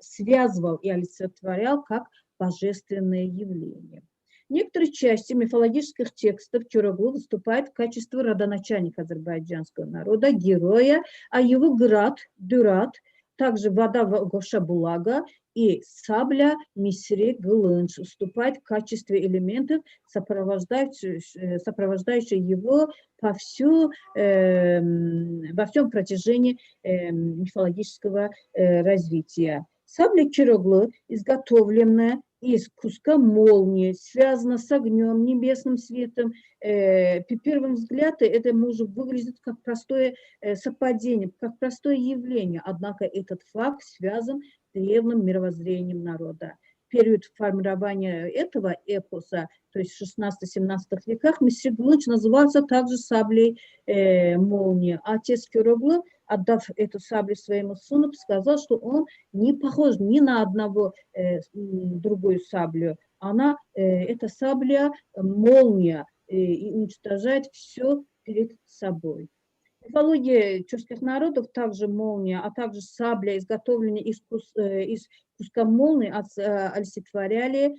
связывал и олицетворял как божественное явление. Некоторые части мифологических текстов Кёр-оглу выступают в качестве родоначальника азербайджанского народа, героя, а его град, Дюрат, также вода Гоша Булага и сабля Мисри Гылынч уступает в качестве элементов, сопровождающих его во всем протяжении мифологического развития. Сабля Кироглы, изготовленная из куска молнии, связана с огнем, небесным светом. При первом взгляде это может выглядеть как простое совпадение, как простое явление, однако этот факт связан с древним мировоззрением народа. Период формирования этого эпоса, то есть в 16-17 веках, Мисри Гылынч назывался также саблей молнии. Отец Кироглы, отдав эту саблю своему сыну, сказал, что он не похож ни на одного другую саблю. Это сабля молния и уничтожает все перед собой. Мифология тюркских народов также молния, а также сабля, изготовленная из куска молнии, олицетворяли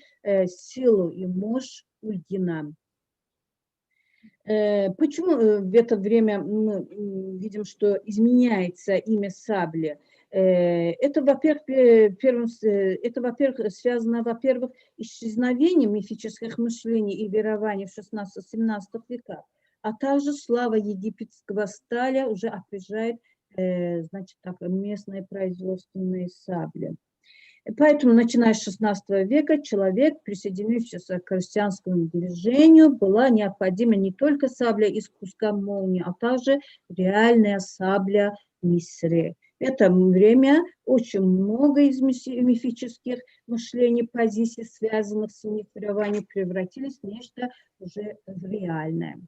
силу и мощь Ульгина. Почему в это время мы видим, что изменяется имя сабли? Это, во-первых, связано, во-первых, исчезновением мифических мышлений и верований в 16-17 веках, а также слава египетского сталя уже опережает, значит, так, местные производственные сабли. Поэтому, начиная с 16 века, человек, присоединившийся к христианскому движению, была необходима не только сабля из куска молнии, а также реальная сабля Мисри. В это время очень много из мифических мышлений, позиций, связанных с унифированием, превратились в нечто уже реальное.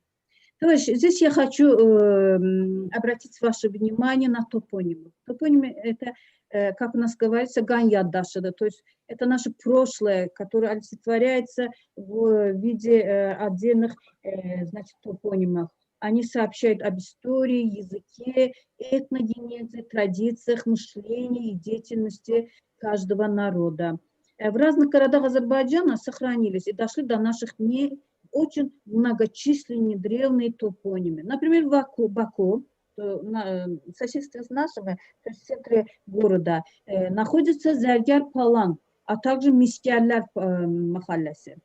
То есть здесь я хочу обратить ваше внимание на топонимы. Топонимы – это, как у нас говорится, ганьяддашада, то есть это наше прошлое, которое олицетворяется в виде отдельных, значит, топонимов. Они сообщают об истории, языке, этногенезе, традициях, мышлении и деятельности каждого народа. В разных городах Азербайджана сохранились и дошли до наших дней очень многочисленные древние топонимы. Например, Баку, в соседстве с нашим, то есть в центре города, находится Зергер-Палан, а также Мискярлар Махалляси.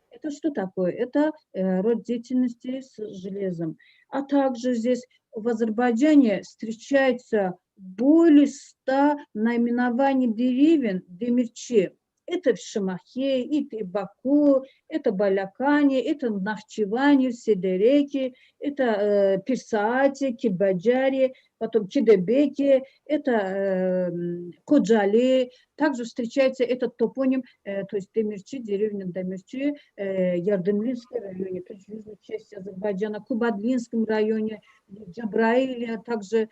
Это что такое? Это род деятельности с железом. А также здесь в Азербайджане встречается более 100 наименований деревень демирчи. Это в Шамахе, это Баку, это Балякане, это Нахчеване, Седереки, это Пирсаате, Кибаджаре, потом Кидебеке, это Коджали. Также встречается этот топоним, то есть Демирчи, деревня Демирчи, Ярдымлинском районе, то есть в южной части Азербайджана, Кубадлинском районе, Джабраиле, также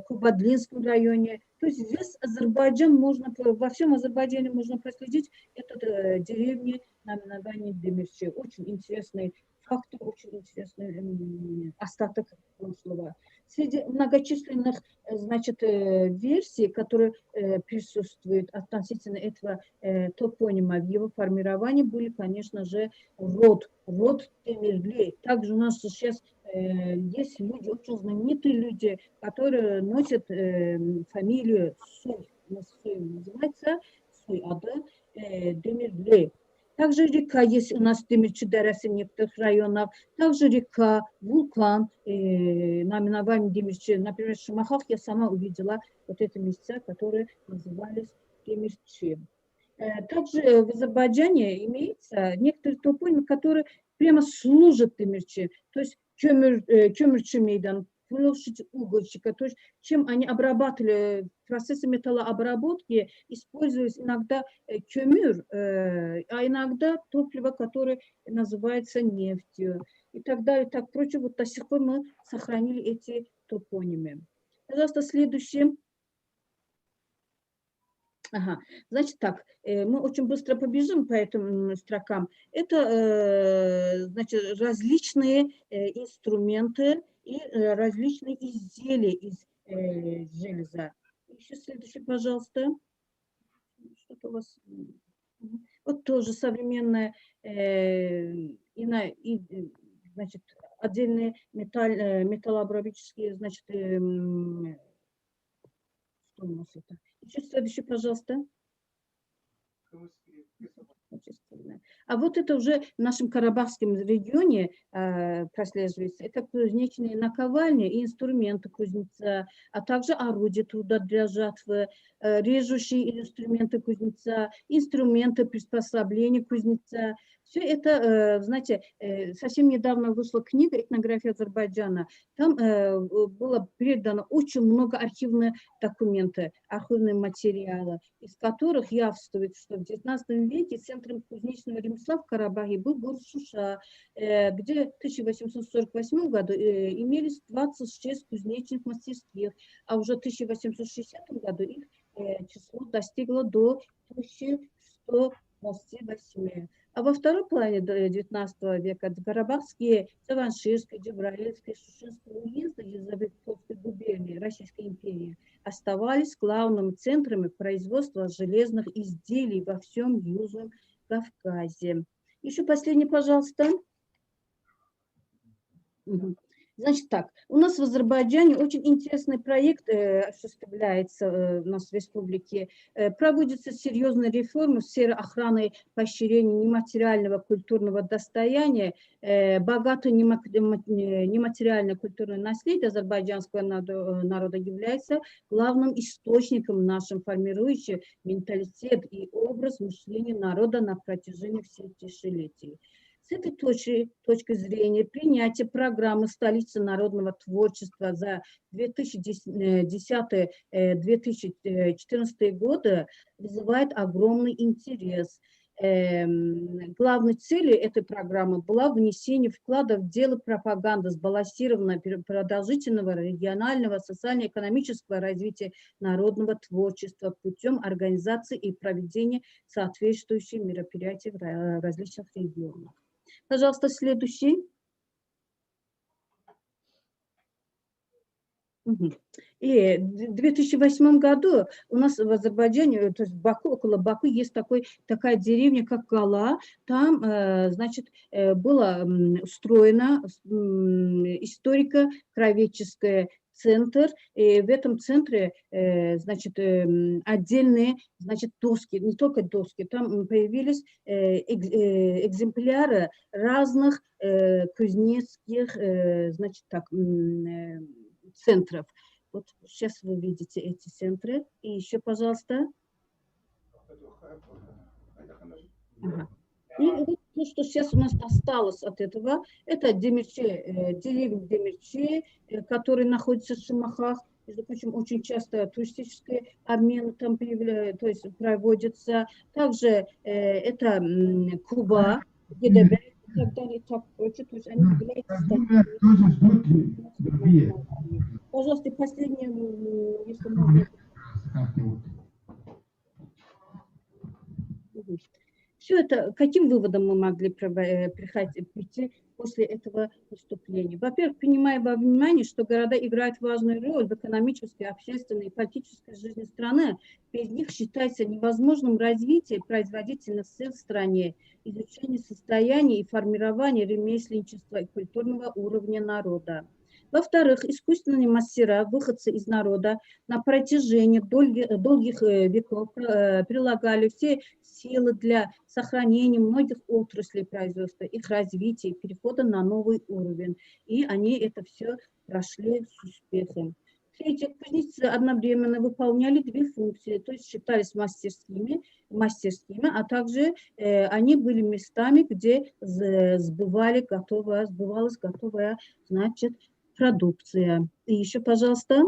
Кубадлинском районе. То есть здесь Азербайджан можно, во всем Азербайджане можно проследить этот деревни наименование Демирчи. Очень интересный фактор, очень интересный остаток прошлого. Среди многочисленных, значит, версий, которые присутствуют относительно этого топонима в его формировании, были, конечно же, род Темирли. Также у нас сейчас есть люди, очень знаменитые люди, которые носят фамилию Суй. Называется Суй Ада Демирли. Также река есть у нас в Демирчи Дарасе в некоторых районах. Также река, вулкан, наименование Демирчи. Например, в Шамахах я сама увидела вот эти места, которые назывались Демирчи. Также в Азербайджане имеются некоторые топонимы, которые прямо служат Демирчи. То есть Kömürçü мейдан, площадь угольщика. То есть чем они обрабатывали процессы металлообработки, используясь иногда kömür, а иногда топливо, которое называется нефтью и так далее, так прочее. Вот до сих пор мы сохранили эти топонимы. Пожалуйста, следующее. Ага, значит так, мы очень быстро побежим по этим строкам. Это, значит, различные инструменты и различные изделия из железа. Еще следующее, пожалуйста. Что-то у вас... Вот тоже современное, значит, отдельные металлообработческие, значит, Что у нас это? Еще следующий, пожалуйста. А вот это уже в нашем Карабахском регионе прослеживается. Это кузнечные наковальни и инструменты кузнеца, а также орудия труда для жатвы, режущие инструменты кузнеца, инструменты приспособления кузнеца. Все это, знаете, совсем недавно вышла книга «Этнография Азербайджана». Там было передано очень много архивных документов, архивных материалов, из которых явствует, что в XIX веке центром кузнечного ремесла в Карабахе был город Шуша, где в 1848 году имелись 26 кузнечных мастерских, а уже в 1860 году их число достигло до 1128. А во второй половине XIX века карабахские, Саванширские, Джабраильские, Шушинские уезды Елизаветовской губернии Российской империи оставались главными центрами производства железных изделий во всем Южном Кавказе. Еще последний, пожалуйста. Значит так, у нас в Азербайджане очень интересный проект осуществляется у нас в республике. Проводятся серьезные реформы в сфере охраны поощрения нематериального культурного достояния. Богатое нематериальное культурное наследие азербайджанского народа является главным источником нашим, формирующим менталитет и образ мышления народа на протяжении всех тысячелетий. С этой точки зрения принятие программы «Столица народного творчества» за 2010-2014 годы вызывает огромный интерес. Главной целью этой программы была внесение вклада в дело пропаганды сбалансированного, продолжительного регионального социально-экономического развития народного творчества путем организации и проведения соответствующих мероприятий в различных регионах. Пожалуйста, следующий. И в 2008 году у нас в Азербайджане, то есть в Баку, около Баку, есть такая деревня, как Гала. Там, значит, была устроена историко-краеведческий центр, и в этом центре, значит, отдельные, значит, доски, не только доски, там появились экземпляры разных кузнецких, значит, так, центров. Вот сейчас вы видите эти центры. И еще, пожалуйста. Ага. И вот то, что сейчас у нас осталось от этого, это Демирче, деревня Демирче, который находится в Шимахах. Между прочим, очень часто туристические обмены там то есть проводятся. Также это Куба, Гедебе и так далее, и так прочее. То есть они являются... Пожалуйста, последнее, если можно. Все это, каким выводом мы могли прийти после этого выступления? Во-первых, принимая во внимание, что города играют важную роль в экономической, общественной и политической жизни страны, без них считается невозможным развитие производительных сил в стране, изучение состояния и формирование ремесленничества и культурного уровня народа. Во-вторых, искусственные мастера, выходцы из народа, на протяжении долгих веков прилагали все силы для сохранения многих отраслей производства, их развития, перехода на новый уровень. И они это все прошли с успехом. В-третьих, кузнецы одновременно выполняли две функции, то есть считались мастерскими, а также они были местами, где сбывалась готовая, значит, продукция. И еще, пожалуйста,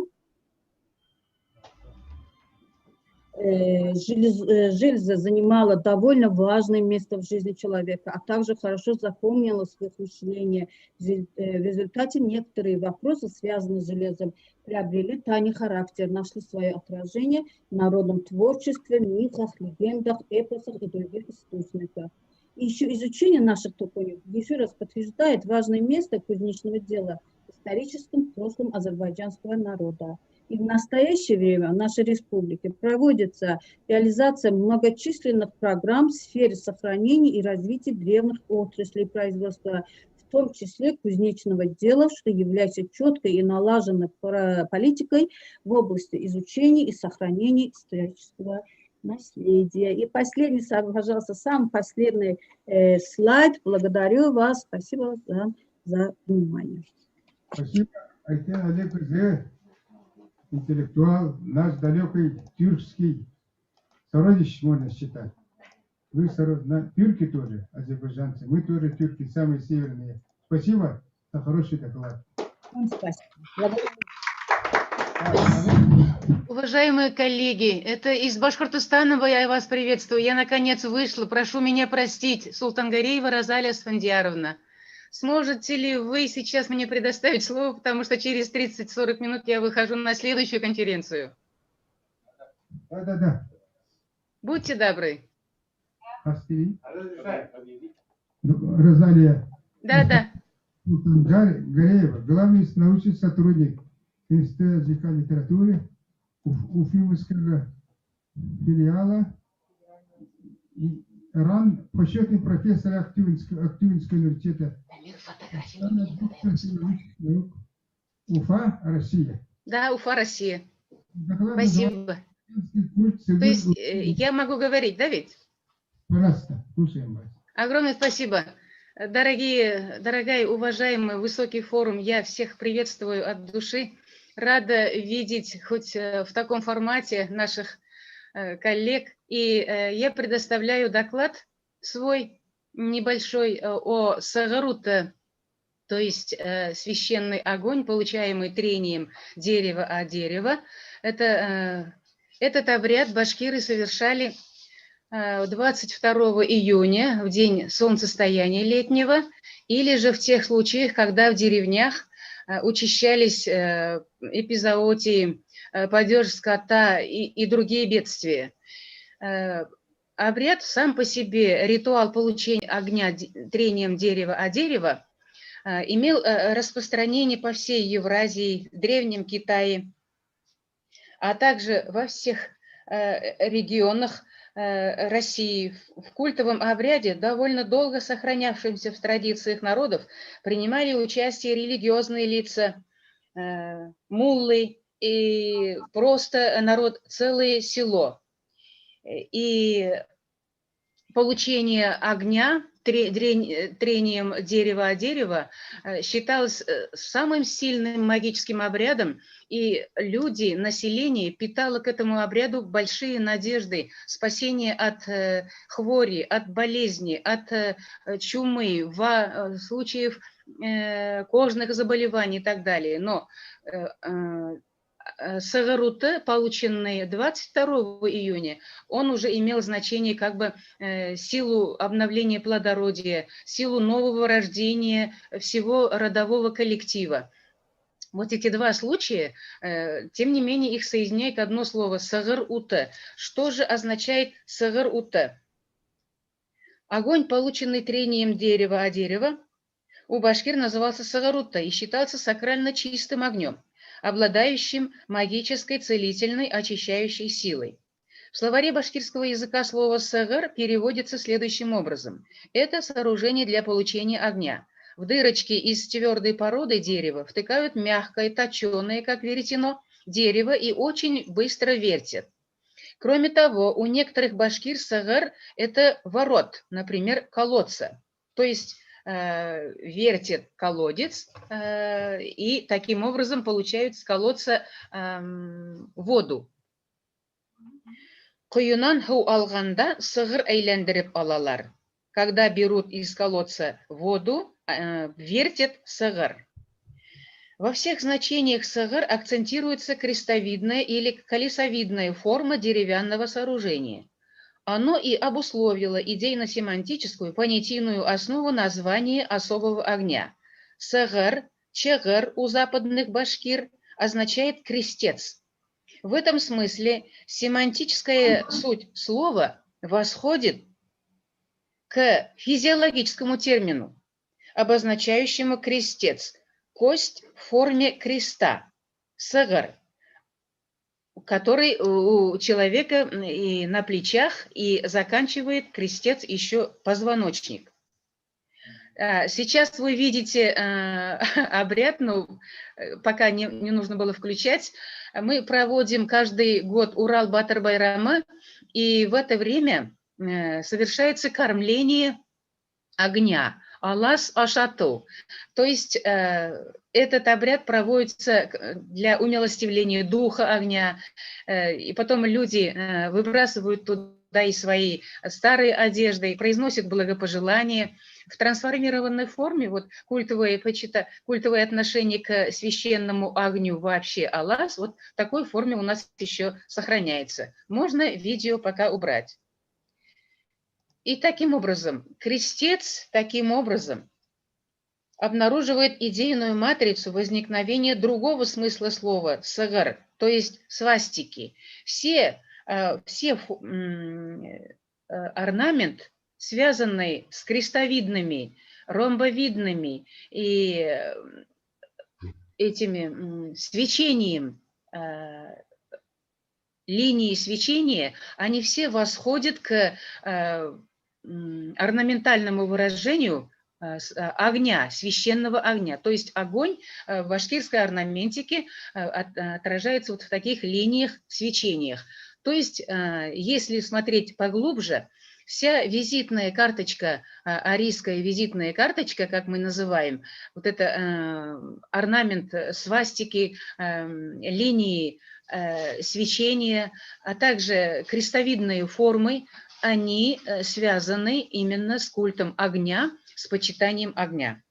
железо занимало довольно важное место в жизни человека, а также хорошо запомнилось в их мышлении. В результате некоторые вопросы, связанные с железом, приобрели тайный характер, нашли свое отражение в народном творчестве, мифах, легендах, эпосах и других источниках. И еще изучение наших топонимов еще раз подтверждает важное место кузнечного дела в историческом прошлом азербайджанского народа. И в настоящее время в нашей республике проводится реализация многочисленных программ в сфере сохранения и развития древних отраслей производства, в том числе кузнечного дела, что является четкой и налаженной политикой в области изучения и сохранения исторического наследия. И последний, пожалуйста, самый последний слайд. Благодарю вас. Спасибо за внимание. Спасибо, Айтен Олег Зе, интеллектуал, наш далекий тюркский сородич, можно считать. Вы тюрки тоже, азербайджанцы, мы тоже тюрки, самые северные. Спасибо за хороший доклад. Спасибо. Уважаемые коллеги, это из Башкортостана я вас приветствую. Я наконец вышла. Прошу меня простить, Султангареева Розалия Асфандияровна. Сможете ли вы сейчас мне предоставить слово, потому что через 30-40 минут я выхожу на следующую конференцию? Да. Будьте добры. Розалия. Да. Султангареева, главный научный сотрудник Института языка и литературы Уфимского филиала и РАН, почетный профессор Актюбинского университета. Уфа, Россия. Да, Уфа, Россия. Спасибо. То есть я могу говорить, да ведь? Пожалуйста, слушаем вас. Огромное спасибо. Дорогая, уважаемый высокий форум, я всех приветствую от души. Рада видеть хоть в таком формате наших коллег. И я предоставляю доклад свой небольшой о Сагарута, то есть священный огонь, получаемый трением дерева о дерево. Этот обряд башкиры совершали 22 июня, в день солнцестояния летнего, или же в тех случаях, когда в деревнях учащались эпизоотии, падеж скота и другие бедствия. Обряд сам по себе, ритуал получения огня трением дерева о дерево, имел распространение по всей Евразии, Древнем Китае, а также во всех регионах России. В культовом обряде, довольно долго сохранявшемся в традициях народов, принимали участие религиозные лица, муллы и просто народ, целое село. И получение огня трением дерева о дерево считалось самым сильным магическим обрядом, и люди, население питало к этому обряду большие надежды, спасение от хвори, от болезни, от чумы, случаев кожных заболеваний и так далее. Но Сагарута, полученный 22 июня, он уже имел значение как бы силу обновления плодородия, силу нового рождения всего родового коллектива. Вот эти два случая, тем не менее, их соединяет одно слово «сагар-ута». Что же означает «сагар-ута»? Огонь, полученный трением дерева о дерево, у башкир назывался сагарута и считался сакрально чистым огнем, обладающим магической, целительной, очищающей силой. В словаре башкирского языка слово «сагар» переводится следующим образом. Это сооружение для получения огня. В дырочки из твердой породы дерева втыкают мягкое, точеное, как веретено, дерево и очень быстро вертят. Кроме того, у некоторых башкир сагар – это ворот, например, колодца. То есть вертят колодец и таким образом получают с колодца воду. Куюнан ху алганда сагар әйләндереп алалар. Когда берут из колодца воду, вертят сагар. Во всех значениях сагар акцентируется крестовидная или колесовидная форма деревянного сооружения. Оно и обусловило идейно-семантическую понятийную основу названия особого огня. Сагар, чагар у западных башкир означает крестец. В этом смысле семантическая суть слова восходит к физиологическому термину, обозначающему крестец, кость в форме креста, сагар, который у человека и на плечах, и заканчивает крестец еще позвоночник. Сейчас вы видите обряд, но пока не нужно было включать. Мы проводим каждый год Урал-Батыр-Байрамы, и в это время совершается кормление огня, Алас Ашату. То есть этот обряд проводится для умилостивления духа огня, и потом люди выбрасывают туда и свои старые одежды, и произносят благопожелания. В трансформированной форме вот культовое отношение к священному огню вообще Аллас, вот в такой форме у нас еще сохраняется. Можно видео пока убрать. И таким образом, крестец обнаруживает идейную матрицу возникновения другого смысла слова «сагар», то есть свастики. Все орнамент, связанный с крестовидными, ромбовидными и этими свечением, линии свечения, они все восходят к орнаментальному выражению огня, священного огня. То есть огонь в башкирской орнаментике отражается вот в таких линиях, свечениях. То есть, если смотреть поглубже, вся визитная карточка, арийская визитная карточка, как мы называем, вот это орнамент свастики, линии свечения, а также крестовидные формы, они связаны именно с культом огня, с почитанием огня.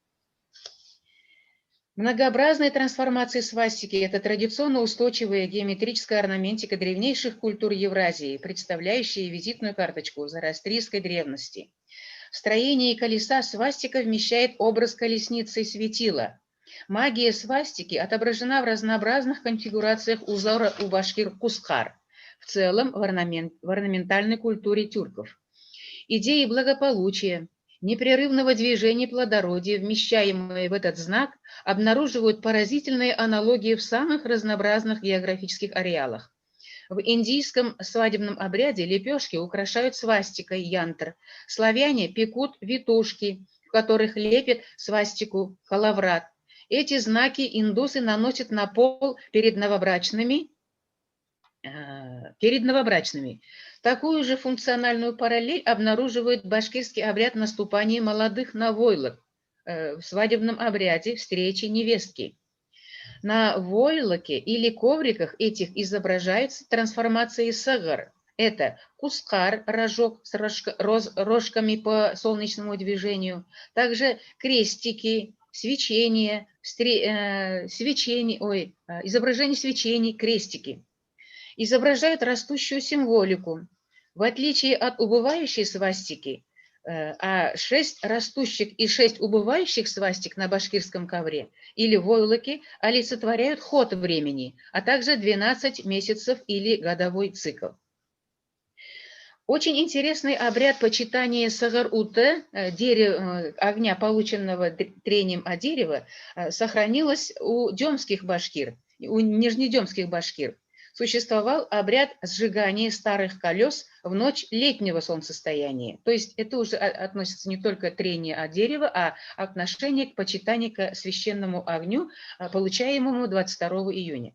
Многообразные трансформации свастики – это традиционно устойчивая геометрическая орнаментика древнейших культур Евразии, представляющая визитную карточку зороастрийской древности. В строении колеса свастика вмещает образ колесницы и светила. Магия свастики отображена в разнообразных конфигурациях узора у башкир Кускар, в целом в орнаментальной культуре тюрков. Идеи благополучия, непрерывного движения плодородия, вмещаемые в этот знак, обнаруживают поразительные аналогии в самых разнообразных географических ареалах. В индийском свадебном обряде лепешки украшают свастикой янтр. Славяне пекут витушки, в которых лепят свастику калаврат. Эти знаки индусы наносят на пол перед новобрачными. Такую же функциональную параллель обнаруживает башкирский обряд наступания молодых на войлок в свадебном обряде встречи невестки. На войлоке или ковриках этих изображаются трансформации сагар. Это кускар, рожок с рожками по солнечному движению, также крестики, свечение, изображение свечений, крестики. Изображают растущую символику. В отличие от убывающей свастики, 6 растущих и 6 убывающих свастик на башкирском ковре или войлоке олицетворяют ход времени, а также 12 месяцев или годовой цикл. Очень интересный обряд почитания сагар-уте, огня, полученного трением о дерево, сохранилось у демских башкир, у нижнедемских башкир. Существовал обряд сжигания старых колес в ночь летнего солнцестояния. То есть это уже относится не только к трению о дерево, а отношение к почитанию к священному огню, получаемому 22 июня.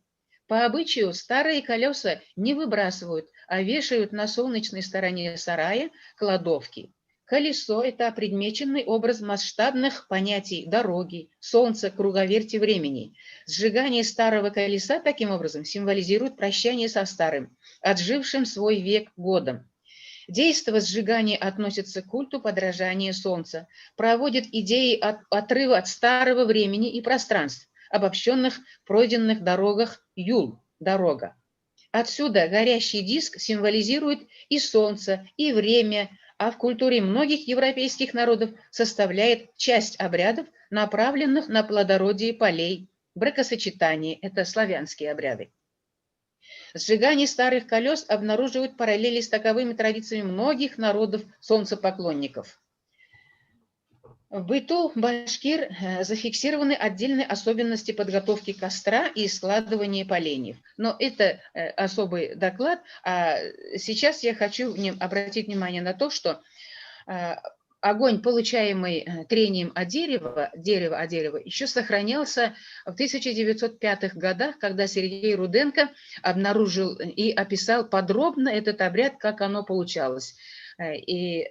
По обычаю старые колеса не выбрасывают, а вешают на солнечной стороне сарая кладовки. Колесо – это опредмеченный образ масштабных понятий дороги, солнца, круговерти времени. Сжигание старого колеса таким образом символизирует прощание со старым, отжившим свой век годом. Действо сжигания относится к культу подражания солнца, проводит идеи отрыва от старого времени и пространств, обобщенных пройденных дорогах Юл – дорога. Отсюда горящий диск символизирует и солнце, и время, а в культуре многих европейских народов составляет часть обрядов, направленных на плодородие полей, бракосочетание – это славянские обряды. Сжигание старых колес обнаруживают параллели с таковыми традициями многих народов солнцепоклонников. В быту башкир зафиксированы отдельные особенности подготовки костра и складывания поленьев. Но это особый доклад, а сейчас я хочу обратить внимание на то, что огонь, получаемый трением о дерево, еще сохранялся в 1905 годах, когда Сергей Руденко обнаружил и описал подробно этот обряд, как оно получалось. И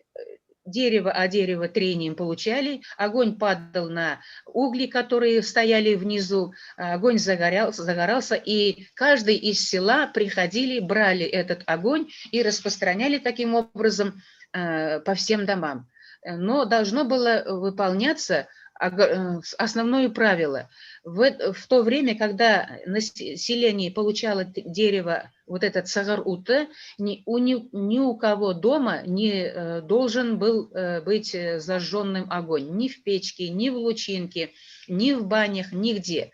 дерево о дерево трением получали, огонь падал на угли, которые стояли внизу, огонь загорался, и каждый из села приходили, брали этот огонь и распространяли таким образом по всем домам. Но должно было выполняться основное правило. В то время, когда население получало дерево, вот этот сагар-ута, ни у кого дома не должен был быть зажженным огонь. Ни в печке, ни в лучинке, ни в банях, нигде.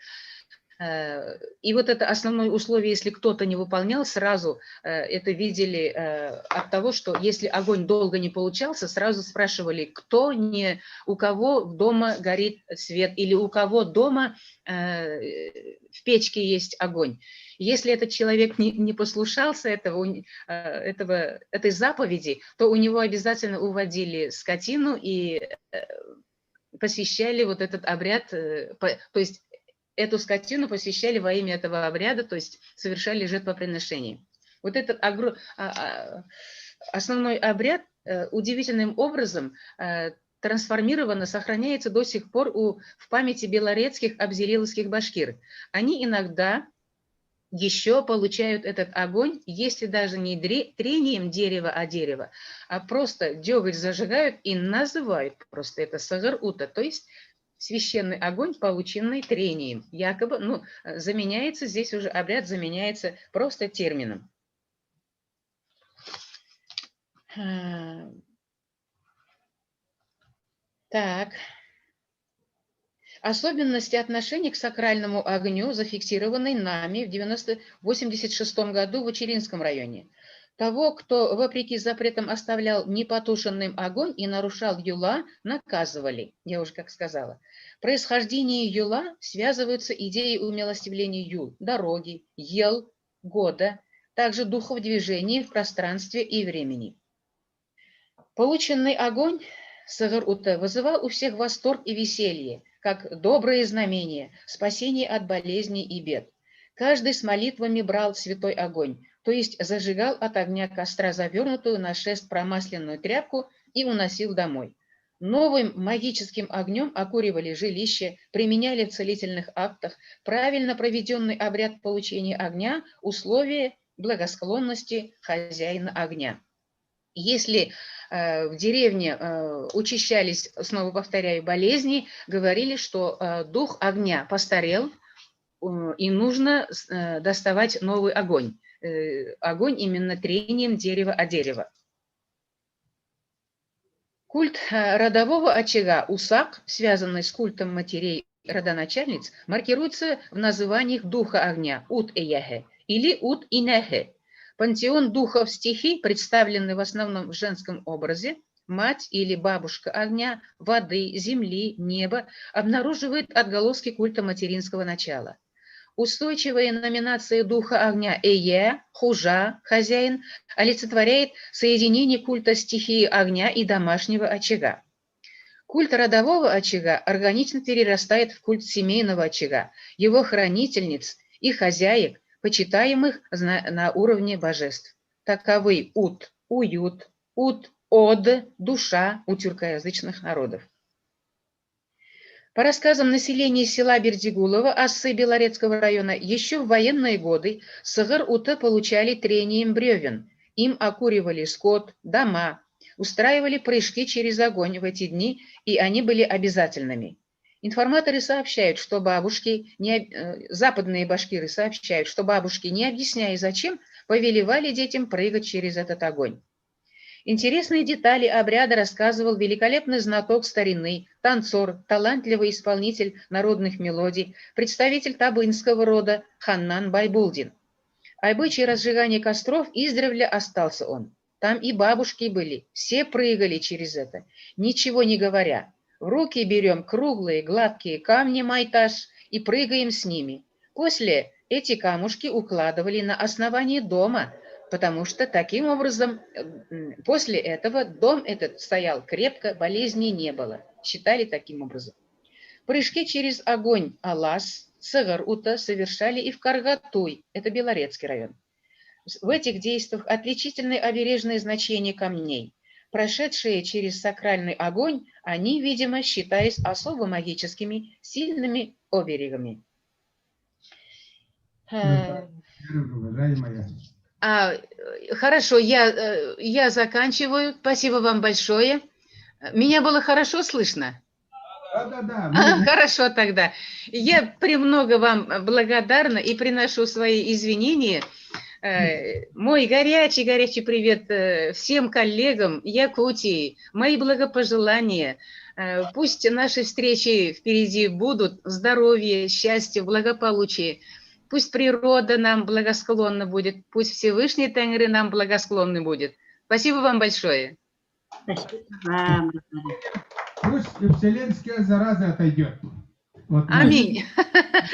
И вот это основное условие, если кто-то не выполнял, сразу это видели от того, что если огонь долго не получался, сразу спрашивали, у кого дома горит свет или у кого дома в печке есть огонь. Если этот человек не послушался этой заповеди, то у него обязательно уводили скотину и посвящали вот этот обряд, то есть эту скотину посвящали во имя этого обряда, то есть совершали жертвоприношение. Вот этот основной обряд удивительным образом трансформировано, сохраняется до сих пор в памяти белорецких, абзелиловских башкир. Они иногда еще получают этот огонь, если даже не трением дерева о дерево, а просто деготь зажигают и называют просто это сагар-ута, то есть священный огонь, полученный трением. Якобы, заменяется, здесь уже обряд заменяется просто термином. Так. Особенности отношений к сакральному огню зафиксированы нами в 1986 году в Очеринском районе. Того, кто, вопреки запретам, оставлял непотушенным огонь и нарушал юла, наказывали, я уже как сказала. Происхождение юла связываются идеей умилостивления юл, дороги, ел, года, также духов движения в пространстве и времени. Полученный огонь, сагар-ута, вызывал у всех восторг и веселье, как добрые знамения, спасение от болезней и бед. Каждый с молитвами брал святой огонь, то есть зажигал от огня костра завернутую на шест промасленную тряпку и уносил домой. Новым магическим огнем окуривали жилище, применяли в целительных актах, правильно проведенный обряд получения огня, условия благосклонности хозяина огня. Если в деревне учащались, снова повторяю, болезни, говорили, что дух огня постарел и нужно доставать новый огонь. Огонь именно трением дерева о дерево. Культ родового очага усак, связанный с культом матерей родоначальниц, маркируется в названиях духа огня ут-эяхе или ут-инехе. Пантеон духов стихий, представленный в основном в женском образе, мать или бабушка огня, воды, земли, неба, обнаруживает отголоски культа материнского начала. Устойчивая номинация духа огня Эе, хужа, хозяин, олицетворяет соединение культа стихии огня и домашнего очага. Культ родового очага органично перерастает в культ семейного очага, его хранительниц и хозяек, почитаемых на уровне божеств. Таковы ут, уют, ут, од, душа у тюркоязычных народов. По рассказам населения села Бердигулово, Ассы Белорецкого района, еще в военные годы сагар-ута получали трением бревен. Им окуривали скот, дома, устраивали прыжки через огонь в эти дни, и они были обязательными. Информаторы сообщают, что западные башкиры сообщают, что бабушки, не объясняя зачем, повелевали детям прыгать через этот огонь. Интересные детали обряда рассказывал великолепный знаток старины, танцор, талантливый исполнитель народных мелодий, представитель табынского рода Ханнан Байбулдин. Обычай разжигания костров издревле остался он. Там и бабушки были, все прыгали через это, ничего не говоря. В руки берем круглые, гладкие камни майташ и прыгаем с ними. После эти камушки укладывали на основание дома, потому что таким образом после этого дом этот стоял крепко, болезней не было. Считали таким образом. Прыжки через огонь Алас, Сыгыр-Ута совершали и в Каргатуй, это Белорецкий район. В этих действиях отличительное обережное значение камней. Прошедшие через сакральный огонь, они, видимо, считались особо магическими, сильными оберегами. Хорошо, я заканчиваю. Спасибо вам большое. Меня было хорошо слышно? Да. Хорошо тогда. Я премного вам благодарна и приношу свои извинения. Мой горячий привет всем коллегам Якутии, мои благопожелания. Пусть наши встречи впереди будут в здоровье, счастье, благополучии. Пусть природа нам благосклонна будет, пусть Всевышний Тенгри нам благосклонный будет. Спасибо вам большое. Пусть вселенская зараза отойдет. Вот аминь.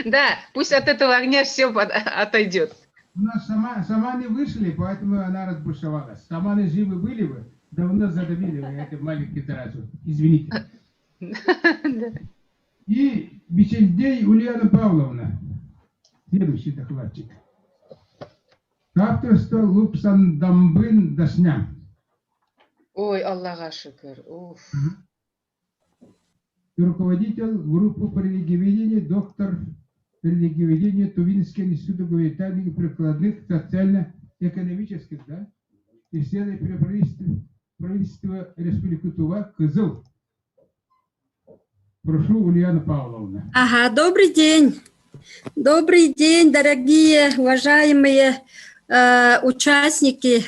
Да, пусть от этого огня все отойдет. У нас сама не вышли, поэтому она разбушевалась. Сама не живы были бы, давно задавили вы эту маленькую заразу. Извините. И Бичельдей Ульяна Павловна, следующий докладчик. Авторство Лупсандамбын Дашня. Ой, Аллаха шукр. И руководитель группы по религиоведению, доктор религиоведения Тувинского института гуманитарных и прикладных социально-экономических исследований правительства Республики Тува, Кызыл. Прошу, Ульяна Павловна. Ага, добрый день. Добрый день, дорогие, уважаемые участники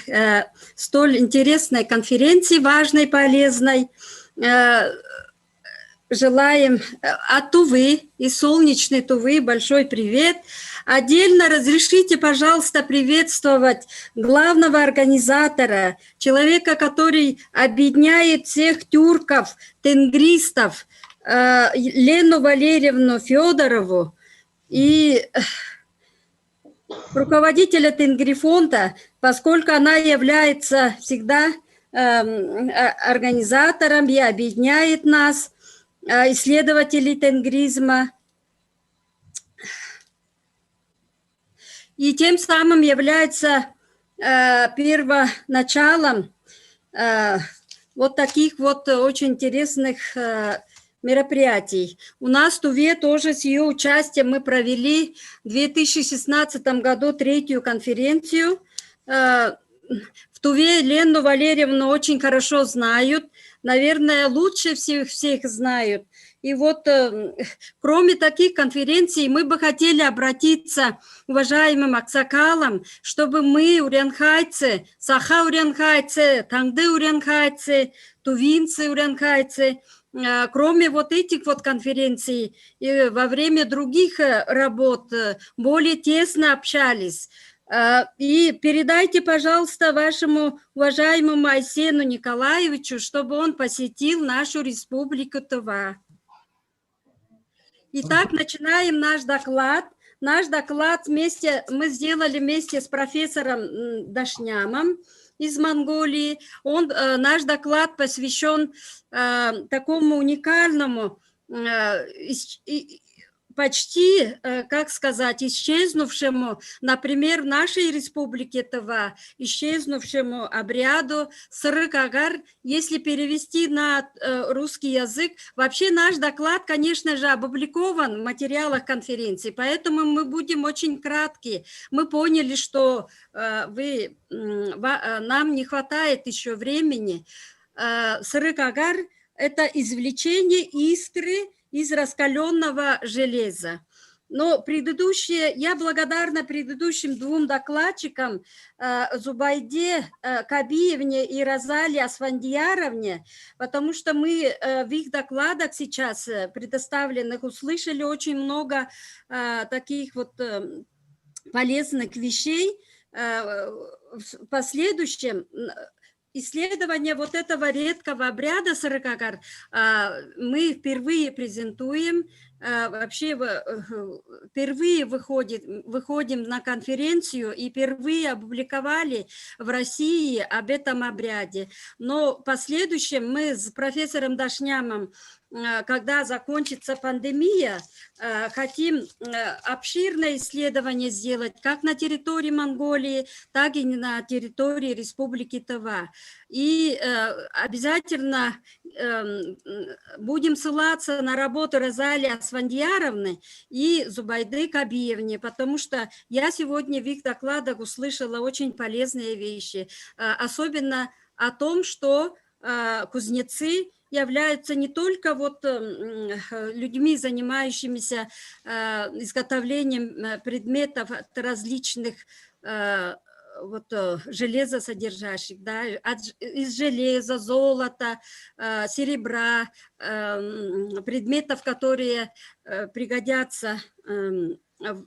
столь интересной конференции, важной, полезной. Желаем от Тувы, из солнечной Тувы, большой привет. Отдельно разрешите, пожалуйста, приветствовать главного организатора, человека, который объединяет всех тюрков, тенгристов, Лену Валерьевну Федорову и руководителя Тенгрифонда, поскольку она является всегда организатором и объединяет нас, исследователей тенгризма, и тем самым является первоначалом вот таких вот очень интересных мероприятий. У нас в Туве тоже с ее участием мы провели в 2016 году 3-ю конференцию. В Туве Лену Валерьевну очень хорошо знают, наверное, лучше всех знают. И вот, кроме таких конференций, мы бы хотели обратиться к уважаемым аксакалам, чтобы мы, урянхайцы, саха урянхайцы, таңды урянхайцы, тувинцы урянхайцы, кроме вот этих вот конференций, и во время других работ более тесно общались. И передайте, пожалуйста, вашему уважаемому Айсену Николаевичу, чтобы он посетил нашу республику Тува. Итак, начинаем наш доклад. Наш доклад мы сделали вместе с профессором Дашнямом из Монголии. Наш доклад посвящен такому уникальному, почти, как сказать, исчезнувшему, например, в нашей республике Тува, исчезнувшему обряду Сырык-Агар, если перевести на русский язык. Вообще наш доклад, конечно же, опубликован в материалах конференции, поэтому мы будем очень кратки. Мы поняли, что нам не хватает еще времени. Сырык-Агар – это извлечение искры из раскаленного железа. Но я благодарна предыдущим двум докладчикам, Зубайде Кабиевне и Розалии Асфандияровне, потому что мы в их докладах сейчас предоставленных услышали очень много таких вот полезных вещей. В последующем исследование вот этого редкого обряда Сырык-Агар мы впервые презентуем, вообще впервые выходим на конференцию и впервые опубликовали в России об этом обряде. Но в последующем мы с профессором Дашнямом, когда закончится пандемия, хотим обширное исследование сделать как на территории Монголии, так и на территории Республики Тыва. И обязательно будем ссылаться на работу Розалии Асфандияровны и Зубайды Кабиевны, потому что я сегодня в их докладах услышала очень полезные вещи, особенно о том, что кузнецы являются не только вот людьми, занимающимися изготовлением предметов от различных вот железосодержащих, да, из железа, золота, серебра, предметов, которые пригодятся в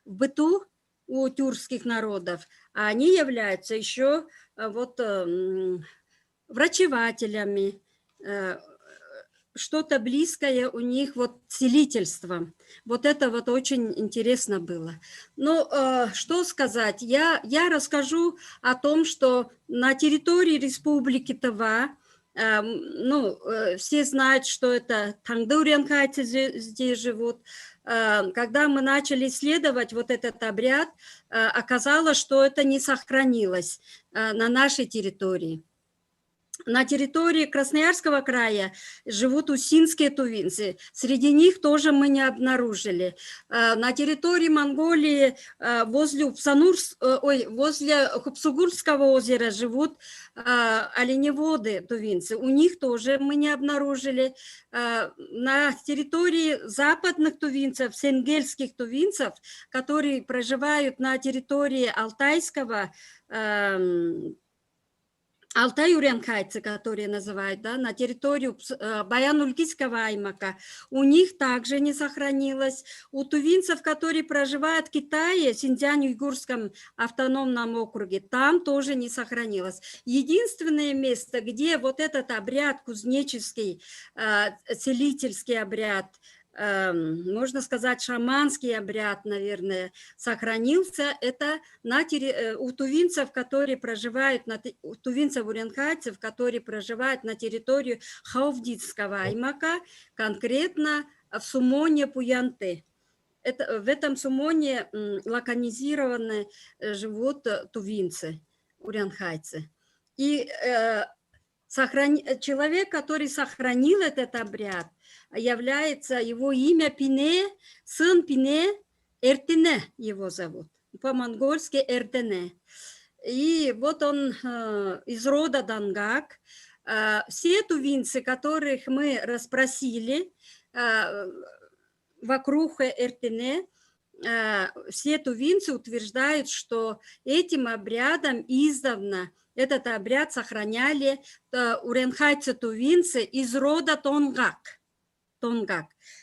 быту у тюркских народов, а они являются еще вот врачевателями, что-то близкое у них вот целительством. Вот это вот очень интересно было. Ну, что сказать? Я расскажу о том, что на территории Республики Тыва, ну, все знают, что это таңды-уренхайцы здесь живут. Когда мы начали исследовать вот этот обряд, оказалось, что это не сохранилось на нашей территории. На территории Красноярского края живут усинские тувинцы. Среди них тоже мы не обнаружили. На территории Монголии возле Хупсугурского озера живут оленеводы тувинцы. У них тоже мы не обнаружили. На территории западных тувинцев, сенгельских тувинцев, которые проживают на территории Алтайского, Алтай-Уренхайцы, которые называют, да, на территорию Баян-Ульгийского аймака, у них также не сохранилось. У тувинцев, которые проживают в Китае, Синьцзянь-Уйгурском автономном округе, там тоже не сохранилось. Единственное место, где вот этот обряд кузнеческий, целительский обряд, можно сказать, шаманский обряд, наверное, сохранился. Это у тувинцев, которые проживают, у тувинцев-уренхайцев, которые проживают на территории Хауфдитского аймака, конкретно в Сумоне Пуянты. В этом Сумоне локализированы живут тувинцы, уренхайцы. И человек, который сохранил этот обряд, является его имя Пине, сын Пине, Эртене его зовут, по-монгольски Эртене. И вот он из рода Дангак. Все тувинцы, которых мы расспросили вокруг Эртене, все тувинцы утверждают, что этим обрядом издавна этот обряд сохраняли уренхайцы-тувинцы из рода Тонгак.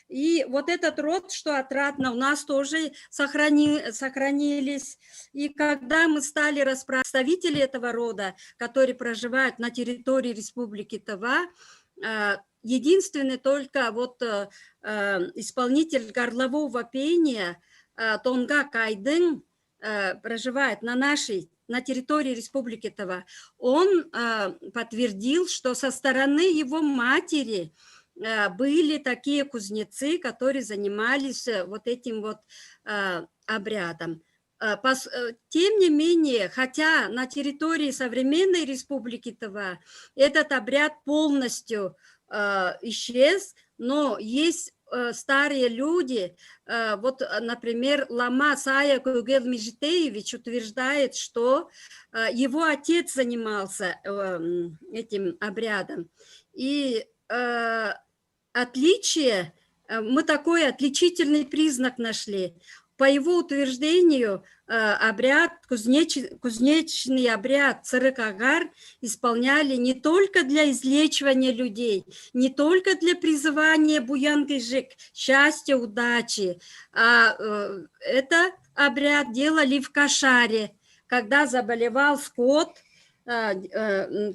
И вот этот род, что отрадно, у нас тоже сохранились. И когда мы стали представители этого рода, которые проживают на территории Республики Тыва, единственный только вот исполнитель горлового пения Тонгак Айдын проживает на территории Республики Тыва. Он подтвердил, что со стороны его матери были такие кузнецы, которые занимались вот этим вот обрядом. Тем не менее, хотя на территории современной Республики Тыва этот обряд полностью исчез, но есть старые люди, вот, например, Лама Сая Кугел Межитеевич утверждает, что его отец занимался этим обрядом. И отличие, мы такой отличительный признак нашли. По его утверждению, кузнечный обряд Царыкагар исполняли не только для излечивания людей, не только для призывания буянгыжик, счастья, удачи, а это обряд делали в кошаре, когда заболевал скот.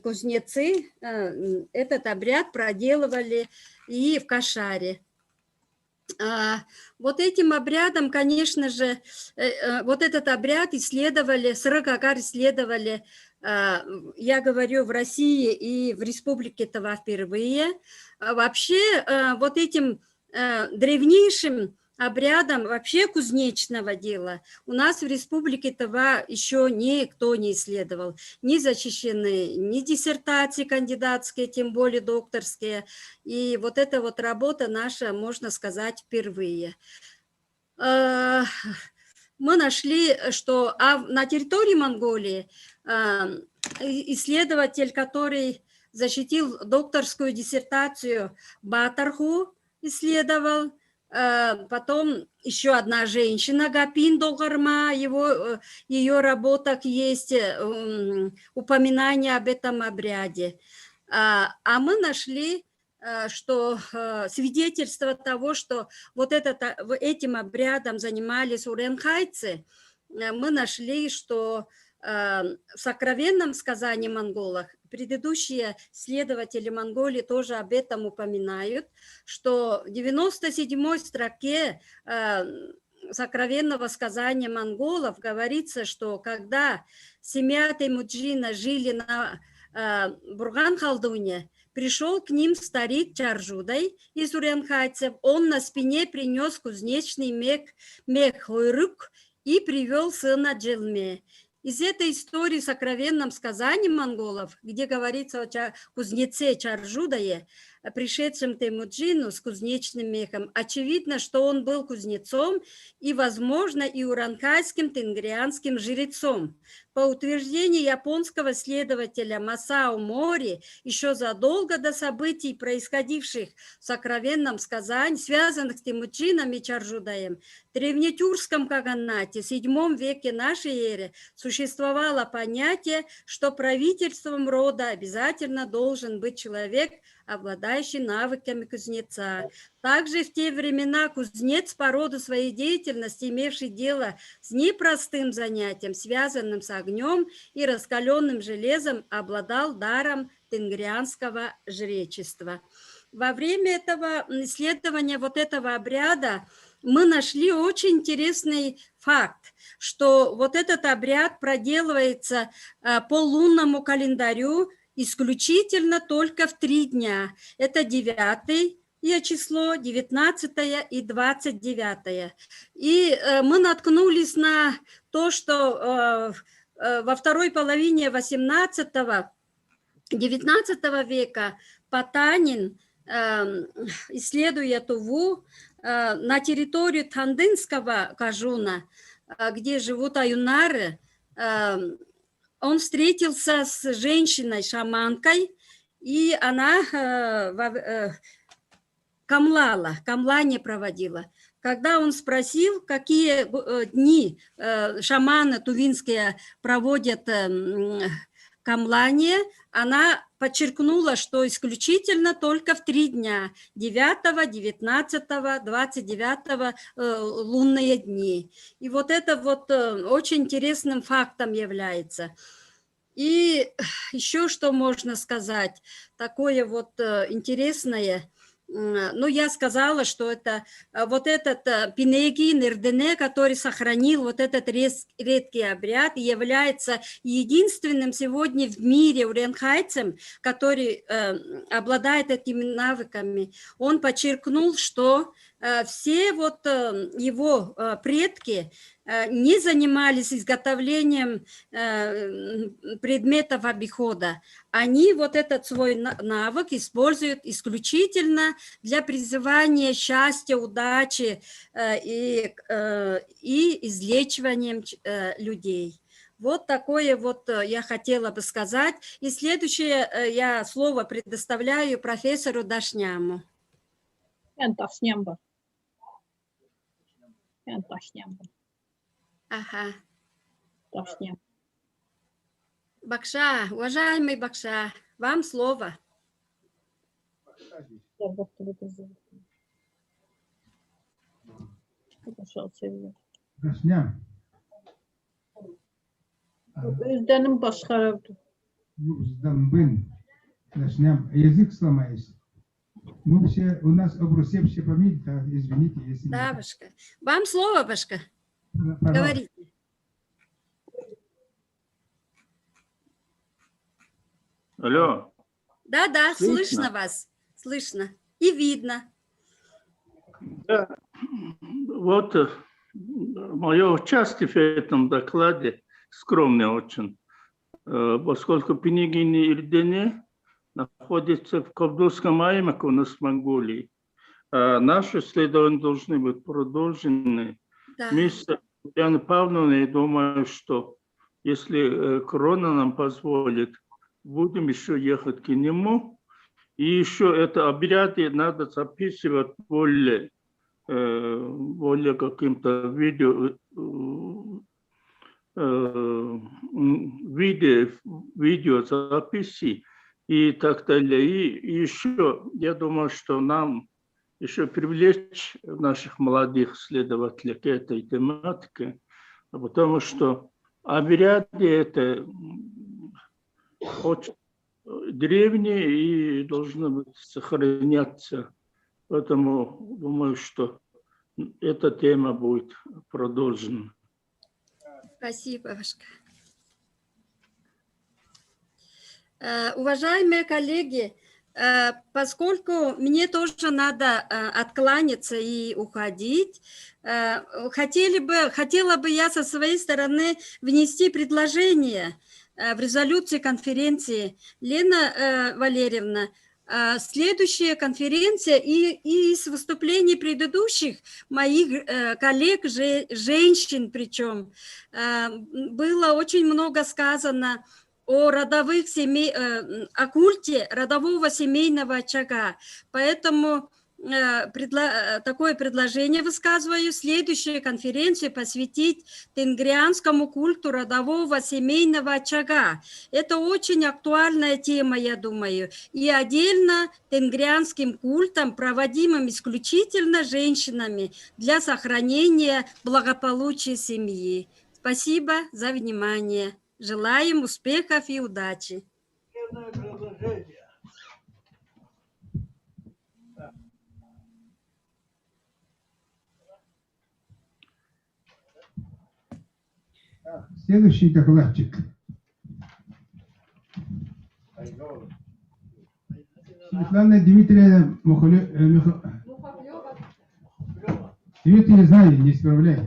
Кузнецы этот обряд проделывали и в кошаре. Вот этим обрядом, конечно же, вот этот обряд исследовали, Сырыгагар исследовали, я говорю, в России и в Республике Тыва впервые. Вообще, вот этим древнейшим обрядом вообще кузнечного дела у нас в Республике Тыва еще никто не исследовал. Не защищены ни диссертации кандидатские, тем более докторские. И вот эта вот работа наша, можно сказать, впервые. Мы нашли, что на территории Монголии исследователь, который защитил докторскую диссертацию, Батарху исследовал. Потом еще одна женщина, Гапин Долгарма, ее работах есть упоминание об этом обряде. А мы нашли, что свидетельство того, что вот этим обрядом занимались уренхайцы, мы нашли, что в сокровенном сказании монголов, предыдущие следователи Монголии тоже об этом упоминают, что в 97-й строке сокровенного сказания монголов говорится, что когда семья Темуджина жили на Бурган-Халдуне, пришел к ним старик Чаржудай из уренхайцев, он на спине принес кузнечный мех-хойрук и привел сына Джилме. Из этой истории в сокровенном сказании монголов, где говорится о кузнеце Чаржудае, пришедшем Темуджину с кузнечным мехом, очевидно, что он был кузнецом и, возможно, и уранхайским тенгрианским жрецом. По утверждению японского следователя Масао Мори, еще задолго до событий, происходивших в сокровенном сказании, связанных с Темуджином и Чаржудаем, в древнетюркском каганате в VII веке нашей эры существовало понятие, что правительством рода обязательно должен быть человек, обладающий навыками кузнеца. Также в те времена кузнец по роду своей деятельности, имевший дело с непростым занятием, связанным с огнем и раскаленным железом, обладал даром тенгрианского жречества. Во время этого исследования вот этого обряда мы нашли очень интересный факт, что вот этот обряд проделывается по лунному календарю исключительно только в 3 дня. Это 9 число, 19 и 29. И мы наткнулись на то, что во второй половине 18-19 века Потанин, исследуя Туву, на территории Тандынского кажуна, где живут аюнары, он встретился с женщиной-шаманкой, и она камлание проводила. Когда он спросил, какие дни шаманы тувинские проводят камлание, она подчеркнула, что исключительно только в 3 дня, 9, 19, 29 лунные дни. И вот это вот очень интересным фактом является. И еще что можно сказать, такое вот интересное. Ну, я сказала, что это вот этот Пинеги Нердене, который сохранил вот этот редкий обряд, является единственным сегодня в мире уренхайцем, который обладает этими навыками. Он подчеркнул, что все вот его предки не занимались изготовлением предметов обихода. Они вот этот свой навык используют исключительно для призывания счастья, удачи и излечиванием людей. Вот такое вот я хотела бы сказать. И следующее я слово предоставляю профессору Дашняму. Ага. Бакша, уважаемый Бакша, вам слово. Дашням. Özdenim başqarırdı. Юздамбын. Дашням. Язык сломаюсь. Мы все, у нас обрусе все память, да, извините, если... Да, Башка. Вам слово, Башка. Пожалуйста. Говорите. Алло. Да, слышно вас. Слышно. И видно. Да. Вот мое участие в этом докладе скромное очень, поскольку княгиня Ирдене находится в Ковдурском аймаке у нас в Монголии. Наши исследования должны быть продолжены. Да. Вместе с Яной Павловной, я думаю, что если корона нам позволит, будем еще ехать к нему. И еще это обряды надо записывать более каким-то видеозаписи и так далее. И еще, я думаю, что нам еще привлечь наших молодых исследователей к этой тематике, потому что обряды это очень древние и должны сохраняться. Поэтому думаю, что эта тема будет продолжена. Спасибо, Башка. Уважаемые коллеги, поскольку мне тоже надо откланяться и уходить, хотела бы я со своей стороны внести предложение в резолюции конференции. Лена Валерьевна, следующая конференция и из выступлений предыдущих моих коллег, женщин причем, было очень много сказано о родовых о культе родового семейного очага. Поэтому такое предложение высказываю: следующую конференцию посвятить тенгрианскому культу родового семейного очага. Это очень актуальная тема, я думаю, и отдельно тенгрианским культом, проводимым исключительно женщинами для сохранения благополучия семьи. Спасибо за внимание. Желаем успехов и удачи. Следующий докладчик. Светлана Дмитриевна Дмитрий, не знаю, не исправляй.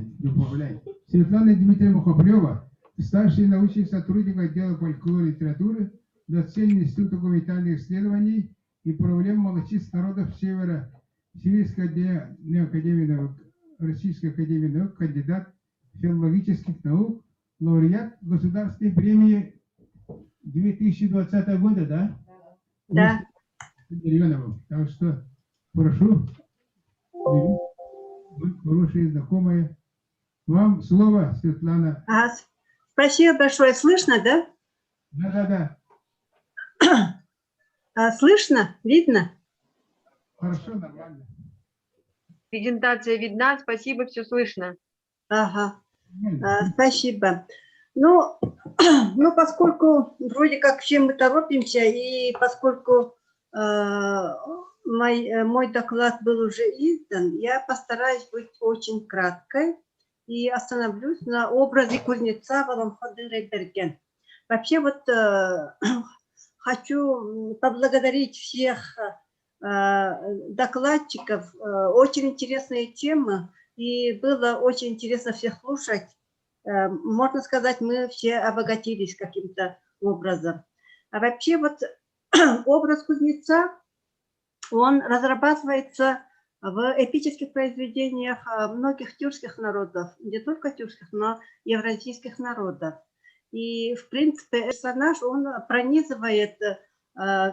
Светлана Дмитриевна Мухоплева, старший научный сотрудник отдела фольклора и литературы, доцент Института документальных исследований и проблем малочисленных народов Севера, Сибирской академии наук, Российской академии наук, кандидат филологических наук, лауреат Государственной премии 2020 года, да? Да. Так что прошу, вы хорошие знакомые. Вам слово, Светлана. Спасибо большое. Слышно, да? Да. Слышно? Видно? Хорошо, нормально. Презентация видна, спасибо, все слышно. Ага. Спасибо. Ну, поскольку вроде как все мы торопимся, и поскольку мой доклад был уже издан, я постараюсь быть очень краткой и остановлюсь на образе кузнеца Волонходы Рейберген. Вообще вот хочу поблагодарить всех докладчиков. Очень интересная тема, и было очень интересно всех слушать. Можно сказать, мы все обогатились каким-то образом. А вообще вот образ кузнеца, он разрабатывается в эпических произведениях многих тюркских народов, не только тюркских, но и евразийских народов. И, в принципе, персонаж, он пронизывает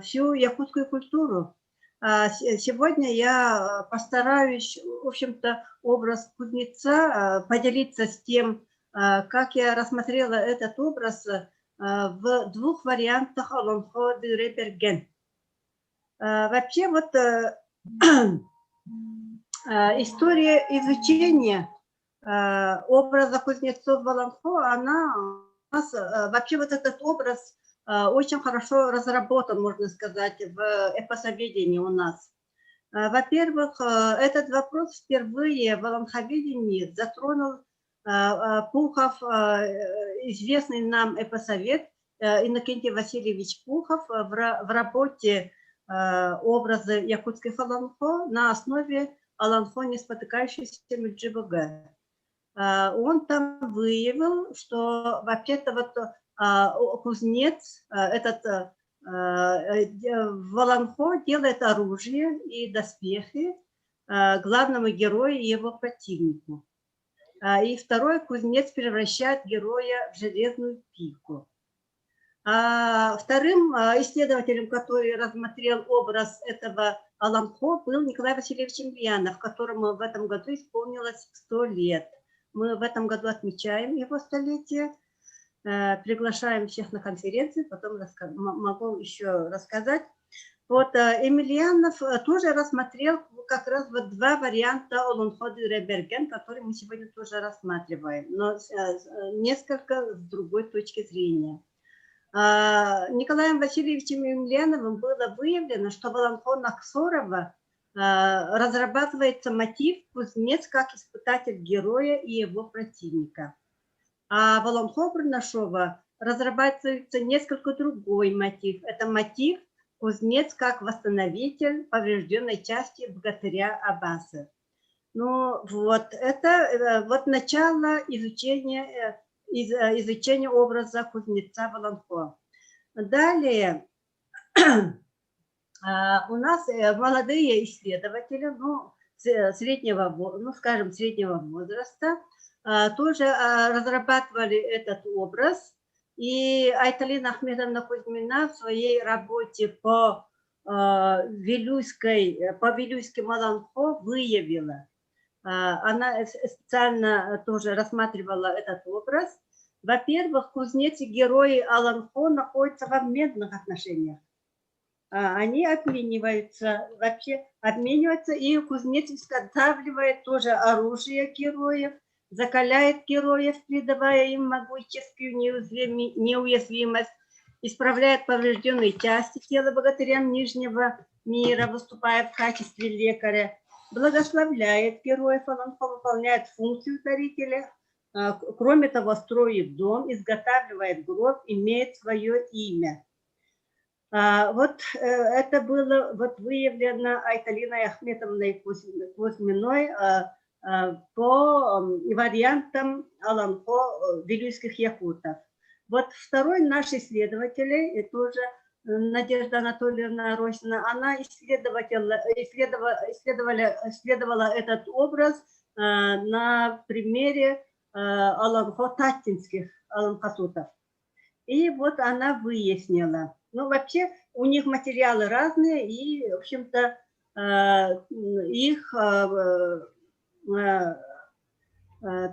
всю якутскую культуру. Сегодня я постараюсь, в общем-то, образ кузнеца поделиться с тем, как я рассмотрела этот образ в двух вариантах Волонходы Рейберген. Вообще вот история изучения образа кузнецов Волонхо, она у нас, вообще вот этот образ очень хорошо разработан, можно сказать, в эпосоведении у нас. Во-первых, этот вопрос впервые в аланховедении затронул Пухов, известный нам эпосовед Иннокентий Васильевич Пухов в работе образы якутской фаланхо на основе аланхо не спотыкающейся Меджибага. Он там выявил, что вообще-то вот кузнец, этот в аланхо делает оружие и доспехи главному герою и его противнику. И второй, кузнец превращает героя в железную пику. Вторым исследователем, который рассмотрел образ этого аланхо, был Николай Васильевич Емельянов, которому в этом году исполнилось 100 лет. Мы в этом году отмечаем его столетие, приглашаем всех на конференцию, потом могу еще рассказать. Вот Емельянов тоже рассмотрел как раз вот два варианта аланхо Дюреберген, которые мы сегодня тоже рассматриваем, но несколько с другой точки зрения. Николаем Васильевичем Емельяновым было выявлено, что в аланхо Наксорова разрабатывается мотив кузнец как испытатель героя и его противника. А в аланхо Барнашова разрабатывается несколько другой мотив. Это мотив кузнец как восстановитель поврежденной части богатыря Аббаса. Ну вот, это вот начало изучения образа кузнеца в аланхо. Далее у нас молодые исследователи, ну, среднего возраста, тоже разрабатывали этот образ. И Айталина Ахметовна Кузьмина в своей работе по вилюйским аланхо выявила. Она специально тоже рассматривала этот образ. Во-первых, кузнец и герои аланхо находятся в обменных отношениях. Они обмениваются, и кузнец изготавливает тоже оружие героев, закаляет героев, придавая им могущественную неуязвимость, исправляет поврежденные части тела богатырям Нижнего мира, выступая в качестве лекаря, благословляет героев аланхо, выполняет функцию дарителя, кроме того, строит дом, изготавливает гроб, имеет свое имя. Вот это было выявлено Айталиной Ахметовной Кузьминой по вариантам аланхо вилюйских якутов. Вот второй наш исследователь, тоже Надежда Анатольевна Рощина, она исследовала этот образ на примере аланхо татинских аланхасутов. И вот она выяснила. Ну, вообще, у них материалы разные, и, в общем-то, их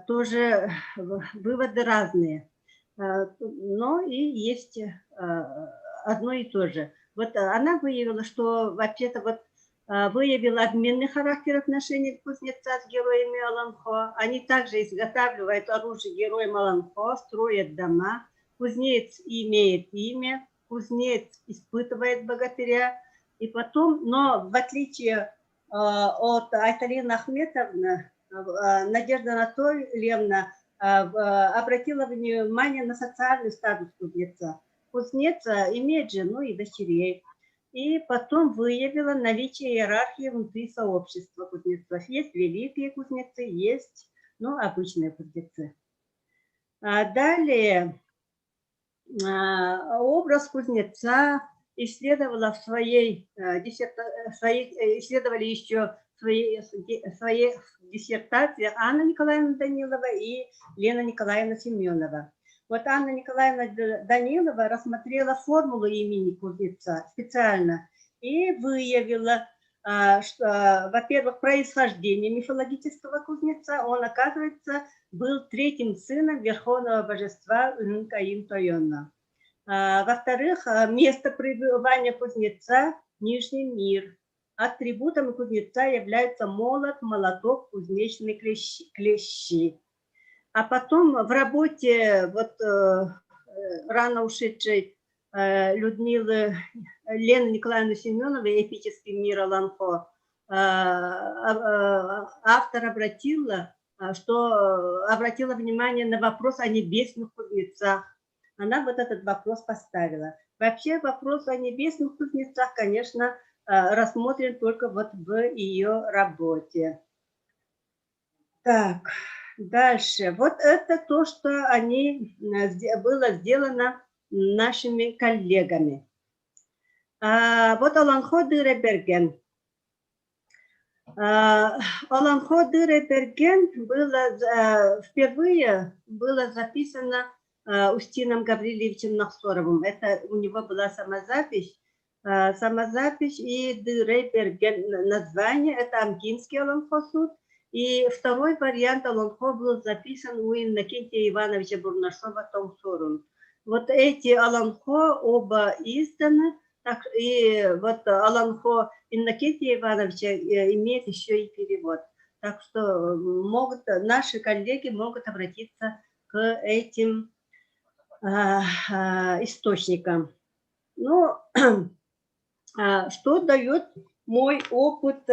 тоже выводы разные. Но и есть одно и то же. Вот она выявила, что вообще-то выявила обменный характер отношений кузнеца с героями аланхо. Они также изготавливают оружие героям аланхо, строят дома. Кузнец имеет имя, кузнец испытывает богатыря. И потом, но в отличие от Айталины Ахметовны, Надежда Анатольевна обратила внимание на социальный статус кузнеца. Кузнец имеет жену и дочерей. И потом выявила наличие иерархии внутри сообщества кузнецов. Есть великие кузнецы, есть обычные кузнецы. Далее образ кузнеца исследовали еще в своей диссертации Анна Николаевна Данилова и Лена Николаевна Семенова. Вот Анна Николаевна Данилова рассмотрела формулу имени кузнеца специально и выявила, что, во-первых, происхождение мифологического кузнеца. Он, оказывается, был третьим сыном верховного божества Ункаин Тойона. Во-вторых, место пребывания кузнеца – Нижний мир. Атрибутом кузнеца являются молот, молоток, кузнечные клещи. А потом в работе рано ушедшей Людмилы Лены Николаевны Семеновой «Эпический мир аланхо» автор обратила внимание на вопрос о небесных кузнецах. Она вот этот вопрос поставила. Вообще вопрос о небесных кузнецах, конечно, рассмотрен только вот в ее работе. Так, дальше. Вот это то, что было сделано нашими коллегами. Вот Аланхо Дыреберген. Аланхо Дыреберген впервые было записано Устином Гавриловичем Нахсоровым. Это у него была самозапись и Дыреберген название. Это Амкинский Аланхо суд. И второй вариант Аланхо был записан у Иннокентия Ивановича Бурнашова Томсорун. Вот эти Аланхо оба изданы. Так, и вот Аланхо Иннокентия Ивановича имеет еще и перевод. Так что наши коллеги могут обратиться к этим источникам. Ну, что дает мой опыт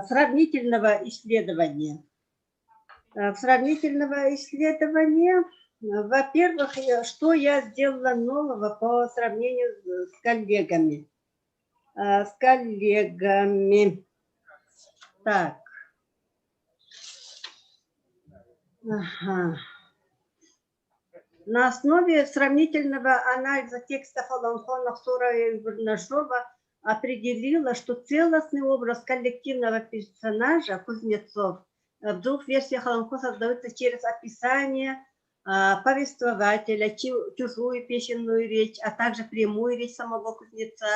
сравнительного исследования? Во-первых, что я сделала нового по сравнению с коллегами? Так. Ага. На основе сравнительного анализа текстов Аланхо Нахсорова и Бурнашова определила, что целостный образ коллективного персонажа кузнецов в двух версиях Аланхо создается через описание повествователя, чужую песенную речь, а также прямую речь самого кузнеца.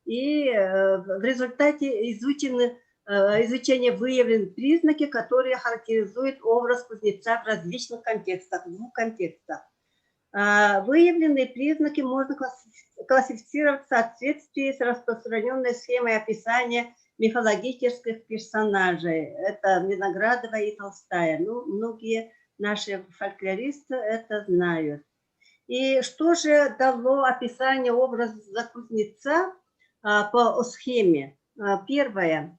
И в результате изучения выявлены признаки, которые характеризуют образ кузнеца в различных контекстах, в двух контекстах. Выявленные признаки можно классифицировать в соответствии с распространенной схемой описания мифологических персонажей. Это Виноградова и Толстая. Ну, многие наши фольклористы это знают. И что же дало описание образа кузнеца по схеме? Первое.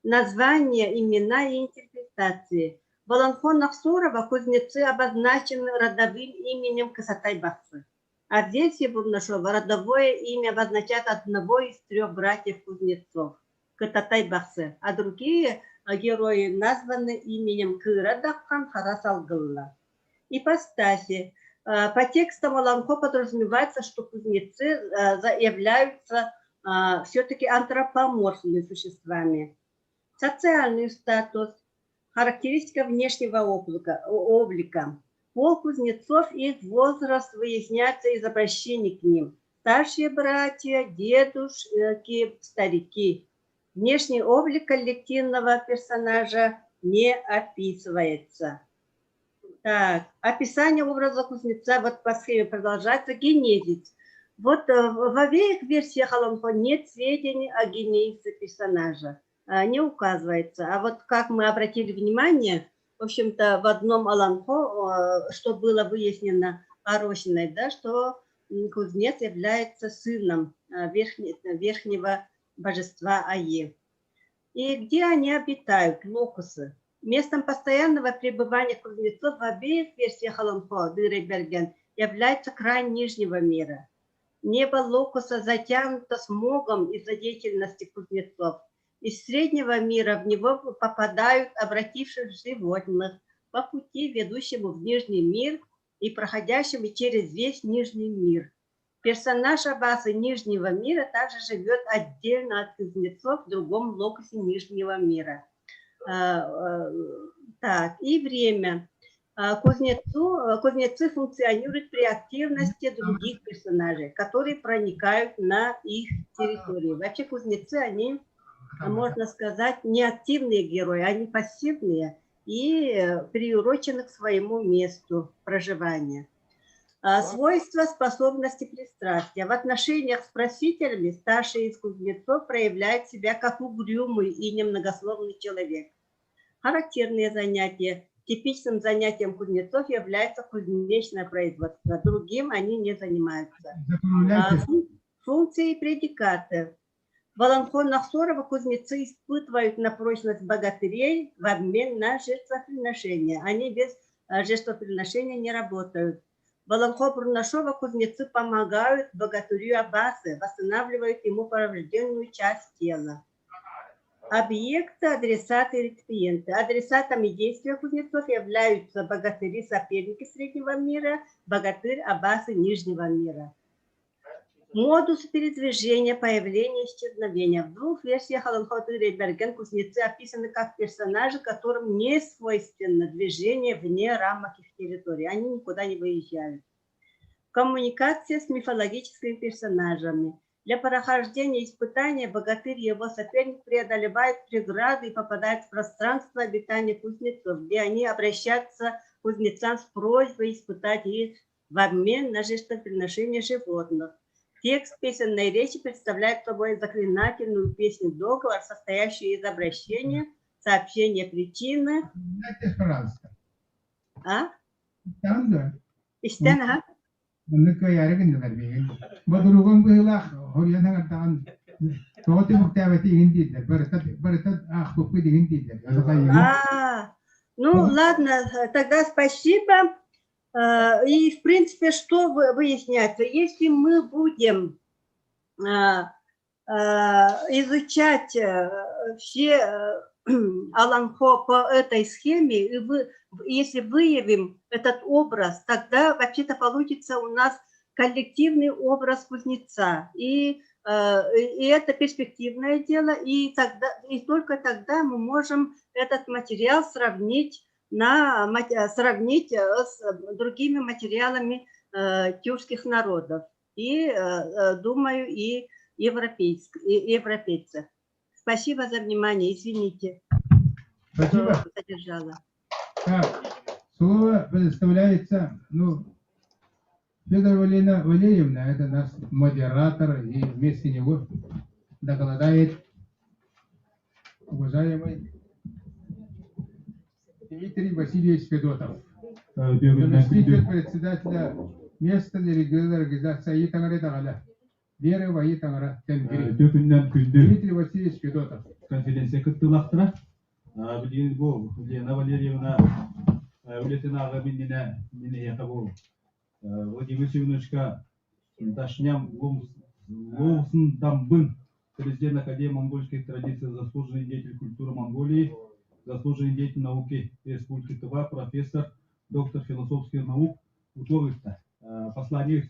Название, имена и интерпретации. В Аланхо Нахсорова кузнецы обозначены родовым именем Касатай-Бахсы. А в версии Бурнашова родовое имя обозначает одного из трех братьев-кузнецов Касатай-Бахсы, а другие герои названы именем Кырадаххан Харасалгылла. Ипостаси. По текстам Аланхо подразумевается, что кузнецы являются все-таки антропоморфными существами. Социальный статус. Характеристика внешнего облика. Пол кузнецов и их возраст выясняется из обращений к ним. Старшие братья, дедушки, старики. Внешний облик коллективного персонажа не описывается. Так, описание образа кузнеца вот по схеме продолжается. Генезис. Вот в обеих версиях Аланхо нет сведений о генезисе персонажа. Не указывается. А вот как мы обратили внимание, в общем-то, в одном Аланхо, что было выяснено Арощиной, да, что кузнец является сыном верхнего божества Аи. И где они обитают, локусы? Местом постоянного пребывания кузнецов в обеих версиях Аланхо Дыреберген является край нижнего мира. Небо локуса затянуто смогом из-за деятельности кузнецов. Из среднего мира в него попадают обратившись животных по пути, ведущему в нижний мир и проходящему через весь нижний мир. Персонаж Аббасы нижнего мира также живет отдельно от кузнецов в другом локусе нижнего мира. Так, и время. Кузнецы функционируют при активности других персонажей, которые проникают на их территорию. Вообще кузнецы, они, можно сказать, не активные герои, они пассивные и приурочены к своему месту проживания. Свойства, способности, пристрастия. В отношениях с просителями старший из кузнецов проявляет себя как угрюмый и немногословный человек. Характерные занятия. Типичным занятием кузнецов является кузнечное производство. Другим они не занимаются. Функции и предикаты. Волонхо-Нахсорова кузнецы испытывают на прочность богатырей в обмен на жертвоприношения. Они без жертвоприношения не работают. Волонхо-Бурнашова кузнецы помогают богатырю Аббасы, восстанавливают ему поврежденную часть тела. Объекты, адресаты и реципиенты. Адресатами действия кузнецов являются богатыри-соперники Среднего мира, богатырь Аббасы Нижнего мира. Модус передвижения, появления, исчезновения. В двух версиях Аланхотыр и Берген кузнецы описаны как персонажи, которым не свойственно движение вне рамок их территории. Они никуда не выезжают. Коммуникация с мифологическими персонажами. Для прохождения испытания богатырь и его соперник преодолевают преграды и попадают в пространство обитания кузнецов, где они обращаются к кузнецам с просьбой испытать их в обмен на жертвоприношение животных. Текст песенной речи представляет собой заклинательную песню-договор, состоящую из обращения, сообщения причины. А? Истина? Ну ладно, тогда спасибо. И, в принципе, что выясняется? Если мы будем изучать все Аланхо по этой схеме, и если выявим этот образ, тогда вообще-то получится у нас коллективный образ кузнеца. И это перспективное дело, и только тогда мы можем этот материал сравнить с другими материалами тюркских народов и, думаю, и европейцев. Спасибо за внимание. Извините, Спасибо. что задержала. Так, слово предоставляется, Федор Валерьевна, это наш модератор, и вместе него докладывает уважаемый Дмитрий Васильевич Федотов, заместитель председателя местной региональной организации Аитангара Тагала, Вера Аитангара Тенгери. Дмитрий Васильевич Федотов. Конференция Каттылахтра, Лена Валерьевна, Улетина Агаминина, Минеякабу, Владимир Семеновичка, Ташням Лоусын Дамбын, президент Академии монгольских традиций, заслуженный деятель культуры Монголии, заслуженный деятель науки Республики Тыва, профессор, доктор философских наук, посланник.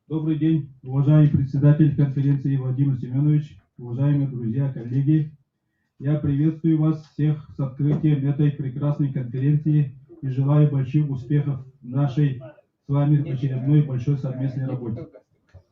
Добрый день, уважаемый председатель конференции Владимир Семенович, уважаемые друзья, коллеги. Я приветствую вас всех с открытием этой прекрасной конференции и желаю больших успехов в нашей с вами очередной большой совместной работе.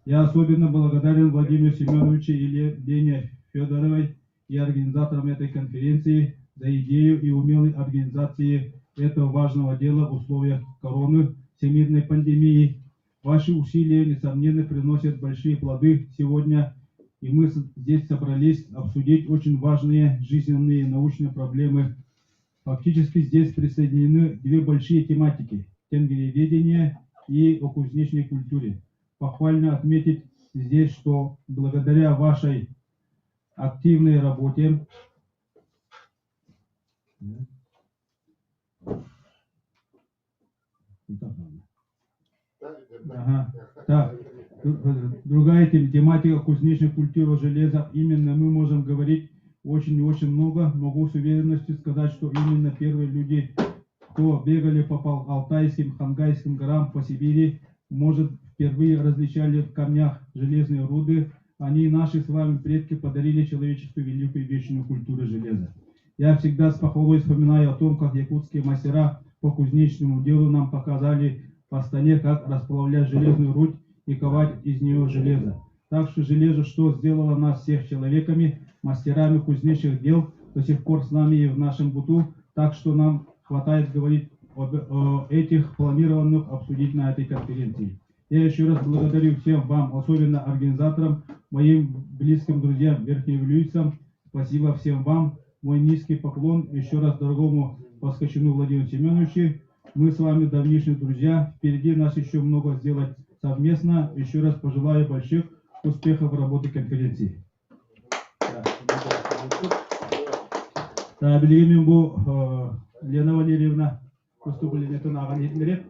Я особенно благодарен Владимиру Семеновичу и Лене Федоровой и организаторам этой конференции за идею и умелой организации этого важного дела в условиях короны, всемирной пандемии. Ваши усилия, несомненно, приносят большие плоды сегодня, и мы здесь собрались обсудить очень важные жизненные и научные проблемы. Фактически здесь присоединены две большие тематики – тенгереведение и о кузнечной культуре. Похвально отметить здесь, что благодаря вашей активной работе другая тематика кузнечной культуры железа. Именно мы можем говорить очень и очень много. Могу с уверенностью сказать, что именно первые люди, кто бегали по Алтайским, Хангайским горам, по Сибири, может, впервые различали в камнях железные руды. Они, наши с вами предки, подарили человечеству великую вечную культуру железа. Я всегда с похвалой вспоминаю о том, как якутские мастера по кузнечному делу нам показали в Астане, как расплавлять железную рудь и ковать из нее железо. Так что железо, что сделало нас всех человеками, мастерами кузнечных дел, до сих пор с нами и в нашем быту, так что нам хватает говорить об этих планированных обсудить на этой конференции. Я еще раз благодарю всем вам, особенно организаторам, моим близким друзьям, верхнеевлюйцам. Спасибо всем вам. Мой низкий поклон еще раз дорогому Паскачину Владимиру Семеновичу. Мы с вами давнишние друзья. Впереди нас еще много сделать совместно. Еще раз пожелаю больших успехов работы конференции. Білгенмен бұл Лена Валерьевна выступлениетін аған етіндерек.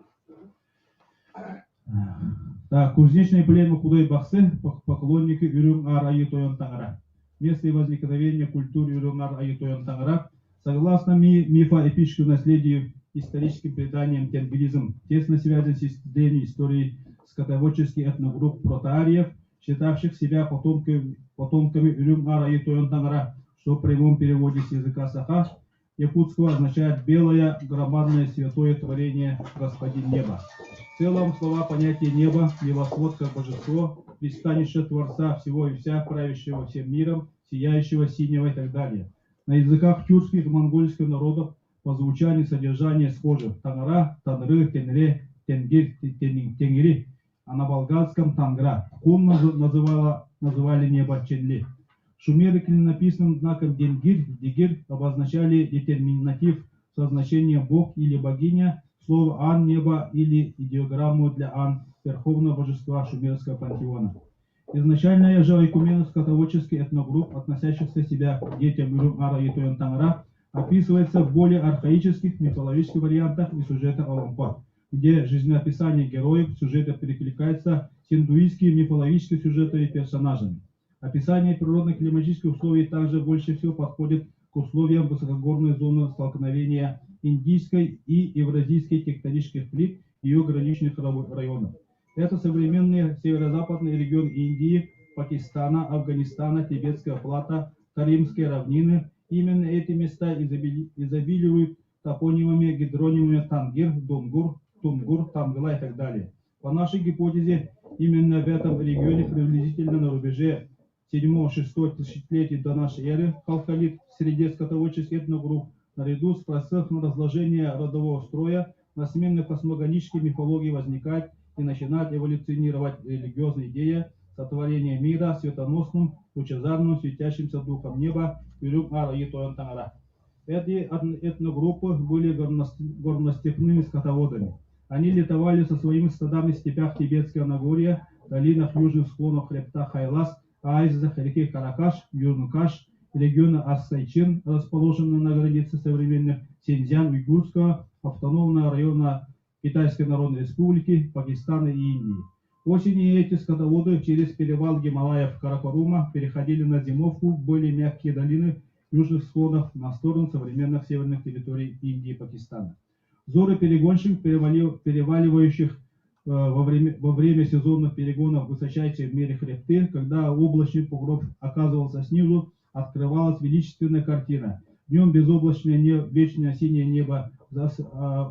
Кузнечные племя худой бақсы, поклонники үрің ар айы тойын таңыра. Место возникновения культуры үрің ар айы тойын таңыра. Согласно мифоэпическому наследию, историческим преданиям, тенгризм тесно связан с исследованием истории скотоводческих этногрупп протоариев, считавших себя потомками үрің ар айы тойын таңыра, что в прямом переводе с языка саха якутского означает «белое, громадное, святое творение Господин Неба». В целом слова понятия неба, небосвод как божество, пристанище Творца всего и вся, правящего всем миром, сияющего синего и так далее. На языках тюркских и монгольских народов по звучанию и содержанию схожи. Тангара, Танры, Тенре, Тенгир, Тенгири, а на болгарском Тангра. Ком называли небо Ченли. Шумеры клинописным знаком Денгир, Дигир обозначали детерминатив со значением Бог или богиня, слово Ан, небо или идеограмму для Ан, верховного божества шумерского пантеона. Изначальная же ойкумена скотоводческих этногрупп, относящихся себя к детям Үрүм Ара и Тойон Тангра, описывается в более архаических мифологических вариантах и сюжетах Олампа, где жизнеописание героев сюжета перекликается с индуистскими мифологическими сюжетами и персонажами. Описание природных климатических условий также больше всего подходит к условиям высокогорной зоны столкновения индийской и евразийской тектонических плит и ее граничных районов. Это современные северо-западный регион Индии, Пакистана, Афганистана, Тибетская плата, Каримские равнины. Именно эти места изобилуют топонимами, гидронимами Тангир, Дунгур, Тунгур, Тангла и так далее. По нашей гипотезе, именно в этом регионе приблизительно на рубеже 7-6 тысячелетий до нашей эры халхалит в среде скотоводческих этногрупп наряду с процессом разложения родового строя на смене космогонической мифологии возникает и начинает эволюционировать религиозная идея сотворения мира светоносным, лучезарным, светящимся духом неба Үрүм Ара и Тойон Тангра. Эти этногруппы были горностепными скотоводами. Они летовали со своими стадами в степях Тибетского Нагорья, долинах южных склонов хребта Хайлас, Айзах, реки Каракаш, Южный Каш, региона Ассайчин, расположенный на границе современных Синьцзян-Уйгурского автономного района Китайской Народной Республики, Пакистана и Индии. Осенью эти скотоводы через перевал Гималаев Каракорума переходили на зимовку в более мягкие долины южных склонов на сторону современных северных территорий Индии и Пакистана. Зоры перегонщиков, переваливающих во время сезонных перегонов высочайшие в мире хребты, когда облачный покров оказывался снизу, открывалась величественная картина. Днем безоблачное вечное синее небо,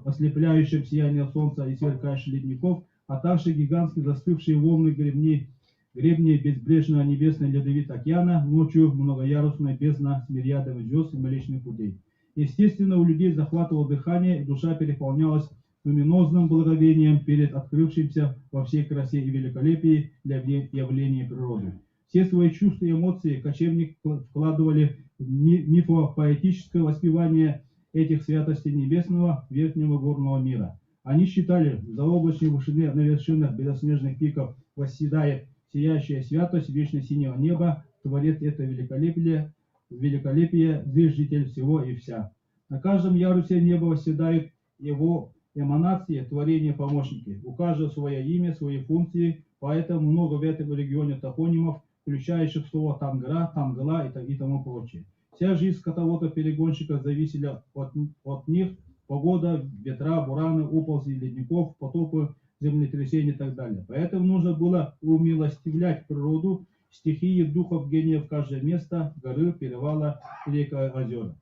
ослепляющим сияние солнца и сверкающих ледников, а также гигантские застывшие волны гребни безбрежного небесного ледовитого океана, ночью многоярусная бездна с мириадами звезд и Млечных путей. Естественно, у людей захватывало дыхание, и душа переполнялась люминозным благовением перед открывшимся во всей красе и великолепии явлением природы. Все свои чувства и эмоции кочевники вкладывали в мифопоэтическое воспевание этих святостей небесного верхнего горного мира. Они считали, в заоблачной вышине на вершинах белоснежных пиков восседает сияющая святость вечно синего неба, творец это великолепие, зиждитель всего и вся. На каждом ярусе неба восседают его эманации, творения, помощники. У каждого свое имя, свои функции, поэтому много в этом регионе топонимов, включающих слово Тангра, Тангла и тому прочее. Вся жизнь скотоводов-перегонщиков зависела от них, погода, ветра, бураны, оползни ледников, потопы, землетрясения и так далее. Поэтому нужно было умилостивлять природу, стихии, духов, гениев каждое место, горы, перевала, река, озера.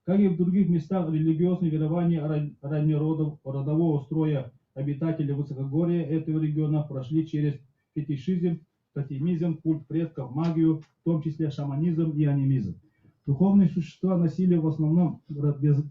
Как и в других местах, религиозные верования родового строя обитателей высокогорья этого региона прошли через фетишизм, тотемизм, культ предков, магию, в том числе шаманизм и анимизм. Духовные существа носили в основном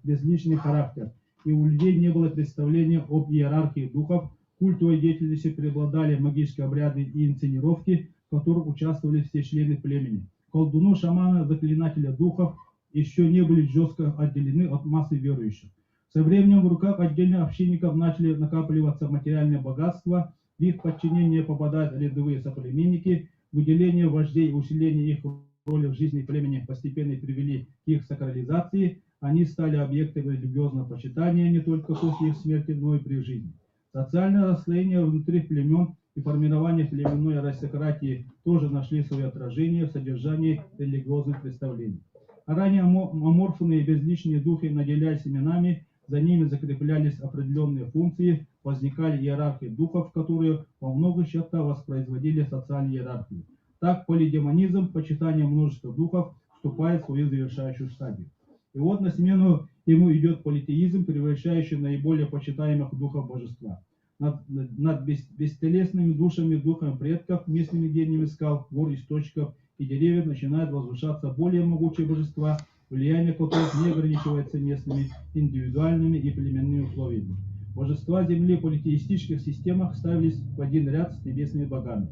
безличный характер, и у людей не было представления об иерархии духов, в культовой деятельности преобладали магические обряды и инсценировки, в которых участвовали все члены племени. Колдуны, шаманы, заклинатели духов еще не были жестко отделены от массы верующих. Со временем в руках отдельных общинников начали накапливаться материальные богатства, в их подчинение попадают рядовые соплеменники, выделение вождей и усиление их роли в жизни племени постепенно привели к их сакрализации, они стали объектами религиозного почитания не только после их смерти, но и при жизни. Социальное расслоение внутри племен и формирование племенной аристократии тоже нашли свое отражение в содержании религиозных представлений. А ранее аморфные безличные духи наделялись именами, за ними закреплялись определенные функции, возникали иерархии духов, которые во многих счетах воспроизводили социальную иерархию. Так полидемонизм, почитание множества духов, вступает в свою завершающую стадию. И вот на смену ему идет политеизм, превращающий наиболее почитаемых духов божества. Над бестелесными душами, духами предков, местными гениями скал, гор, источников и деревьев начинают возвышаться более могучие божества, влияние которых не ограничивается местными, индивидуальными и племенными условиями. Божества земли в политеистических системах ставились в один ряд с небесными богами.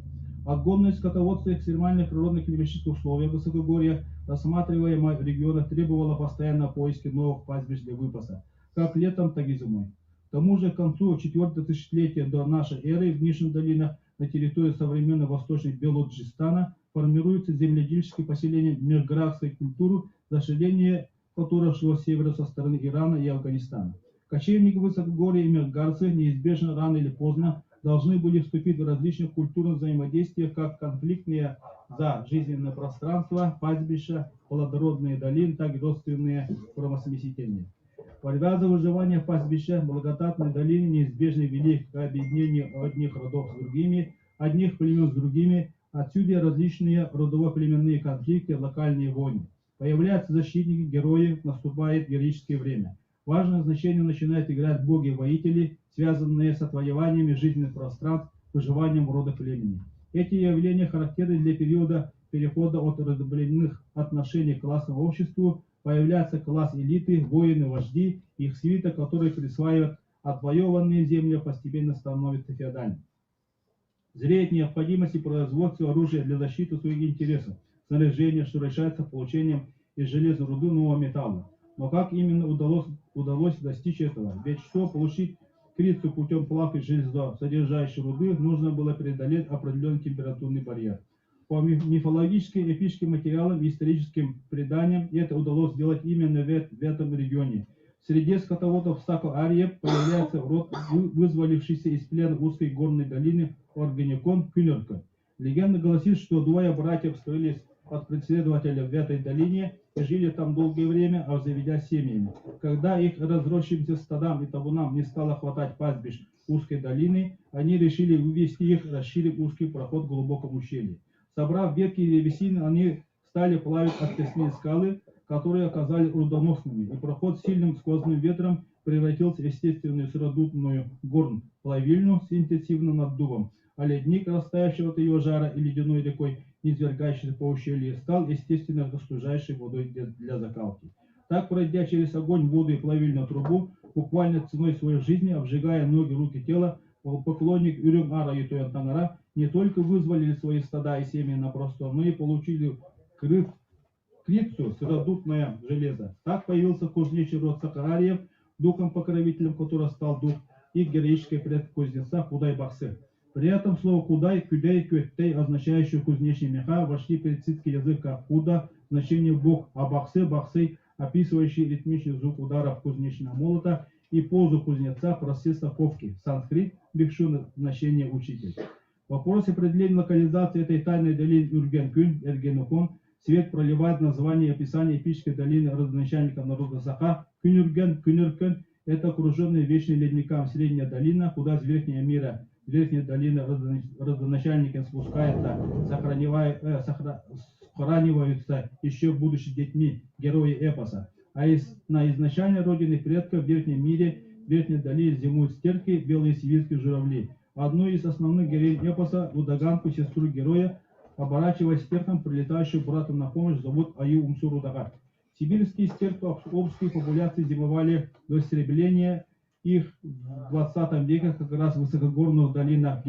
Отгонное скотоводство и экстремальных природных климатических условий высокогорья, рассматриваемое в регионах, требовало постоянного поиска новых пастбищ для выпаса, как летом, так и зимой. К тому же к концу 4-го тысячелетия до нашей эры в нижних долинах на территории современного восточного Белуджистана формируются земледельческие поселения межградской культуры, расширение которых шло с севера со стороны Ирана и Афганистана. Кочевники высокогорья и межгарцы неизбежно рано или поздно должны были вступить в различных культурных взаимодействиях, как конфликтные за жизненное пространство, пастбища, плодородные долины, так и родственные кровосмесительные. Борьба за выживание пастбища, благодатной долины неизбежно вели к объединению одних родов с другими, одних племен с другими, отсюда различные родово-племенные конфликты, локальные войны. Появляются защитники, герои, наступает героическое время. Важное значение начинают играть боги-воители, связанные с отвоеваниями жизненных пространств, выживанием рода племени. Эти явления характерны для периода перехода от родоплеменных отношений к классовому обществу, появляется класс элиты, воины, вожди, их свита, которые присваивают отвоеванные земли, постепенно становятся феодальными. Зреет необходимость и производства оружия для защиты своих интересов, снаряжение, что решается получением из железной руды нового металла. Но как именно удалось достичь этого? Ведь чтобы получить крицу путем плавки железо, содержащей руды, нужно было преодолеть определенный температурный барьер. По мифологическим, эпическим материалам и историческим преданиям это удалось сделать именно в этом регионе. В среде скотоводов Сако-Ариев появляется род, вызволившийся из плена узкой горной долины Органикон Кюнерка. Легенда гласит, что двое братьев скрылись от преследователя в этой долине и жили там долгое время, обзаведя семьями. Когда их разросшимся стадам и табунам не стало хватать пастбищ узкой долины, они решили вывести их, расширив узкий проход в глубоком ущелье. Собрав ветки и древесины, они стали плавить отвесные скалы, которые оказались рудоносными, и проход с сильным сквозным ветром превратился в естественную сыродутную горн-плавильню с интенсивным наддувом, а ледник, растаявший от ее жара и ледяной рекой, низвергающийся по ущелью, стал естественно остужающей водой для закалки. Так, пройдя через огонь, воду и плавильную трубу, буквально ценой своей жизни, обжигая ноги, руки, тело, поклонник Юрим Ара и Тоян Тангара не только вызволили свои стада и семьи на простор, но и получили крицу, сыродутное железо. Так появился кузнечий род Сакарариев, духом-покровителем которого стал дух и героический предок кузнеца Кудай-Бахсы. При этом слово Кудай, Кюдей, Кюэттей, означающие кузнечные меха, вошли в персидский язык как Куда, значение бог, а Бахсы, Бахсы, описывающий ритмичный звук ударов кузнечного молота и позу кузнеца, процесс ковки, санскрит, бикшу, значение учитель. В вопросе определения локализации этой тайной долины Юрген-Кюн, Эргенукон, свет проливает название и описание эпической долины родоначальника народа Саха, Кюнюрген, Кюнюркен, это окруженная вечным ледникам средняя долина, куда с верхнего мира, верхняя долина родоначальника спускается, сохраниваются еще будучи детьми герои эпоса. А на изначальной родине предков в верхнем мире, в верхней долине зимуют стерки, белые сибирские журавли. Одну из основных героинь эпоса, Удаганку, сестру героя, оборачиваясь стерком, прилетающую брату на помощь, зовут Аю Умсуру Дагат. Сибирские стерки общей популяции зимовали до истребления их в 20 веке как раз в высокогорных долинах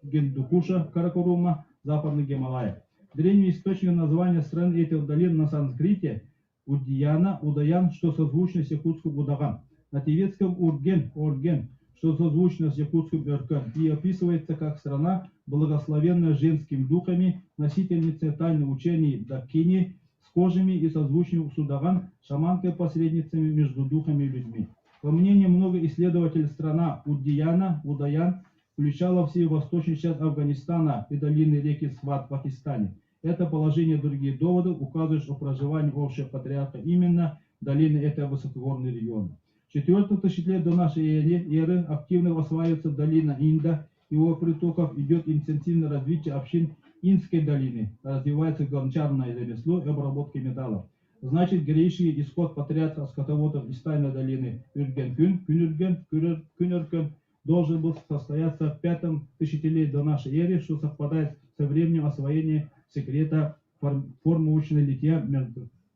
Гендукуша, Каракорума, западных Гималаев. Древние источники названия стран этих долин на санскрите Удаян, что созвучно с якутским Удаган. На тибетском Урген, что созвучно с якутским РК и описывается как страна, благословенная женскими духами, носительница тайны учений Даккини, схожими и созвучными Судаган, шаманкой-посредницами между духами и людьми. По мнению многих исследователей, страна Удаян включала в себя восточную часть Афганистана и долины реки Сват в Пакистане. Это положение и другие доводы указывают о проживании общего патриарха именно долины этого высокогорного региона. В 4 тысячелетии до нашей эры активно осваивается долина Инда, его притоков идет интенсивное развитие общин Индской долины, развивается гончарное ремесло и обработка металлов. Значит, греческий исход патриарха скотоводов из тайной долины Кюнеркен должен был состояться в 5 тысячелетии до нашей эры, что совпадает со временем освоения секрета формы ученой литья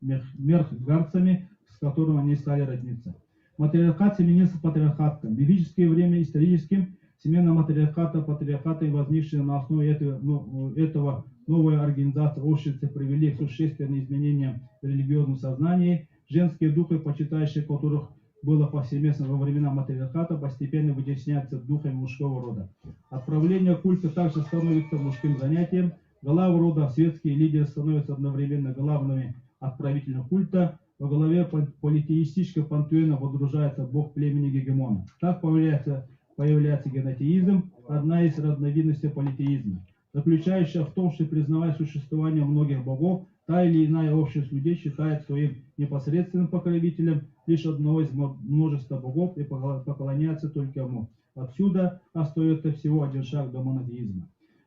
мерхгарцами, с которым они стали родниться. Матриархат семенится патриархатом. В ведическое время историческим смена матриархата патриархата, возникшая на основе этого новая организация общества, привели к существенным изменениям в религиозном сознании. Женские духи, почитающие которых было повсеместно во времена матриархата, постепенно вытесняются духами мужского рода. Отправление культа также становится мужским занятием. Главы рода, светские лидеры становятся одновременно главными отправителями культа. Во главе политеистического пантеона водружается бог племени Гегемона. Так появляется генотеизм, одна из разновидностей политеизма, заключающая в том, что признавая существование многих богов, та или иная общность людей считает своим непосредственным покровителем лишь одного из множества богов и поклоняется только ему. Отсюда остается всего один шаг до монотеизма.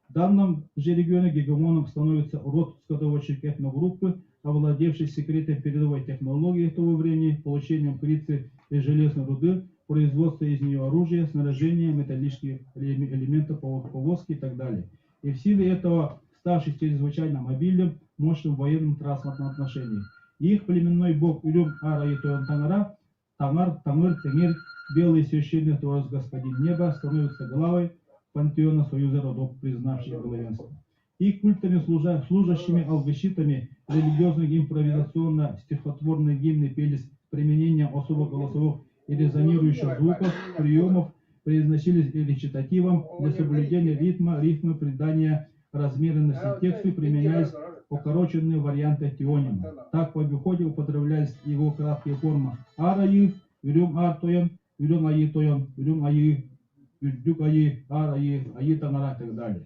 В данном же регионе гегемоном становится род скотоводческих этногруппы, овладевший секретом передовой технологии того времени, получением крицы и железной руды, производство из нее оружия, снаряжения, металлических элементов повозки и так далее. И в силе этого ставший чрезвычайно мобильным, мощным военным транспортном отношении. Их племенной бог Урюм Ара и Тоян Тангара, Тамыр, Тengir, белый священный Торос Господин Неба, становится главой пантеона союза родов, признавших главенство. Их культами служащими алгощитами религиозные импровизационно-стихотворные гимны пелись с применением особых голосовых и резонирующих звуков, приемов, произносились речитативом для соблюдения ритма, придания размеренности тексту, применяясь укороченные варианты теонима. Так по обиходе употреблялись его краткие формы араи, Урюм Артоян, Урюм Аи Тоян, Урюм Аи, Урюк Аи, Араи, Аи Тангара и так далее.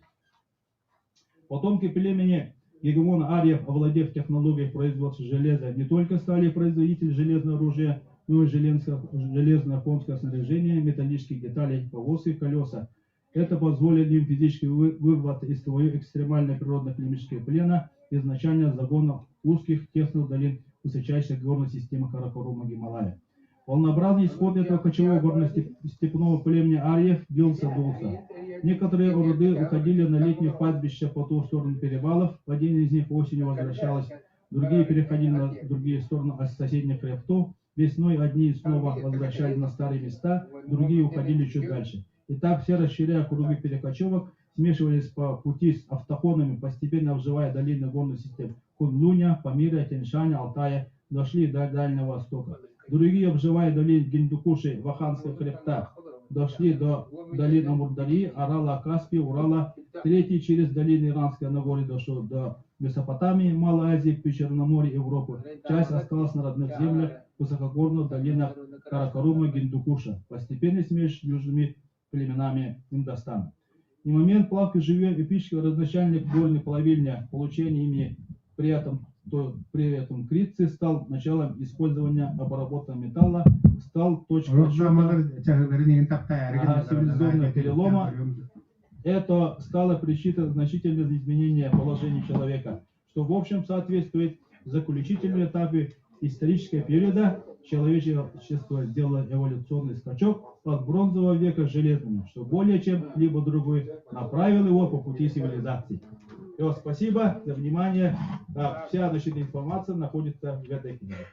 Потомки племени гегемона ариев, овладев технологией производства железа, не только стали производителями железного оружия, но и железное конское снаряжение, металлических деталей, повозки, колеса. Это позволило им физически вырваться из своего экстремального природно-климатического плена, изначально загона узких, тесных долин высочайшей горной системы Каракорума Гималая. Волнообразный исход этого кочевого горно-степного племени ариев дулся. Некоторые роды уходили на летнее пастбище по ту сторону перевалов, один из них осенью возвращалась, другие переходили на другие стороны от соседних хребтов, весной одни снова возвращались на старые места, другие уходили чуть дальше. И так все, расширяя круги перекочевок, смешивались по пути с автохонами, постепенно обживая долины горных систем Кунлуня, Памира, Тяньшаня, Алтая, дошли до Дальнего Востока. Другие, обживая долины Гиндукуши, Ваханского хребта, дошли до долин Амурдарии, Арала, Каспия, Урала. Третий через долины Иранской Нагорья дошел до Месопотамии, Малой Азии, Причерноморья, Европы. Часть осталась на родных землях, высокогорных долинах Каракорума, Гиндукуша, постепенно смесь с южными племенами Индостана. И момент плавки живем эпического разначальник горной плавильня, получение ими при этом крицы стал началом использования обработанного металла, стал точкой цивилизационного перелома. Это стало причиной значительного изменения положения человека, что в общем соответствует заключительному этапу исторического периода. Человечество сделало эволюционный скачок от бронзового века к железному, что более чем либо другой направил его по пути цивилизации. И вот спасибо за внимание. Вся значительная информация находится в этой книге.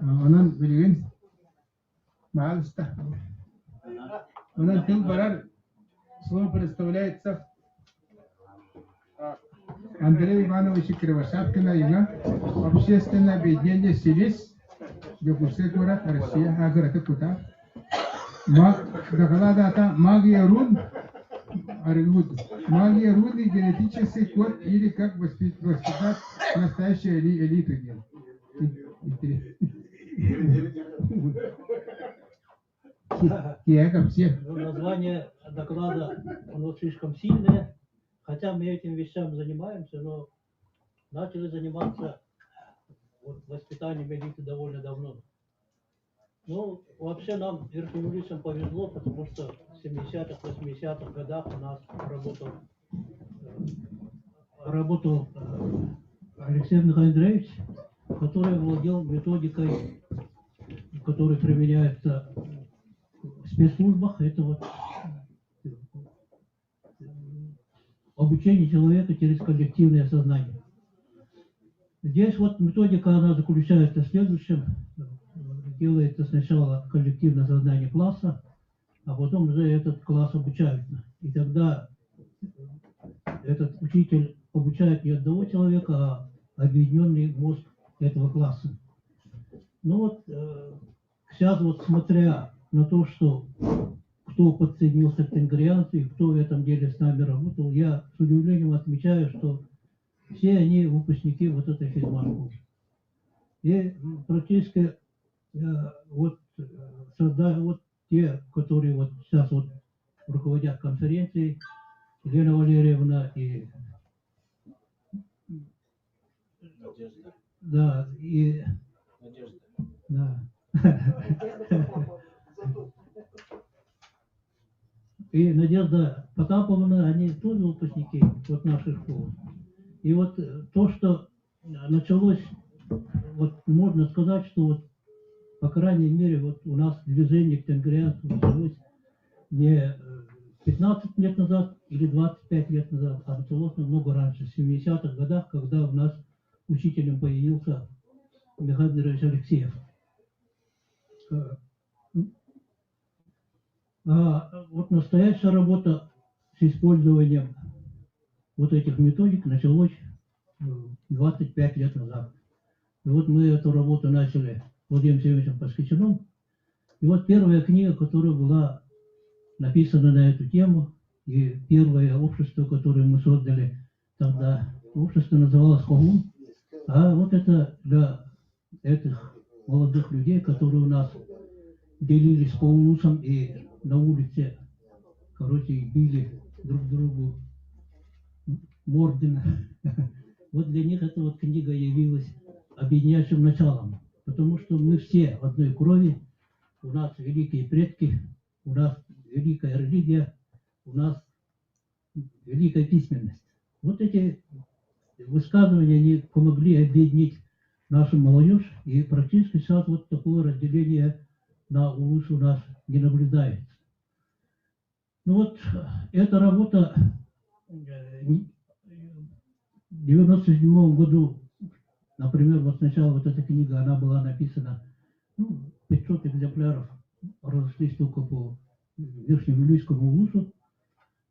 Onun bilgin Малста. У нас был барар. Слово представляется Андрей Иванович Кривошапкина, общественное объединение «Сирис», Гепусекура, Россия, Агратакута. Докладата магия рун, магия рун и генетический код, или как воспитать настоящую элиту. Название доклада, оно слишком сильное, хотя мы этим вещам занимаемся, но начали заниматься воспитанием элиты довольно давно. Ну, вообще нам, верхнеуральцам, повезло, потому что в 70-х, 80-х годах у нас работал Алексей Андреевич, который владел методикой, которая применяется в спецслужбах. Это вот обучение человека через коллективное сознание. Здесь вот методика, она заключается в следующем. Делается сначала коллективное сознание класса, а потом уже этот класс обучается. И тогда этот учитель обучает не одного человека, а объединенный мозг этого класса. Ну вот, сейчас вот смотря на то, что кто подсоединился к тенгрианцу и кто в этом деле с нами работал, я с удивлением отмечаю, что все они выпускники вот этой физмат-школы. И практически вот те, которые вот сейчас вот руководят конференцией, Елена Валерьевна и Надежда. Да, и Надежда. Да. И Надежда Потаповна, они тоже выпускники вот нашей школы. И вот то, что началось, вот можно сказать, что вот по крайней мере вот у нас движение к тенгрианству началось не 15 лет назад или 25 лет назад, а началось намного раньше, в 70-х годах, когда у нас учителем появился Михаил Андреевич Алексеев. А вот настоящая работа с использованием вот этих методик началась 25 лет назад. И вот мы эту работу начали с Владимиром Семеновичем Паскичиным. И вот первая книга, которая была написана на эту тему, и первое общество, которое мы создали тогда, общество называлось «Хогун». А вот это для этих молодых людей, которые у нас делились по улицам и на улице, короче, били друг другу мордами. Вот для них эта вот книга явилась объединяющим началом, потому что мы все одной крови, у нас великие предки, у нас великая религия, у нас великая письменность. Вот эти высказывания, они помогли объединить нашу молодежь, и практически сейчас вот такое разделение на улус у нас не наблюдается. Ну вот, эта работа в 1997 году, например, вот сначала вот эта книга, она была написана, 500 экземпляров разошлись только по Верхнему Люйскому улусу,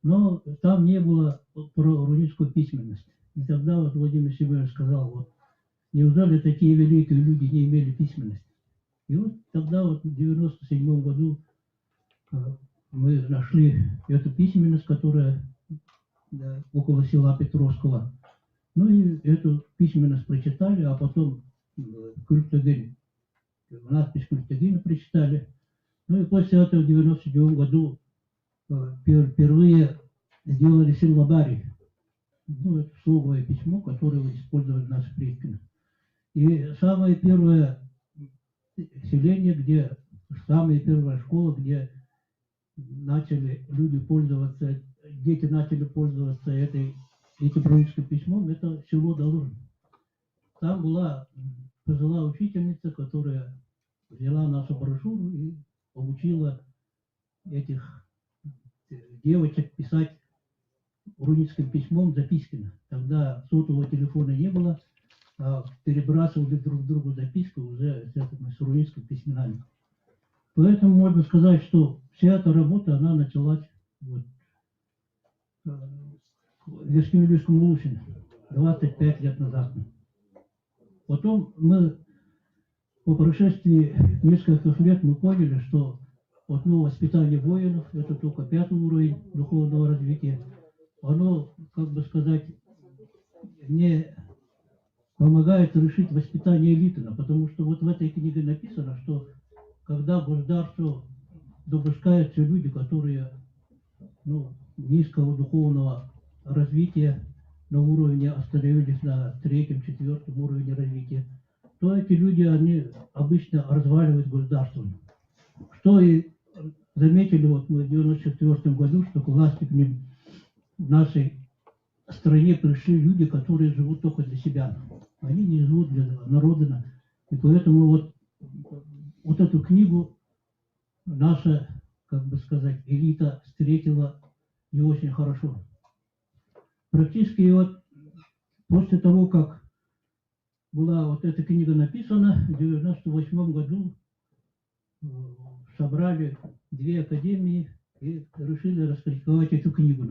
но там не было про руническую письменность. И тогда вот Владимир Семенович сказал, вот, неужели такие великие люди не имели письменности? И вот тогда вот в 1997 году мы нашли эту письменность, которая около села Петровского. Ну и эту письменность прочитали, а потом Кюльтеген, надпись Кюльтегена прочитали. Ну и после этого в 1997 году впервые сделали силлабарий. Ну, это слоговое письмо, которое использовали наши предки. И самое первое селение, где самая первая школа, где начали люди пользоваться, дети начали пользоваться этим руническим письмом, это село Долун. Там была пожилая учительница, которая взяла нашу брошюру и обучила этих девочек писать руническим письмом записками. Тогда сотового телефона не было, а перебрасывали друг другу записку уже с руническими письменами. Поэтому можно сказать, что вся эта работа, она началась вот, в Верхнеуфимском Лушине 25 лет назад. Потом мы, по прошествии нескольких лет, мы поняли, что вот, ну, воспитание воинов, это только 5-й уровень духовного развития, оно, как бы сказать, не помогает решить воспитание элиты, потому что вот в этой книге написано, что когда государство допускаются люди, которые, ну, низкого духовного развития на уровне остановились на 3-м, 4-м уровне развития, то эти люди, они обычно разваливают государство. Что и заметили вот мы в 1994 году, что к власти к ним в нашей стране пришли люди, которые живут только для себя. Они не живут для народа. И поэтому вот эту книгу наша, как бы сказать, элита встретила не очень хорошо. Практически вот после того, как была вот эта книга написана, в 1998 году собрали 2 академии и решили раскритиковать эту книгу.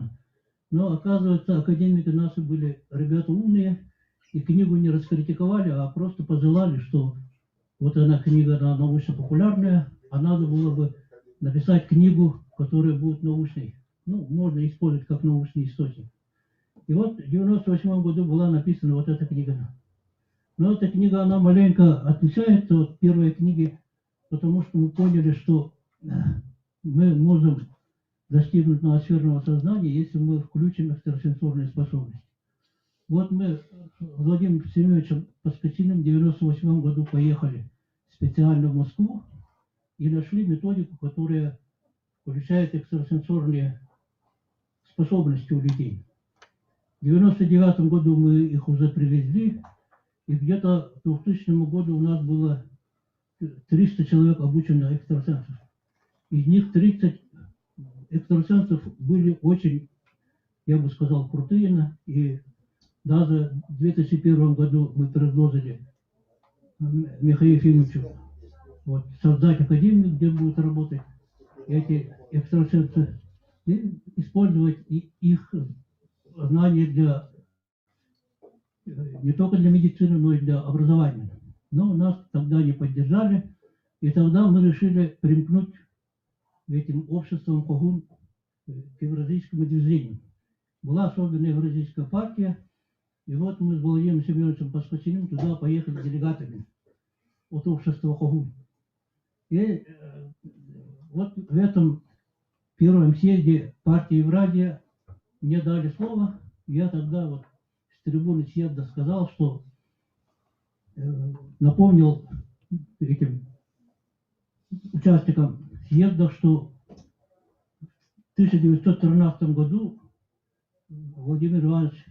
Но оказывается, академики наши были ребята умные, и книгу не раскритиковали, а просто пожелали, что вот она книга, она научно-популярная, а надо было бы написать книгу, которая будет научной. Ну, можно использовать как научный источник. И вот в 1998 году была написана вот эта книга. Но эта книга, она маленько отличается от первой книги, потому что мы поняли, что мы можем достигнуть ноосферного сознания, если мы включим экстрасенсорные способности. Вот мы с Владимиром Семеновичем Паскотиным в 1998 году поехали специально в Москву и нашли методику, которая включает экстрасенсорные способности у людей. В 1999 году мы их уже привезли, и где-то к 2000 году у нас было 300 человек обученных экстрасенсов. Из них 30 экстрасенсов были очень, я бы сказал, крутые, и даже в 2001 году мы предложили Михаилу Ефимовичу вот, создать академию, где будут работать эти экстрасенсы, и использовать их знания для, не только для медицины, но и для образования. Но нас тогда не поддержали, и тогда мы решили примкнуть этим обществом Когун к евразийскому движению. Была создана евразийская партия, и вот мы с Владимиром Семеновичем Паскотиным туда поехали делегатами от общества Когун. И вот в этом первом съезде партии Евразия мне дали слово. Я тогда вот с трибуны съезда сказал, что напомнил этим участникам съезда, что в 1913 году Владимир Иванович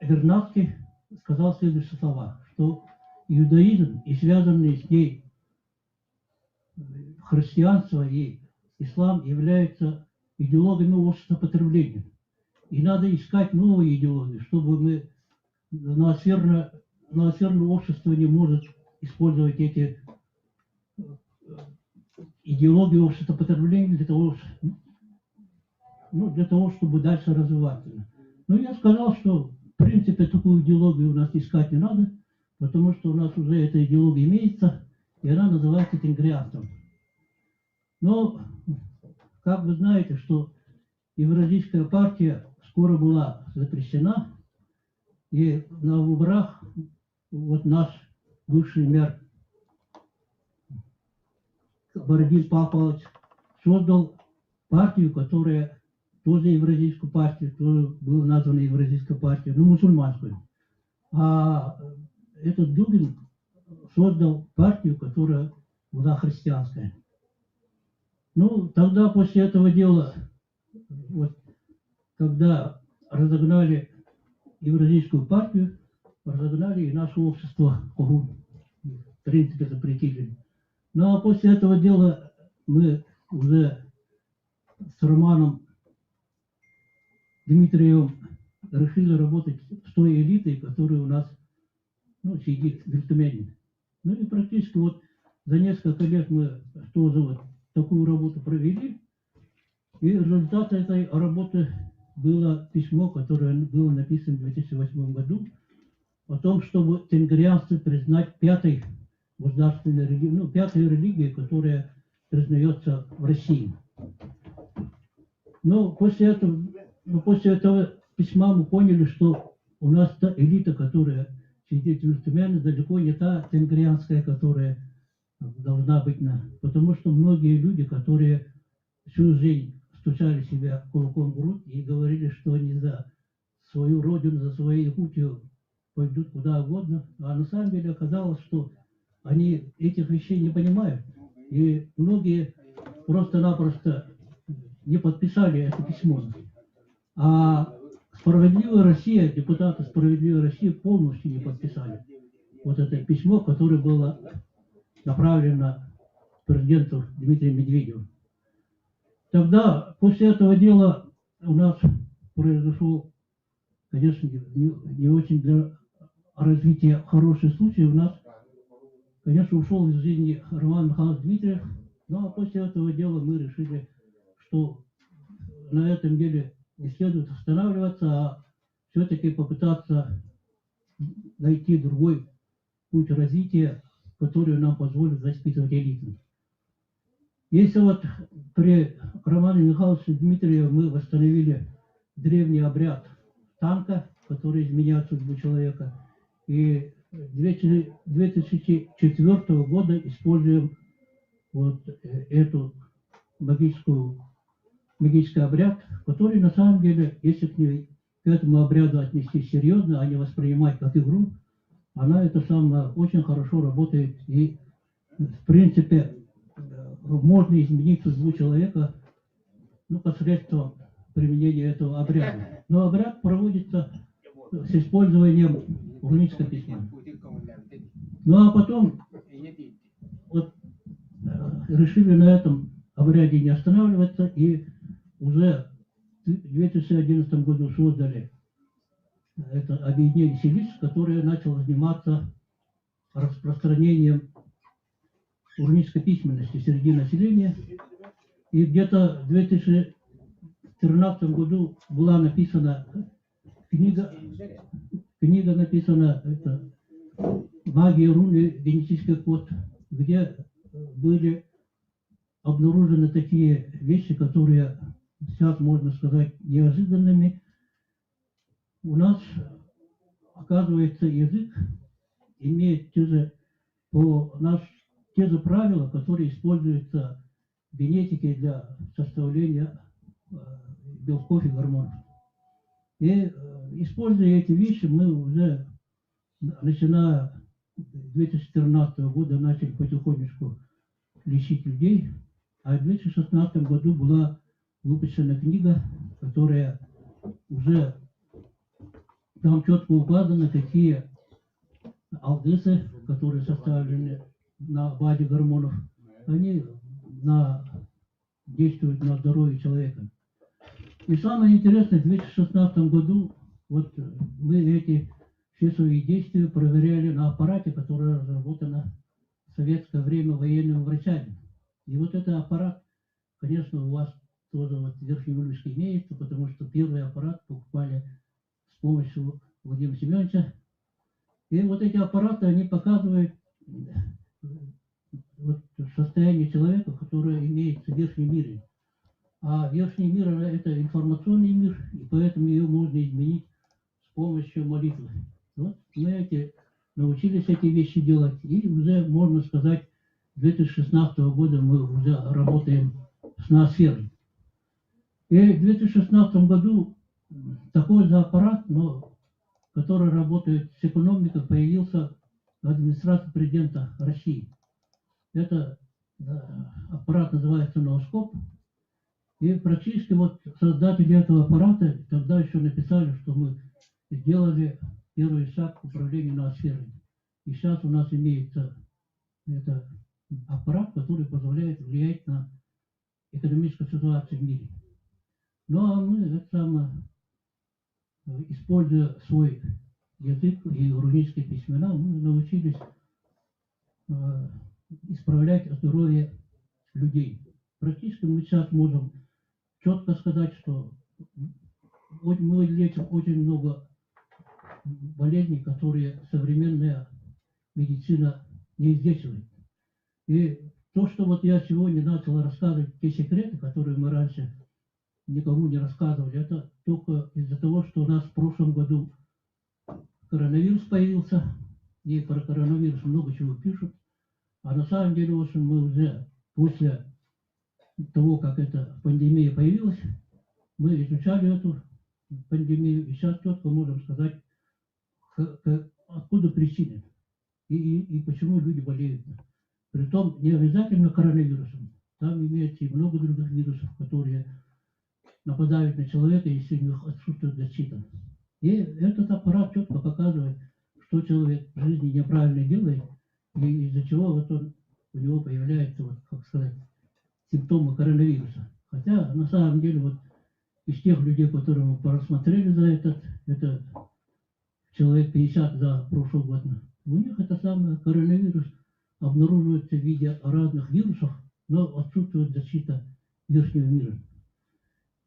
Вернадский сказал следующие слова, что иудаизм и связанные с ней христианство и ислам являются идеологиями общества потребления. И надо искать новые идеологии, чтобы мы ноосферное общество не может использовать эти идеологии общества потребления для того, чтобы дальше развиваться. Но я сказал, что в принципе такую идеологию у нас искать не надо, потому что у нас уже эта идеология имеется, и она называется тенгрианством. Но, как вы знаете, что Евразийская партия скоро была запрещена, и на выборах вот наш бывший мэр Бородин Павлович создал партию, которая тоже евразийскую партию, тоже была названа евразийская партия, но мусульманскую. А этот Дугин создал партию, которая была христианская. Ну, тогда после этого дела, вот, когда разогнали евразийскую партию, разогнали и наше общество, в принципе, запретили. Ну, а после этого дела мы уже с Романом Дмитриевым решили работать с той элитой, которая у нас, ну, сидит в Вильтумяне. Ну и практически вот За несколько лет мы тоже вот такую работу провели. И результат этой работы было письмо, которое было написано в 2008 году, о том, чтобы тенгрианство признать пятой государственной религией, ну, пятой религией, которая признается в России. Но после этого письма мы поняли, что у нас та элита, которая сидит в Юртумене, далеко не та тенгрианская, которая должна быть. Потому что многие люди, которые всю жизнь стучали себя кулаком в грудь и говорили, что они за свою родину, за свою Якутию пойдут куда угодно, а на самом деле оказалось, что они этих вещей не понимают. И многие просто-напросто не подписали это письмо. А «Справедливая Россия», депутаты «Справедливой России» полностью не подписали вот это письмо, которое было направлено президенту Дмитрию Медведеву. Тогда, после этого дела, у нас произошел, конечно, не очень для развития хороший случай. У нас, конечно, ушел из жизни Роман Михайлович Дмитриев. Ну, а после этого дела мы решили, что на этом деле не следует останавливаться, а все-таки попытаться найти другой путь развития, который нам позволит воспитывать элиту. Если вот при Романе Михайловиче Дмитриеве мы восстановили древний обряд танка, который изменяет судьбу человека, и 2004 года используем вот эту магический обряд, который на самом деле, если к этому обряду отнести серьезно, а не воспринимать как игру, она очень хорошо работает, и в принципе можно изменить судьбу человека, ну, посредством применения этого обряда. Но обряд проводится с использованием рунического письма. Ну а потом вот, решили на этом обряде не останавливаться, и уже в 2011 году создали это объединение селищ, которое начало заниматься распространением рунической письменности среди населения. И где-то в 2013 году была написана книга написана, это «Магия руны. Генетический код», где были обнаружены такие вещи, которые сейчас можно сказать неожиданными. У нас, оказывается, язык имеет те же правила, которые используются в генетике для составления белков и гормонов. И используя эти вещи, мы уже, начиная с 2014 года, начали потихонечку лечить людей. А в 2016 году была выпущена книга, которая уже там четко указано, какие алдесы, которые составлены на базе гормонов, они действуют на здоровье человека. И самое интересное, в 2016 году вот мы эти все свои действия проверяли на аппарате, который разработан в советское время военными врачами. И вот этот аппарат, конечно, у вас тоже вот в Верхнеуральске имеется, потому что первый аппарат покупали с помощью Владимира Семеновича. И вот эти аппараты, они показывают вот состояние человека, которое имеется в верхнем мире. А верхний мир – это информационный мир, и поэтому ее можно изменить с помощью молитвы. Вот мы научились эти вещи делать, и уже, можно сказать, с 2016 года мы уже работаем с ноосферой. И в 2016 году такой же аппарат, но который работает с экономикой, появился в администрации президента России. Это аппарат называется нооскоп. И практически вот создатели этого аппарата тогда еще написали, что мы сделали первый шаг к управлению ноосферой. И сейчас у нас имеется это аппарат, который позволяет влиять на экономическую ситуацию в мире. Ну а мы используя свой язык и рунические письмена, мы научились исправлять здоровье людей. Практически мы сейчас можем четко сказать, что мы лечим очень много болезней, которые современная медицина не излечивает. И то, что вот я сегодня начал рассказывать, те секреты, которые мы раньше никому не рассказывали, это только из-за того, что у нас в прошлом году коронавирус появился, и про коронавирус много чего пишут. А на самом деле, в общем, мы уже после того, как эта пандемия появилась, мы изучали эту пандемию, и сейчас четко можем сказать, откуда причины и почему люди болеют. Притом не обязательно коронавирусом. Там имеется и много других вирусов, которые нападают на человека, если у них отсутствует защита. И этот аппарат четко показывает, что человек в жизни неправильно делает, и из-за чего вот у него появляются, вот, как сказать, симптомы коронавируса. Хотя на самом деле вот из тех людей, которые мы просмотрели за это человек 50 за прошлый год, у них это самое коронавирус обнаруживается в виде разных вирусов, но отсутствует защита верхнего мира.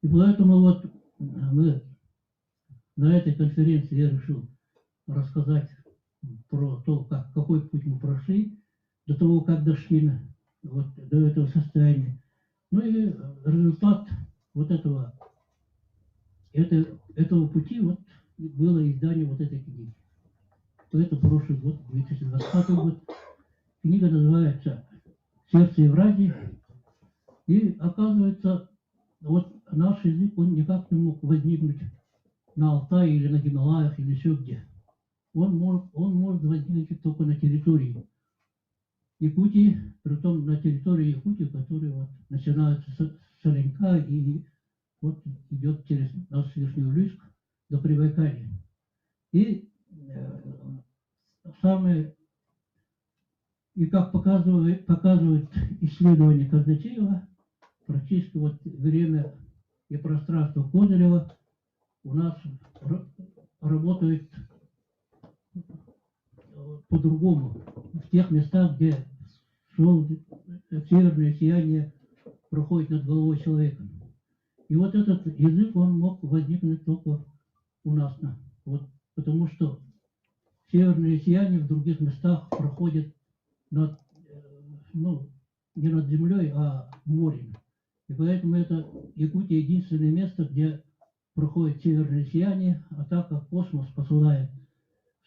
И поэтому вот мы на этой конференции я решил рассказать про то, какой путь мы прошли до того, как дошли до этого состояния. Ну и результат вот этого пути вот было издание вот этой книги. Это прошлый год, 2020 год. Книга называется «Сердце Евразии». И оказывается, вот наш язык, он никак не мог возникнуть на Алтае или на Гималаях или еще где. Он может возникнуть только на территории Якутии, притом на территории Якутии, которая вот начинается с Соленька и вот идет через наш Верхнеуральск до Прибайкалья. И как показывает исследование Казначеева, практически вот время и пространство Козырева у нас работает по-другому. В тех местах, где северное сияние проходит над головой человека. И вот этот язык, он мог возникнуть только у нас. Вот, потому что северное сияние в других местах проходит над, не над землей, а морем. И поэтому это Якутия единственное место, где проходит северное сияние, а так как космос посылает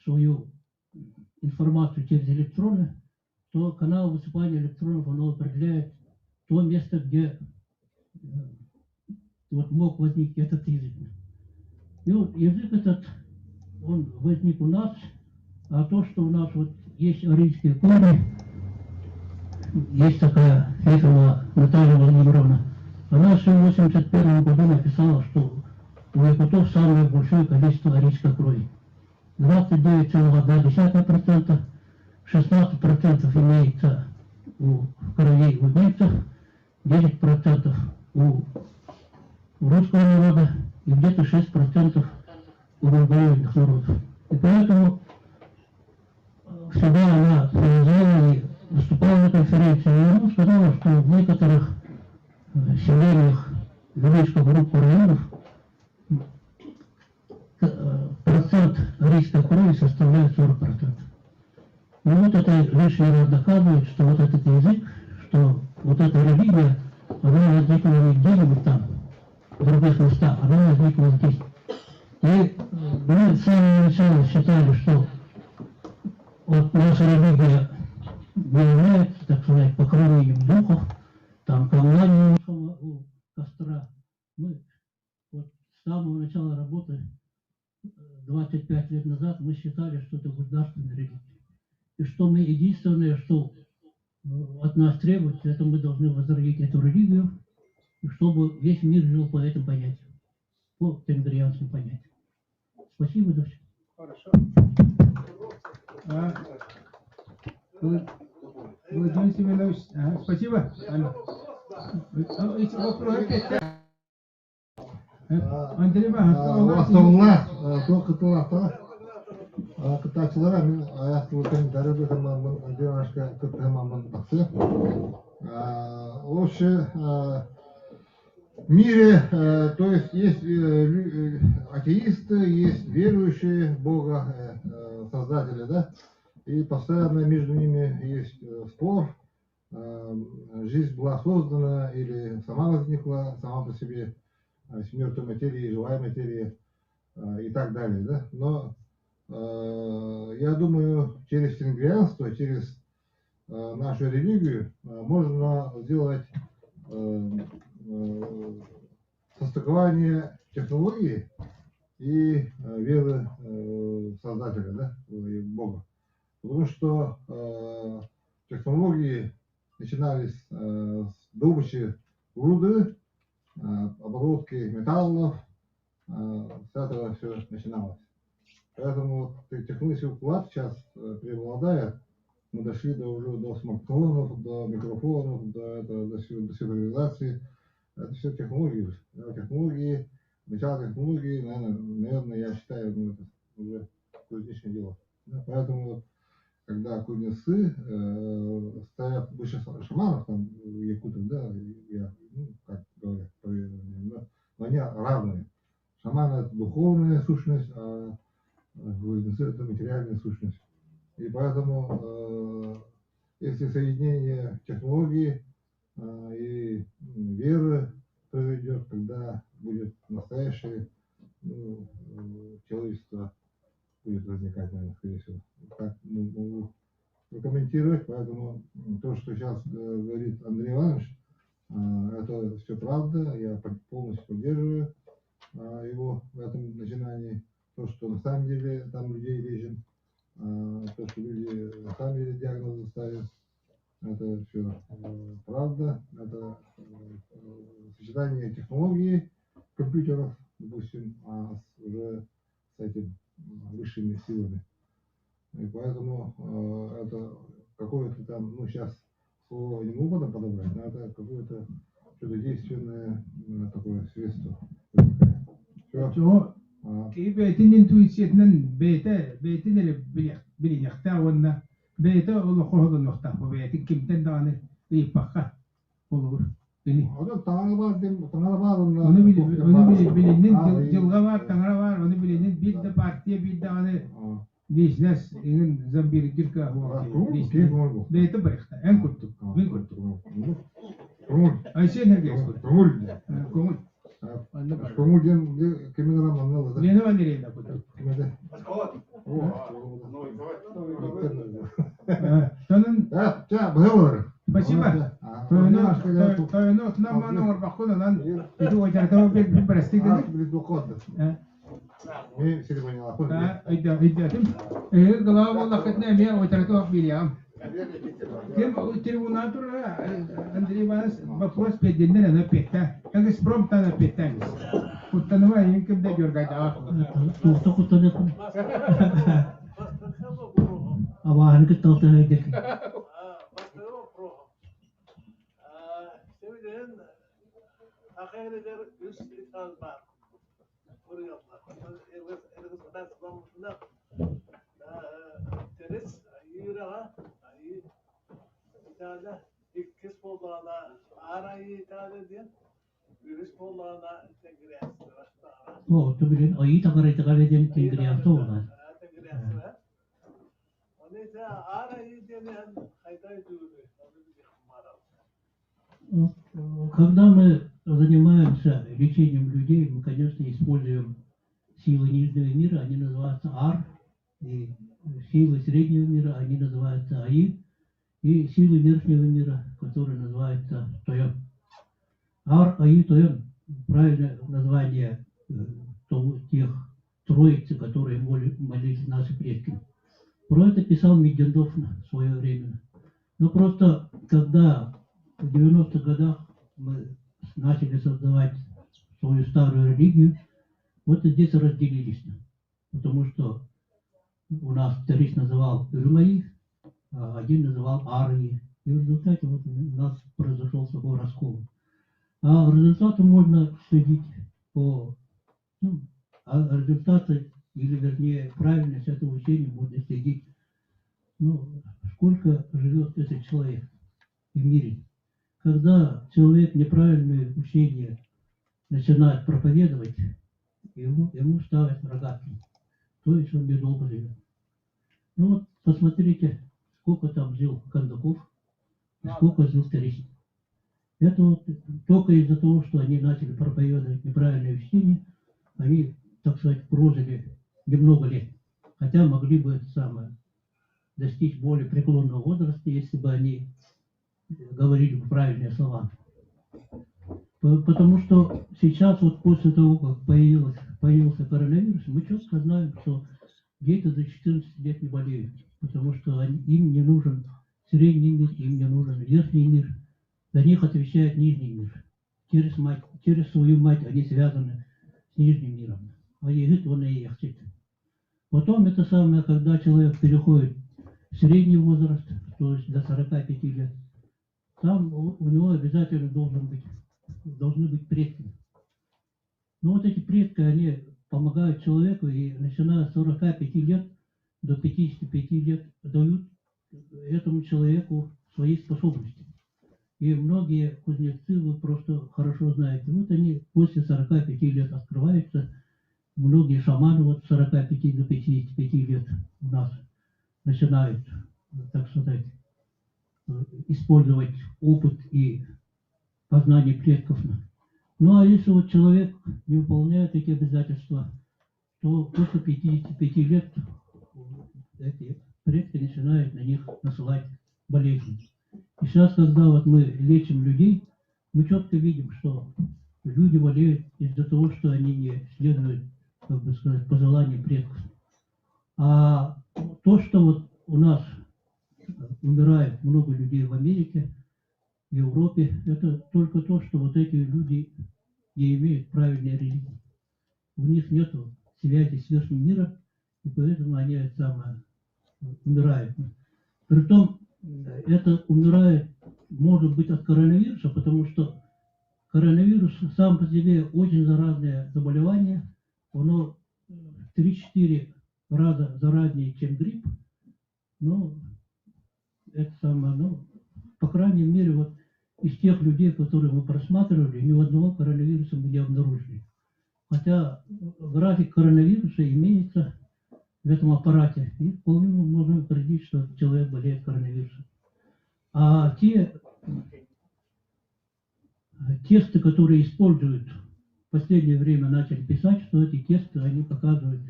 свою информацию через электроны, то канал высыпания электронов, оно определяет то место, где вот мог возникнуть этот язык. И вот язык этот, он возник у нас, а то, что у нас вот есть арийские корни, есть такая Фефова Наталья Владимировна, она еще в 1981 году написала, что у якутов самое большое количество арийской крови. 29,1%, 16% имеется у кровей у немцев, 10% у русского народа и где-то 6% у других народов. И поэтому всегда она приезжала и выступала на конференции, и она сказала, что в некоторых селениях еврейской группы районов процент арийской крови составляет 40%. И вот это лишний раз доказывает, что вот этот язык, что вот эта религия, она возникла не где-нибудь там, в других местах, она возникла здесь. И мы с самого начала считали, что вот наша религия не является, так сказать, покровением духов, там камнями у костра. Мы вот с самого начала работы, 25 лет назад, мы считали, что это государственная религия. И что мы единственное, что от нас требуется, это мы должны возродить эту религию, и чтобы весь мир жил по этому понятию, по тенгрианскому понятию. Спасибо за все. Хорошо. Владимир Семенович, спасибо. Андрей Иванович, Кытайчылар мен аяқты комментарийді тамамын, демашқа көп тамамын бақсы. Лучше в мире, то есть есть атеисты, есть верующие в Бога, создатели, да, и постоянно между ними есть спор. Жизнь была создана или сама возникла, сама по себе, с мертвой материи, живая материя и так далее, да. Но я думаю, через тенгрианство, через нашу религию можно сделать состыкование технологии и веры Создателя, да, и Бога. Потому что технологии начинались с добычи руды, обработки металлов, с этого все начиналось. Поэтому технический уклад сейчас преобладает. Мы дошли уже до смартфонов, до микрофонов, до цифровизации. Это все технологии. Технологии, начало технологии, наверное, я считаю, это уже кузнечное дело. Поэтому, когда кузнецы стоят выше шаманов, там, якутов, да, как говорят, но они равные. Шаманы — это духовная сущность, а кузнецы — это материальная сущность. И поэтому, если соединение технологии и веры произойдет, тогда будет настоящее человечество будет возникать, наверное, скорее всего. Так могу прокомментировать, поэтому то, что сейчас говорит Андрей Иванович, это все правда, я полностью поддерживаю его в этом начинании. То, что на самом деле там людей лечат, то, что люди на самом деле диагнозы ставят, это все правда, это сочетание технологий, компьютеров, допустим, уже с этим высшими силами. И поэтому это какое-то там, ну сейчас слово не могу подобрать, но это какое-то чудодейственное такое средство. Все. بيتين انتويتشيتنن بيتين اللي بلي يختاونا بيتا ولا خرج النختة وبيتين كم تندانه يبقى هو بني هذا تنغربار بلي نين جلغبار تنغربار وني بلي نين بيت ده بارتي بيت ده أنا ليش ناس إن زنبير جركا هو ليش بيتا بريختا أنا كنت مين كنت أيشين هرجع كمول Комуден камера манала, да? Не навалили куда. Да, договор. Спасибо. Ну, к нам номер бахуна, нам иду вот это вот прости, да? Мы все поняла. Да, иди. Голова лохотная, я вот это вот бильям. Трибунал Андрей Иванович вопрос передельный на пятта. Как спром та на пятта. Кутанова им когда дергать Что кутанет? А ван кто то идет? İtalya ilk kez olduğuna arayı İtalya diye virüs olduğuna tengriyası var. O, tu bilin ayı takar diyen tengriyası olan. Tengriyası var. Onun için arayı diyen haytayı duyuyor. Когда мы занимаемся лечением людей, мы, конечно, используем силы нижнего мира, они называются ар, и силы среднего мира, они называются аи, и силы верхнего мира, которые называются Тойон. Ар, Аи, Тойон — правильное название тех троиц, которые молились наши предки. Про это писал Медведев в свое время. Но просто, когда в 90-х годах мы начали создавать свою старую религию, вот здесь разделились. Потому что у нас вторик называл Юрмаи, а один называл Арии. И в результате вот у нас произошел такой раскол. А результаты можно следить по... результаты или вернее правильность этого учения можно следить, ну, сколько живет этот человек в мире. Когда человек неправильное учение начинает проповедовать, ему ставят рогатки, то есть он недолго живет. Ну вот посмотрите, сколько там жил Кондаков, и сколько жил Тересин. Это вот только из-за того, что они начали проповедовать неправильное учение, они, так сказать, прожили немного лет. Хотя могли бы это самое достичь более преклонного возраста, если бы они говорили правильные слова. Потому что сейчас, вот после того, как появился коронавирус, мы четко знаем, что дети до 14 лет не болеют, потому что им не нужен средний мир, им не нужен верхний мир. За них отвечает нижний мир. Через свою мать они связаны с нижним миром. А егит он и ехтит. Потом это самое, когда человек переходит в средний возраст, то есть до 45 лет, там у него обязательно должны быть предки. Но вот эти предки, они помогают человеку, и начиная с 45 лет до 55 лет дают этому человеку свои способности. И многие кузнецы, вы просто хорошо знаете, вот они после 45 лет открываются. Многие шаманы вот с 45 до 55 лет у нас начинают, так сказать, использовать опыт и познание предков. Ну а если вот человек не выполняет эти обязательства, то после 55 лет эти предки начинают на них насылать болезни. И сейчас, когда вот мы лечим людей, мы четко видим, что люди болеют из-за того, что они не следуют, как бы сказать, пожеланиям предков. А то, что вот у нас умирает много людей в Америке, в Европе, это только то, что вот эти люди не имеют правильной религии. У них нет связи с верхним миром, и поэтому они умирают. Притом, это умирает, может быть, от коронавируса, потому что коронавирус сам по себе очень заразное заболевание, оно в 3-4 раза заразнее, чем грипп, но это самое, ну, по крайней мере, вот из тех людей, которые мы просматривали, ни одного коронавируса мы не обнаружили. Хотя график коронавируса имеется в этом аппарате, и вполне можно утвердить, что человек болеет коронавирусом. А те тесты, которые используют, в последнее время начали писать, что эти тесты, они показывают,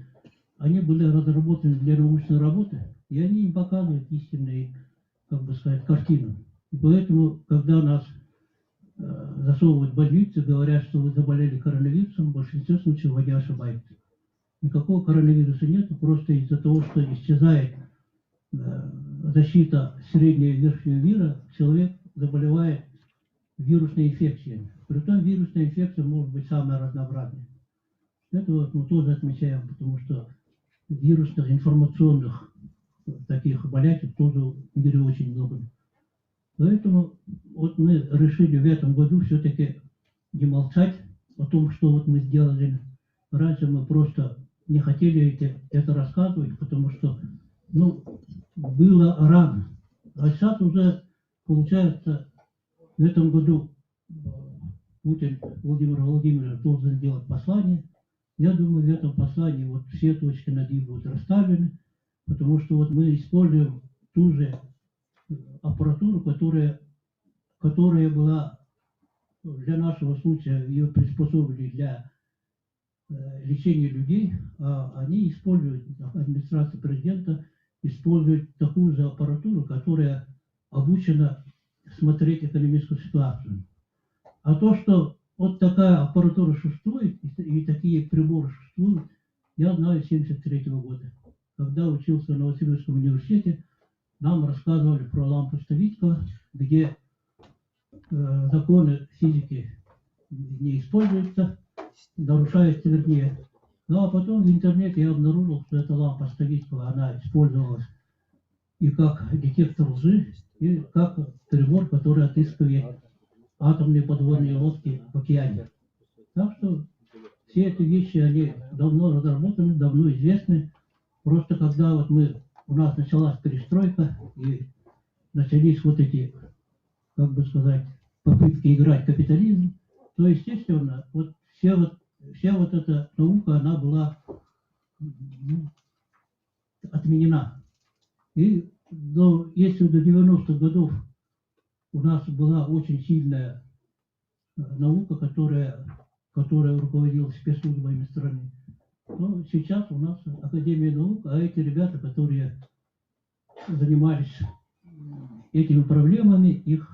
они были разработаны для научной работы, и они не показывают истинные, как бы сказать, картину. И поэтому, когда нас засовывают в больницу, говорят, что вы заболели коронавирусом, в большинстве случаев вы не ошибаетесь. Никакого коронавируса нет, просто из-за того, что исчезает защита среднего и верхнего мира, человек заболевает вирусной инфекцией. Притом вирусная инфекция может быть самая разнообразная. Это вот мы тоже отмечаем, потому что вирусных, информационных таких болячек тоже в мире очень много. Поэтому вот мы решили в этом году все-таки не молчать о том, что вот мы сделали. Раньше мы просто не хотели это рассказывать, потому что, ну, было рано. А сейчас уже, получается, в этом году Путин Владимир Владимирович должен делать послание. Я думаю, в этом послании вот все точки над «и» будут расставлены, потому что вот мы используем ту же аппаратуру, которая была для нашего случая, ее приспособили для лечения людей, а они используют, администрация президента использует такую же аппаратуру, которая обучена смотреть экономическую ситуацию. А то, что вот такая аппаратура существует, и такие приборы существуют, я знаю с 1973 года. Когда учился в Новосибирском университете, нам рассказывали про лампу Ставицкого, где законы физики не используются, нарушаются вернее. Ну а потом в интернете я обнаружил, что эта лампа Ставицкого, она использовалась и как детектор лжи, и как прибор, который отыскивает атомные подводные лодки в океане. Так что все эти вещи, они давно разработаны, давно известны. Просто когда вот у нас началась перестройка и начались вот эти, как бы сказать, попытки играть в капитализм, то, естественно, вся вот эта наука, она была отменена. И если до 90-х годов у нас была очень сильная наука, которая руководила спецслужбами страны, то сейчас у нас Академия наук, а эти ребята, которые занимались этими проблемами, их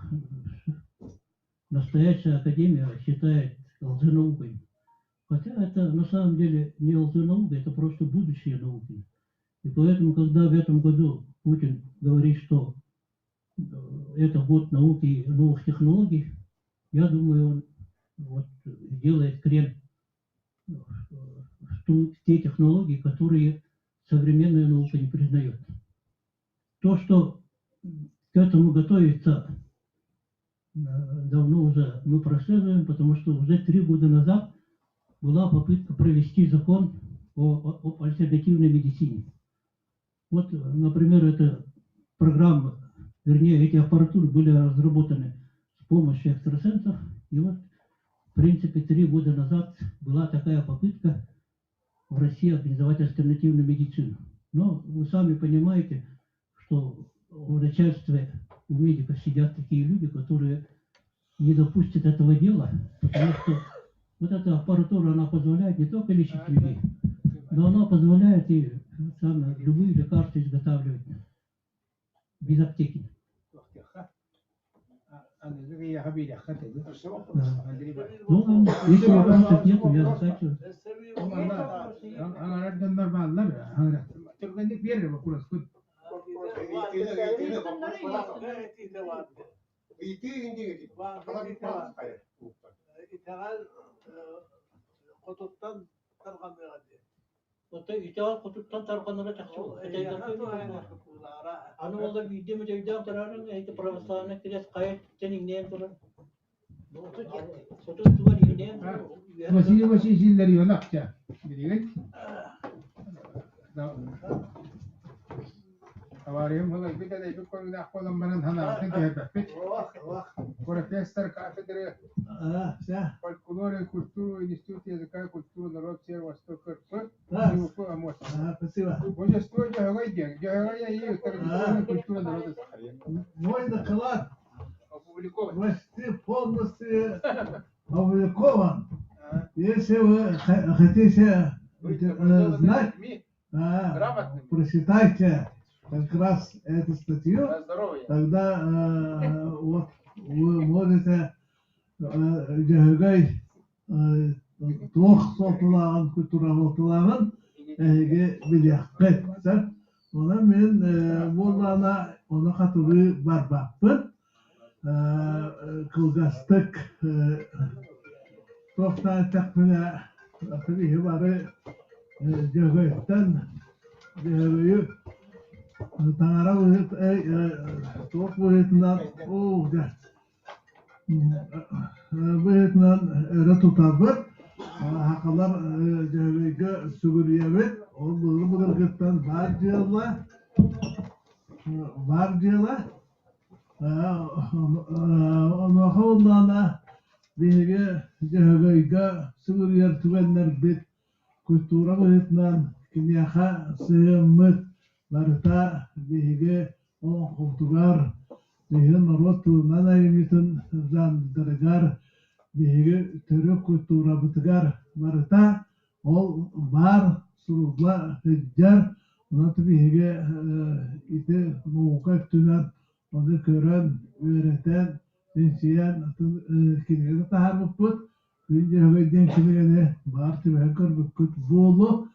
настоящая академия считает лженаукой. Хотя это на самом деле не лженаука, это просто будущее науки. И поэтому, когда в этом году Путин говорит, что это год науки и новых технологий, я думаю, он делает крен в те технологии, которые современная наука не признает. То, что к этому готовится, давно уже мы прослеживаем, потому что уже 3 года назад была попытка провести закон о альтернативной медицине. Вот, например, эта программа, вернее, эти аппаратуры были разработаны с помощью экстрасенсов. И вот, в принципе, 3 года назад была такая попытка в России организовать альтернативную медицину. Но вы сами понимаете, что в начальстве у медиков сидят такие люди, которые не допустят этого дела, потому что вот эта аппаратура, она позволяет не только лечить людей, но она позволяет и любые лекарства изготавливать без аптеки. Ну, если вопросов нет, я заканчиваю. Кутуптан тарқанына тақчу. Аны олар үйдеме жайдан тұрарын, әйті православны келес қайт теніңнен тұрын. Василий Васильевич Ларионовича. Аварием هذا البيت ده يكون من أقوى من هنا تجاه بيت. Профессор кафедры фольклора и культуры Института языка и культуры народ Северо-Востока РФ. Спасибо. Божество Джагайден. Джагайя и традиционная культура народа Сахалина. Мой доклад почти полностью опубликован. Если вы хотите знать, прочитайте как раз эту статью, тогда вот вы можете Джагай двух сотылаған культураларын билияқпет. Оны мен болана оны қатыры бар бақпын. Кылгастык тоқтан тақпына ақыры бары Джагайттан Джагайы Таңара тоқ бұйытынан әрі тұтабыр. Хақалар жәвейгі сүгірiyebet, ол бұғырғыттан бар жела. Оны қауылана бейге жәвейгі сүгірiyер түгенлер бет культура бұйытынан кенеха сүйемміт барыта бейге оң құлтығар бейген ротуынан айыметін жандырығар бейге түрі культура бұтығар барыта ол бар сұруғла хүджар ұнаты бейге иті мұға түнен оны көрін өретен сенсиян кенеге тахар бұппыт күнде өйден кенегені бар түбән көрбүккүт болу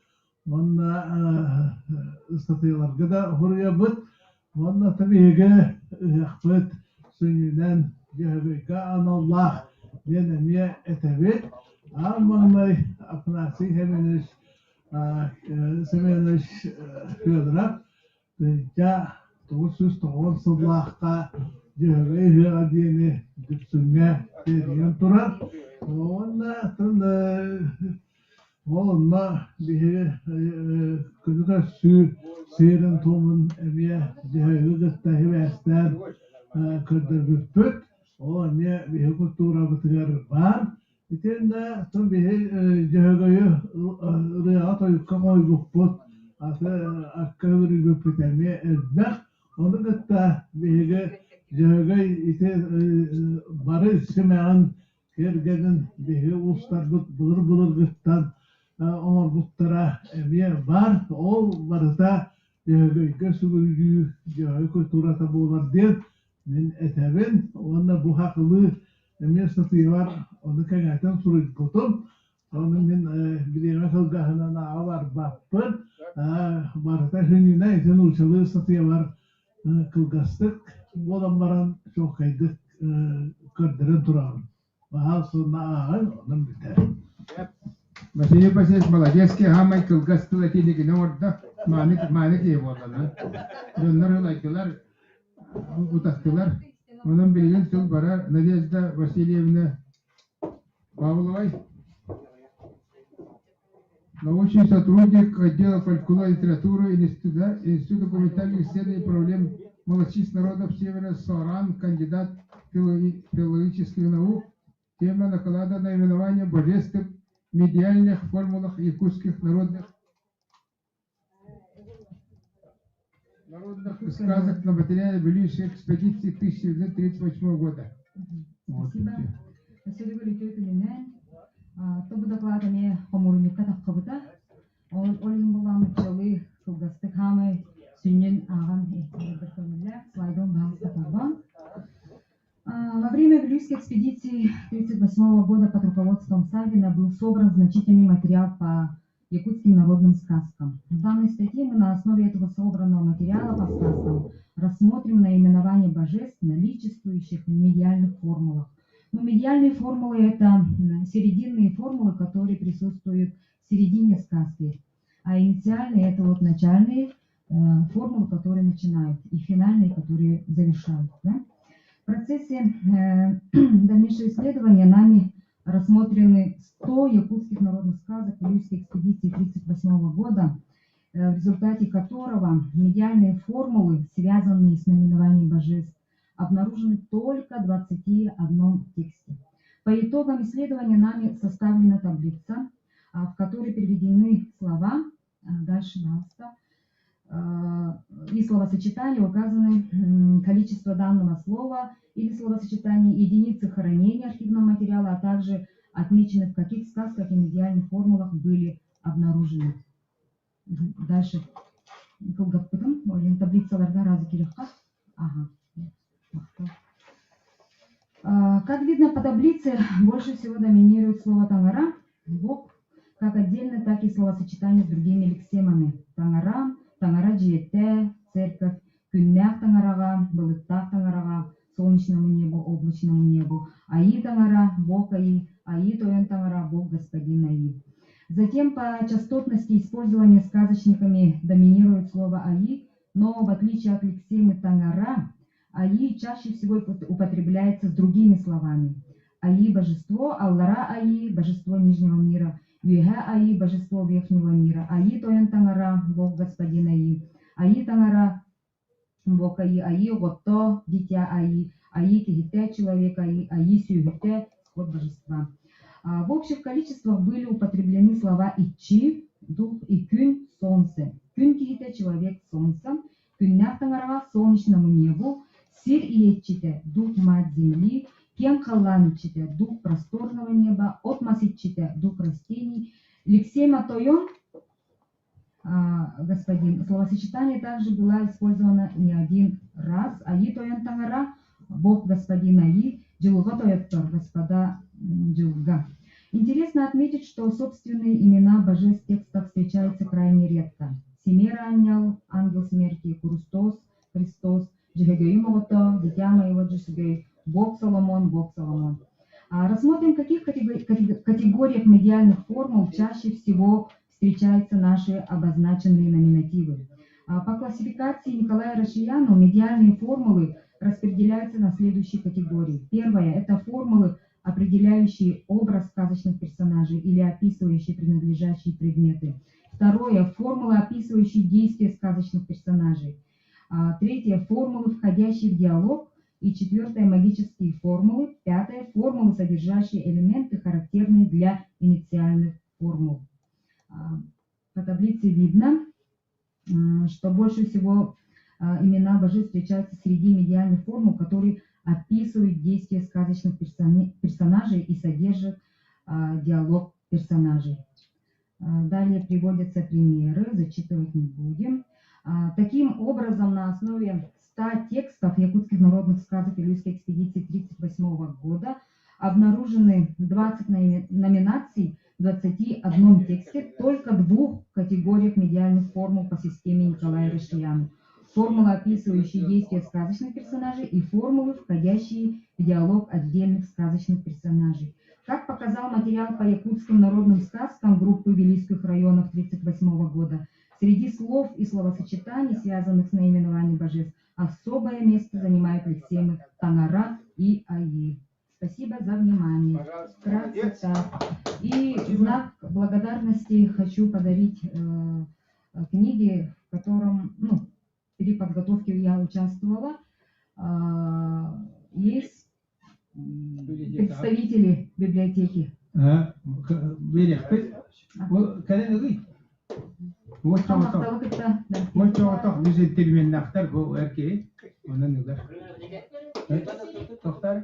Онна статьяларга да хурьябыт, онна табиге яхпыт сүнүнен жагыга аналлах денеме этебит, аммай апнаси Семенович Федоров, ja to'g'risiz to'g'risizlahqa jagıga deni düksünge dediğim turar. Ondan Onunla bir kızıka seyren tomun emiye cehayı tahi vesler kırdır bütpüt. O emiye bir kultura bıtıgar var. İten de tüm bir cehayı riyata yukkamoy guput. Akkavır bütpüt emiye etmek. Onu gıtta bir cehayı ite barı simeğin kergenin bir ustar bulur gıttan. Onlar buttara bir var, o varsa gösülücü kultura tabular der. Men eteben, onda bu haklı mesafı var. Onu kenardan sürüp tutum. Onu men bileme kalgahına avar bappın. Varsa hününe isen uçalı satı var. Kılgastık. Bu adamların çok kaydık kırdırın durağın. Bahal sonra ağır, onun biter. Василий Васильевич молодец, хамай кылгас тылатинигине орда маник ие болдалар. Доннар ылайдылар, утактылар. Onun bilgin tıl bara Надежда Васильевна Павловой, научный сотрудник отдела фольклора и литературы Института гуманитарных исследований и проблем малочисленных народов Севера Соран, кандидат филологических наук. Тема наклада наименования божественных медиальных формулах якутских народных сказок на материале Белющей экспедиции 1938 года. Спасибо. Спасибо, Литюкинен. Тобу докладами хомурунюкка таққабыта. Олин болан чалы кылгастык хамы сүннен аған бір көмілі слайдон бағыста құрбан. Во время Белюйской экспедиции 1938 года под руководством Савина был собран значительный материал по якутским народным сказкам. В данной статье мы на основе этого собранного материала по сказкам рассмотрим наименование божеств, наличествующих в медиальных формулах. Но медиальные формулы – это серединные формулы, которые присутствуют в середине сказки. А инициальные – это вот начальные формулы, которые начинают, и финальные, которые завершают. Да? В процессе дальнейшего исследования нами рассмотрены 100 якутских народных сказок Белюйской экспедиции 1938 года, в результате которого медиальные формулы, связанные с наименованием божеств, обнаружены только в 21 тексте. По итогам исследования нами составлена таблица, в которой переведены слова, дальше, пожалуйста, и словосочетания, указаны количество данного слова или словосочетания, единицы хранения архивного материала, а также отмечены, в каких сказках и медиальных формулах были обнаружены. Дальше. Как видно по таблице, больше всего доминирует слово «тангара», «бог», как отдельно, так и словосочетание с другими лексемами. Тангара, тангара джиете, церковь, күннях тангарага, былыктах тангарага, солнечному небу, облачному небу, аи тангара, бог аи, аи тоен тангара, бог господин аи. Затем по частотности использования сказочниками доминирует слово аи, но в отличие от лексемы тангара, аи чаще всего употребляется с другими словами. Аи – божество, аллара аи – божество нижнего мира, юэха аи – божество верхнего мира, аи тоен тангара – бог господин аи тангара – бог аи готто – дитя аи кихите – человек аи сюгите – сход божества. В общих количествах были употреблены слова ичи – дух, и кюн – солнце. Кюн кихите – человек солнца, кюннях тангарага – солнечному небу, сир и ечите – дух мать земли, кен халланичите – дух просторного неба, отмасичите – дух растений, лексема тойон господин. Словосочетание также было использовано не один раз. Аи тойон тангара – бог господин аи, джилуга тоеттор – господа джилга. Интересно отметить, что собственные имена божеств в текстах встречаются крайне редко. Семера Аньял, ангел смерти, Курустос, Христос, Джигагюимовото, дитя моего Джисугей, бог Соломон, бог Соломон. Рассмотрим, в каких категориях медиальных формул чаще всего встречаются наши обозначенные номинативы. По классификации Николая Рашияну медиальные формулы распределяются на следующие категории. Первое – это формулы, определяющие образ сказочных персонажей или описывающие принадлежащие предметы. Второе – формулы, описывающие действия сказочных персонажей. Третье – формулы, входящие в диалог. И четвертое – магические формулы. Пятое – формулы, содержащие элементы, характерные для инициальных формул. По таблице видно, что больше всего имена божеств встречаются среди медиальных формул, которые описывают действия сказочных персонажей и содержат диалог персонажей. Далее приводятся примеры, зачитывать не будем. Таким образом, на основе 100 текстов якутских народных сказок Илюйской экспедиции 1938 года обнаружены 20 номинаций в 21 тексте, только в 2 категориях медиальных формул по системе Николая Рашияна. Формулы, описывающие действия сказочных персонажей, и формулы, входящие в диалог отдельных сказочных персонажей. Как показал материал по якутским народным сказкам группы Вилийских районов 1938 года, среди слов и словосочетаний, связанных с наименованием божеств, особое место занимают лексемы Тангара и Аи. Спасибо за внимание. Вкратце так. И в знак благодарности хочу подарить книги, в котором, при подготовке я участвовала. Есть представители библиотеки. Вот что bizim terminaktar bu erkeği ona neler? Тохтар.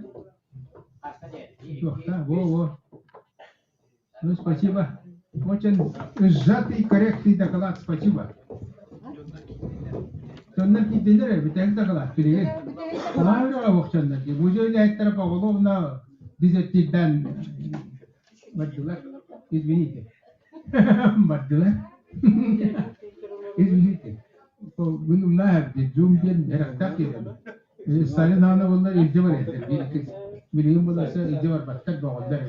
Тохтар, во. Ну, спасибо. Очень сжатый, корректный доклад, спасибо. Соннар киддилер, битек доклад, перегел. Ара вакчандар. Bu jöyde her tarafa головна дизеттиден баддылар. Извините. Баддылар. Извините. Bunun ne yaptı? Cumhuriyet merakta ki. Sayın Hanım onlar ilgi var etti. Biliyorum bu da ilgi var. Baktık doğallar.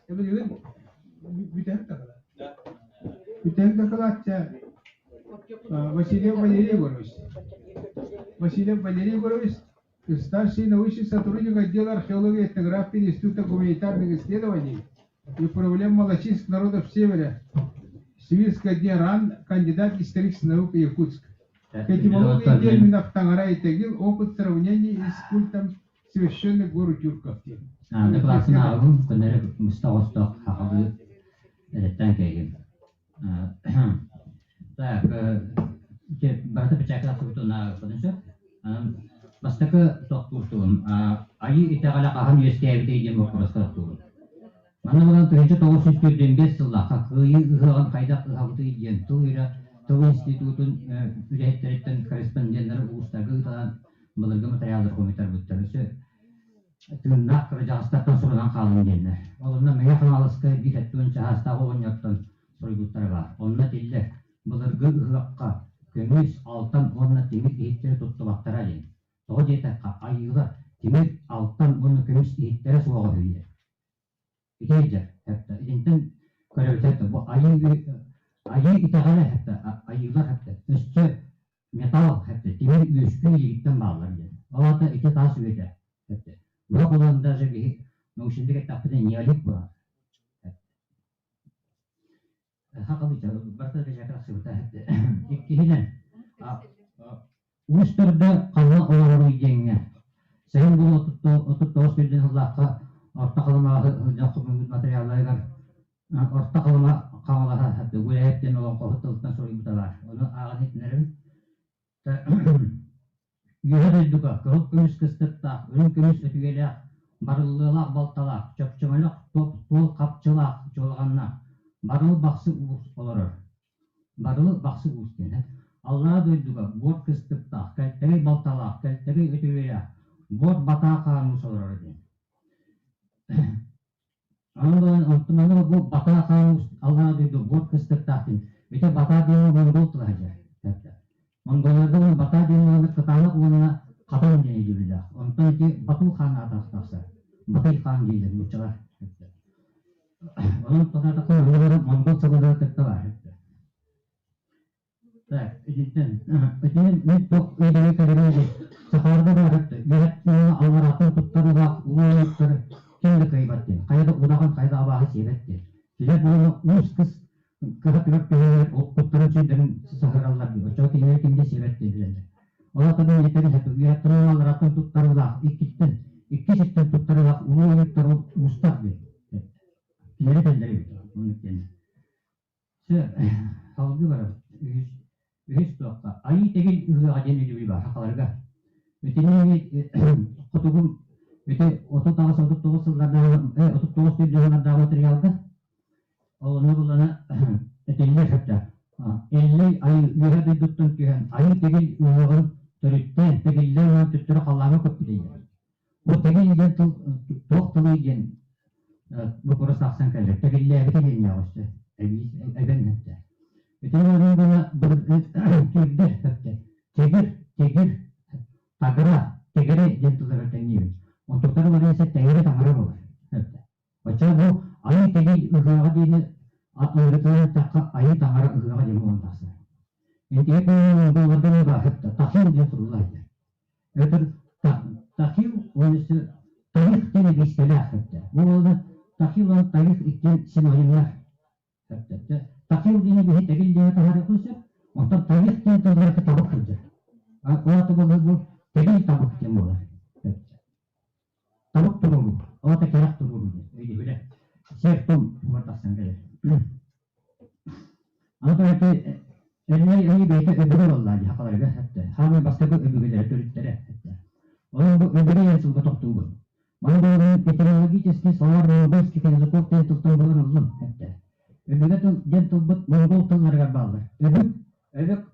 Biliyorum. Bir tek takılar. Bir tek takılar. Василий Валерьевич. Василий Валерьевич, старший научный сотрудник отдела археологии и этнографии Института гуманитарных исследований и проблем малочисленных народов Севера. Сибирская дня РАН, кандидат исторических наук Якутск. Этимология терминов Тангара и Тагил, опыт сравнения с культом священных гор тюрков. Докласына алым, күнері мұстағыстық хақыбы әреттен кәйгім. Так, барты бічәкілі сұғытуына қыдыншы. Бастықы тоқтуыстуым. Айы итағала қағын ескәйбіті еден бұқырысқы тоқтуым. Мана болан 1945 жылда қақығы ұғыған қайдақ ұғабыты еден Тыл институтын үрәйттіреттен корреспонденттері ұлыстағы ұтаған бұлырғы материалдар комитар бұттарысы тыңнақ қыры жағыстаттан сұрыған қалың денді. Олында мәе қамалысқы бейсәттуын жағастағы оңяттан сұрыйбыттары бар. Онына телді бұлырғы ұғаққа көміз алтан онына темір ейттері тұтты бақтара ден. Соғы жетаққа айыға темір алтан оны көміз ейттері суаға өйді. Итейдер, хәтта. Идентен көрәбетәтті. Бұл айы итағаны хәтта, айыға хәтта. Үсті металл хәтта, темір өскін егіттен бағылар ден. Олата ите тас өйді хәтта. Бұлақ олан даже бір наушындығы тапыда неолит бұлар. Хақалыйта, барта да жақыр сұрта хәтта. Еккейден, ұстырды қанна олару еденге. Сәйін бұл отып тоғыз берден ұлаққа орта қалымағы жақсы материаллары бар. Орта қалыма қамалаға хәтта өләйіптен olan қоғыттылықтан сұрый бұталар. Оны ағын етінерім. Үйірділдігі, күріп күміс кістіктақ, өлім күміс өтігелек, барылылақ балталақ, чөпчімілік тол қапчылақ жолғаннақ, барылы бақсы ұғыс олырыр. Барылы бақсы ұғыс дені. Аллара дөйдігі, бор кістіктақ, кәлттері балталақ, кәлттері өтігелек, бор батақ қағаныс олырыр дені. Онтыманы бұл батақ қағаныс аллара дөйді, бор кістіктақ дені. Өте батақ дені монгол тұлағыжа. Монголардың бата дейін қыталық онына қатан дені жүрді. Онтан ке Бату хан атақтақса, Батай хан дейді мұчыға. Оның тұтатықы өңірі монгол сығылығы тіпті бар. Так, öteden ben çok ödeme kalemiydi. Saharda da hatta yönetmenine Allah'ın tutları da uğurlukları kendi kaybetti. Kayda udağın kayda abahı seyretti. Bile bunu üst kız kıhat yok bir tutları şeylerin saharallar diyor. Çok iyi kendi seyretti bile. Ola tabii yeteri hatta yönetmenine Allah'ın tutları da iki çiftten tutları da uğurlukları mustak diyor. Kileri belleri onun için. Halkı var. Ühes tuakka. Ayı tegel ıhığa denili bir var hakalarga. Öteni kutubum öte 39 yıllarda materyalda onu bulana öteniler hatta. 50 ay yühedi tuttun ki ayı tegel ıhığın törütten tegellerle tüttürü kallağına köp gideydi. Bu tegel igen tuğuk tılı igen bu burası aksan kalır. Tegellerle tegel yavaştı. Eben hatta. Öteni onun bana kirdir hatta. Tegir tegere gentilere teniyor. Ontukları var ise tegere tamara var. Baca bu ayı tegir ıhığa dini öğretmen takka ayı tamara ıhığa dini olmazsa. Enti bu dolardan da hatta tahil diye sorulaydı. Ötür tahil olması tarih dini bir istilah hatta. Bu oldu tahil olan tarih iken sinonimler hatta. Tahil dini bir tegir dini tahara olsa ondan tarih dini tahara tabak kırdı. O bu tegir tabak dini olur. Tabak turulu. O da kerak turulu. Öyle böyle. Sertum vartasın böyle. Ama tabii elleri beyte öbürü vallahi hakaları hatta. Hami bastı öbürleri törütlere hatta. Onun bu öbürü yersin bu toptu bu. Bana doğru teknoloji teski solar robots ki kendi kokten tutun bulan oldum hatta. Öbürü gentle but mongol tınlarga bağlı. Övük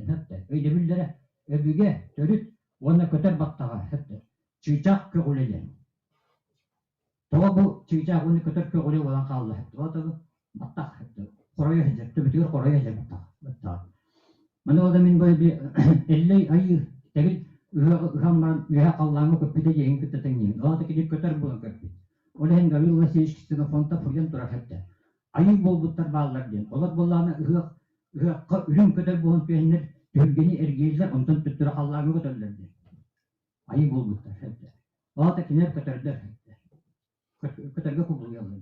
hatta. Öyle billere öbüge törüt ona köter battağa hatta. Çiçak köğüleden. Toğa bu çiçak onu köter köğüle olan kaldı hatta. O da battak hatta. Koraya hecek, tübütüyor koraya hecek battak. Bana o da min böyle bir 50 ayı tegil ıhamdan üye kallağımı köpüde yeğin küteten o da gidip köter bulan köpü. O da hen gabil ulası ilişkisine fonta fırgen durar hatta. Ayı bol butlar bağlar diyen. Olar bollağına ıhakka ürün köter bulan peynir tülgeni ergeyizler ondan tüttüre kallağımı köterler diyen. Ayı bol butlar hatta. O da kiner köterler hatta. Köterge kubuluyorlar.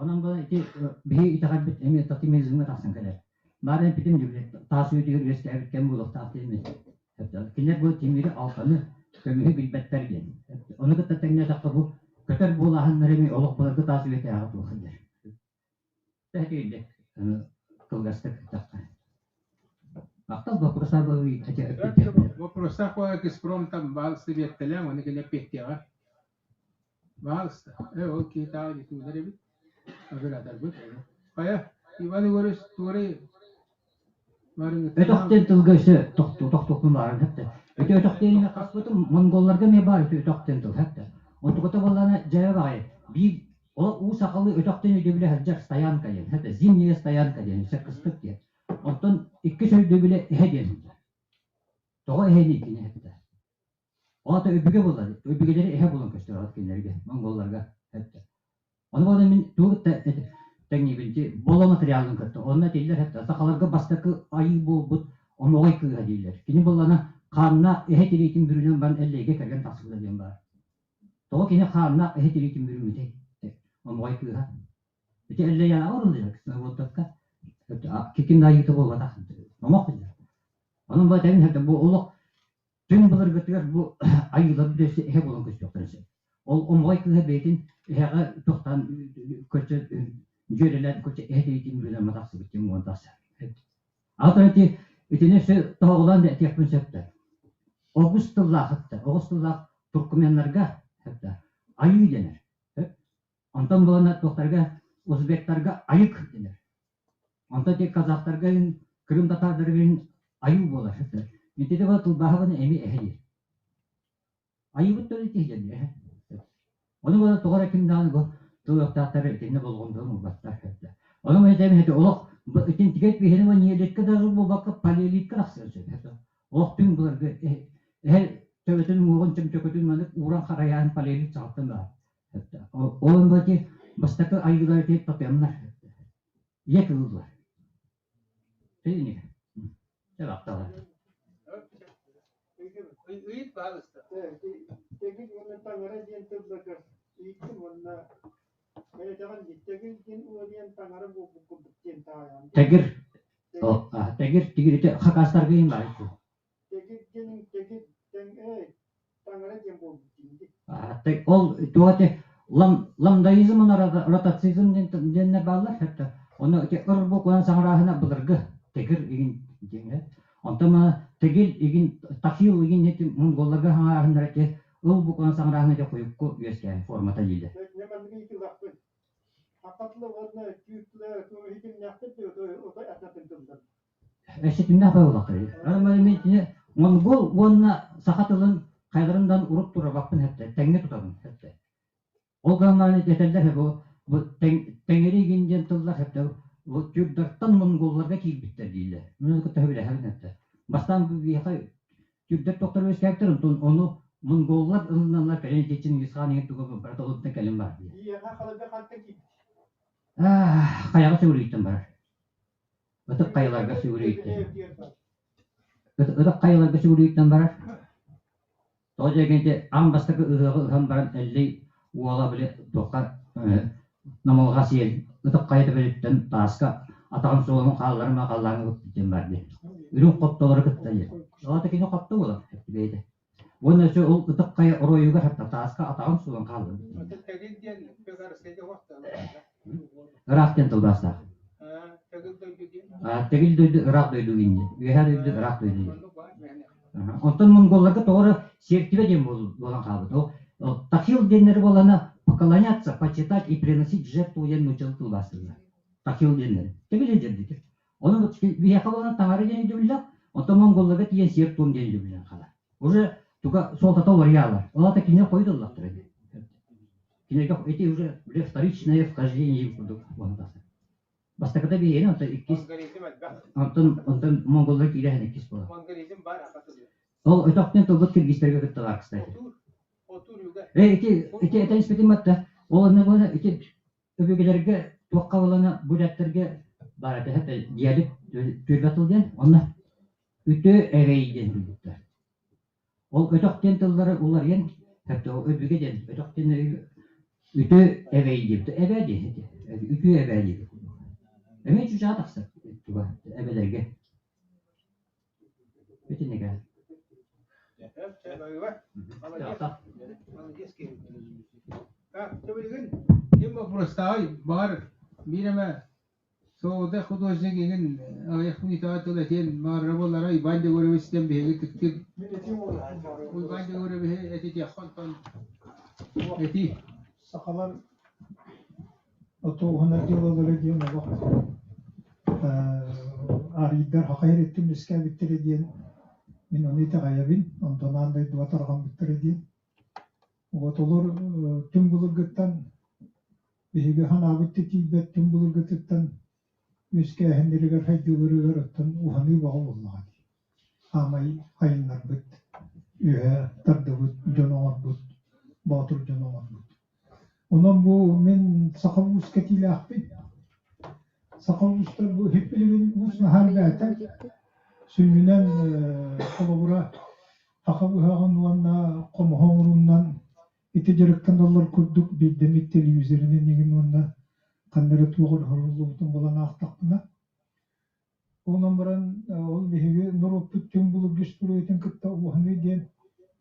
Ondan bana bir itakat emi tatimi hizmet asın kadar. Maren pitim gibi tasvir ediyor üyesi erken buluk tahtimi. Kiner bu timiri altanı kömühü bilbetler geldi. Onu da tekne takı bu köter bulahanları mi oluk bulardı tasvir ediyor ağabey kadar. Tehdiyle kılgastık takı. Aktal vопросах было Вопросах по экспром там балсы веттелем, они гене петтега. Балсы. Окей, так, и туда ребят. Аградар бут. Кая, Иван Егорович, туре Ötökten tılgışı toktokun var hatta. Ötökten kasbıtı Mongollarga me var ötökten tıl hatta. Ontukota bollana cevap var. Bir o sakalı ötökten ödebile haccar stayanka yani. Hatta zimniye stayanka yani. Sekıstık diye. Ondan iki söylediği bile ehe Doğa ehe değil hatta. O da öbüge bolladı. Öbügeleri ehe bulun köştür alatkenlerge. Mongollarga hatta. Onu bana min tuğut da tekniğince bolo materyalın kattı. Onunla değiller hatta. Sakalarga bastakı ayı bu onoğay kığa değiller. Kini bollana kanına ehe teliğitin bürünen ben elleyge kergen tasvırda diyeyim var. Doğa kini kanına ehe teliğitin bürünü de. Onoğay kığa. Öte elle yana orulacak. Sınavı otakka. Kikin daha yıkı bol batak. Nomak diyor. Onun bu temin hatta bu oluk tüm bulur götürür bu ayılar bir de hep olan köşk yoktur. O muhakkak beytin hega toktan köşk jöreler köşk ehliyetin bir mataksı bitim montas. Alternatif itine toğulan da etiyapın septe. Augustullah Türkmenlerga hatta ayı denir. Ondan bulana toktarga Uzbeklarga ayık denir. Ondan tek Kazaklarga Kırım Tatarlarga ayı bolar. Nitide batıl bahavanı emi ehli. Ayı bu türlü tihcedi. Onu bana doğru kimden bu doğru tahtar ettiğinde bulgunduğum mu battar. Onu mu edeyim hadi olak itin tiket bir hemen niyedet kadar bu bakıp palelit kıraksın. Olak tüm bularga her tövbetin muğun çım çökütün manık uğran karayan palelit çağıttım da. Onun baki bastakı ayılar etip tapyanlar. Yekıldılar. Teyini. Cevap da var. Uyut bağlısta. Tekil onu tangara diyen tıbbakır. İyittim onunla. Böyle zaman tekil diyen uğrayan tangara bu diyen tağayan. Tegir. Tegir itu hak astar gayım var. Tekil tangara diyen bu Ol tuate lamdaizm ona rotatsizm denler bağlar hatta. Onu ki ırbuk olan sangrahına bulurgu. Tegir igin diyene. Ontama tegil igin takhil igin neti mongollarga hangarında ki ırbuk olan sangrahına da koyup ko göske formata yildi. Ne ben bir iki lafı. Hakatlı onu tüyükle hiçbir yaptı o da atlatın tümden. Eşit ne yapıyor olakır? Aramayı Mongol ona sakatılın kaylarından urup dura bakın hep tenge tutarım hep. O kanlarını yeterler hep bu tengeri gincen tıllar hep bu Türklerden Mongollarga kiyip bitter değiller. Bunu kıta öyle hep. Baştan bir hay Türkler doktor öz karakterin onu Mongollar ılınanlar kalen geçin yıskanı tuğu bir tolup tekelim var. İyi ha kalıbı kalktı ki. Kayağa söyleyeyim var. Ötüp kayalarga söyleyeyim. Ötüp kayalarga söyleyeyim var. Toja gente ambastaki ıhı hambaran elli uala bile toka namal hasil ötüp kayıt belirtten taska atağın soğumun kallarına kallarına gittim verdi. Ürün koptaları gıttayı. Zatekini koptu ola hep beydi. Bunun için o ötüp kayı orayuga hatta taska atağın soğumun kallarına. Tekil diyen pegarıskayda vakti. Irak'tan tılbasta. Tegil döydü Irak döydü indi. Üyeher döydü Irak döydü. Ondan Mongollarga doğru sertire dem bolan kaldı. O takhil denleri bolana поклоняться, почитать и приносить жертву научил тылбастырды. Takhil denleri. Tegil derdi. Onu bir yakalana tangara deni döbüller. Ondan Mongollarga tiyen sertun deni döbüller kala. Уже тука солтата варьяла. Ола так не койдуллар требе. Кинеге эти уже вторичное вхождение в продукт. Бастаката bir yeni anta ikis. Ondan Mongollar kiyle hani ikis bola. O ötekten tolgut kirgislerge gittiler kıstaydı. İki eten ispetim hatta. O ne böyle iki öbürgelerge tuakka olana bulatlarge barada hatta diyalip türbatıldan onlar ütü eveyden bildiler. O ötekten tolları ular yen hatta o öbürgeden ötekten ütü eveydi. Eveydi. Ütü eveydi. Evet şu cevap aksa. Ebelerge. Bütün ne kadar? Kim prostay var bireme soğuda hudojegin ayakuni taatulatin var rabolara bande göre sistem bir tıktır. Bu bande göre bir eti yakhan eti sakalar oto hana diyorlar diyor ne bak. Arılar hakayır ettim riske bitir diyen min onu tagayabin ondan anda dua tarafım bitir diyen. O tolur tüm bulurguttan bir hana bitti ki tüm bulurguttan riske hendiriger haydiyorlar ottan uhanı bağlılar. Amay hayınlar bit. Ühe tardavut canavar bit. Batır canavar bit. Onun bu men sakavus ketiyle ahbit. Sakavuslar bu hep bilin usna harbiyata. Sününen kolabura hakavuhan vanna komuhorundan iticerekten dolar kurduk bir demet televizörüne negin vanna kanları tuğur haruzlubutun bolan ahtakına. Ondan baran ol behege nurup tüm bulur güçtürü etin kıtta uhanı diyen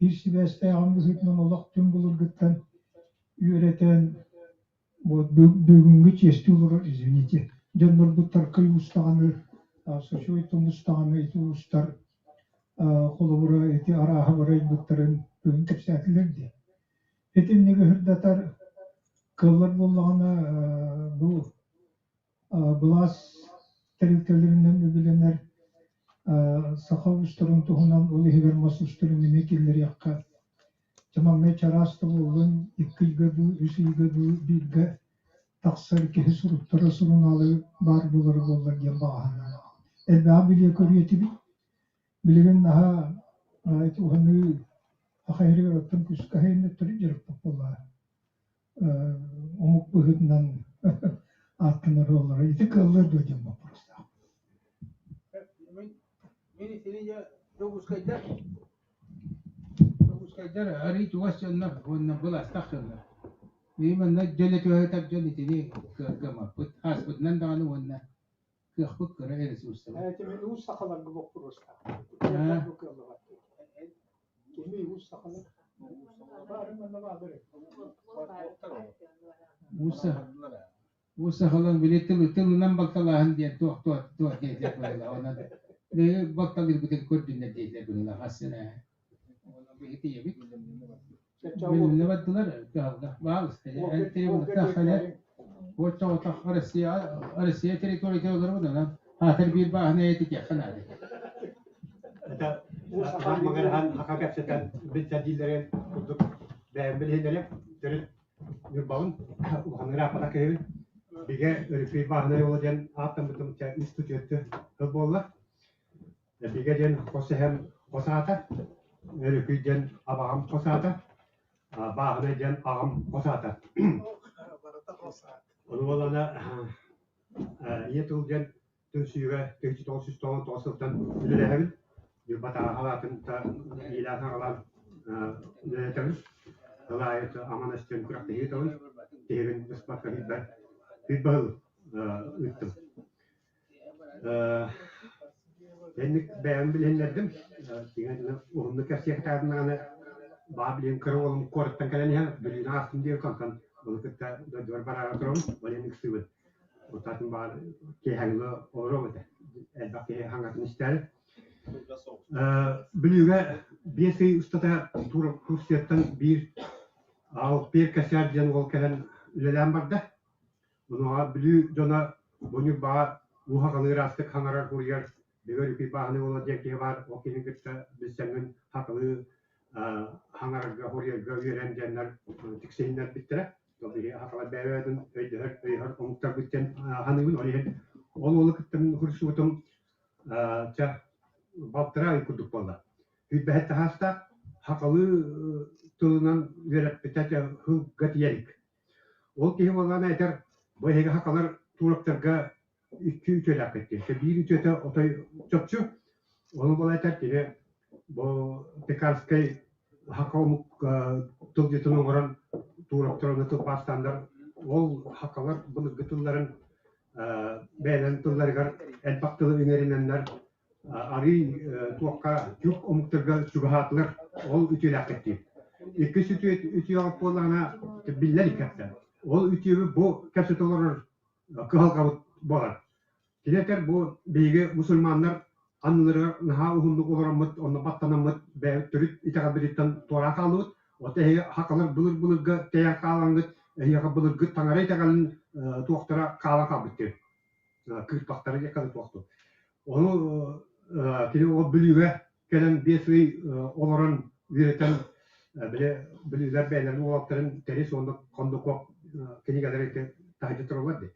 bir sibeste ağamız hükmen olak tüm bulur gıttan üreten bu bugünkü çeşitli olur izvinite. Canlar bu tarkayı ustağını, şu itu ustağını itu ustar kolabura eti araha varay butların bugün tepsiatilerdi. Etin nege hırdatar kıllar bollağına bu blas terliktelerinden öbülenler sakav ustarın tuhunan olu hegermas ustarın emekiller yakka. Çamamme çarastı olun ikkilge bu, üsülge bu, bilge taksar ki hesruttara surunalı bar buları bollar diye bağına. Elbâ bile körüyeti bir. Bilgin daha ayet uhanı ahayri yaratın kuskahayını tırıcırıp bollar. Umuk buhudundan attılar onlara. İti kıllar duyacağım bu prosta. ini ya Rogus kaydar. Rogus kaydar arayı tuvaşanlar bunun bulas takşanlar. İyi ben ne jölet ve tak jölet ini kama put has put nan dağını bunun kıhbık kara erisi usta. Evet, ben usta kadar gıbok usta. Ha. Kimi usta kadar. Bari ben de bağırırım. Usta kalan bile tılı nan baktalahan diye tuh diye böyle ona da. Ne baktalı bir kurdun diye böyle hasına. Ona bir hediye bir. Ben ne baktılar kavga. Bağlı. Ente bu takhale. Bu çavta arasiye teritori olur mu lan? Hater bir bahane etik kana. Ata mangarahan hakak setan bitadilere untuk dan bilhindalim dari nirbaun uhangra pada kevi biga rifi bahane yodan atam betum cha institute hebolla biga jen kosehem kosata rifi jen abam kosata bahane jen abam kosata onu olana iya tu jen tu syura tu sistem tosultan ülelebil Yubata halatın ta ilahın alan terus halayet amanastin kurak tehi tahu tehin nisbat hibal üttüm. Ben bilenlerdim. Dengan umumda kasih karena babilin kerolum kortan kalian ya beli nasib dia kan kalau kita dua barang terum boleh niksuat. Otatın bar kehanglo orang itu. Elbette kehangat nistel. Bilüge bir şey ustada tur kursiyattan bir kasar diyen ol kelen ülelen barda. Bunu bilü dona bunu ba bu hakalı rastık hangarar kuryer. Bir bir bahane olacak ki var. O kinin gitti biz senin hakalı hangarar kuryer görüyen diyenler tiksinler bittere. Tabii hakalı beğendin öyle omukta bitten hanımın oraya olu kittin kursutum ça Baltıra ikuduk valla. Hübbet hasta hakalı tulunan verip bitete hıl gatiyerik. Ol ki valla ne eder? Bu hege hakalar turaptarga 2-3 elak etti. İşte 1-3 ete otay çöpçü. Onu valla eder ki bu Pekarskay hakamuk tılgetunun oran turaptarını tılpastanlar. Ol hakalar bunu gıtılların beğenen tıllargar elbaktılı ünerinenler Ari tuakka yuk omukturga sugahatlar ol ütülak etti. İkisi ütü alıp bolana billelik etti. Ol ütüyü bu kapsıtılır kıhalkavut bolar. Kileter bu beyge musulmanlar anıları naha uhunduk olaramıt, onu battanamıt, türüt itakabiritten tuara kalıvıt. O tehe hakalar bulurga teya kalangıt, yaka bulurgıt tangaray takalın tuaktara kalan kabittir. Kırpaktarı yakalı tuaktı. Onu kili o bilüge gelen bir şey olaran üreten bilüler beylerin oğlakların teris onda kondukop kini kadar tahcı turuladı.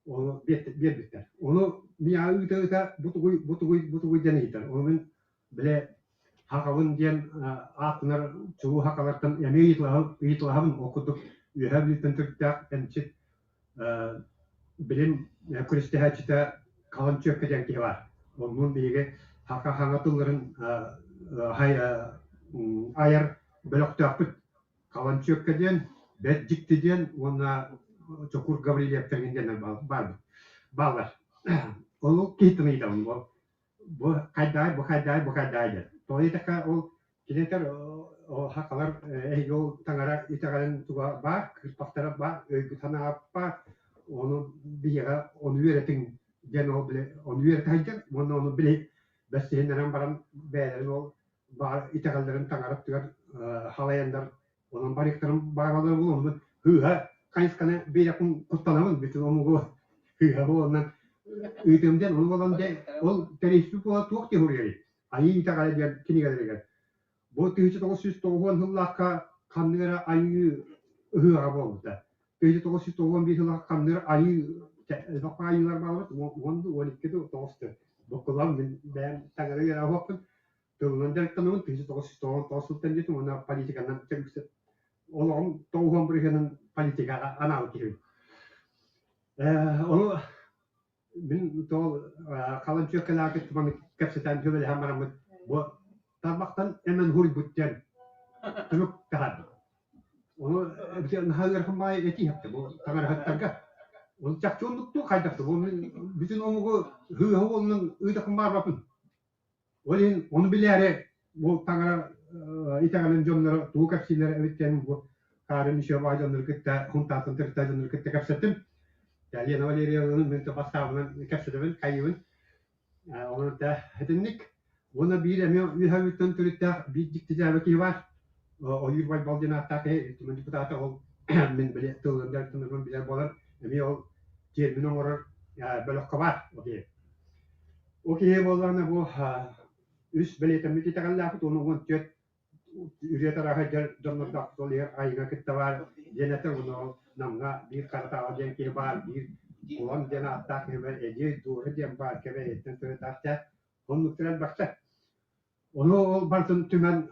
Onu bir biter. Onu miya üte butuguy deneyter. Onun bile hakavın diyen atlar çoğu hakalardan yemeği yitlahavın okuduk. Ühevlitten Türk'te ençit bilim kristihaçta kalan çökkeden ki var. Onun bilgi haka hangatılların ayar blokta kalan çökkeden bet cikteden ona çokur Gavriliyev terginden bağlar. Onu kitmeydi bu kadar. Dolayısıyla o kileter o hakalar yol tangara itagalan tuğa var, kırpaktara var, öykütana var. Onu bir yere onu üretin genel bile onu üretin onu bile besleyenlerin baran beylerin o var itagalların tangarap tuğar halayanlar onun bariklerin bağırmaları bulundu. Hıha kayıskana bir yakın kutlanamın bütün onu hıha bu ondan üretimden onu olan de o tereyüzü bu tuğuk diye vuruyor. Ayı itagal diye kini gelirler. Bu tüyücü doğusuz doğuğun hıllaka kanlılara ayı hıha oldu da. Tüyücü doğusuz doğuğun bir hıllaka kanlılara ayı bakma ayılar bağlı. Onu ikide doğustu. Bu kulağım ben tangarı yere bakın. Tulunan direkten onun tüyücü doğusuz doğuğun doğusultan diye ona politikandan çekmişti. Oğlum doğuğun birilerinin politika ana ukiyor. Onu من طول قالن شو كلا كنت من كبستان جبل همرمت و طبقتن امن هول بوتين تلوك تهاد و بتي نهار خما يتي هبت بو تمر هترجع ونتحتون نقطو قاعدة بو من بتين أمو هو من إذا خما رابن ولين ونبيله بو تمر إتعلم جملة تو كبسيلر بتين بو كارن شو جملة كتا هم تاتن ترتا جملة كتا كبستن يعني أنا ولي من تبصر من كبستن كايون وأنا هتنك وانا بير امي يهاو تنتلتا بيدك تجابه كيواش او يروي بالدنا تاكي من ديبوتات او من بلي تو دار من بلي بولر امي او جير من امور بلو قبات اوكي والله بو اس بلي تمي تتغلا كتو نون تيت يريتا راح جر دون دكتور لي ايغا كتوار جنتا ونو نمغا بير كارتا اودين كيبار بير كولون دنا تاكي بل اجي دور ديم بار كبه تنتلتا تا هم نكترال بحث onu bartın tümen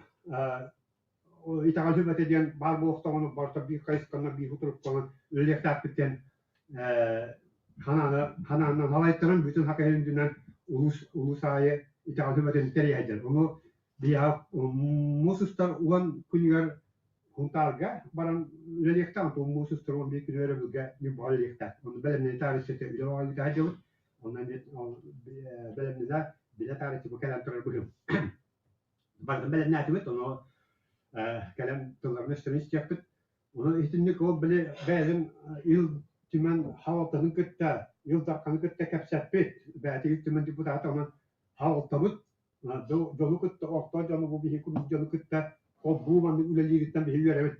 İtalya hükümetinden bar bu oktağını barta bir kayıs kanına bir huturup kalan öylekte biten hananın halaytların bütün hakikaten dünden ulusayı İtalya hükümetinden tereyecek. Onu bir musustar ulan kunyer huntarga baran öylekte ama musustar ulan bir kunyer bölge bir bağlılıkta. Onu belemne tarihçete bile bağlı tahacı ondan belemne de bile tarihçe bu kelam türer bugün. بعد بلد ناتوت إنه كلام تقدر نشتري يكتب وإنه يهتمك هو بلي بعدين يل تمن حاول تنكت يلدر كنكت كبسات بيت بعد يل تمن ديبوتات أنا حاول تبت دو نكت أختار جانو بو بيه كل جانو كت قبو من يقول لي جتنا بيه يربط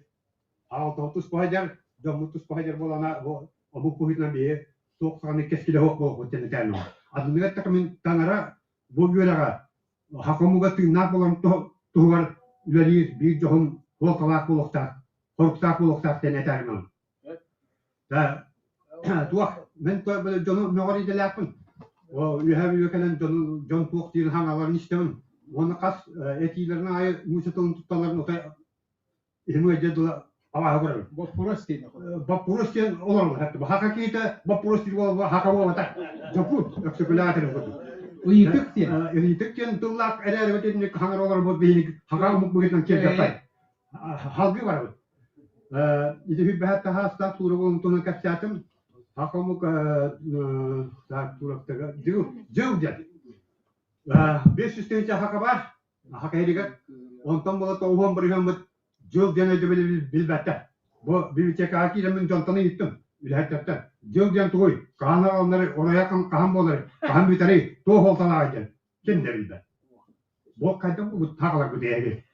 حاول تهتوس بهجر جامو توس بهجر بولانا أبو بوهينا بيه توك ساني كسكيله هو بو تنتانو أدنى تكمن تنارا بو يورا حكومة تناق بولم توهر لريز بير جهم هو كلاك بولكتا هركتا بولكتا تنتارمن تا توه من تو جنو نوري دلافن ويهاب يكلن جن بوختير هان على نشتمن ونقص اتيلرنا اي موسطون تطلر نوتا إهمو يجدوا أوه هقول بابوروستين أولهم حتى بحكا كيتا بابوروستين وحكا وتا جبوت أكسبلات الوقت ويتكتين تلاك أدار وتدني كهان رولر بود بينك هكا مقبلت نكير كفاي حالبي وارد إذا في بهات تهاستات تورون تونا كساتم هكا مك تار تورك تجا جو جد بيش استنجا هكا بار هكا هيديك وانتم بلا توهم بريهم بت جو جنا جبل بالبتة بو بيبتك أكيد من جنتنا يتم الهتة جو جن توي كهان رولر ورايا كهان بولر كهان بيتري تو هو طلع جن كن دريبه بو كاتم بو تاكلا بديه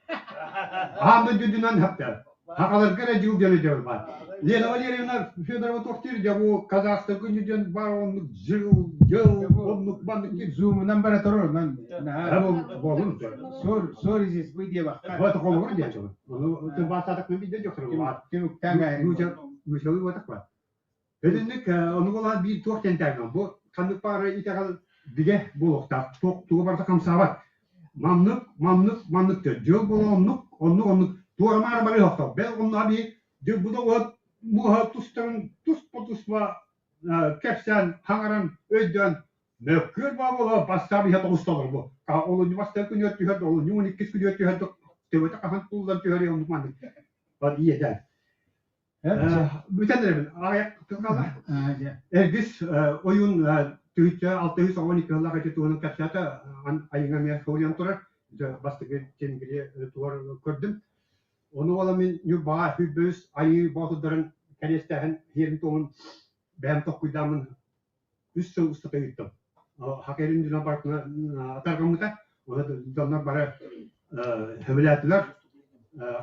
هم جدنا نهبت هكذا كره جو جن جبل بار لين أولي رينا في درو توكتير جابو كازاخستان كن جن بارون جو نقبان كي زوم نمبر ترى من أبو بقول سور إزيس بيدي بقى هو تقول ورد يا شباب تبغى تعرف من بيدي جو خير كم تانع نوشوي وتقبل هذنك أنقولها بيد توكتين تاعنا بو كانوا بارا يتقال بيجه بولوكتا تو برتا كم ساعات ممنوع جو بولونك أنو تو رمار بالي هفتا بل أنو أبي جو بدو موها توس با كفسان هنگران ödön mekür babula basabi hat ustalar bu ka olu üniversite kunyo tüher olu nuni kis kunyo tüher to tevete kahan tuldan tüher onu mandık bak iyi eder bütün ayak kala ergis oyun Türkçe 612 yıllar önce tuğunun kapsata ayına bir koyun turar bastı geçen tuvar gördüm onu olamin yuba hübüs ayı bazıların kalestehin yerin tuğun ben tokuydanın üstü usta teyittim hakerin dünya barkına atargamıta ona donlar bara hevlatlar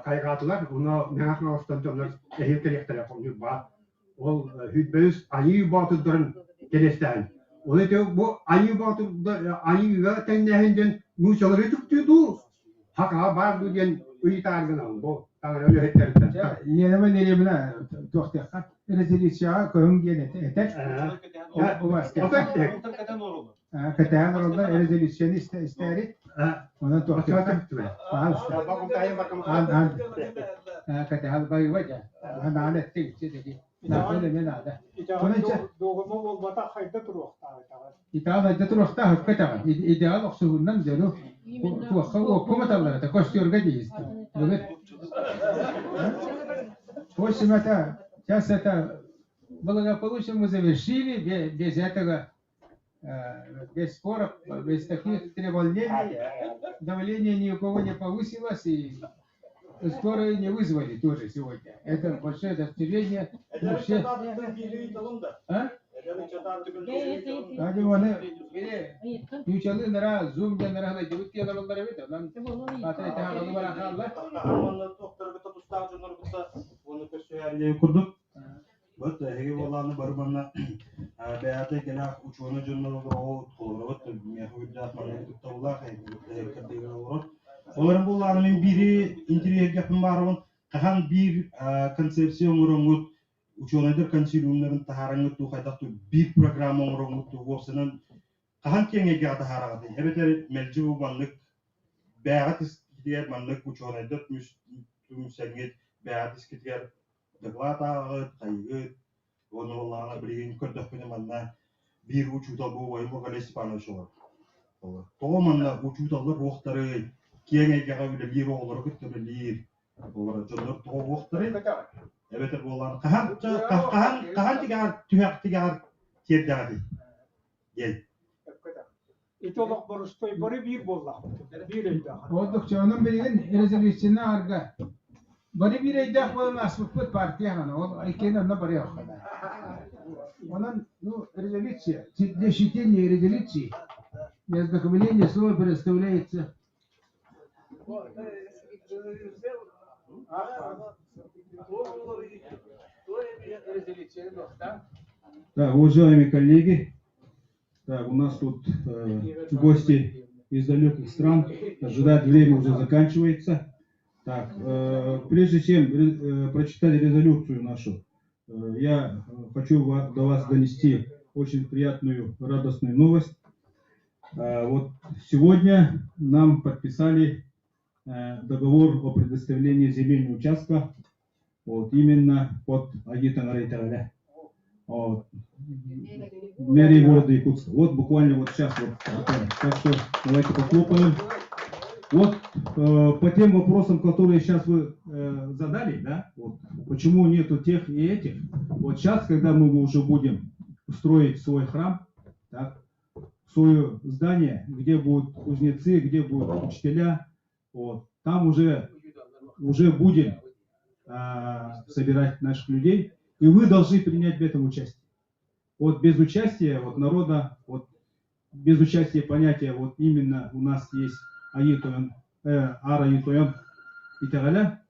kaygatlar onu mehakna ostanlar ehirte yaktar yuba ol hübüs ayı bazıların kalestehin onu diyor bu ayı bazılarda ayıga tennehinden nuşaları tutuyordu haka vardı diyen uyutargın bu tanrı öyle hetterler يا من اللي بنا توختي ريزوليسيون كهم جنت اتك كتان والله ريزوليسيون استاري وانا توختي كتان باي وجه انا على التيك Öyle ne nada. İtağın doğumu olmata hayda turuqta. İtağın hayda turuqta hıfka tağı. İdeal oksuğundan canı. Kumatallara da koştuyorga değiliz. Evet. Hoş mata. Сейчас это благополучно мы завершили без этого, без споров, без таких требований. Давление ни у кого не повысилось и споры не вызвали тоже сегодня. Это большое достижение. Вообще... А? Hadi bana yüçalı nara zoom ya nara da cıvıt ya da onlara bir de lan atay tahalı bırakarlar. Onu köşeye kurduk. Вот heyvallarını barmanla beyate gelen uçuğunu cümle o tolravat mehudda mantık tavla kadar olur. Onların bunların biri interior yapım varın kahan bir konsepsiyon urumut uçuğunadır konsülümlerin taharangı tu haydak tu bir program urumut tu olsanın kahan kenge gata haragatı. Evet melcu manlık beyat diğer manlık uçuğunadır müsengit beyat iskitiyer Доклада, кайгы, он олана билген көрдөк менен мана бир учута бу ойбу галес паношо. То мана учуталар октары кеңейге биле бир олар көтөбөлөр. Олар жонор то октары. Evet болар. Кахан тигар түяк тигар тердады. Гел. İtolak barıştoy bari bir bolla. Bir eyda. Oldukça onun bilgin rezervasyonu arga. Bari bir eyda falan asfalt partiya hana. O ikiden ne bari yok. Onun резолюция, для чтения резолюции, для ознакомления слова представляется. Да, уважаемые коллеги, так, у нас тут гости из далеких стран, ожидать время уже заканчивается. Так, прежде чем прочитать резолюцию нашу, я хочу до вас донести очень приятную, радостную новость. Вот сегодня нам подписали договор о предоставлении земельного участка вот именно под Агитан Рейталя. Вот. В мэрии города Якутска. Вот буквально вот сейчас. Вот. Так что давайте похлопаем. Вот по тем вопросам, которые сейчас вы задали, да, вот, почему нету тех и этих. Вот сейчас, когда мы уже будем строить свой храм, так, свое здание, где будут кузнецы, где будут учителя, вот, там уже будем собирать наших людей, и вы должны принять в этом участие. Вот без участия вот, народа, вот, без участия понятия, вот именно у нас есть Аитоян, Ара Аитоян Итагаля,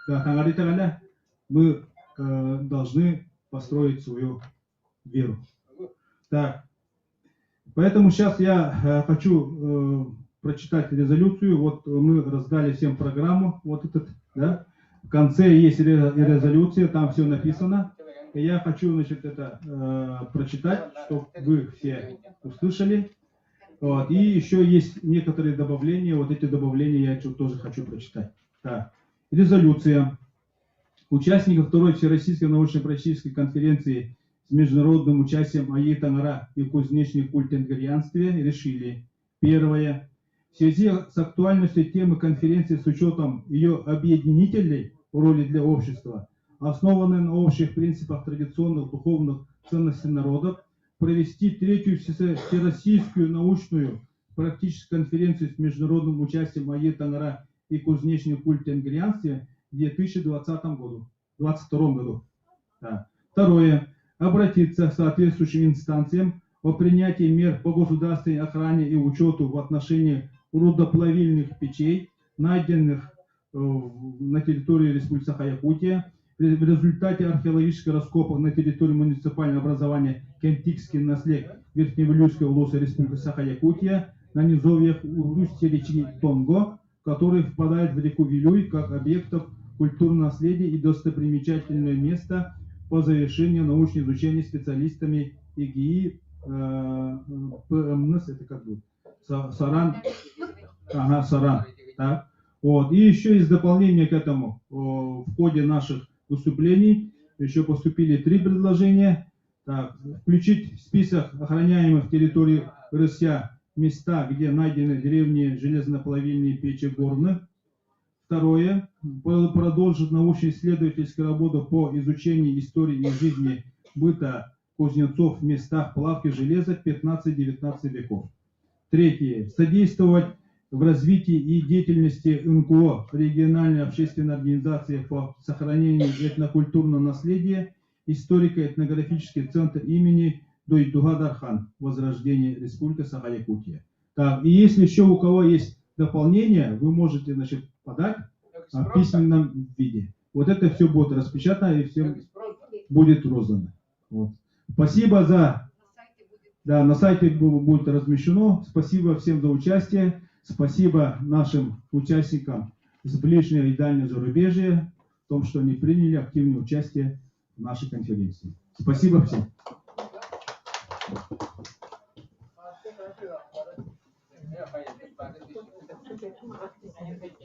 Итагаля, мы должны построить свою веру. Так, поэтому сейчас я хочу прочитать резолюцию. Вот мы раздали всем программу, вот этот, да. В конце есть резолюция, там все написано. И я хочу, значит, это прочитать, чтобы вы все услышали. Вот. И еще есть некоторые добавления. Вот эти добавления я тоже хочу прочитать. Так. Резолюция. Участников второй Всероссийской научно-практической конференции с международным участием АИ Тангара и кузнечный культ ингрианстве решили. Первое. В связи с актуальностью темы конференции с учетом ее объединительной роли для общества, основанной на общих принципах традиционных духовных ценностей народов, провести третью всероссийскую научную практическую конференцию с международным участием АИ Тангара и кузнечный культ ингрианстве в 2022 году. Да. Второе. Обратиться к соответствующим инстанциям о принятии мер по государственной охране и учету в отношении рудоплавильных печей, найденных на территории Республики Саха-Якутия в результате археологических раскопок на территории муниципального образования Кентикский наслед Верхневилюйской улуса Республики Саха-Якутия на низовьях устья речки Тонго, которые впадают в реку Вилюй как объектов культурного наследия и достопримечательное место по завершению научного изучения специалистами ИГИ ПМНС, это как бы Саран, Саран, так. Вот. И еще есть дополнение к этому в ходе наших выступлений еще поступили 3 предложения. Так, включить в список охраняемых территорий РСЯ места, где найдены древние железноплавильные печи горных. Второе. Продолжить научно-исследовательскую работу по изучению истории и жизни быта кузнецов в местах плавки железа 15-19 веков. Третье. Содействовать в развитии и деятельности НКО, региональной общественной организации по сохранению этнокультурного наследия, историко-этнографический центр имени Дойдуга Дархан, Возрождение Республики Саха-Якутия. Так, и если еще у кого есть дополнения, вы можете, значит, подать в письменном виде. Вот это все будет распечатано и всем будет роздано. Вот. Спасибо за... Да, на сайте будет размещено. Спасибо всем за участие. Спасибо нашим участникам с ближнего и дальнего зарубежья в том, что они приняли активное участие в нашей конференции. Спасибо всем. Thank you.